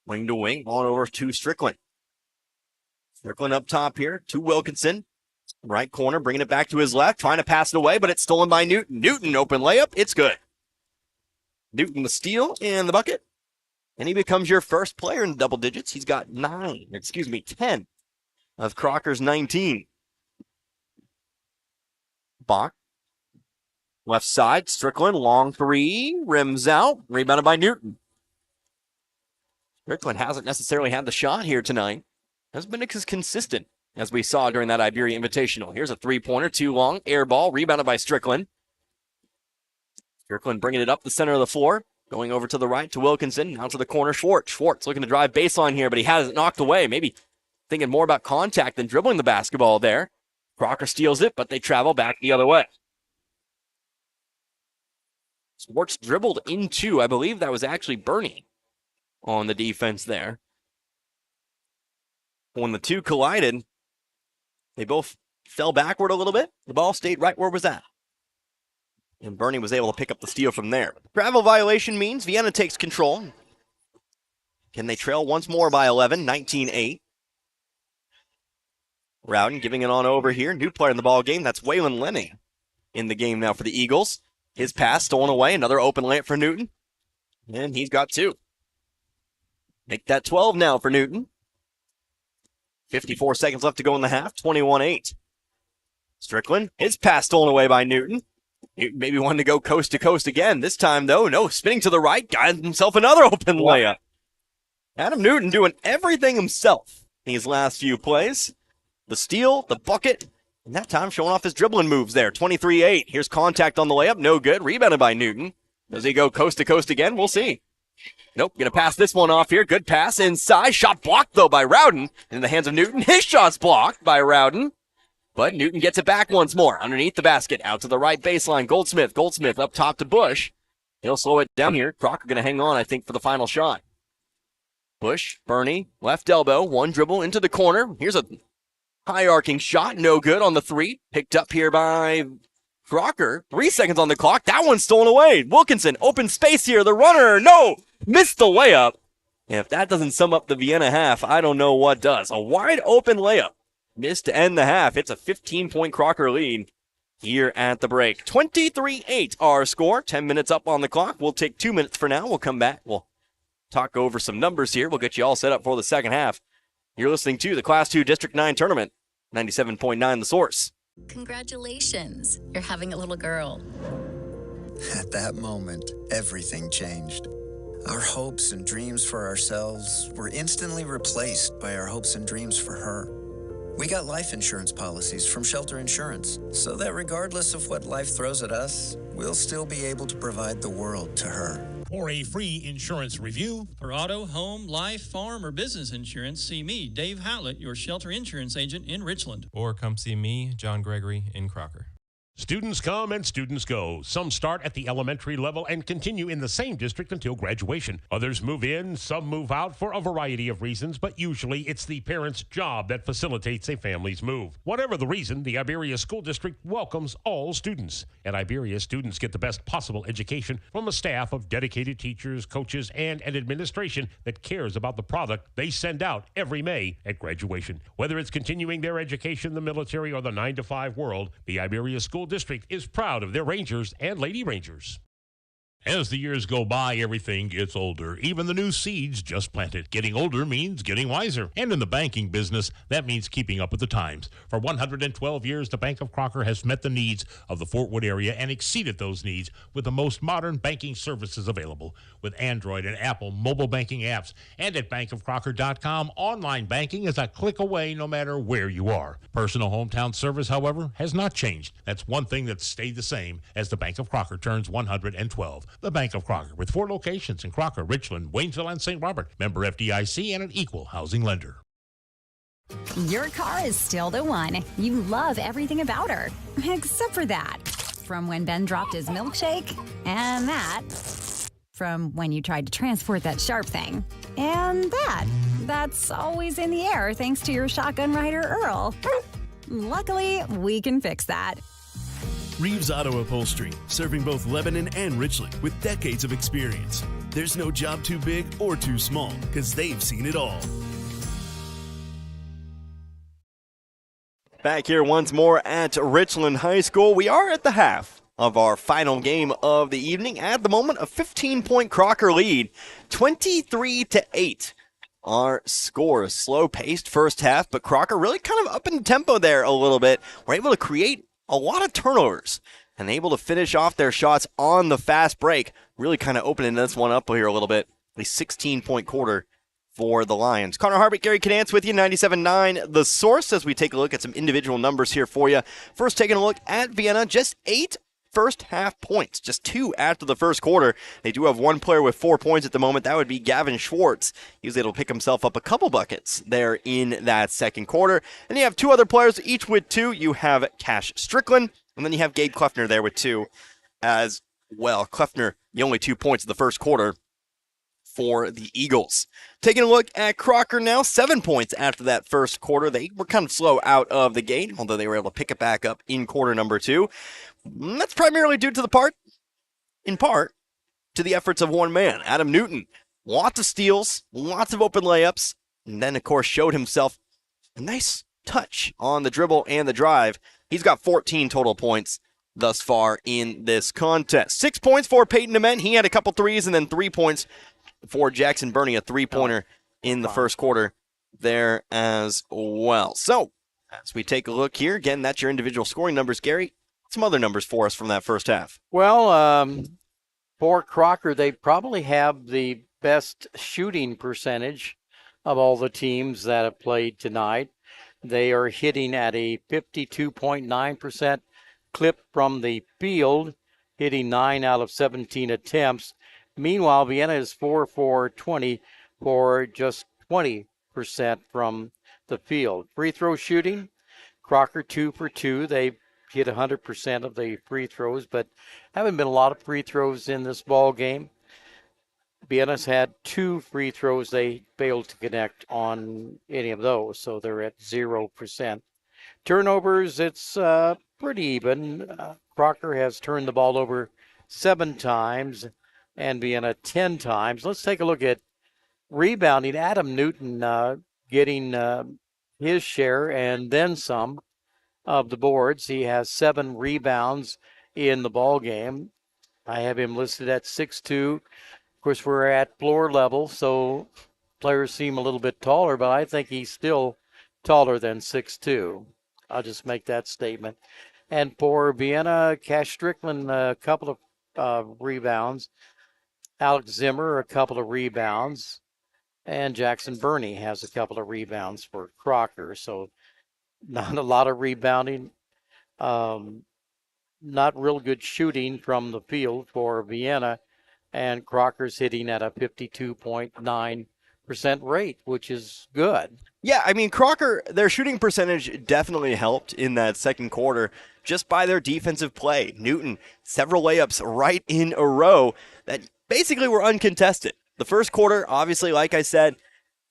Wing to wing. On over to Strickland. Strickland up top here to Wilkinson. Right corner. Bringing it back to his left. Trying to pass it away, but it's stolen by Newton. Newton open layup. It's good. Newton the steal and the bucket. And he becomes your first player in the double digits. He's got 10 of Crocker's 19. Bach. Left side, Strickland, long three, rims out, rebounded by Newton. Strickland hasn't necessarily had the shot here tonight. Hasn't been as consistent as we saw during that Iberia Invitational. Here's a three-pointer, too long, air ball, rebounded by Strickland. Strickland bringing it up the center of the floor, going over to the right to Wilkinson, now to the corner, Schwartz. Schwartz looking to drive baseline here, but he has it knocked away. Maybe thinking more about contact than dribbling the basketball there. Crocker steals it, but they travel back the other way. Schwartz dribbled into, I believe that was actually Bernie on the defense there. When the two collided, they both fell backward a little bit. The ball stayed right where it was at. And Bernie was able to pick up the steal from there. Travel violation means Vienna takes control. Can they trail once more by 11, 19-8? Rowden giving it on over here. New player in the ball game. That's Waylon Lenny in the game now for the Eagles. His pass stolen away. Another open layup for Newton. And he's got two. Make that 12 now for Newton. 54 seconds left to go in the half. 21-8. Strickland. His pass stolen away by Newton. Newton maybe wanted to go coast to coast again. This time, though, no. Spinning to the right. Got himself another open layup. Adam Newton doing everything himself these last few plays. The steal, the bucket, and that time showing off his dribbling moves there. 23-8. Here's contact on the layup. No good. Rebounded by Newton. Does he go coast to coast again? We'll see. Nope. Going to pass this one off here. Good pass inside. Shot blocked, though, by Rowden. In the hands of Newton. His shot's blocked by Rowden. But Newton gets it back once more. Underneath the basket. Out to the right baseline. Goldsmith. Goldsmith up top to Bush. He'll slow it down here. Crocker going to hang on, I think, for the final shot. Bush. Bernie. Left elbow. One dribble into the corner. Here's a high arcing shot, no good on the three. Picked up here by Crocker. 3 seconds on the clock. That one's stolen away. Wilkinson, open space here. The runner, no! Missed the layup. And if that doesn't sum up the Vienna half, I don't know what does. A wide open layup. Missed to end the half. It's a 15-point Crocker lead here at the break. 23-8 our score. 10 minutes up on the clock. We'll take 2 minutes for now. We'll come back. We'll talk over some numbers here. We'll get you all set up for the second half. You're listening to the Class 2 District 9 Tournament, 97.9 The Source. Congratulations, you're having a little girl. At that moment, everything changed. Our hopes and dreams for ourselves were instantly replaced by our hopes and dreams for her. We got life insurance policies from Shelter Insurance, so that regardless of what life throws at us, we'll still be able to provide the world to her. For a free insurance review, for auto, home, life, farm, or business insurance, see me, Dave Howlett, your Shelter Insurance agent in Richland. Or come see me, John Gregory, in Crocker. Students come and students go. Some start at the elementary level and continue in the same district until graduation. Others move in, some move out for a variety of reasons, but usually it's the parent's job that facilitates a family's move. Whatever the reason, the Iberia School District welcomes all students. At Iberia, students get the best possible education from a staff of dedicated teachers, coaches, and an administration that cares about the product they send out every May at graduation. Whether it's continuing their education, the military, or the 9-to-5 world, the Iberia School District is proud of their Rangers and Lady Rangers. As the years go by, everything gets older, even the new seeds just planted. Getting older means getting wiser. And in the banking business, that means keeping up with the times. For 112 years, the Bank of Crocker has met the needs of the Fort Wood area and exceeded those needs with the most modern banking services available. With Android and Apple mobile banking apps, and at bankofcrocker.com, online banking is a click away no matter where you are. Personal hometown service, however, has not changed. That's one thing that's stayed the same as the Bank of Crocker turns 112. The Bank of Crocker, with 4 locations in Crocker, Richland, Waynesville, and St. Robert. Member FDIC and an equal housing lender. Your car is still the one. You love everything about her, except for that. From when Ben dropped his milkshake, and that. From when you tried to transport that sharp thing, and that. That's always in the air thanks to your shotgun rider, Earl. Luckily, we can fix that. Reeves Auto Upholstery, serving both Lebanon and Richland with decades of experience. There's no job too big or too small, because they've seen it all. Back here once more at Richland High School. We are at the half of our final game of the evening. At the moment, a 15-point Crocker lead, 23-8. Our score, slow-paced first half, but Crocker really kind of up in the tempo there a little bit. We're able to create a lot of turnovers and able to finish off their shots on the fast break, really kind of opening this one up here a little bit. A 16-point quarter for the Lions. Connor Harvick, Gary Cadance with you, 97.9 The Source, as we take a look at some individual numbers here for you. First, taking a look at Vienna, just 8 first half points, just 2 after the first quarter. They do have one player with 4 points at the moment. That would be Gavin Schwartz. He was able to pick himself up a couple buckets there in that second quarter. And you have 2 other players, each with 2. You have Cash Strickland, and then you have Gabe Kleffner there with 2 as well. Kleffner, the only 2 points in the first quarter for the Eagles. Taking a look at Crocker now, 7 points after that first quarter. They were kind of slow out of the gate, although they were able to pick it back up in quarter number 2. That's primarily due to in part, to the efforts of one man, Adam Newton. Lots of steals, lots of open layups, and then, of course, showed himself a nice touch on the dribble and the drive. He's got 14 total points thus far in this contest. 6 points for Peyton Dement. He had a couple threes, and then 3 points for Jackson Burney, a three-pointer in the first quarter there as well. So, as we take a look here, again, that's your individual scoring numbers. Gary, some other numbers for us from that first half. Well, for Crocker, they probably have the best shooting percentage of all the teams that have played tonight. They are hitting at a 52.9% clip from the field, hitting 9 out of 17 attempts. Meanwhile, Vienna is 4 for 20 for just 20% from the field. Free throw shooting, Crocker 2 for 2. They hit 100% of the free throws, but haven't been a lot of free throws in this ball game. Vienna's had 2 free throws. They failed to connect on any of those, so they're at 0%. Turnovers, it's pretty even. Crocker has turned the ball over 7 times and Vienna 10 times. Let's take a look at rebounding. Adam Newton getting his share and then some of the boards. He has 7 rebounds in the ball game. I have him listed at 6'2". Of course, we're at floor level, so players seem a little bit taller, but I think he's still taller than 6'2". I'll just make that statement. And for Vienna, Cash Strickland, a couple of rebounds. Alex Zimmer, a couple of rebounds. And Jackson Burney has a couple of rebounds for Crocker. So not a lot of rebounding. Not real good shooting from the field for Vienna. And Crocker's hitting at a 52.9% rate, which is good. Yeah, I mean, Crocker, their shooting percentage definitely helped in that second quarter just by their defensive play. Newton, several layups right in a row that basically were uncontested. The first quarter, obviously, like I said,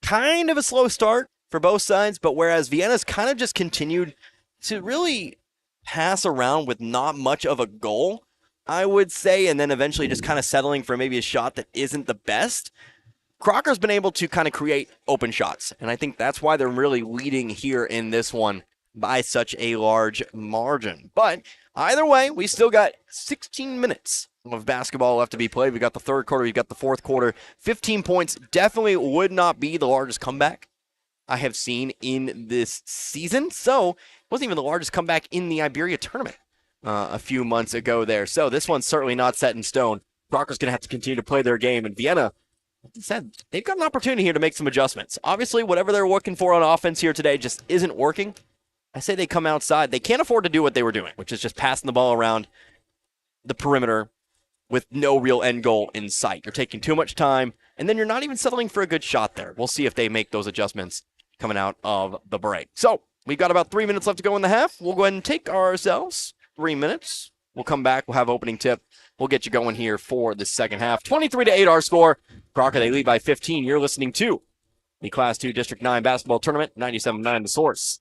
kind of a slow start for both sides, but whereas Vienna's kind of just continued to really pass around with not much of a goal, I would say, and then eventually just kind of settling for maybe a shot that isn't the best, Crocker's been able to kind of create open shots, and I think that's why they're really leading here in this one by such a large margin. But either way, we still got 16 minutes of basketball left to be played. We got the third quarter, we got the fourth quarter. 15 points definitely would not be the largest comeback I have seen in this season. So it wasn't even the largest comeback in the Iberia tournament a few months ago there. So this one's certainly not set in stone. Crocker's going to have to continue to play their game, and Vienna, like I said, they've got an opportunity here to make some adjustments. Obviously, whatever they're looking for on offense here today just isn't working. I say they come outside. They can't afford to do what they were doing, which is just passing the ball around the perimeter with no real end goal in sight. You're taking too much time, and then you're not even settling for a good shot there. We'll see if they make those adjustments coming out of the break. So we've got about 3 minutes left to go in the half. We'll go ahead and take ourselves 3 minutes. We'll come back. We'll have opening tip. We'll get you going here for the second half. 23-8 our score. Crocker, they lead by 15. You're listening to the Class 2 District 9 basketball tournament, 97.9 The Source.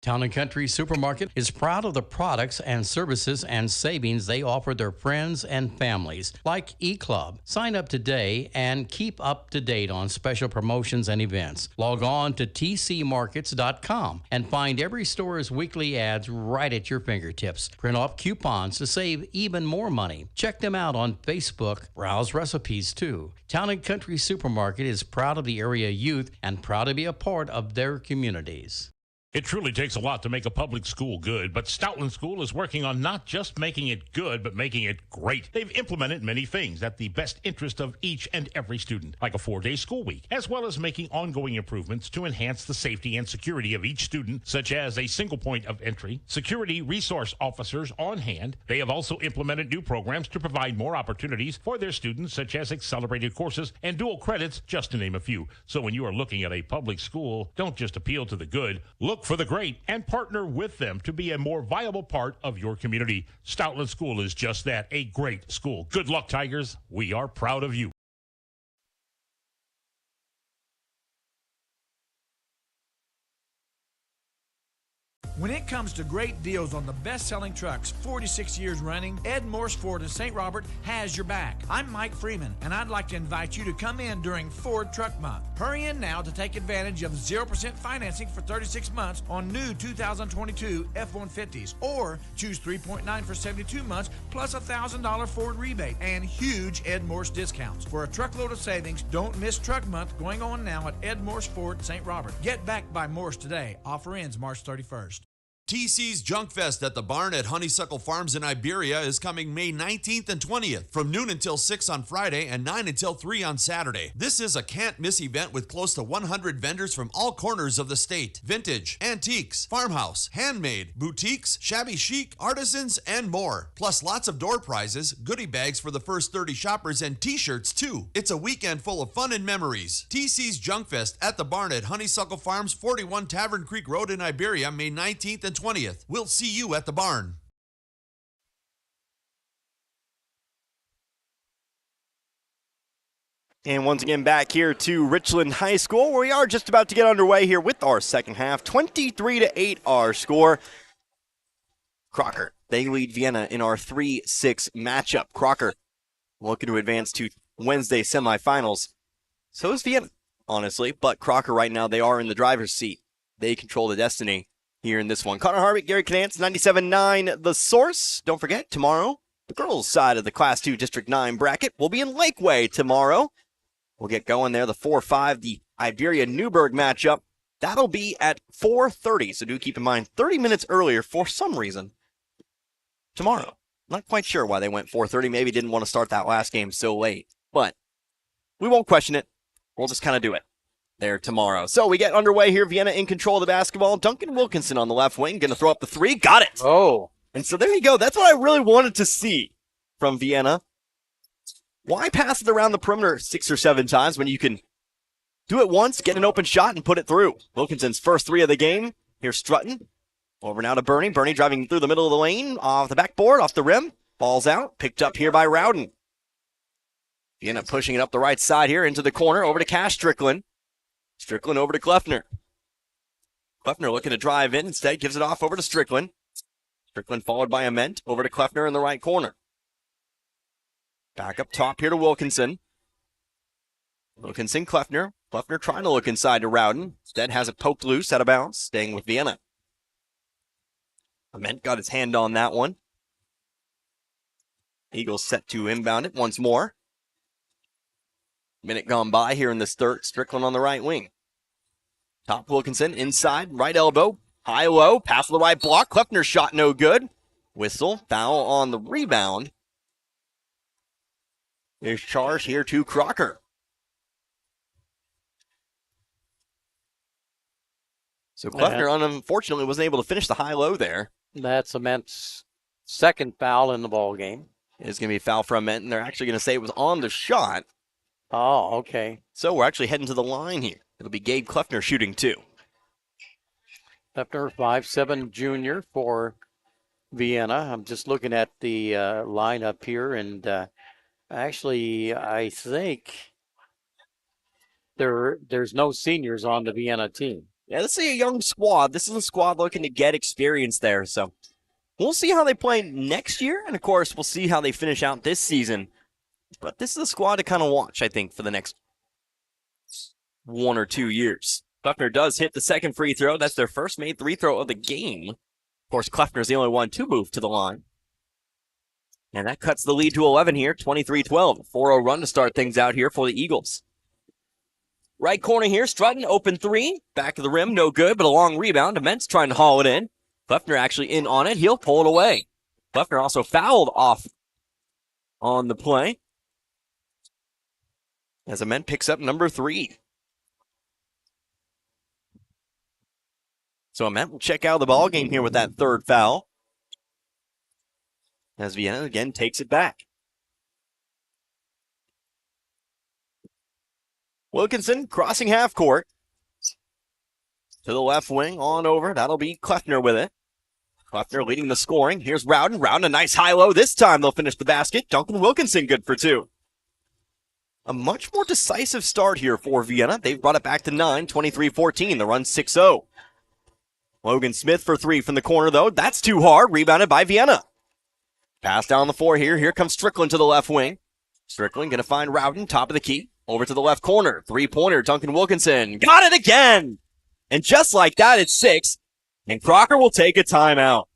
Town & Country Supermarket is proud of the products and services and savings they offer their friends and families, like eClub. Sign up today and keep up to date on special promotions and events. Log on to tcmarkets.com and find every store's weekly ads right at your fingertips. Print off coupons to save even more money. Check them out on Facebook. Browse recipes too. Town & Country Supermarket is proud of the area youth and proud to be a part of their communities. It truly takes a lot to make a public school good, but Stoutland School is working on not just making it good, but making it great. They've implemented many things at the best interest of each and every student, like a 4-day school week, as well as making ongoing improvements to enhance the safety and security of each student, such as a single point of entry, security resource officers on hand. They have also implemented new programs to provide more opportunities for their students, such as accelerated courses and dual credits, just to name a few. So when you are looking at a public school, don't just appeal to the good, look for the great and partner with them to be a more viable part of your community. Stoutland School is just that, a great school. Good luck, Tigers. We are proud of you. When it comes to great deals on the best-selling trucks 46 years running, Ed Morse Ford in St. Robert has your back. I'm Mike Freeman, and I'd like to invite you to come in during Ford Truck Month. Hurry in now to take advantage of 0% financing for 36 months on new 2022 F-150s, or choose 3.9 for 72 months plus a $1,000 Ford rebate and huge Ed Morse discounts. For a truckload of savings, don't miss Truck Month going on now at Ed Morse Ford St. Robert. Get backed by Morse today. Offer ends March 31st. TC's Junk Fest at the barn at Honeysuckle Farms in Iberia is coming May 19th and 20th from noon until 6 on Friday and 9 until 3 on Saturday. This is a can't-miss event with close to 100 vendors from all corners of the state. Vintage, antiques, farmhouse, handmade, boutiques, shabby chic, artisans, and more. Plus lots of door prizes, goodie bags for the first 30 shoppers, and t-shirts too. It's a weekend full of fun and memories. TC's Junk Fest at the barn at Honeysuckle Farms, 41 Tavern Creek Road in Iberia, May 19th and 20th. We'll see you at the barn. And once again, back here to Richland High School, where we are just about to get underway here with our second half. 23-8 our score. Crocker, they lead Vienna in our 3-6 matchup. Crocker looking to advance to Wednesday semifinals. So is Vienna, honestly, but Crocker right now, they are in the driver's seat. They control the destiny here in this one. Connor Harvick, Gary Canance, 97.9 The Source. Don't forget, tomorrow, the girls' side of the Class 2 District 9 bracket will be in Lakeway tomorrow. We'll get going there. The 4-5, the Iberia-Newburgh matchup. That'll be at 4:30, so do keep in mind 30 minutes earlier for some reason tomorrow. Not quite sure why they went 4:30. Maybe didn't want to start that last game so late, but we won't question it. We'll just kind of do it there tomorrow. So we get underway here. Vienna in control of the basketball. Duncan Wilkinson on the left wing. Going to throw up the three. Got it. Oh. And so there you go. That's what I really wanted to see from Vienna. Why pass it around the perimeter 6 or 7 times when you can do it once, get an open shot, and put it through? Wilkinson's first 3 of the game. Here's Strutton. Over now to Bernie. Bernie driving through the middle of the lane. Off the backboard, off the rim. Ball's out. Picked up here by Rowden. Vienna pushing it up the right side here into the corner. Over to Cash Strickland. Strickland over to Kleffner. Kleffner looking to drive in. Instead, gives it off over to Strickland. Strickland followed by Ament. Over to Kleffner in the right corner. Back up top here to Wilkinson. Wilkinson, Kleffner. Kleffner trying to look inside to Rowden. Instead has it poked loose out of bounds. Staying with Vienna. Ament got his hand on that one. Eagles set to inbound it once more. Minute gone by here in this third. Strickland on the right wing. Top Wilkinson inside, right elbow, high low, pass to the right block. Kleffner's shot no good. Whistle, foul on the rebound. There's charge here to Crocker. So Kleffner, unfortunately, wasn't able to finish the high low there. That's Ament's second foul in the ball game. It's going to be a foul from Ament, and they're actually going to say it was on the shot. Oh, okay. So we're actually heading to the line here. It'll be Gabe Kleffner shooting 2. Kleffner, 5'7" junior for Vienna. I'm just looking at the lineup here, and actually, I think there's no seniors on the Vienna team. Yeah, this is a young squad. This is a squad looking to get experience there. So we'll see how they play next year, and of course, we'll see how they finish out this season. But this is a squad to kind of watch, I think, for the next 1 or 2 years. Kleffner does hit the second free throw. That's their first made free throw of the game. Of course, Kleffner's the only one to move to the line. And that cuts the lead to 11 here, 23-12. 4-0 run to start things out here for the Eagles. Right corner here, Strutton, open three. Back of the rim, no good, but a long rebound. Immense trying to haul it in. Kleffner actually in on it. He'll pull it away. Kleffner also fouled off on the play, as Ament picks up number 3. So Ament will check out of the ball game here with that third foul, as Vienna again takes it back. Wilkinson crossing half court to the left wing, on over. That'll be Kleffner with it. Kleffner leading the scoring. Here's Rowden. Rowden, a nice high-low. This time they'll finish the basket. Duncan Wilkinson good for 2. A much more decisive start here for Vienna. They've brought it back to 9, 23-14. The run 6-0. Logan Smith for 3 from the corner, though. That's too hard. Rebounded by Vienna. Pass down the floor here. Here comes Strickland to the left wing. Strickland going to find Rowden, top of the key. Over to the left corner. Three-pointer, Duncan Wilkinson. Got it again! And just like that, it's 6. And Crocker will take a timeout.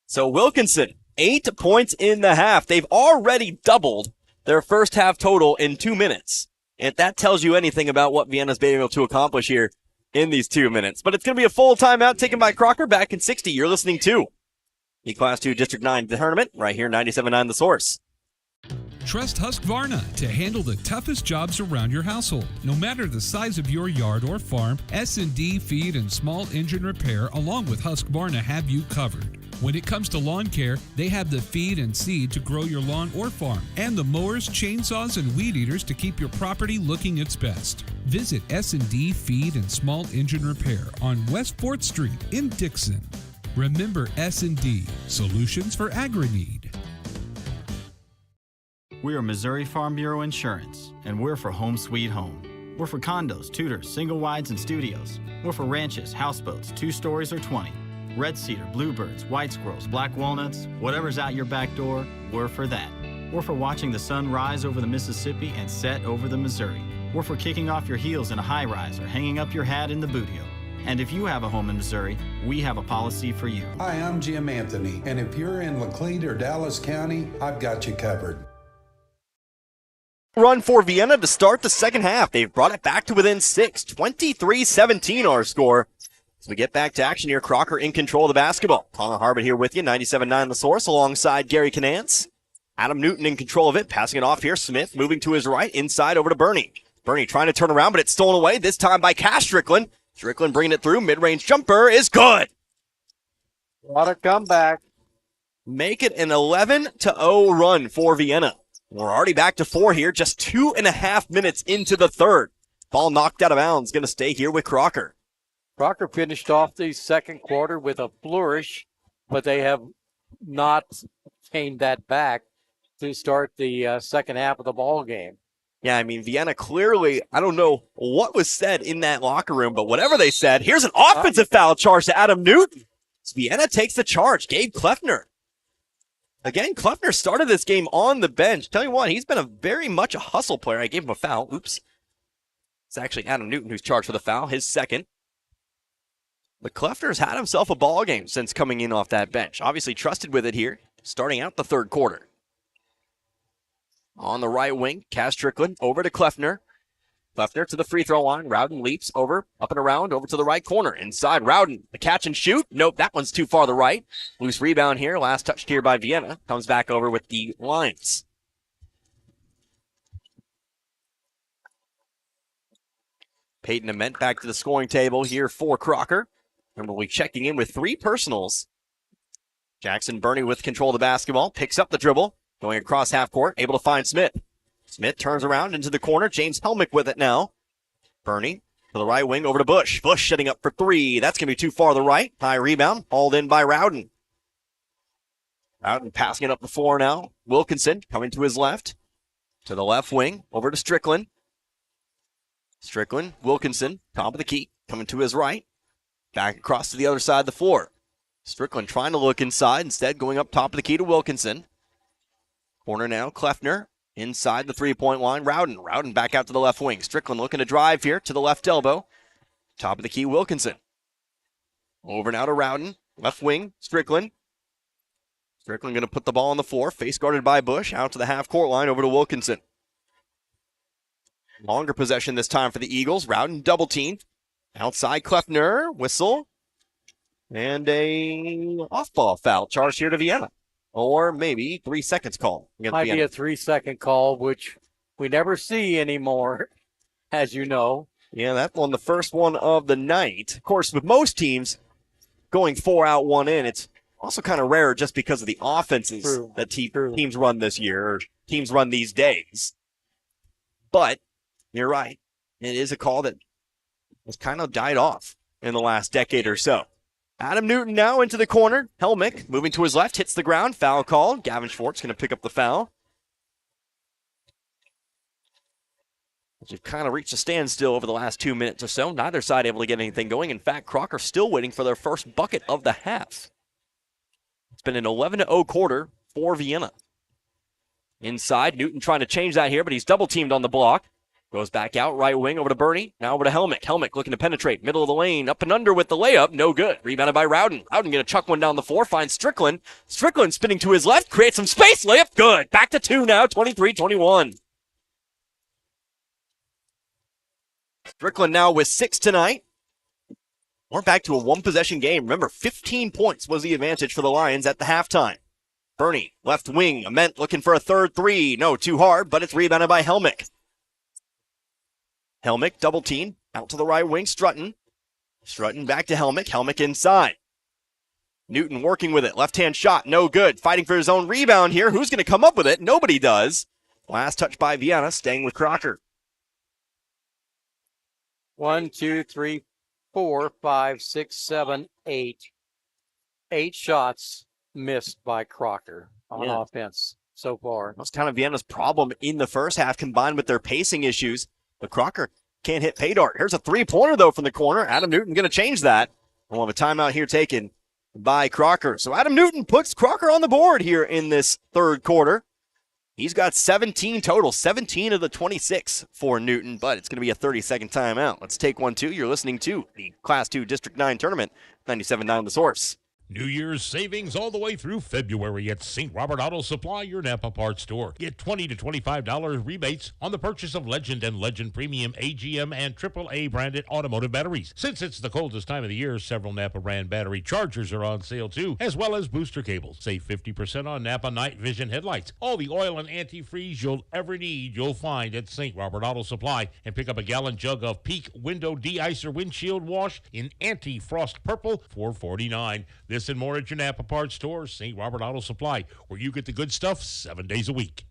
So Wilkinson, 8 points in the half. They've already doubled their first half total in 2 minutes. And that tells you anything about what Vienna's been able to accomplish here in these 2 minutes. But it's going to be a full timeout taken by Crocker back in 60. You're listening to the Class 2 District 9 tournament right here, 97.9 The Source. Trust Husqvarna to handle the toughest jobs around your household. No matter the size of your yard or farm, S&D Feed and Small Engine Repair along with Husqvarna have you covered. When it comes to lawn care, they have the feed and seed to grow your lawn or farm, and the mowers, chainsaws, and weed eaters to keep your property looking its best. Visit S&D Feed and Small Engine Repair on West 4th Street in Dixon. Remember S&D, solutions for agri-need. We are Missouri Farm Bureau Insurance, and we're for Home Sweet Home. We're for condos, tutors, single wides, and studios. We're for ranches, houseboats, 2 stories or 20. Red cedar, bluebirds, white squirrels, black walnuts, whatever's out your back door, we're for that. We're for watching the sun rise over the Mississippi and set over the Missouri. We're for kicking off your heels in a high-rise or hanging up your hat in the boot heel. And if you have a home in Missouri, we have a policy for you. Hi, I'm Jim Anthony, and if you're in Laclede or Dallas County, I've got you covered. Run for Vienna to start the second half. They've brought it back to within 6. 23-17 our score. So we get back to action here. Crocker in control of the basketball. Connor Harbert here with you. 97.9 The Source alongside Gary Canance. Adam Newton in control of it. Passing it off here. Smith moving to his right. Inside over to Bernie. Bernie trying to turn around, but it's stolen away. This time by Cash Strickland. Strickland bringing it through. Mid-range jumper is good. What a comeback. Make it an 11-0 run for Vienna. We're already back to 4 here, just 2.5 minutes into the third. Ball knocked out of bounds, going to stay here with Crocker. Crocker finished off the second quarter with a flourish, but they have not gained that back to start the second half of the ball game. Yeah, I mean, Vienna clearly, I don't know what was said in that locker room, but whatever they said, here's an offensive foul charge to Adam Newton. So Vienna takes the charge. Gabe Kleffner. Again, Kleffner started this game on the bench. Tell you what, he's been very much a hustle player. I gave him a foul. Oops. It's actually Adam Newton who's charged for the foul, his second. But Kleffner's had himself a ball game since coming in off that bench. Obviously trusted with it here, starting out the third quarter. On the right wing, Cass Strickland over to Kleffner. Kleffner to the free throw line. Rowden leaps over, up and around, over to the right corner. Inside, Rowden, the catch and shoot. Nope, that one's too far to the right. Loose rebound here, last touched here by Vienna. Comes back over with the Lions. Peyton Ament back to the scoring table here for Crocker. And we'll be checking in with 3 personals. Jackson Burney with control of the basketball. Picks up the dribble. Going across half court. Able to find Smith. Smith turns around into the corner. James Helmick with it now. Burney to the right wing over to Bush. Bush setting up for 3. That's going to be too far to the right. High rebound. Hauled in by Rowden. Rowden passing it up the floor now. Wilkinson coming to his left. To the left wing. Over to Strickland. Strickland. Wilkinson. Top of the key. Coming to his right. Back across to the other side of the floor. Strickland trying to look inside. Instead going up top of the key to Wilkinson. Corner now. Kleffner. Inside the three-point line, Rowden. Rowden back out to the left wing. Strickland looking to drive here to the left elbow. Top of the key, Wilkinson. Over now to Rowden. Left wing, Strickland. Strickland going to put the ball on the floor. Face guarded by Bush. Out to the half-court line over to Wilkinson. Longer possession this time for the Eagles. Rowden double team. Outside Kleffner, whistle. And a off-ball foul charged here to Vienna. Or maybe 3 seconds call. Might be a 3-second call, which we never see anymore, as you know. Yeah, that one, the first one of the night. Of course, with most teams going 4 out, 1 in, it's also kind of rare just because of the offenses that teams run this year, or teams run these days. But you're right. It is a call that has kind of died off in the last decade or so. Adam Newton now into the corner. Helmick moving to his left, hits the ground. Foul called. Gavin Schwartz going to pick up the foul. We've kind of reached a standstill over the last 2 minutes or so. Neither side able to get anything going. In fact, Crocker still waiting for their first bucket of the half. It's been an 11-0 quarter for Vienna. Inside, Newton trying to change that here, but he's double-teamed on the block. Goes back out, right wing, over to Bernie. Now over to Helmick. Helmick looking to penetrate. Middle of the lane, up and under with the layup. No good. Rebounded by Rowden. Rowden going to chuck one down the floor. Finds Strickland. Strickland spinning to his left. Creates some space. Layup good. Back to 2 now. 23-21. Strickland now with 6 tonight. We're back to a one-possession game. Remember, 15 points was the advantage for the Lions at the halftime. Bernie, left wing. Ament looking for a third three. No, too hard, but it's rebounded by Helmick. Helmick, double team, out to the right wing, Strutton. Strutton back to Helmick, Helmick inside. Newton working with it, left-hand shot, no good. Fighting for his own rebound here. Who's going to come up with it? Nobody does. Last touch by Vienna, staying with Crocker. 1, 2, 3, 4, 5, 6, 7, 8. 8 shots missed by Crocker on offense so far. That's kind of Vienna's problem in the first half, combined with their pacing issues. But Crocker can't hit pay dart. Here's a three-pointer, though, from the corner. Adam Newton going to change that. We'll have a timeout here taken by Crocker. So Adam Newton puts Crocker on the board here in this third quarter. He's got 17 total, 17 of the 26 for Newton, but it's going to be a 30-second timeout. Let's take 1-2. You're listening to the Class 2 District 9 Tournament, 97.9 The Source. New Year's savings all the way through February at St. Robert Auto Supply, your Napa parts store. Get $20 to $25 rebates on the purchase of Legend and Legend Premium AGM and AAA branded automotive batteries. Since it's the coldest time of the year, several Napa brand battery chargers are on sale too, as well as booster cables. Save 50% on Napa night vision headlights. All the oil and antifreeze you'll ever need, you'll find at St. Robert Auto Supply. And pick up a gallon jug of Peak Window De-Icer Windshield Wash in anti-frost purple, $4.49. This and more at your Napa parts store, St. Robert Auto Supply, where you get the good stuff 7 days a week.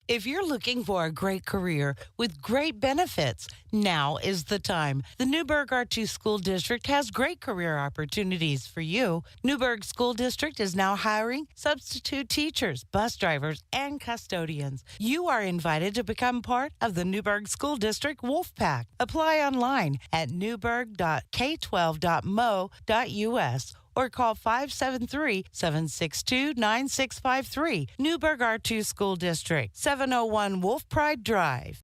If you're looking for a great career with great benefits, now is the time. The Newburgh R2 School District has great career opportunities for you. Newburgh School District is now hiring substitute teachers, bus drivers, and custodians. You are invited to become part of the Newburgh School District Wolfpack. Apply online at newburgh.k12.mo.us or call 573-762-9653. Newburgh R2 School District, 701 Wolf Pride Drive.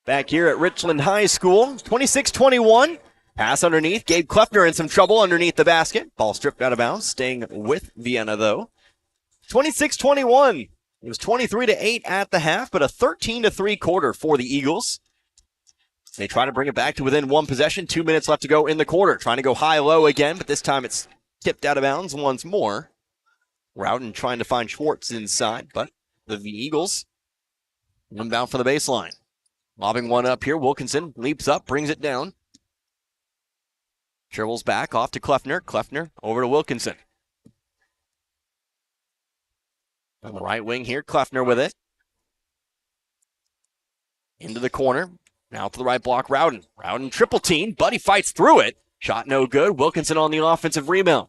Back here at Richland High School, 26-21. Pass underneath. Gabe Kleffner in some trouble underneath the basket. Ball stripped out of bounds. Staying with Vienna, though. 26-21. It was 23-8 at the half, but a 13-3 quarter for the Eagles. They try to bring it back to within one possession. 2 minutes left to go in the quarter. Trying to go high-low again, but this time it's tipped out of bounds once more. Rowden trying to find Schwartz inside, but the Eagles inbound for the baseline. Lobbing one up here. Wilkinson leaps up, brings it down. Dribbles back off to Kleffner. Kleffner over to Wilkinson. On the right wing here, Kleffner with it. Into the corner. Now to the right block, Rowden. Rowden triple team, but he fights through it. Shot no good. Wilkinson on the offensive rebound.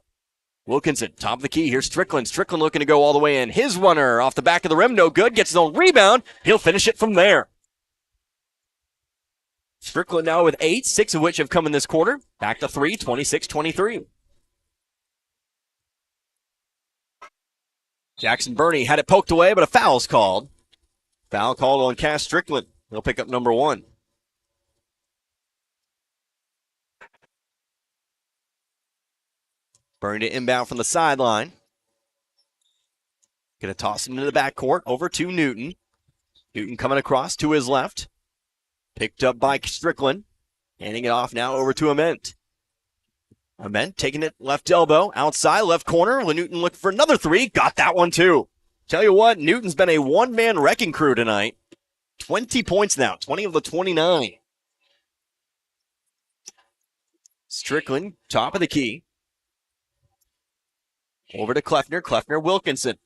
Wilkinson, top of the key. Here's Strickland. Strickland looking to go all the way in. His runner off the back of the rim, no good. Gets his own rebound. He'll finish it from there. Strickland now with 8, 6 of which have come in this quarter. Back to 3, 26-23. Jackson Burney had it poked away, but a foul's called. Foul called on Cass Strickland. He'll pick up number 1. Burney to inbound from the sideline. Going to toss it into the backcourt over to Newton. Newton coming across to his left. Picked up by Strickland. Handing it off now over to Ament. Ament taking it left elbow, outside, left corner. Newton looking for another three. Got that one too. Tell you what, Newton's been a one-man wrecking crew tonight. 20 points now, 20 of the 29. Strickland, top of the key. Over to Kleffner. Kleffner, Wilkinson.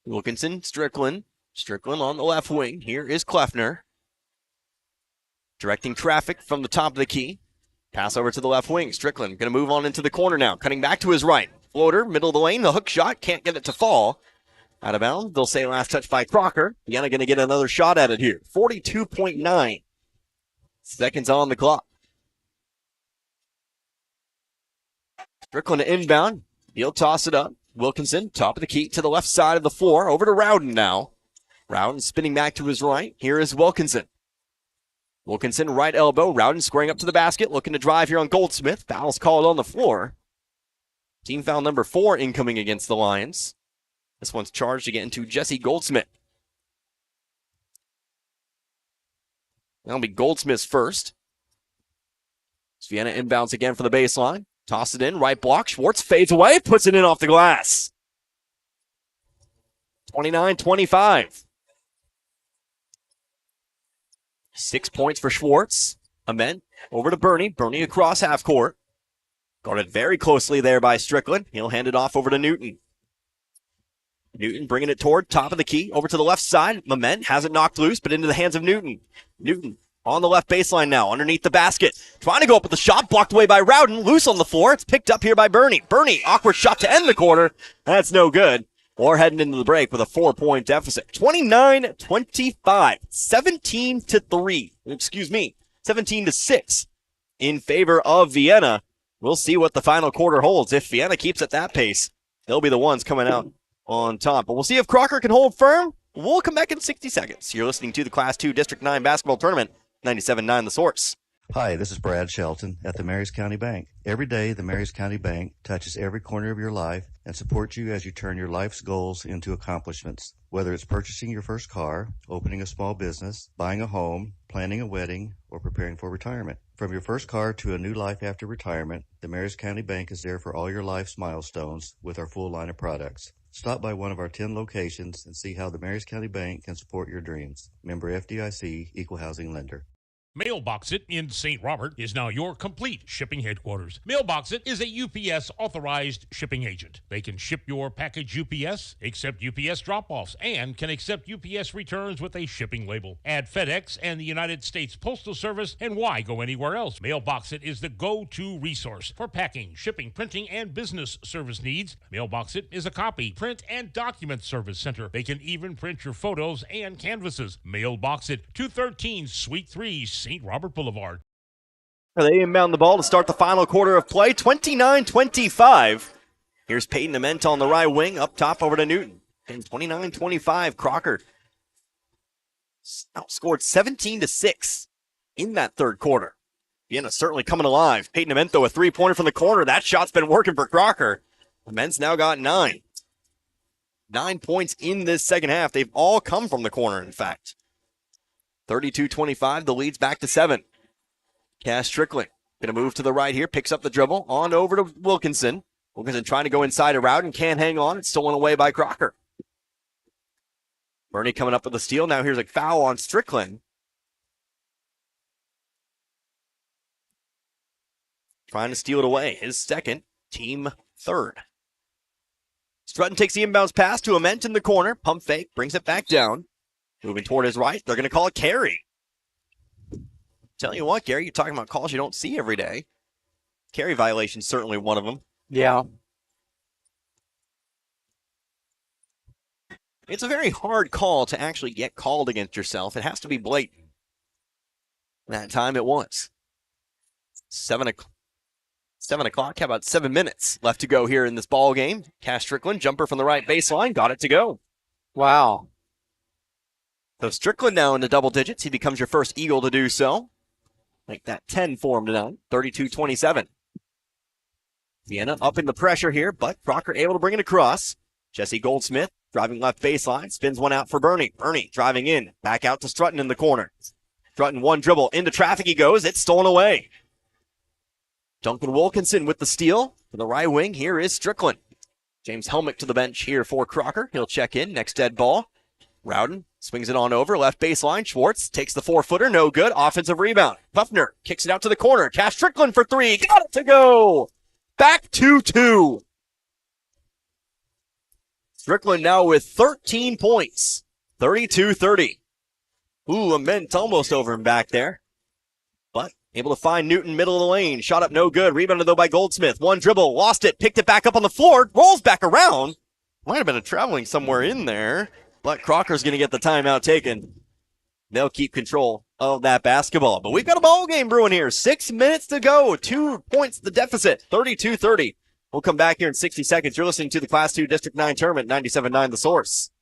Wilkinson, Strickland. Strickland on the left wing. Here is Kleffner. Directing traffic from the top of the key. Pass over to the left wing. Strickland going to move on into the corner now. Cutting back to his right. Floater, middle of the lane. The hook shot. Can't get it to fall. Out of bounds. They'll say last touch by Crocker. Vienna going to get another shot at it here. 42.9 seconds on the clock. Strickland to inbound. He'll toss it up. Wilkinson, top of the key to the left side of the floor. Over to Rowden now. Rowden spinning back to his right. Here is Wilkinson. Wilkinson, right elbow. Rowden squaring up to the basket. Looking to drive here on Goldsmith. Foul's called on the floor. Team foul number 4 incoming against the Lions. This one's charged to get into Jesse Goldsmith. That'll be Goldsmith's first. Vienna inbounds again for the baseline. Toss it in, right block. Schwartz fades away, puts it in off the glass. 29-25. 6 points for Schwartz. Ament over to Bernie. Bernie across half court. Guarded very closely there by Strickland. He'll hand it off over to Newton. Newton bringing it toward top of the key. Over to the left side. Ament has it knocked loose, but into the hands of Newton. Newton on the left baseline now, underneath the basket. Trying to go up with the shot, blocked away by Rowden. Loose on the floor. It's picked up here by Bernie. Bernie, awkward shot to end the quarter. That's no good. Or heading into the break with a 4-point deficit. 29-25. 17-3. Excuse me. 17-6 in favor of Vienna. We'll see what the final quarter holds. If Vienna keeps at that pace, they'll be the ones coming out on top. But we'll see if Crocker can hold firm. We'll come back in 60 seconds. You're listening to the Class 2 District 9 basketball tournament. 97.9 The Source. Hi, this is Brad Shelton at the Marys County Bank. Every day, the Marys County Bank touches every corner of your life and supports you as you turn your life's goals into accomplishments. Whether it's purchasing your first car, opening a small business, buying a home, planning a wedding, or preparing for retirement. From your first car to a new life after retirement, the Marys County Bank is there for all your life's milestones with our full line of products. Stop by one of our 10 locations and see how the Marys County Bank can support your dreams. Member FDIC, Equal Housing Lender. Mailbox It in St. Robert is now your complete shipping headquarters. Mailbox It is a UPS authorized shipping agent. They can ship your package UPS, accept UPS drop-offs, and can accept UPS returns with a shipping label. Add FedEx and the United States Postal Service, and why go anywhere else? Mailbox It is the go-to resource for packing, shipping, printing, and business service needs. Mailbox It is a copy, print, and document service center. They can even print your photos and canvases. Mailbox It, 213 Suite 3, St. Robert Boulevard. They inbound the ball to start the final quarter of play. 29-25. Here's Peyton Ament on the right wing, up top over to Newton. And 29-25, Crocker outscored 17-6 in that third quarter. Vienna certainly coming alive. Peyton Ament, though, a three-pointer from the corner. That shot's been working for Crocker. Ament's now got 9. 9 points in this second half. They've all come from the corner, in fact. 32-25, the lead's back to 7. Cass Strickland going to move to the right here, picks up the dribble, on over to Wilkinson. Wilkinson trying to go inside a route and can't hang on. It's stolen away by Crocker. Bernie coming up with the steal. Now here's a foul on Strickland. Trying to steal it away. His second, team third. Strutton takes the inbounds pass to Ament in the corner. Pump fake, brings it back down. Moving toward his right, they're going to call it carry. Tell you what, Gary, you're talking about calls you don't see every day. Carry violation, certainly one of them. Yeah. It's a very hard call to actually get called against yourself. It has to be blatant. That time it was. 7 o'clock, how about 7 minutes left to go here in this ball game. Cass Strickland, jumper from the right baseline, got it to go. Wow. So Strickland now in the double digits. He becomes your first Eagle to do so. Make that 10 for him tonight. 32-27. Vienna up in the pressure here, but Crocker able to bring it across. Jesse Goldsmith driving left baseline, spins one out for Bernie. Bernie driving in, back out to Strutton in the corner. Strutton one dribble, into traffic he goes, it's stolen away. Duncan Wilkinson with the steal for the right wing. Here is Strickland. James Helmick to the bench here for Crocker. He'll check in, next dead ball. Rowden swings it on over, left baseline. Schwartz takes the 4-footer, no good. Offensive rebound. Buffner kicks it out to the corner. Cash Strickland for three, got it to go. Back 2-2. Strickland now with 13 points, 32-30. Ooh, Ament almost over him back there. But able to find Newton, middle of the lane. Shot up, no good. Rebounded, though, by Goldsmith. One dribble, lost it, picked it back up on the floor, rolls back around. Might have been a traveling somewhere in there, but Crocker's going to get the timeout taken. They'll keep control of that basketball. But we've got a ball game brewing here. 6 minutes to go. 2 points the deficit, 32-30. We'll come back here in 60 seconds. You're listening to the Class 2 District 9 Tournament, 97.9 The Source.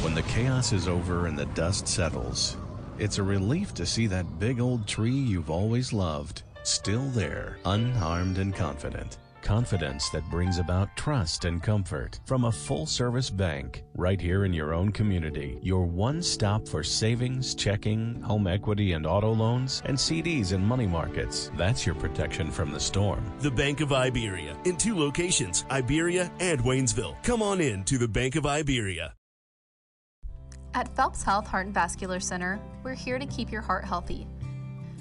When the chaos is over and the dust settles, it's a relief to see that big old tree you've always loved still there, unharmed and confident. Confidence that brings about trust and comfort from a full-service bank right here in your own community. Your one stop for savings, checking, home equity and auto loans, and CDs and money markets. That's your protection from the storm. The Bank of Iberia in 2 locations, Iberia and Waynesville. Come on in to the Bank of Iberia. At Phelps Health Heart and Vascular Center, we're here to keep your heart healthy.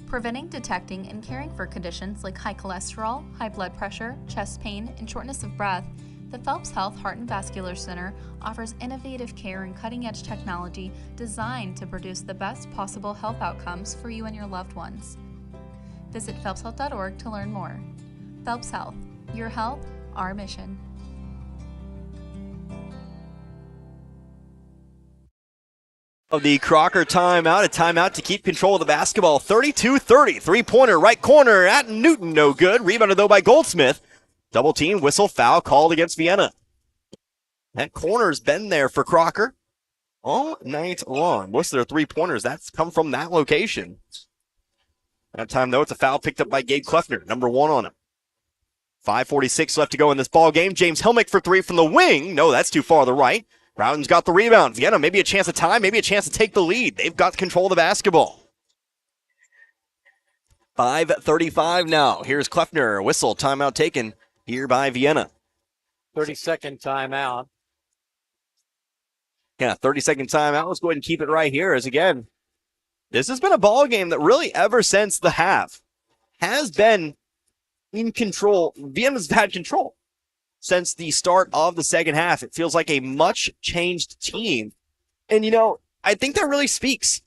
Preventing, detecting, and caring for conditions like high cholesterol, high blood pressure, chest pain, and shortness of breath, the Phelps Health Heart and Vascular Center offers innovative care and cutting-edge technology designed to produce the best possible health outcomes for you and your loved ones. Visit phelpshealth.org to learn more. Phelps Health, your health, our mission. Of the Crocker timeout, a timeout to keep control of the basketball. 32-30, three-pointer, right corner at Newton, no good. Rebounded, though, by Goldsmith. Double team, whistle, foul called against Vienna. That corner's been there for Crocker all night long. Most of their three-pointers, that's come from that location. That time, though, it's a foul picked up by Gabe Kleffner, number 1 on him. 5:46 left to go in this ball game. James Helmick for three from the wing. No, that's too far to the right. Rowden's got the rebound. Vienna, maybe a chance of time, maybe a chance to take the lead. They've got control of the basketball. 5:35 now. Here's Kleffner. Whistle, timeout taken here by Vienna. 30-second timeout. Yeah, 30-second timeout. Let's go ahead and keep it right here as, again, this has been a ball game that really ever since the half has been in control. Vienna's had control. Since the start of the second half, it feels like a much changed team. And, I think that really speaks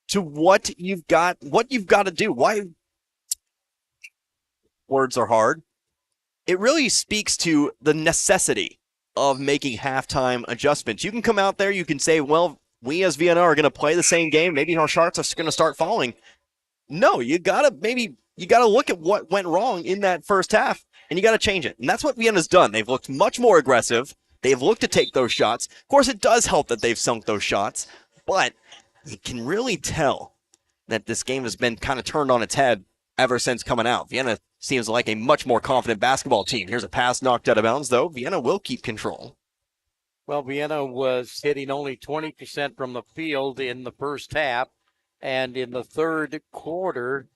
to what you've got to do. Why? Words are hard. It really speaks to the necessity of making halftime adjustments. You can come out there, you can say, well, we as Vienna are going to play the same game. Maybe our shots are going to start falling. No, you got to look at what went wrong in that first half. And you got to change it. And that's what Vienna's done. They've looked much more aggressive. They've looked to take those shots. Of course, it does help that they've sunk those shots. But you can really tell that this game has been kind of turned on its head ever since coming out. Vienna seems like a much more confident basketball team. Here's a pass knocked out of bounds, though. Vienna will keep control. Well, Vienna was hitting only 20% from the field in the first half. And in the third quarter,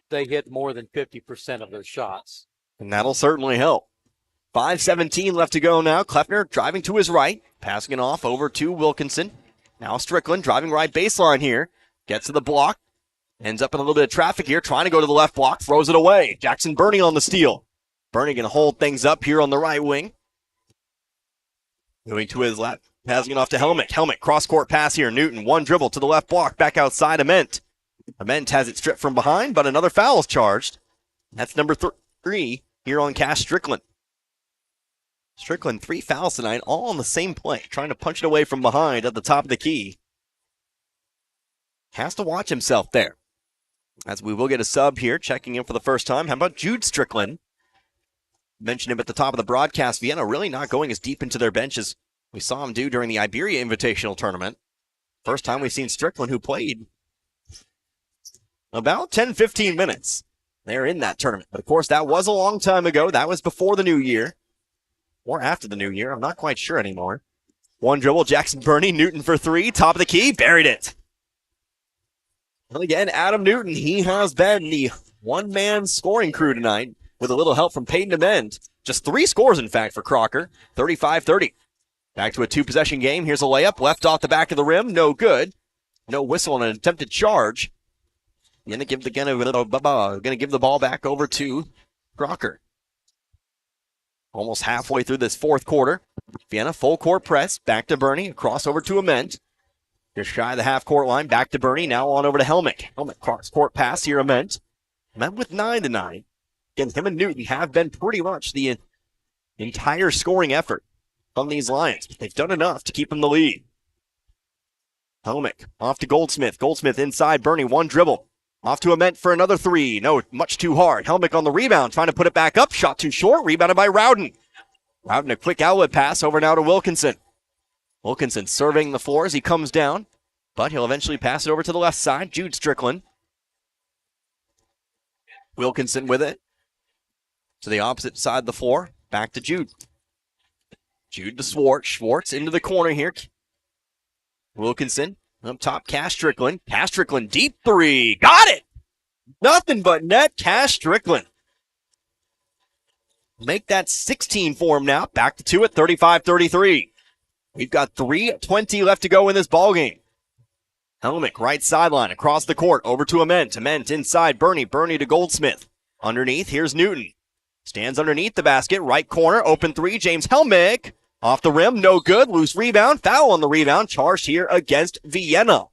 they hit more than 50% of their shots. And that'll certainly help. 5:17 left to go now. Kleffner driving to his right, passing it off over to Wilkinson. Now Strickland driving right baseline here. Gets to the block. Ends up in a little bit of traffic here, trying to go to the left block. Throws it away. Jackson Burney on the steal. Burney going to hold things up here on the right wing. Moving to his left. Passing it off to Helmick. Helmick, cross-court pass here. Newton, one dribble to the left block. Back outside Ament. Ament has it stripped from behind, but another foul is charged. That's number 3 here on Cash Strickland. Strickland, 3 fouls tonight, all on the same play, trying to punch it away from behind at the top of the key. Has to watch himself there. As we will get a sub here, checking in for the first time. How about Jude Strickland? Mentioned him at the top of the broadcast. Vienna really not going as deep into their bench as we saw him do during the Iberia Invitational Tournament. First time we've seen Strickland, who played about 10-15 minutes there in that tournament. But, of course, that was a long time ago. That was before the new year. or after the new year. I'm not quite sure anymore. One dribble, Jackson Burney, Newton for three, top of the key, buried it. And again, Adam Newton, he has been the one-man scoring crew tonight with a little help from Peyton Dement. Just 3 scores, in fact, for Crocker, 35-30. Back to a 2-possession game. Here's a layup, left off the back of the rim, no good. No whistle on an attempted charge. Gonna give the ball back over to Crocker. Almost halfway through this fourth quarter. Vienna full court press, back to Burney, across over to Ament. Just shy of the half-court line, back to Burney, now on over to Helmick. Helmick cross-court pass here, Ament. Ament with 9 tonight. Again, him and Newton have been pretty much the entire scoring effort from these Lions. They've done enough to keep them the lead. Helmick off to Goldsmith. Goldsmith inside, Burney, one dribble. Off to Ament for another 3. No, much too hard. Helmick on the rebound, trying to put it back up. Shot too short, rebounded by Rowden. Rowden, a quick outlet pass over now to Wilkinson. Wilkinson surveying the floor as he comes down, but he'll eventually pass it over to the left side. Jude Strickland. Wilkinson with it to the opposite side of the floor. Back to Jude. Jude to Schwartz. Schwartz into the corner here. Wilkinson up top, Cash Strickland. Cash Strickland, deep 3. Got it! Nothing but net, Cash Strickland. Make that 16 for him now. Back to 2 at 35-33. We've got 3:20 left to go in this ballgame. Helmick, right sideline, across the court, over to Ament. Ament inside, Burney. Burney to Goldsmith. Underneath, here's Newton. Stands underneath the basket, right corner, open 3, James Helmick. Off the rim, no good, loose rebound, foul on the rebound, charged here against Vienna.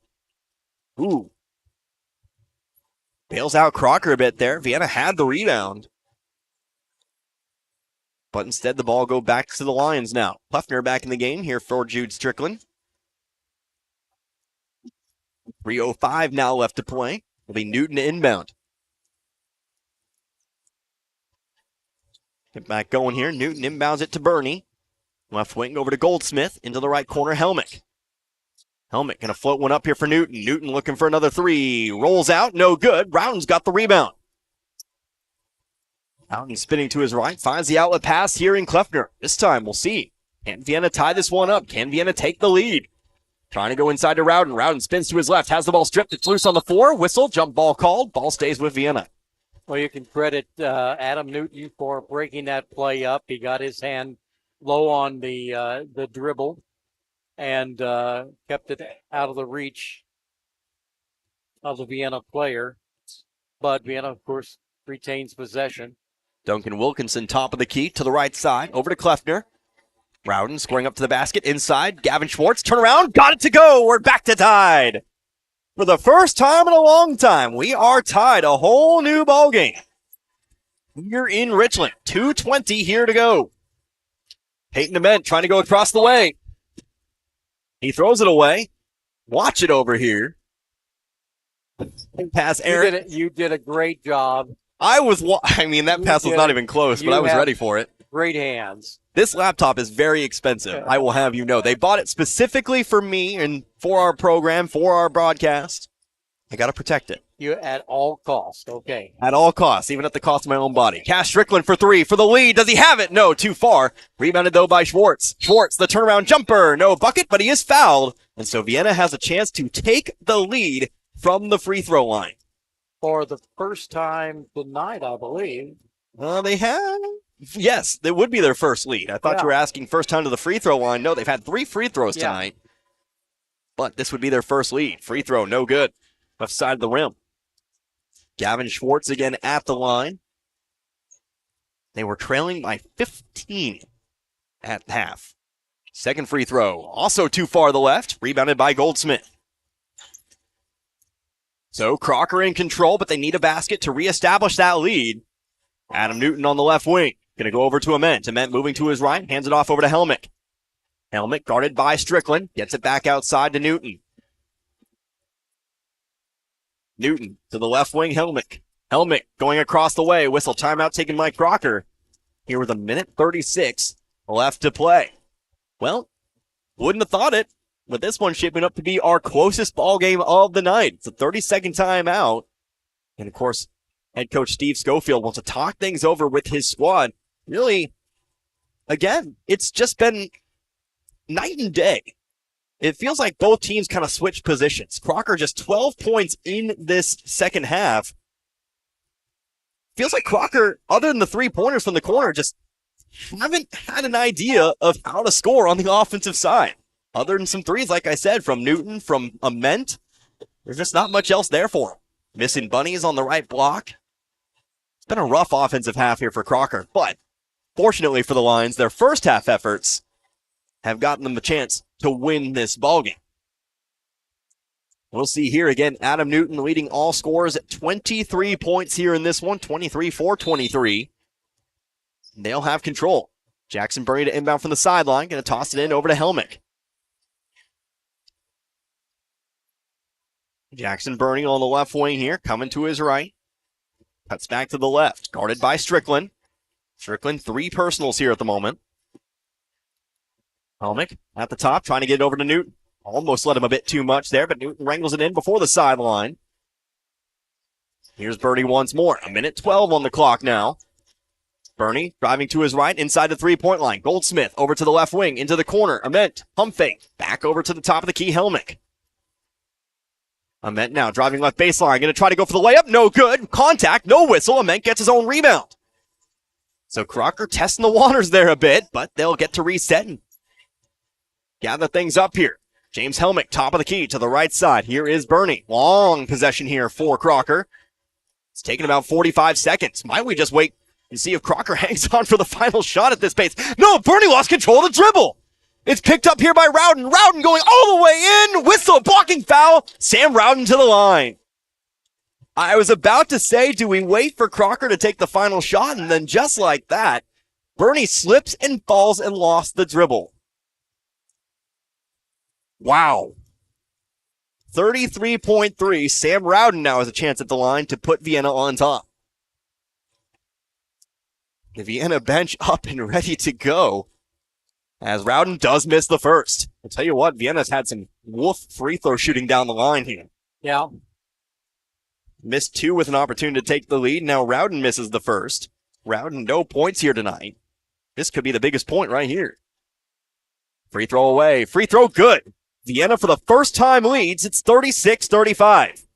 Ooh. Bails out Crocker a bit there. Vienna had the rebound. But instead, the ball go back to the Lions now. Pluffner back in the game here for Jude Strickland. 3:05 now left to play. It'll be Newton inbound. Get back going here. Newton inbounds it to Burney. Left wing over to Goldsmith. Into the right corner, Helmick. Helmick going to float one up here for Newton. Newton looking for another 3. Rolls out, no good. Rowden's got the rebound. Rowden spinning to his right. Finds the outlet pass here in Kleffner. This time, we'll see. Can Vienna tie this one up? Can Vienna take the lead? Trying to go inside to Rowden. Rowden spins to his left. Has the ball stripped. It's loose on the floor. Whistle. Jump ball called. Ball stays with Vienna. Well, you can credit Adam Newton for breaking that play up. He got his hand low on the dribble and kept it out of the reach of the Vienna player. But Vienna, of course, retains possession. Duncan Wilkinson, top of the key, to the right side, over to Kleffner. Rowden scoring up to the basket, inside. Gavin Schwartz, turn around, got it to go. We're back to tied. For the first time in a long time, we are tied. A whole new ballgame here in Richland. 2:20 here to go. Peyton Dement trying to go across the way. He throws it away. Watch it over here. Pass Aaron. You did a great job. That pass was not even close, but I was ready for it. Great hands. This laptop is very expensive, I will have you know. They bought it specifically for me and for our program, for our broadcast. I got to protect it. You at all costs, okay. At all costs, even at the cost of my own body. Cash Strickland for 3 for the lead. Does he have it? No, too far. Rebounded, though, by Schwartz. Schwartz, the turnaround jumper. No bucket, but he is fouled. And so Vienna has a chance to take the lead from the free throw line. For the first time tonight, I believe. They have. Yes, it would be their first lead. I thought you were asking first time to the free throw line. No, they've had 3 free throws tonight. But this would be their first lead. Free throw, no good. Left side of the rim. Gavin Schwartz again at the line. They were trailing by 15 at half. Second free throw, also too far to the left. Rebounded by Goldsmith. So Crocker in control, but they need a basket to reestablish that lead. Adam Newton on the left wing. Going to go over to Ament. Ament moving to his right. Hands it off over to Helmick. Helmick guarded by Strickland. Gets it back outside to Newton. Newton to the left wing. Helmick. Helmick going across the way. Whistle timeout taken by Crocker. Here with 1:36 left to play. Well, wouldn't have thought it, but this one shaping up to be our closest ball game of the night. It's a 30-second timeout. And, of course, head coach Steve Schofield wants to talk things over with his squad. Really again, it's just been night and day. It feels like both teams kind of switched positions. Crocker just 12 points in this second half. Feels like Crocker, other than the 3-pointers from the corner, just haven't had an idea of how to score on the offensive side. Other than some threes, like I said, from Newton, from Ament, there's just not much else there for him. Missing bunnies on the right block. It's been a rough offensive half here for Crocker, but fortunately for the Lions, their first half efforts have gotten them a chance to win this ballgame. We'll see here again, Adam Newton leading all scorers at 23 points here in this one, 23 for 23. They'll have control. Jackson Burney to inbound from the sideline, going to toss it in over to Helmick. Jackson Burney on the left wing here, coming to his right. Cuts back to the left, guarded by Strickland. Strickland, 3 personals here at the moment. Helmick at the top, trying to get it over to Newton. Almost let him a bit too much there, but Newton wrangles it in before the sideline. Here's Burney once more. 1:12 on the clock now. Burney driving to his right, inside the 3-point line. Goldsmith over to the left wing, into the corner. Ament, pump fake, back over to the top of the key, Helmick. Ament now driving left baseline, going to try to go for the layup. No good. Contact, no whistle. Ament gets his own rebound. So Crocker testing the waters there a bit, but they'll get to reset and gather things up here. James Helmick, top of the key to the right side. Here is Burney. Long possession here for Crocker. It's taking about 45 seconds. Might we just wait and see if Crocker hangs on for the final shot at this pace? No, Burney lost control of the dribble. It's picked up here by Rowden. Rowden going all the way in. Whistle, blocking foul. Sam Rowden to the line. I was about to say, do we wait for Crocker to take the final shot? And then just like that, Burney slips and falls and lost the dribble. Wow. 33.3. Sam Rowden now has a chance at the line to put Vienna on top. The Vienna bench up and ready to go, as Rowden does miss the first. I'll tell you what, Vienna's had some wolf free throw shooting down the line here. Yeah. Missed 2 with an opportunity to take the lead. Now Rowden misses the first. Rowden, no points here tonight. This could be the biggest point right here. Free throw away. Free throw good. Vienna for the first time leads. It's 36-35.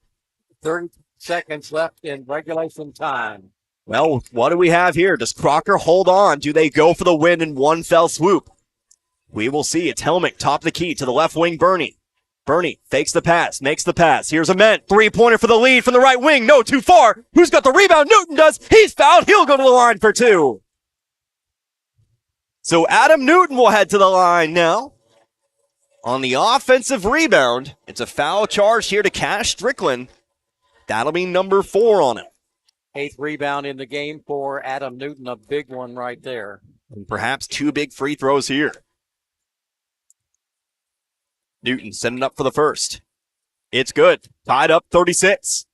30 seconds left in regulation time. Well, what do we have here? Does Crocker hold on? Do they go for the win in one fell swoop? We will see. It's Helmick, top of the key to the left wing, Burney. Burney fakes the pass, makes the pass. Here's Ament. 3-pointer for the lead from the right wing. No, too far. Who's got the rebound? Newton does. He's fouled. He'll go to the line for 2. So Adam Newton will head to the line now. On the offensive rebound, it's a foul charge here to Cash Strickland. That'll be number 4 on him. 8th rebound in the game for Adam Newton, a big one right there. And perhaps 2 big free throws here. Newton setting up for the first. It's good. Tied up 36.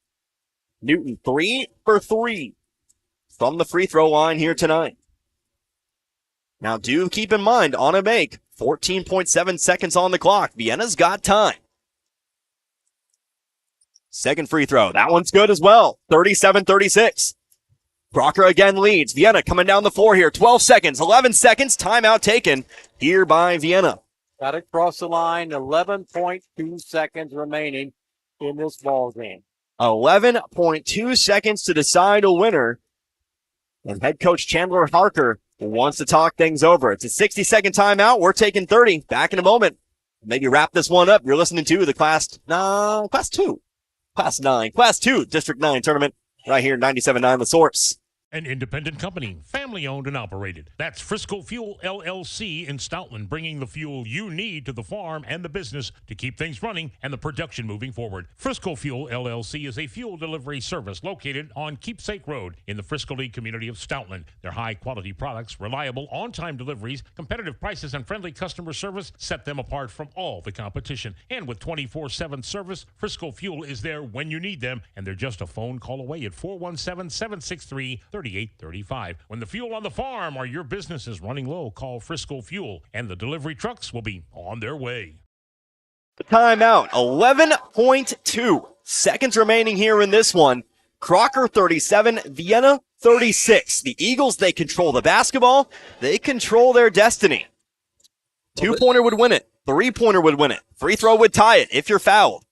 Newton 3 for 3 from the free throw line here tonight. Now do keep in mind, on a make, 14.7 seconds on the clock. Vienna's got time. Second free throw. That one's good as well. 37-36. Crocker again leads. Vienna coming down the floor here. 12 seconds, 11 seconds. Timeout taken here by Vienna. Got it across the line. 11.2 seconds remaining in this ball game. 11.2 seconds to decide a winner. And head coach Chandler Harker wants to talk things over. It's a 60-second timeout. We're taking 30. Back in a moment. Maybe wrap this one up. You're listening to the Class 2 District 9 tournament right here, 97.9 The Source. An independent company, family-owned and operated. That's Frisco Fuel, LLC in Stoutland, bringing the fuel you need to the farm and the business to keep things running and the production moving forward. Frisco Fuel, LLC is a fuel delivery service located on Keepsake Road in the Frisco Lee community of Stoutland. Their high-quality products, reliable, on-time deliveries, competitive prices, and friendly customer service set them apart from all the competition. And with 24/7 service, Frisco Fuel is there when you need them, and they're just a phone call away at 417-763-3835. When the fuel on the farm or your business is running low, call Frisco Fuel, and the delivery trucks will be on their way. The timeout, 11.2 seconds remaining here in this one. Crocker 37, Vienna 36. The Eagles, they control the basketball. They control their destiny. 2-pointer would win it. 3-pointer would win it. Free throw would tie it if you're fouled.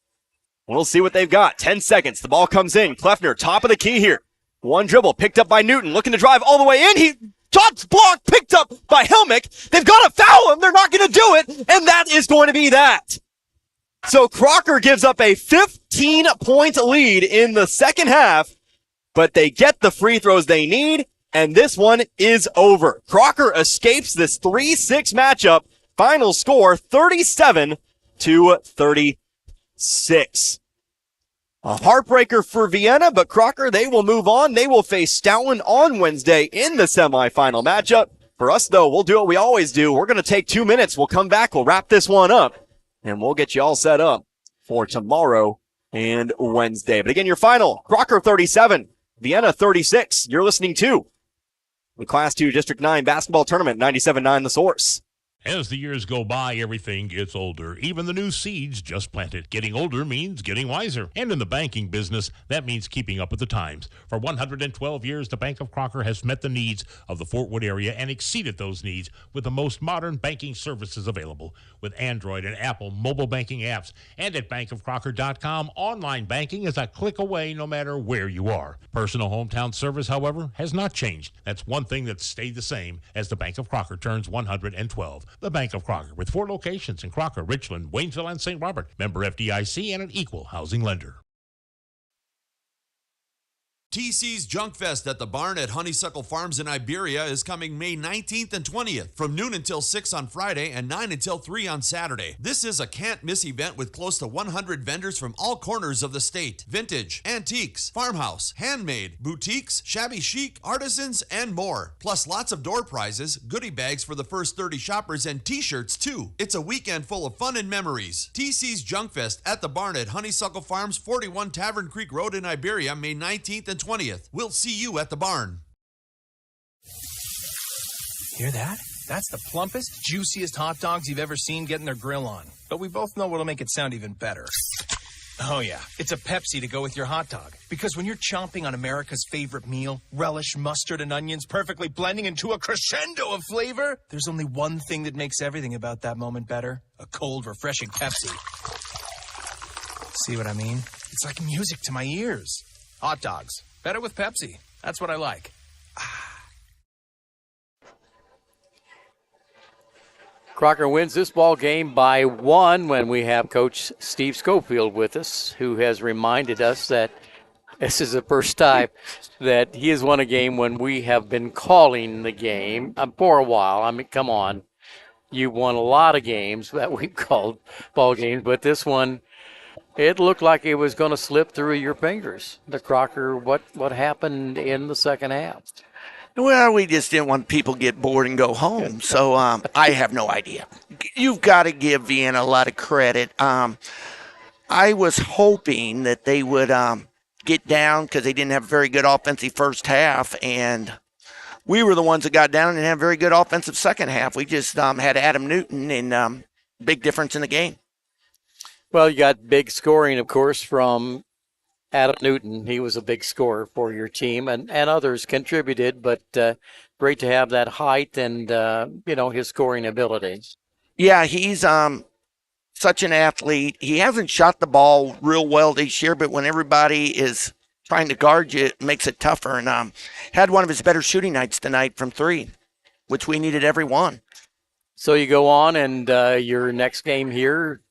We'll see what they've got. 10 seconds. The ball comes in. Kleffner, top of the key here. One dribble, picked up by Newton, looking to drive all the way in. He shots blocked, picked up by Helmick. They've got to foul him. They're not going to do it, and that is going to be that. So Crocker gives up a 15-point lead in the second half, but they get the free throws they need, and this one is over. Crocker escapes this 3-6 matchup. Final score, 37-36. A heartbreaker for Vienna, but Crocker, they will move on. They will face Stoutland on Wednesday in the semifinal matchup. For us, though, we'll do what we always do. We're going to take 2 minutes. We'll come back. We'll wrap this one up, and we'll get you all set up for tomorrow and Wednesday. But again, your final, Crocker 37, Vienna 36. You're listening to the Class 2 District 9 basketball tournament, 97.9 The Source. As the years go by, everything gets older. Even the new seeds just planted. Getting older means getting wiser. And in the banking business, that means keeping up with the times. For 112 years, the Bank of Crocker has met the needs of the Fort Wood area and exceeded those needs with the most modern banking services available. With Android and Apple mobile banking apps. And at bankofcrocker.com, online banking is a click away no matter where you are. Personal hometown service, however, has not changed. That's one thing that's stayed the same as the Bank of Crocker turns 112. The Bank of Crocker, with 4 locations in Crocker, Richland, Waynesville, and St. Robert. Member FDIC and an equal housing lender. TC's Junk Fest at the barn at Honeysuckle Farms in Iberia is coming May 19th and 20th from noon until 6 on Friday and 9 until 3 on Saturday. This is a can't-miss event with close to 100 vendors from all corners of the state. Vintage, antiques, farmhouse, handmade, boutiques, shabby chic, artisans, and more. Plus lots of door prizes, goodie bags for the first 30 shoppers, and t-shirts too. It's a weekend full of fun and memories. TC's Junk Fest at the barn at Honeysuckle Farms, 41 Tavern Creek Road in Iberia, May 19th and 20th. We'll see you at the barn. Hear that? That's the plumpest, juiciest hot dogs you've ever seen getting their grill on. But we both know what'll make it sound even better. Oh yeah, it's a Pepsi to go with your hot dog. Because when you're chomping on America's favorite meal, relish, mustard, and onions perfectly blending into a crescendo of flavor, there's only one thing that makes everything about that moment better. A cold, refreshing Pepsi. See what I mean? It's like music to my ears. Hot dogs. Better with Pepsi. That's what I like. Crocker wins this ball game by 1 when we have Coach Steve Schofield with us, who has reminded us that this is the first time that he has won a game when we have been calling the game for a while. I mean, come on. You won a lot of games that we've called ball games, but this one, it looked like it was going to slip through your fingers. The Crocker, what happened in the second half? Well, we just didn't want people to get bored and go home, so I have no idea. You've got to give Vienna a lot of credit. I was hoping that they would get down because they didn't have a very good offensive first half, and we were the ones that got down and had a very good offensive second half. We just had Adam Newton, and big difference in the game. Well, you got big scoring, of course, from Adam Newton. He was a big scorer for your team, and others contributed, but great to have that height and, his scoring ability. Yeah, he's such an athlete. He hasn't shot the ball real well this year, but when everybody is trying to guard you, it makes it tougher. And had one of his better shooting nights tonight from 3, which we needed every one. So you go on, and your next game here,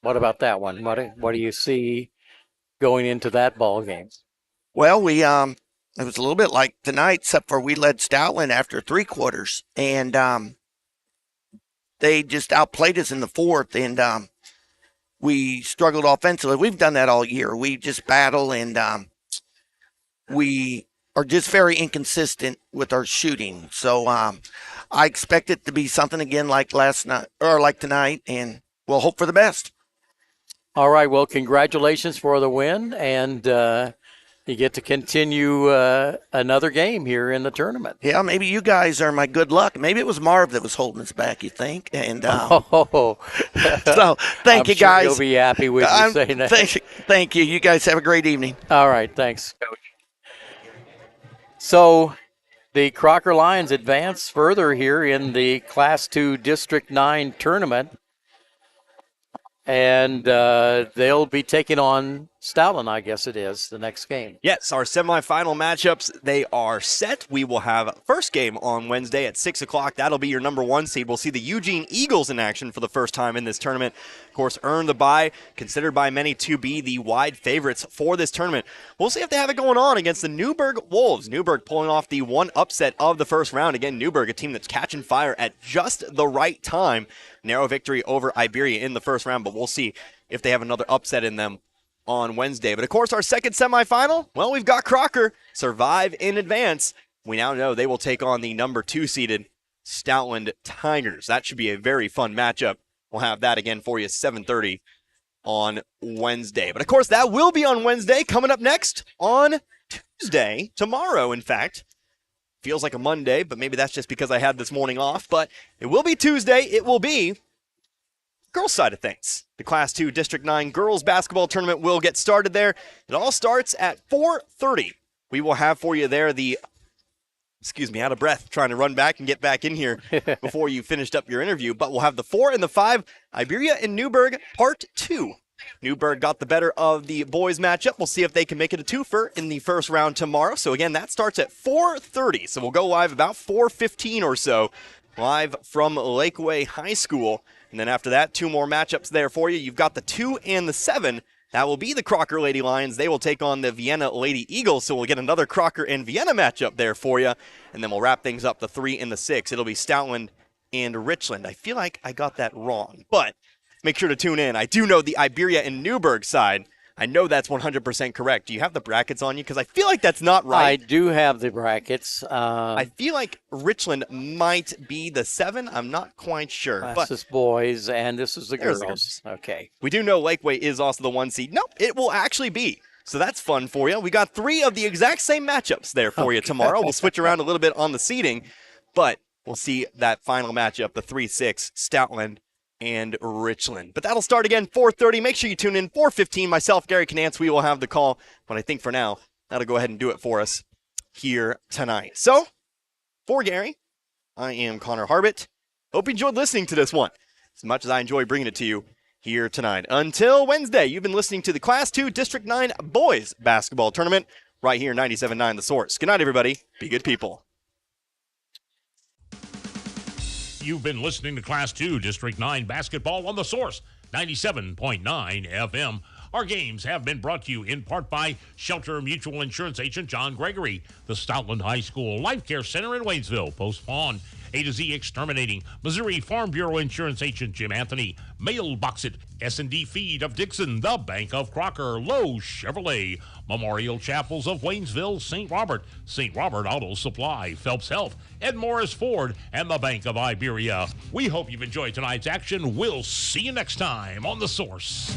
what about that one? What do you see going into that ball game? Well, we it was a little bit like tonight, except for we led Stoutland after 3 quarters, and they just outplayed us in the fourth, and we struggled offensively. We've done that all year. We just battle, and we are just very inconsistent with our shooting. So I expect it to be something again like last night or like tonight, and we'll hope for the best. All right, well, congratulations for the win, and you get to continue another game here in the tournament. Yeah, maybe you guys are my good luck. Maybe it was Marv that was holding us back, you think? And so thank you, guys. You'll be happy with you saying that. Thank you. You guys have a great evening. All right, thanks, Coach. So the Crocker Lions advance further here in the Class 2 District 9 tournament. And they'll be taking on Stoutland, I guess it is, the next game. Yes, our semifinal matchups, they are set. We will have first game on Wednesday at 6 o'clock. That'll be your number 1 seed. We'll see the Eugene Eagles in action for the first time in this tournament. Of course, earned the bye, considered by many to be the wide favorites for this tournament. We'll see if they have it going on against the Newburgh Wolves. Newburgh pulling off the one upset of the first round. Again, Newburgh, a team that's catching fire at just the right time. Narrow victory over Iberia in the first round, but we'll see if they have another upset in them on Wednesday. But of course, our second semifinal, well, we've got Crocker survive in advance. We now know they will take on the number 2 seeded Stoutland Tigers. That should be a very fun matchup. We'll have that again for you 7:30 on Wednesday. But of course, that will be on Wednesday. Coming up next on Tuesday, tomorrow, in fact. Feels like a Monday, but maybe that's just because I had this morning off. But it will be Tuesday. It will be girls' side of things. The Class 2 District 9 girls basketball tournament will get started there. It all starts at 4:30. We will have for you there the, excuse me, out of breath, trying to run back and get back in here before you finished up your interview. But we'll have the 4 and the 5, Iberia and Newburgh, Part 2. Newburgh got the better of the boys matchup. We'll see if they can make it a twofer in the first round tomorrow. So again, that starts at 4:30. So we'll go live about 4:15 or so, live from Lakeway High School. And then after that, 2 more matchups there for you. You've got the 2 and the 7. That will be the Crocker Lady Lions. They will take on the Vienna Lady Eagles. So we'll get another Crocker and Vienna matchup there for you. And then we'll wrap things up, the 3 and the 6. It'll be Stoutland and Richland. I feel like I got that wrong, but make sure to tune in. I do know the Iberia and Newburgh side. I know that's 100% correct. Do you have the brackets on you? Because I feel like that's not right. I do have the brackets. I feel like Richland might be the 7. I'm not quite sure. This is boys, and this is the There's girls. the girls. Okay. We do know Lakeway is also the 1 seed. Nope, it will actually be. So that's fun for you. We got 3 of the exact same matchups there for you tomorrow. We'll switch around a little bit on the seeding, but we'll see that final matchup, the 3-6, Stoutland and Richland. But that'll start again 4:30. Make sure you tune in 4:15. Myself, Gary Canance, we will have the call. But I think for now, that'll go ahead and do it for us here tonight. So, for Gary, I am Connor Harbit. Hope you enjoyed listening to this one as much as I enjoy bringing it to you here tonight. Until Wednesday, you've been listening to the Class 2 District 9 Boys Basketball Tournament right here, 97.9 The Source. Good night, everybody. Be good people. You've been listening to Class 2 District 9 basketball on The Source, 97.9 FM. Our games have been brought to you in part by Shelter Mutual Insurance Agent John Gregory, the Stoutland High School Life Care Center in Waynesville, Post Pond, A to Z Exterminating, Missouri Farm Bureau Insurance Agent Jim Anthony, Mailbox It, S&D Feed of Dixon, the Bank of Crocker, Lowe's Chevrolet, Memorial Chapels of Waynesville, St. Robert Auto Supply, Phelps Health, Ed Morris Ford, and the Bank of Iberia. We hope you've enjoyed tonight's action. We'll see you next time on The Source.